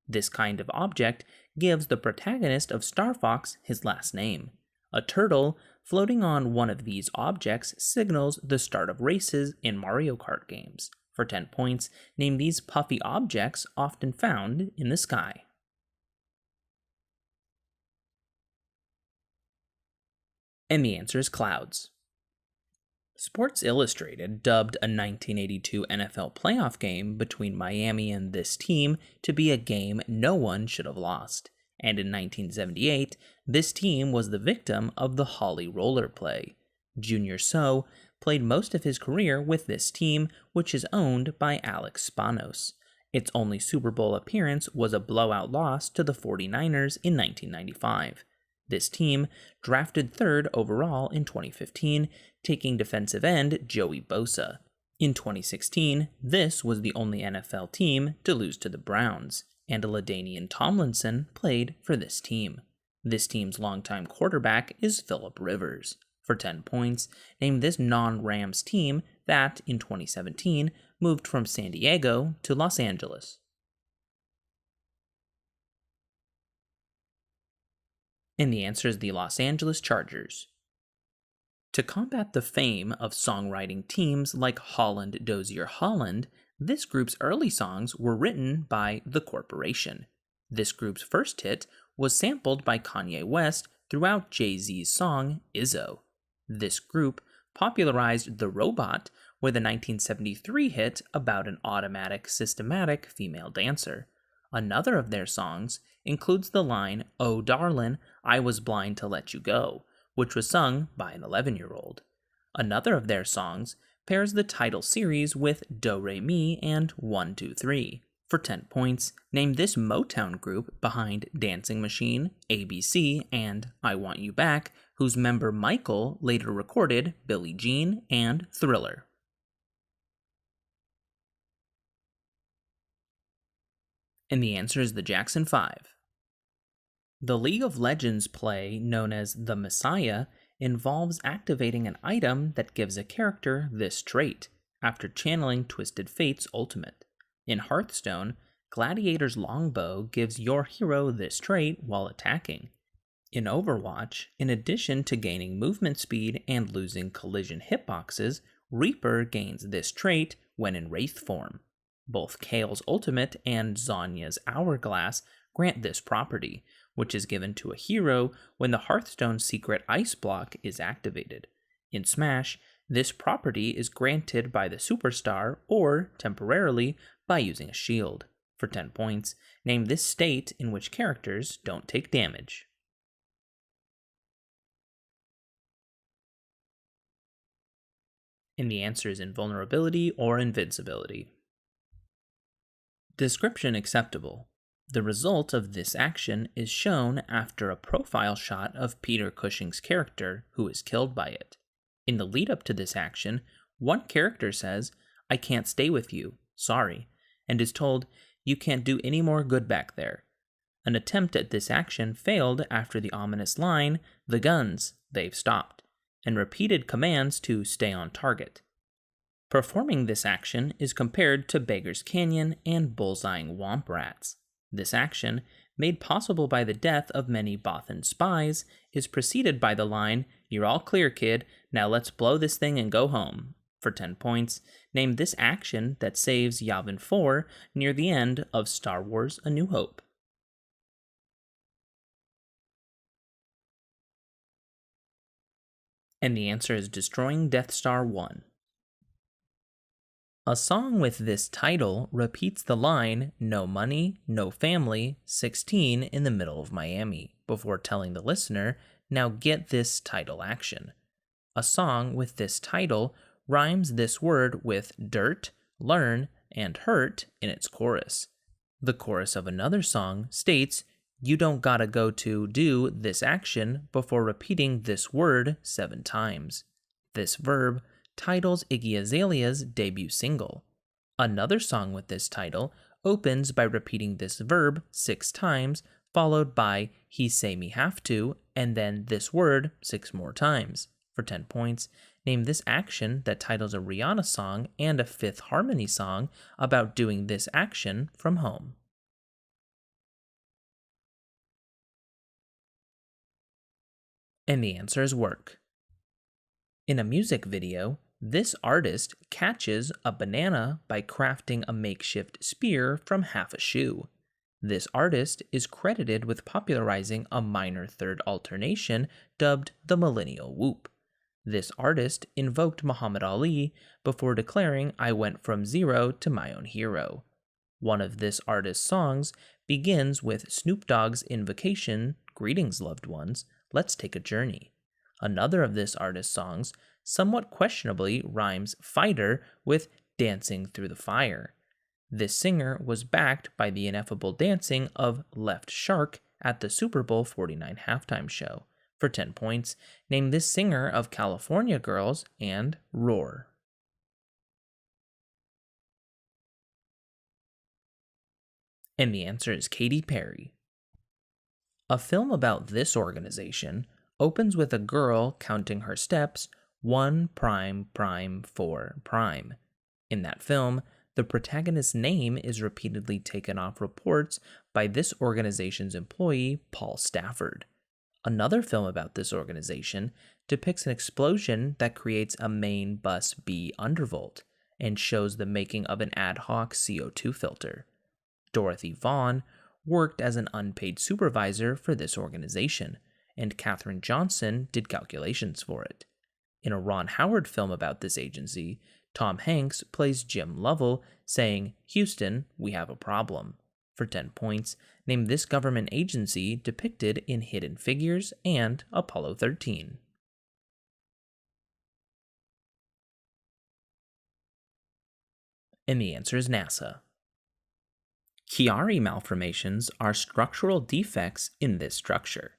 This kind of object gives the protagonist of Star Fox his last name. A turtle floating on one of these objects signals the start of races in Mario Kart games. For 10 points, name these puffy objects often found in the sky. And the answer is clouds. Sports Illustrated dubbed a 1982 NFL playoff game between Miami and this team to be a game no one should have lost. And in 1978, this team was the victim of the Holly Roller play. Junior So played most of his career with this team, which is owned by Alex Spanos. Its only Super Bowl appearance was a blowout loss to the 49ers in 1995. This team drafted third overall in 2015, taking defensive end Joey Bosa. In 2016, this was the only NFL team to lose to the Browns, and LaDainian Tomlinson played for this team. This team's longtime quarterback is Phillip Rivers. For 10 points, name this non-Rams team that, in 2017, moved from San Diego to Los Angeles. And the answer is the Los Angeles Chargers. To combat the fame of songwriting teams like Holland Dozier Holland, this group's early songs were written by The Corporation. This group's first hit was sampled by Kanye West throughout Jay-Z's song Izzo. This group popularized The Robot with a 1973 hit about an automatic, systematic female dancer. Another of their songs includes the line, "Oh darlin', I was blind to let you go," which was sung by an 11-year-old. Another of their songs pairs the title series with Do Re Mi and 1-2-3. For 10 points, name this Motown group behind Dancing Machine, ABC, and I Want You Back, whose member Michael later recorded Billie Jean and Thriller. And the answer is the Jackson 5. The League of Legends play, known as the Messiah, involves activating an item that gives a character this trait, after channeling Twisted Fate's ultimate. In Hearthstone, Gladiator's Longbow gives your hero this trait while attacking. In Overwatch, in addition to gaining movement speed and losing collision hitboxes, Reaper gains this trait when in Wraith form. Both Kael's ultimate and Zonya's Hourglass grant this property, which is given to a hero when the Hearthstone secret Ice Block is activated. In Smash, this property is granted by the superstar or, temporarily, by using a shield. For 10 points, name this state in which characters don't take damage. And the answer is invulnerability or invincibility. Description acceptable. The result of this action is shown after a profile shot of Peter Cushing's character, who is killed by it. In the lead up to this action, one character says, "I can't stay with you, sorry," and is told, "You can't do any more good back there." An attempt at this action failed after the ominous line, "The guns, they've stopped," and repeated commands to stay on target. Performing this action is compared to Beggar's Canyon and bullseyeing womp rats. This action, made possible by the death of many Bothan spies, is preceded by the line, "You're all clear, kid, now let's blow this thing and go home." For 10 points, name this action that saves Yavin 4 near the end of Star Wars A New Hope. And the answer is destroying Death Star 1. A song with this title repeats the line, "No money, no family, 16 in the middle of Miami," before telling the listener, "Now get this title action." A song with this title rhymes this word with dirt, learn, and hurt in its chorus. The chorus of another song states, "You don't gotta go to do this action," before repeating this word 7 times. This verb titles Iggy Azalea's debut single. Another song with this title opens by repeating this verb 6 times, followed by "He say me have to," and then this word 6 more times. For 10 points, name this action that titles a Rihanna song and a Fifth Harmony song about doing this action from home. And the answer is work. In a music video, this artist catches a banana by crafting a makeshift spear from half a shoe. This artist is credited with popularizing a minor third alternation dubbed the Millennial Whoop. This artist invoked Muhammad Ali before declaring, "I went from zero to my own hero." One of this artist's songs begins with Snoop Dogg's invocation, "Greetings, loved ones, let's take a journey." Another of this artist's songs somewhat questionably rhymes fighter with dancing through the fire. This singer was backed by the ineffable dancing of Left Shark at the Super Bowl 49 halftime show. For 10 points, name this singer of California Girls and Roar. And the answer is Katy Perry. A film about this organization opens with a girl counting her steps 1 prime prime 4 prime. In that film, the protagonist's name is repeatedly taken off reports by this organization's employee, Paul Stafford. Another film about this organization depicts an explosion that creates a main bus B undervolt and shows the making of an ad hoc CO2 filter. Dorothy Vaughan worked as an unpaid supervisor for this organization, and Katherine Johnson did calculations for it. In a Ron Howard film about this agency, Tom Hanks plays Jim Lovell, saying, "Houston, we have a problem." For 10 points, name this government agency depicted in Hidden Figures and Apollo 13. And the answer is NASA. Chiari malformations are structural defects in this structure.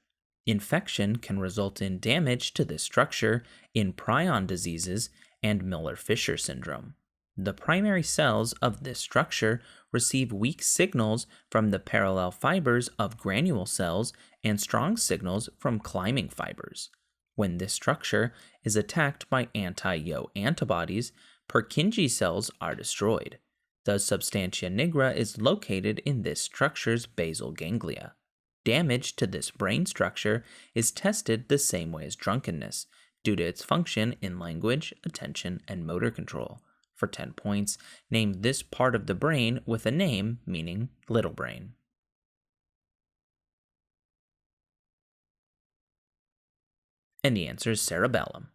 Infection can result in damage to this structure in prion diseases and Miller-Fisher syndrome. The primary cells of this structure receive weak signals from the parallel fibers of granule cells and strong signals from climbing fibers. When this structure is attacked by anti-Yo antibodies, Purkinje cells are destroyed. The substantia nigra is located in this structure's basal ganglia. Damage to this brain structure is tested the same way as drunkenness, due to its function in language, attention, and motor control. For 10 points, name this part of the brain with a name meaning little brain. And the answer is cerebellum.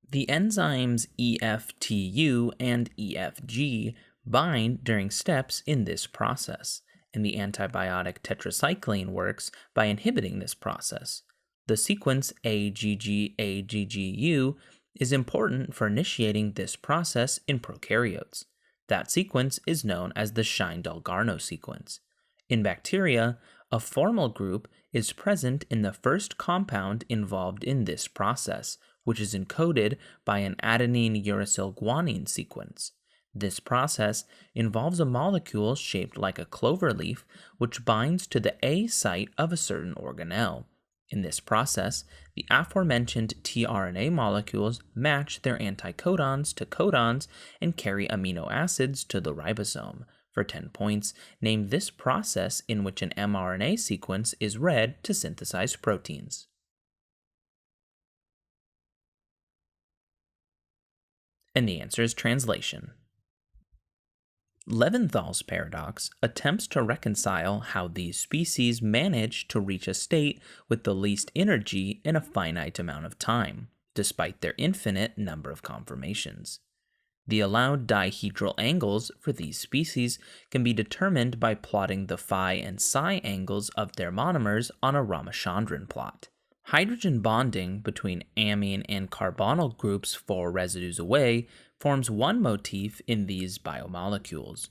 The enzymes EFTU and EFG bind during steps in this process, and the antibiotic tetracycline works by inhibiting this process. The sequence AGG-AGGU is important for initiating this process in prokaryotes. That sequence is known as the Shine-Dalgarno sequence. In bacteria, a formal group is present in the first compound involved in this process, which is encoded by an adenine uracil guanine sequence. This process involves a molecule shaped like a clover leaf, which binds to the A site of a certain organelle. In this process, the aforementioned tRNA molecules match their anticodons to codons and carry amino acids to the ribosome. For 10 points, name this process in which an mRNA sequence is read to synthesize proteins. And the answer is translation. Levinthal's paradox attempts to reconcile how these species manage to reach a state with the least energy in a finite amount of time, despite their infinite number of conformations. The allowed dihedral angles for these species can be determined by plotting the phi and psi angles of their monomers on a Ramachandran plot. Hydrogen bonding between amine and carbonyl groups 4 residues away forms one motif in these biomolecules.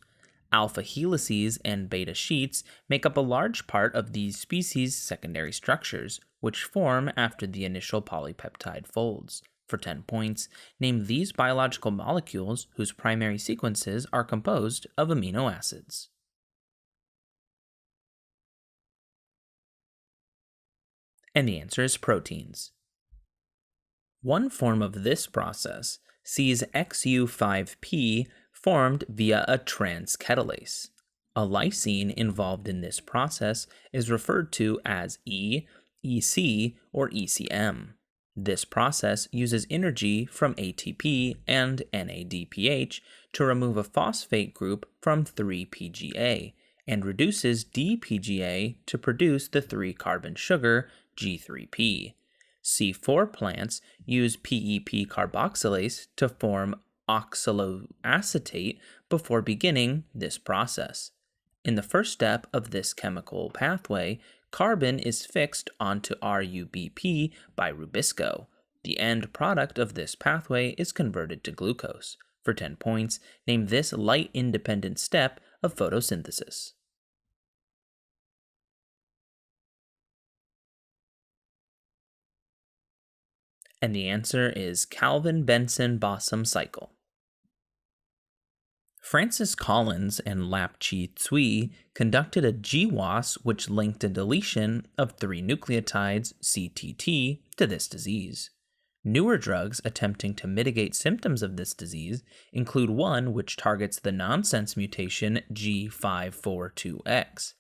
Alpha helices and beta sheets make up a large part of these species' secondary structures, which form after the initial polypeptide folds. For 10 points, name these biological molecules whose primary sequences are composed of amino acids. And the answer is proteins. One form of this process sees XU5P formed via a trans-catalase. A lysine involved in this process is referred to as E, EC, or ECM. This process uses energy from ATP and NADPH to remove a phosphate group from 3-PGA and reduces DPGA to produce the 3-carbon sugar G3P. C4 plants use PEP carboxylase to form oxaloacetate before beginning this process. In the first step of this chemical pathway, carbon is fixed onto RUBP by Rubisco. The end product of this pathway is converted to glucose. For 10 points, name this light-independent step of photosynthesis. And the answer is Calvin-Benson-Bossum cycle. Francis Collins and Lap Chi Tsui conducted a GWAS which linked a deletion of 3 nucleotides CTT to this disease. Newer drugs attempting to mitigate symptoms of this disease include one which targets the nonsense mutation G542X.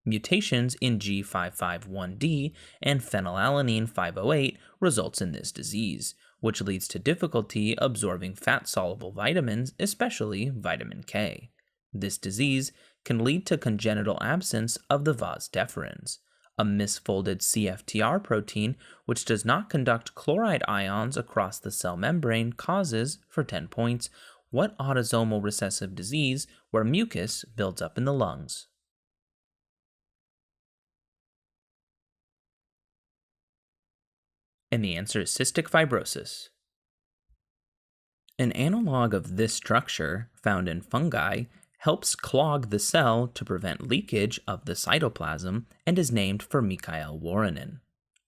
Mutations in G551D and phenylalanine 508 results in this disease, which leads to difficulty absorbing fat-soluble vitamins, especially vitamin K. This disease can lead to congenital absence of the vas deferens, a misfolded CFTR protein which does not conduct chloride ions across the cell membrane causes, for 10 points, what autosomal recessive disease where mucus builds up in the lungs? And the answer is cystic fibrosis. An analog of this structure, found in fungi, helps clog the cell to prevent leakage of the cytoplasm and is named for Mikhail Warinin.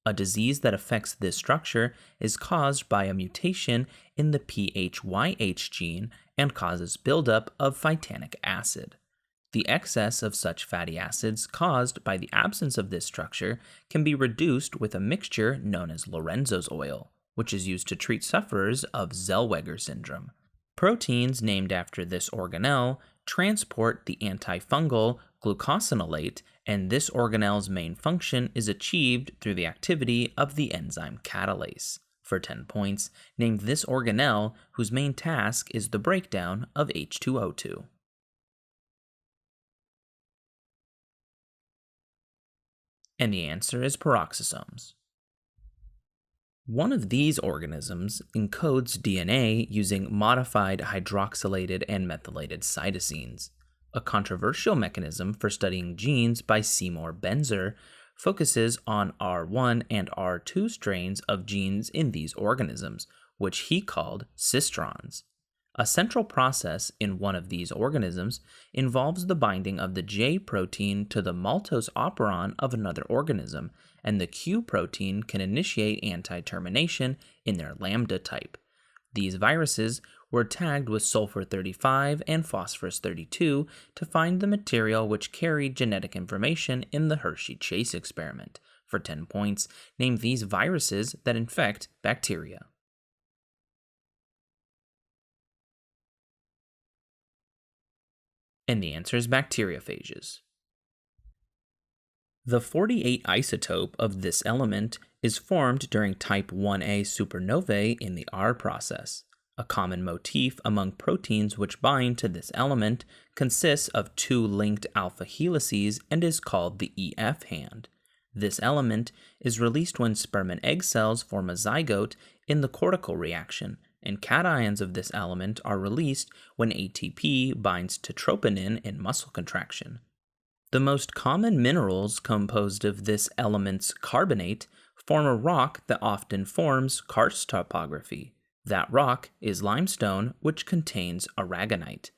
A disease that affects this structure is caused by a mutation in the PHYH gene and causes buildup of phytanic acid. The excess of such fatty acids caused by the absence of this structure can be reduced with a mixture known as Lorenzo's oil, which is used to treat sufferers of Zellweger syndrome. Proteins named after this organelle transport the antifungal glucosinolate, and this organelle's main function is achieved through the activity of the enzyme catalase. For 10 points, name this organelle whose main task is the breakdown of H2O2. And the answer is peroxisomes. One of these organisms encodes DNA using modified hydroxylated and methylated cytosines. A controversial mechanism for studying genes by Seymour Benzer focuses on R1 and R2 strains of genes in these organisms, which he called cistrons. A central process in one of these organisms involves the binding of the J protein to the maltose operon of another organism, and the Q protein can initiate anti-termination in their lambda type. These viruses were tagged with sulfur 35 and phosphorus 32 to find the material which carried genetic information in the Hershey-Chase experiment. For 10 points, name these viruses that infect bacteria. And the answer is bacteriophages. The 48 isotope of this element is formed during type 1a supernovae in the R process. A common motif among proteins which bind to this element consists of two linked alpha helices and is called the EF hand. This element is released when sperm and egg cells form a zygote in the cortical reaction, and cations of this element are released when ATP binds to troponin in muscle contraction. The most common minerals composed of this element's carbonate form a rock that often forms karst topography. That rock is limestone, which contains aragonite.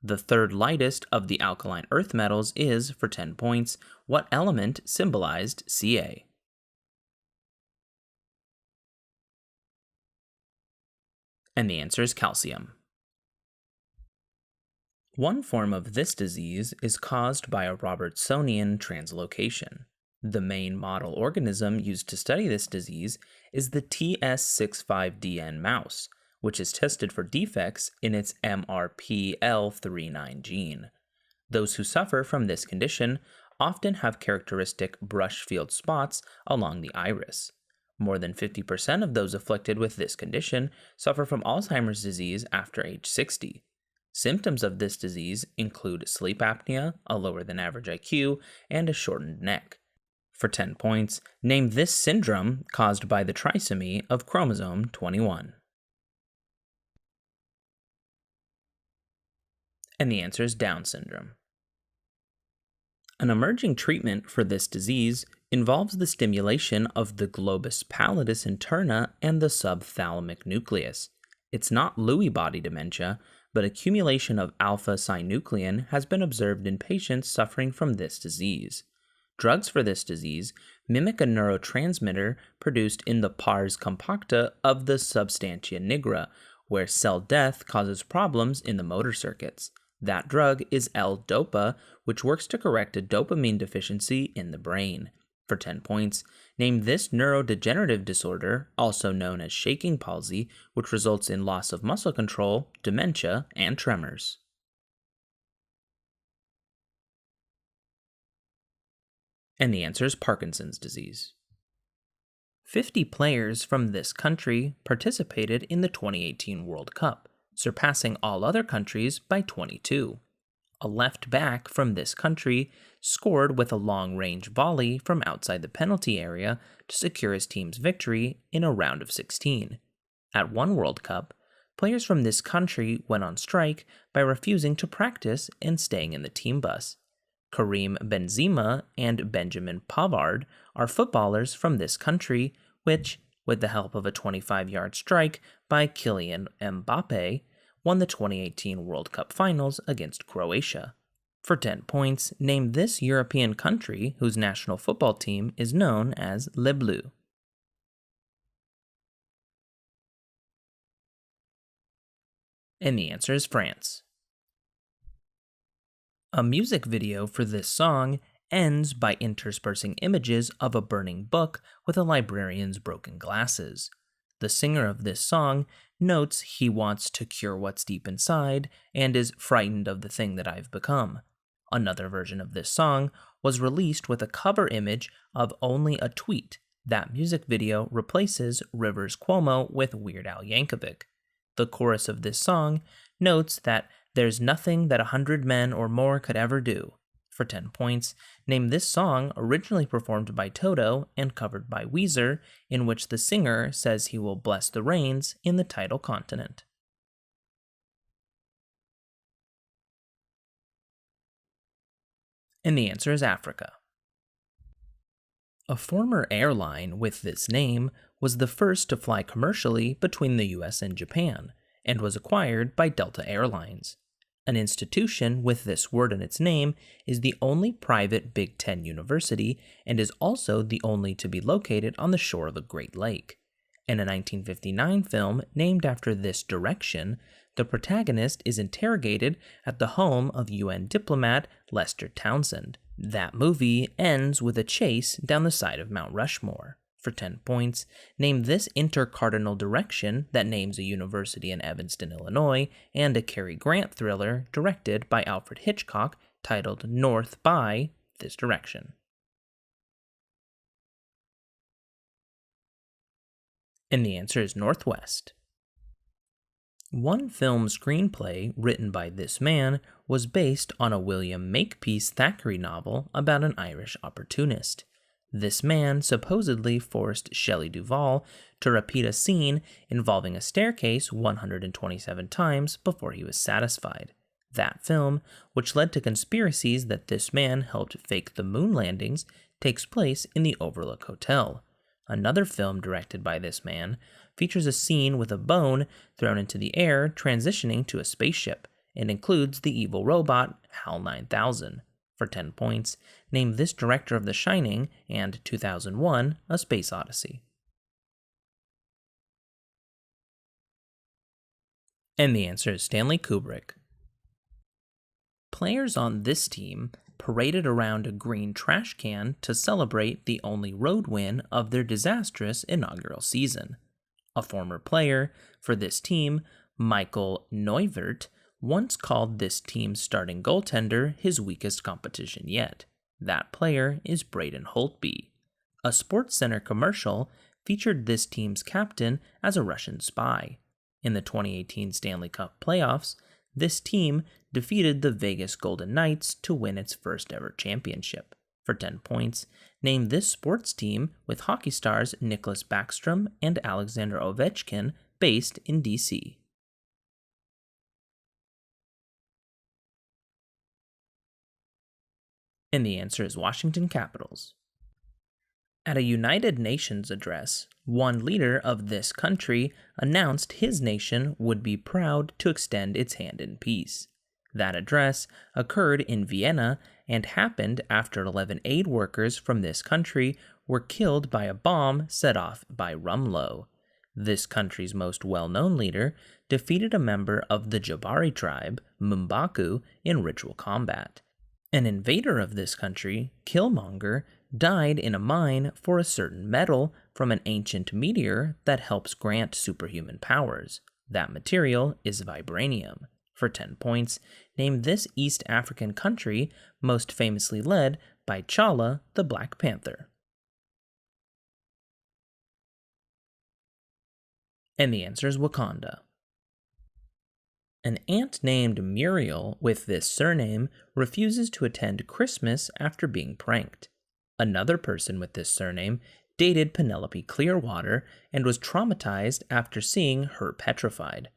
The third lightest of the alkaline earth metals is, for 10 points, what element symbolized Ca? And the answer is calcium. One form of this disease is caused by a Robertsonian translocation. The main model organism used to study this disease is the TS65DN mouse, which is tested for defects in its MRPL39 gene. Those who suffer from this condition often have characteristic brush-field spots along the iris. More than 50% of those afflicted with this condition suffer from Alzheimer's disease after age 60. Symptoms of this disease include sleep apnea, a lower than average IQ, and a shortened neck. For 10 points, name this syndrome caused by the trisomy of chromosome 21. And the answer is Down syndrome. An emerging treatment for this disease involves the stimulation of the globus pallidus interna and the subthalamic nucleus. It's not Lewy body dementia, but accumulation of alpha-synuclein has been observed in patients suffering from this disease. Drugs for this disease mimic a neurotransmitter produced in the pars compacta of the substantia nigra, where cell death causes problems in the motor circuits. That drug is L-DOPA, which works to correct a dopamine deficiency in the brain. For 10 points, name this neurodegenerative disorder, also known as shaking palsy, which results in loss of muscle control, dementia, and tremors. And the answer is Parkinson's disease. 50 players from this country participated in the 2018 World Cup, surpassing all other countries by 22. A left back from this country scored with a long-range volley from outside the penalty area to secure his team's victory in a round of 16. At one World Cup, players from this country went on strike by refusing to practice and staying in the team bus. Karim Benzema and Benjamin Pavard are footballers from this country, which, with the help of a 25-yard strike by Kylian Mbappe, won the 2018 World Cup Finals against Croatia. For 10 points, name this European country whose national football team is known as Les Bleus. And the answer is France. A music video for this song ends by interspersing images of a burning book with a librarian's broken glasses. The singer of this song notes he wants to cure what's deep inside and is frightened of the thing that I've become. Another version of this song was released with a cover image of only a tweet. That music video replaces Rivers Cuomo with Weird Al Yankovic. The chorus of this song notes that there's nothing that 100 men or more could ever do. For 10 points, name this song originally performed by Toto and covered by Weezer, in which the singer says he will bless the rains in the tidal continent. And the answer is Africa. A former airline with this name was the first to fly commercially between the US and Japan, and was acquired by Delta Airlines. An institution with this word in its name is the only private Big Ten university and is also the only to be located on the shore of the Great Lake. In a 1959 film named after this direction, the protagonist is interrogated at the home of UN diplomat Lester Townsend. That movie ends with a chase down the side of Mount Rushmore. For 10 points, name this intercardinal direction that names a university in Evanston, Illinois, and a Cary Grant thriller directed by Alfred Hitchcock titled North by this direction. And the answer is Northwest. One film screenplay written by this man was based on a William Makepeace Thackeray novel about an Irish opportunist. This man supposedly forced Shelley Duvall to repeat a scene involving a staircase 127 times before he was satisfied. That film, which led to conspiracies that this man helped fake the moon landings, takes place in the Overlook Hotel. Another film directed by this man features a scene with a bone thrown into the air transitioning to a spaceship, and includes the evil robot HAL 9000. For 10 points, name this director of The Shining and 2001: A Space Odyssey. And the answer is Stanley Kubrick. Players on this team paraded around a green trash can to celebrate the only road win of their disastrous inaugural season. A former player for this team, Michael Neuwirth, once called this team's starting goaltender his weakest competition yet. That player is Braden Holtby. A SportsCenter commercial featured this team's captain as a Russian spy. In the 2018 Stanley Cup playoffs, this team defeated the Vegas Golden Knights to win its first ever championship. For 10 points, name this sports team with hockey stars Nicholas Backstrom and Alexander Ovechkin based in DC. And the answer is Washington Capitals. At a United Nations address, one leader of this country announced his nation would be proud to extend its hand in peace. That address occurred in Vienna and happened after 11 aid workers from this country were killed by a bomb set off by Rumlow. This country's most well-known leader defeated a member of the Jabari tribe, Mumbaku, in ritual combat. An invader of this country, Killmonger, died in a mine for a certain metal from an ancient meteor that helps grant superhuman powers. That material is vibranium. For 10 points, name this East African country most famously led by T'Challa the Black Panther. And the answer is Wakanda. An aunt named Muriel with this surname refuses to attend Christmas after being pranked. Another person with this surname dated Penelope Clearwater and was traumatized after seeing her petrified.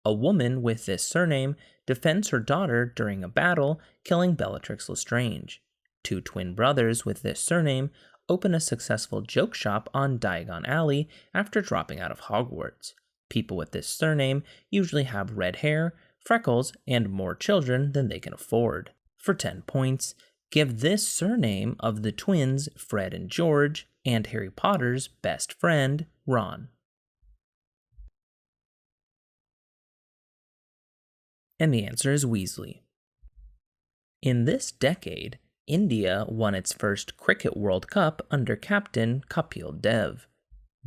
A woman with this surname defends her daughter during a battle, killing Bellatrix Lestrange. Two twin brothers with this surname open a successful joke shop on Diagon Alley after dropping out of Hogwarts. People with this surname usually have red hair, freckles, and more children than they can afford. For 10 points, give this surname of the twins Fred and George and Harry Potter's best friend, Ron. And the answer is Weasley. In this decade, India won its first Cricket World Cup under captain Kapil Dev.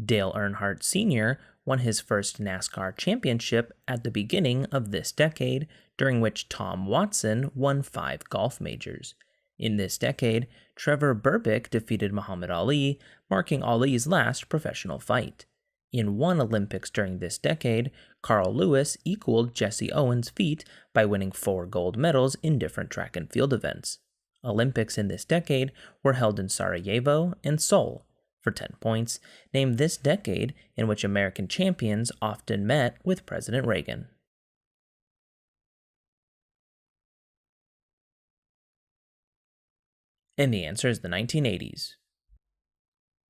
Dale Earnhardt Sr. won his first NASCAR championship at the beginning of this decade, during which Tom Watson won 5 golf majors. In this decade, Trevor Berbick defeated Muhammad Ali, marking Ali's last professional fight. In one Olympics during this decade, Carl Lewis equaled Jesse Owens' feat by winning 4 gold medals in different track and field events. Olympics in this decade were held in Sarajevo and Seoul. For 10 points, name this decade in which American champions often met with President Reagan. And the answer is the 1980s.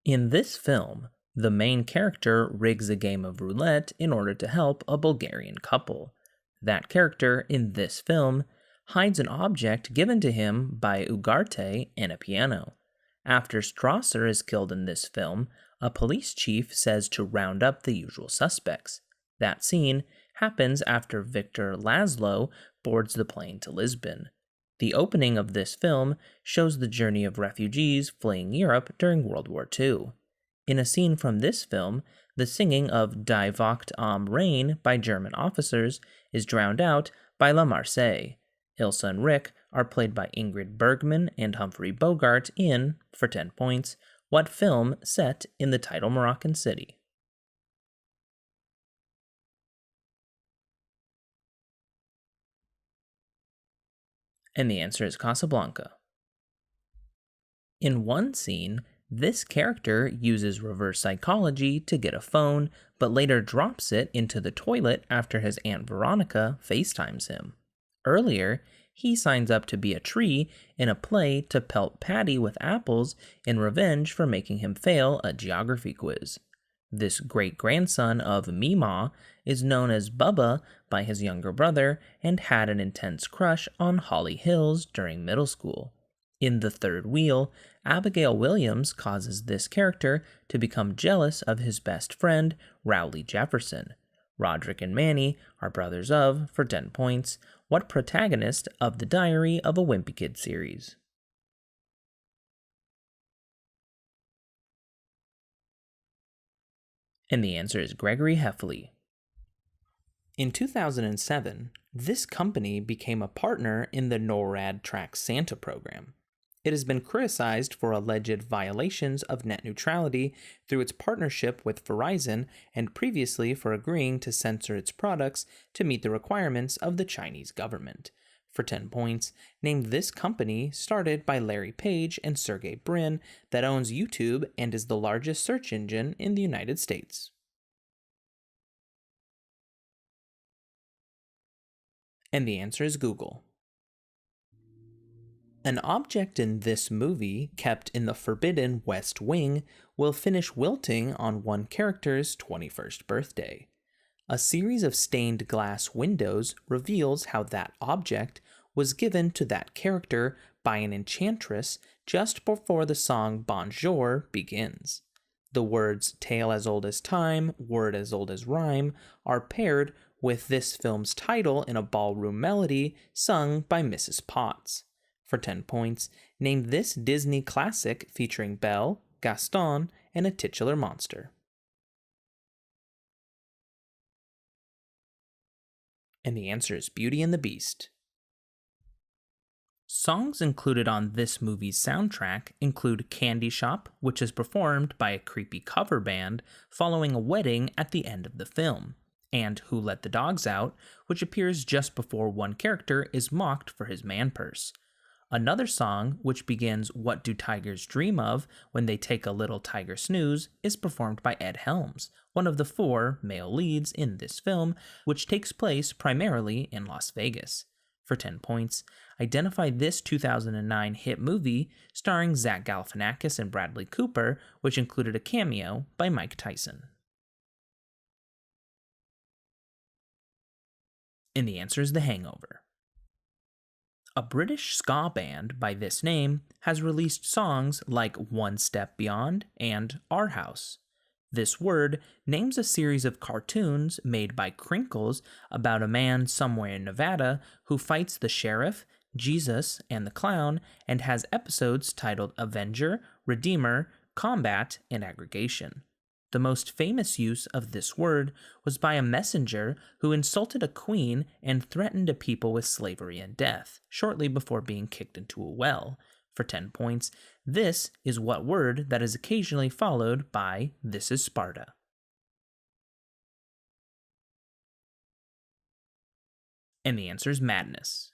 In this film, the main character rigs a game of roulette in order to help a Bulgarian couple. That character in this film hides an object given to him by Ugarte and a piano. After Strasser is killed in this film, a police chief says to round up the usual suspects. That scene happens after Victor Laszlo boards the plane to Lisbon. The opening of this film shows the journey of refugees fleeing Europe during World War II. In a scene from this film, the singing of Die Wacht am Rhein by German officers is drowned out by La Marseillaise. Ilsa and Rick are played by Ingrid Bergman and Humphrey Bogart in, for 10 points, what film set in the title Moroccan city? And the answer is Casablanca. In one scene, this character uses reverse psychology to get a phone, but later drops it into the toilet after his Aunt Veronica FaceTimes him. Earlier, he signs up to be a tree in a play to pelt Patty with apples in revenge for making him fail a geography quiz. This great-grandson of Meemaw is known as Bubba by his younger brother and had an intense crush on Holly Hills during middle school. In The Third Wheel, Abigail Williams causes this character to become jealous of his best friend, Rowley Jefferson. Roderick and Manny are brothers of, for 10 points, what protagonist of the Diary of a Wimpy Kid series? And the answer is Gregory Heffley. In 2007, this company became a partner in the NORAD Track Santa program. It has been criticized for alleged violations of net neutrality through its partnership with Verizon and previously for agreeing to censor its products to meet the requirements of the Chinese government. For 10 points, name this company started by Larry Page and Sergey Brin that owns YouTube and is the largest search engine in the United States. And the answer is Google. An object in this movie, kept in the forbidden West Wing, will finish wilting on one character's 21st birthday. A series of stained glass windows reveals how that object was given to that character by an enchantress just before the song Bonjour begins. The words tale as old as time, word as old as rhyme are paired with this film's title in a ballroom melody sung by Mrs. Potts. For 10 points, name this Disney classic featuring Belle, Gaston, and a titular monster. And the answer is Beauty and the Beast. Songs included on this movie's soundtrack include Candy Shop, which is performed by a creepy cover band following a wedding at the end of the film, and Who Let the Dogs Out, which appears just before one character is mocked for his man purse. Another song, which begins What Do Tigers Dream Of When They Take a Little Tiger Snooze, is performed by Ed Helms, one of the 4 male leads in this film, which takes place primarily in Las Vegas. For 10 points, identify this 2009 hit movie starring Zach Galifianakis and Bradley Cooper, which included a cameo by Mike Tyson. And the answer is The Hangover. A British ska band by this name has released songs like One Step Beyond and Our House. This word names a series of cartoons made by Crinkles about a man somewhere in Nevada who fights the sheriff, Jesus, and the clown, and has episodes titled Avenger, Redeemer, Combat, and Aggregation. The most famous use of this word was by a messenger who insulted a queen and threatened a people with slavery and death, shortly before being kicked into a well. For 10 points, this is what word that is occasionally followed by This is Sparta. And the answer is Madness.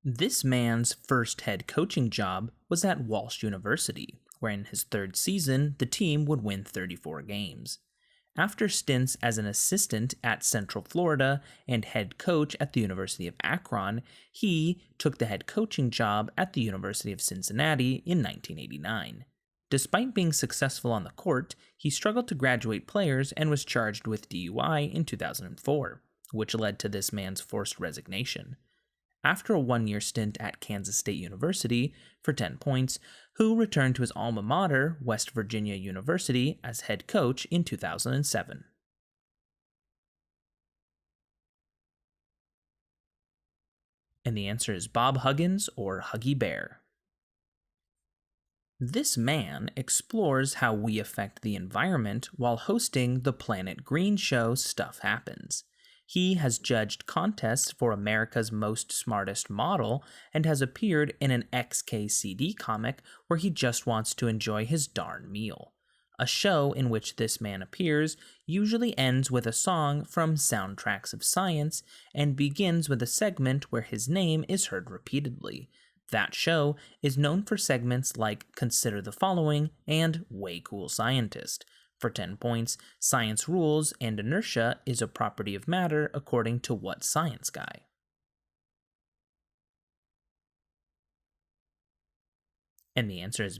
This man's first head coaching job was at Walsh University, where in his third season, the team would win 34 games. After stints as an assistant at Central Florida and head coach at the University of Akron, he took the head coaching job at the University of Cincinnati in 1989. Despite being successful on the court, he struggled to graduate players and was charged with DUI in 2004, which led to this man's forced resignation. After a one-year stint at Kansas State University for 10 points, Hu returned to his alma mater, West Virginia University, as head coach in 2007. And the answer is Bob Huggins or Huggy Bear. This man explores how we affect the environment while hosting the Planet Green show Stuff Happens. He has judged contests for America's Most Smartest Model and has appeared in an XKCD comic where he just wants to enjoy his darn meal. A show in which this man appears usually ends with a song from Soundtracks of Science and begins with a segment where his name is heard repeatedly. That show is known for segments like Consider the Following and Way Cool Scientist. For 10 points, science rules and inertia is a property of matter according to what science guy? And the answer is